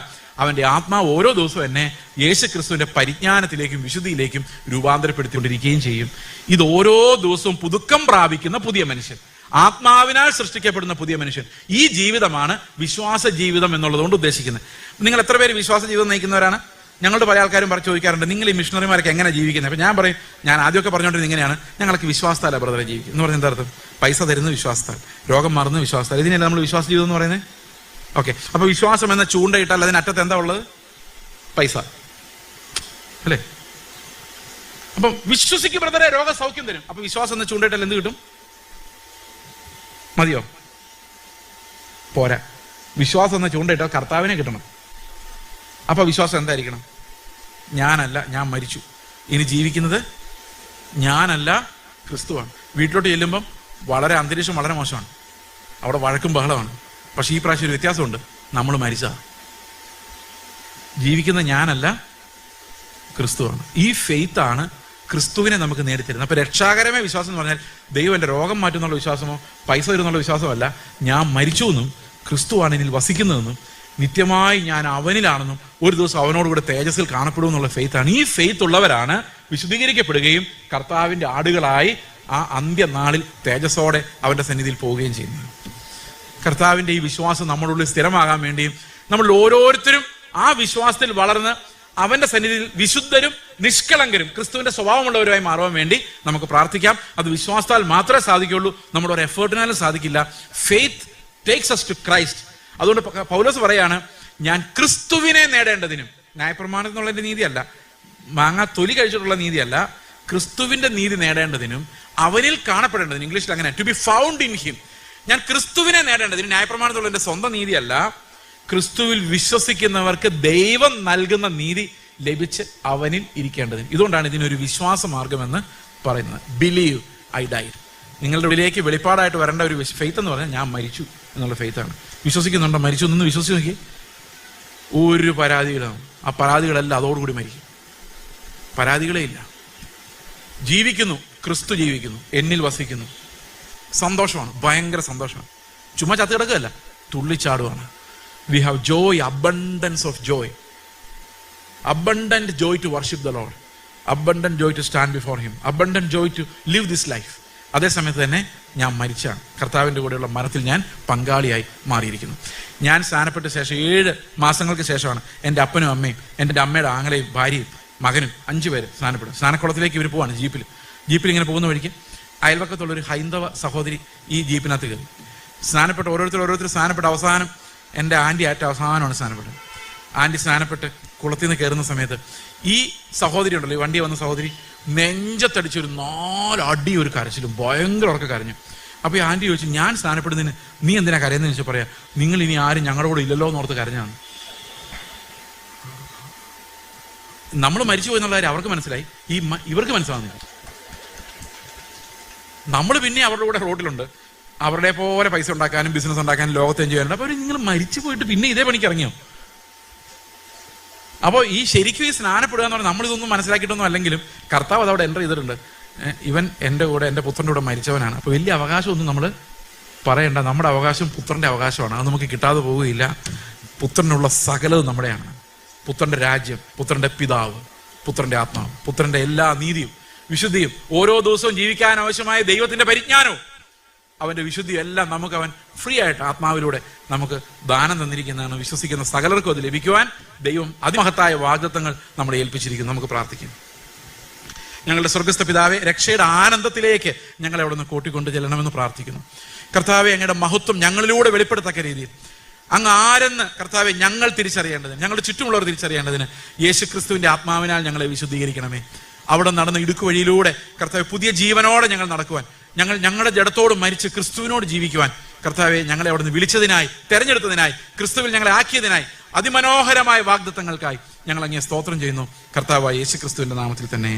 അവന്റെ ആത്മാവ് ഓരോ ദിവസവും എന്നെ യേശുക്രിസ്തുവിന്റെ പരിജ്ഞാനത്തിലേക്കും വിശുദ്ധിയിലേക്കും രൂപാന്തരപ്പെടുത്തിക്കൊണ്ടിരിക്കുകയും ചെയ്യും. ഇത് ഓരോ ദിവസവും പുതുക്കം പ്രാപിക്കുന്ന പുതിയ മനുഷ്യൻ, ആത്മാവിനാൽ സൃഷ്ടിക്കപ്പെടുന്ന പുതിയ മനുഷ്യൻ. ഈ ജീവിതമാണ് വിശ്വാസ ജീവിതം എന്നുള്ളതുകൊണ്ട് ഉദ്ദേശിക്കുന്നത്. നിങ്ങൾ എത്ര പേര് വിശ്വാസ ജീവിതം നയിക്കുന്നവരാണ്? ഞങ്ങളുടെ പല ആൾക്കാരും ചോദിക്കാറുണ്ട്, നിങ്ങൾ ഈ മിഷണറിമാരൊക്കെ എങ്ങനെ ജീവിക്കുന്നത്? അപ്പൊ ഞാൻ പറയും, ഞാൻ ആദ്യമൊക്കെ പറഞ്ഞുകൊണ്ടിരുന്നത് ഇങ്ങനെയാണ്, ഞങ്ങൾക്ക് വിശ്വാസത്താല ബ്രദറെ ജീവിക്കും എന്ന് പറഞ്ഞ എന്താ അർത്ഥം? പൈസ തരുന്ന വിശ്വാസത്താൽ, രോഗം മാറുന്ന വിശ്വാസത്താൽ. ഇതിനല്ല നമ്മൾ വിശ്വാസ ജീവിതം എന്ന് പറയുന്നത്. ഓക്കെ. അപ്പൊ വിശ്വാസം എന്ന ചൂണ്ടയിട്ടാൽ അതിനറ്റത്ത് എന്താ ഉള്ളത്? പൈസ അല്ലേ? അപ്പൊ വിശ്വസിക്കും ബ്രദറെ, രോഗസൗഖ്യം തരും. അപ്പൊ വിശ്വാസം എന്ന ചൂണ്ടയിട്ടാൽ എന്ത് കിട്ടും? മതിയോ? പോരാ. വിശ്വാസം എന്ന ചൂണ്ടയിട്ടാൽ കർത്താവിനെ കിട്ടണം. അപ്പൊ വിശ്വാസം എന്തായിരിക്കണം? ഞാനല്ല, ഞാൻ മരിച്ചു, ഇനി ജീവിക്കുന്നത് ഞാനല്ല ക്രിസ്തുവാണ്. വീട്ടിലോട്ട് ചെല്ലുമ്പം അന്തരീക്ഷം വളരെ മോശമാണ്, അവിടെ വഴക്കും ബഹളമാണ്. പക്ഷെ ഈ പ്രാവശ്യം ഒരു വ്യത്യാസമുണ്ട്, നമ്മൾ മരിച്ച ജീവിക്കുന്ന ഞാനല്ല ക്രിസ്തുവാണ്. ഈ ഫെയ്ത്താണ് ക്രിസ്തുവിനെ നമുക്ക് നേടിത്തരുന്നത്. അപ്പൊ രക്ഷാകരമായ വിശ്വാസം എന്ന് പറഞ്ഞാൽ ദൈവം എൻ്റെ രോഗം മാറ്റുന്നുള്ള വിശ്വാസമോ പൈസ തരുന്നുള്ള വിശ്വാസമല്ല. ഞാൻ മരിച്ചു എന്നും ക്രിസ്തുവാണ് എന്നിൽ വസിക്കുന്നതെന്നും നിത്യമായി ഞാൻ അവനിലാണെന്നും ഒരു ദിവസം അവനോടുകൂടെ തേജസ്സിൽ കാണപ്പെടും എന്നുള്ള ഫെയ്ത്താണ്. ഈ ഫെയ്ത്ത് ഉള്ളവരാണ് വിശുദ്ധീകരിക്കപ്പെടുകയും കർത്താവിന്റെ ആടുകളായി ആ അന്ത്യനാളിൽ തേജസ്സോടെ അവന്റെ സന്നിധിയിൽ പോവുകയും ചെയ്യുന്നത്. കർത്താവിന്റെ ഈ വിശ്വാസം നമ്മുടെ ഉള്ളിൽ സ്ഥിരമാകാൻ വേണ്ടിയും നമ്മൾ ഓരോരുത്തരും ആ വിശ്വാസത്തിൽ വളർന്ന് അവന്റെ സന്നിധിയിൽ വിശുദ്ധരും നിഷ്കളങ്കരും ക്രിസ്തുവിന്റെ സ്വഭാവമുള്ളവരുമായി മാറുവാൻ വേണ്ടി നമുക്ക് പ്രാർത്ഥിക്കാം. അത് വിശ്വാസത്താൽ മാത്രമേ സാധിക്കുള്ളൂ, നമ്മുടെ ഒരു എഫേർട്ടിനാലും സാധിക്കില്ല. Faith takes us to Christ. അതുകൊണ്ട് പൗലോസ് പറയാണ്, ഞാൻ ക്രിസ്തുവിനെ നേടേണ്ടതിനും, ന്യായപ്രമാണത്തിൽ നിന്നുള്ള നീതിയല്ല, മാങ്ങ തൊലി കഴിച്ചിട്ടുള്ള നീതിയല്ല, ക്രിസ്തുവിന്റെ നീതി നേടേണ്ടതിനും അവനിൽ കാണപ്പെടേണ്ടതിനും, ഇംഗ്ലീഷിൽ അങ്ങനെ, to be found in him. ഞാൻ ക്രിസ്തുവിനെ നേടേണ്ടതിനും, ന്യായപ്രമാണത്തിലുള്ള എന്റെ സ്വന്തം നീതിയല്ല, ക്രിസ്തുവിൽ വിശ്വസിക്കുന്നവർക്ക് ദൈവം നൽകുന്ന നീതി ലഭിച്ച് അവനിൽ ഇരിക്കേണ്ടതിന്. ഇതുകൊണ്ടാണ് ഇതിനൊരു വിശ്വാസ മാർഗമെന്ന് പറയുന്നത്. Believe I died. നിങ്ങളുടെ ഉള്ളിലേക്ക് വെളിപ്പാടായിട്ട് വരേണ്ട ഒരു ഫെയ്ത്ത് എന്ന് പറഞ്ഞാൽ ഞാൻ മരിച്ചു എന്നുള്ള ഫെയ്ത്താണ്. വിശ്വസിക്കുന്നുണ്ടോ? മരിച്ചു എന്നൊന്ന് വിശ്വസിച്ച് നോക്കി. ഒരു പരാതികളാണ്, ആ പരാതികളെല്ലാം അതോടുകൂടി മരിക്കും. പരാതികളേ ഇല്ല. ജീവിക്കുന്നു, ക്രിസ്തു ജീവിക്കുന്നു, എന്നിൽ വസിക്കുന്നു. സന്തോഷമാണ്, ഭയങ്കര സന്തോഷമാണ്. ചുമ്മാ ചത്ത് കിടക്കുകയല്ല, തുള്ളിച്ചാടുവാണ്. We have joy, abundance of joy. Abundant joy to worship the Lord. Abundant joy to stand before Him. Abundant joy to live this life. അതേസമയത്ത് തന്നെ ഞാൻ മരിച്ചാണ്. കർത്താവിൻ്റെ കൂടെയുള്ള മരണത്തിൽ ഞാൻ പങ്കാളിയായി മാറിയിരിക്കുന്നു. ഞാൻ സ്നാനപ്പെട്ട ശേഷം 7 മാസങ്ങൾക്ക് ശേഷമാണ് എൻ്റെ അപ്പനും അമ്മയും എൻ്റെ അമ്മയുടെ ആങ്ങളെയും ഭാര്യയും മകനും 5 പേര് സ്നാനപ്പെടും. സ്നാനക്കുളത്തിലേക്ക് ഇവർ പോവാണ് ജീപ്പിൽ ഇങ്ങനെ പോകുന്ന വഴിക്ക് അയൽവക്കത്തുള്ളൊരു ഹൈന്ദവ സഹോദരി ഈ ജീപ്പിനകത്ത് കയറി സ്നാനപ്പെട്ട് ഓരോരുത്തർ സ്നാനപ്പെട്ട അവസാനം എൻ്റെ ആൻറ്റി അവസാനമാണ് സ്നാനപ്പെട്ടത്. ആൻറ്റി സ്നാനപ്പെട്ട് കുളത്തിൽ നിന്ന് കയറുന്ന സമയത്ത് ഈ സഹോദരി ഉണ്ടല്ലോ, ഈ വണ്ടി വന്ന സഹോദരി നെഞ്ചത്തടിച്ചൊരു 4 അടി ഒരു കരച്ചിലും ഭയങ്കര ഉറക്കെ കരഞ്ഞു. അപ്പോൾ ഈ ആൻറ്റി ചോദിച്ചു, ഞാൻ സ്നാനപ്പെടുന്നതിന് നീ എന്തിനാ കരയുന്നതെന്ന് ചോദിച്ചാൽ പറയാം, നിങ്ങൾ ഇനി ആരും ഞങ്ങളുടെ കൂടെ ഇല്ലല്ലോ എന്നോർത്ത് കരഞ്ഞാണ്. നമ്മൾ മരിച്ചു പോയെന്നുള്ള കാര്യം അവർക്ക് മനസ്സിലായി, ഇവർക്ക് മനസ്സിലാവുന്നില്ല. നമ്മൾ പിന്നെ അവരുടെ കൂടെ റോഡിലുണ്ട്, അവരുടെ പോലെ പൈസ ഉണ്ടാക്കാനും ബിസിനസ് ഉണ്ടാക്കാനും ലോകത്ത് എൻജോയ് ചെയ്യാനുണ്ട്. അപ്പോൾ നിങ്ങൾ മരിച്ചു പോയിട്ട് പിന്നെ ഇതേ പണിക്ക് ഇറങ്ങിയോ? അപ്പോൾ ഈ ശരിക്കും ഈ സ്നാനപ്പെടുക എന്ന് പറഞ്ഞാൽ നമ്മളിതൊന്നും മനസ്സിലാക്കിയിട്ടൊന്നും അല്ലെങ്കിലും കർത്താവ് അതവിടെ എൻ്റർ ചെയ്തിട്ടുണ്ട്. ഇവൻ എൻ്റെ കൂടെ, എൻ്റെ പുത്രൻ്റെ കൂടെ മരിച്ചവനാണ്. അപ്പോൾ വലിയ അവകാശമൊന്നും നമ്മൾ പറയണ്ട. നമ്മുടെ അവകാശം പുത്രൻ്റെ അവകാശമാണ്, അത് നമുക്ക് കിട്ടാതെ പോവുകയില്ല. പുത്രനുള്ള സകലവും നമ്മുടെയാണ്. പുത്രൻ്റെ രാജ്യം, പുത്രൻ്റെ പിതാവ്, പുത്രൻ്റെ ആത്മാവ്, പുത്രൻ്റെ എല്ലാ നീതിയും വിശുദ്ധിയും, ഓരോ ദിവസവും ജീവിക്കാൻ ആവശ്യമായ ദൈവത്തിൻ്റെ പരിജ്ഞാനവും അവൻ്റെ വിശുദ്ധിയും എല്ലാം നമുക്ക് അവൻ ഫ്രീ ആയിട്ട് ആത്മാവിലൂടെ നമുക്ക് ദാനം തന്നിരിക്കുന്നതാണ്. വിശ്വസിക്കുന്ന സകലർക്കും അത് ലഭിക്കുവാൻ ദൈവം അതിമഹത്തായ വാഗ്ദത്തങ്ങൾ നമ്മളെ ഏൽപ്പിച്ചിരിക്കുന്നു. നമുക്ക് പ്രാർത്ഥിക്കാം. ഞങ്ങളുടെ സ്വർഗസ്ഥ പിതാവേ, രക്ഷയുടെ ആനന്ദത്തിലേക്ക് ഞങ്ങളെ അവിടെ നിന്ന് കൂട്ടിക്കൊണ്ട് ചെല്ലണമെന്ന് പ്രാർത്ഥിക്കുന്നു. കർത്താവെ, അങ്ങയുടെ മഹത്വം ഞങ്ങളിലൂടെ വെളിപ്പെടുത്തക്ക രീതിയിൽ അങ്ങ് ആരെന്ന് കർത്താവെ ഞങ്ങൾ തിരിച്ചറിയേണ്ടതിന്, ഞങ്ങളുടെ ചുറ്റുമുള്ളവർ തിരിച്ചറിയേണ്ടതിന് യേശുക്രിസ്തുവിന്റെ ആത്മാവിനാൽ ഞങ്ങളെ വിശുദ്ധീകരിക്കണമേ. അവിടെ നടന്ന ഇടുക്ക് വഴിയിലൂടെ കർത്താവ് പുതിയ ജീവനോടെ ഞങ്ങൾ നടക്കുവാൻ, ഞങ്ങളുടെ ജഡത്തോട് മരിച്ച് ക്രിസ്തുവിനോട് ജീവിക്കുവാൻ കർത്താവെ ഞങ്ങളെ അവിടെ നിന്ന് വിളിച്ചതിനായി, തെരഞ്ഞെടുത്തതിനായി, ക്രിസ്തുവിൽ ഞങ്ങളെ ആക്കിയതിനായി, അതിമനോഹരമായ വാഗ്ദത്തങ്ങൾക്കായി ഞങ്ങൾ അങ്ങേ സ്തോത്രം ചെയ്യുന്നു. കർത്താവായ യേശുക്രിസ്തുവിന്റെ നാമത്തിൽ തന്നെ.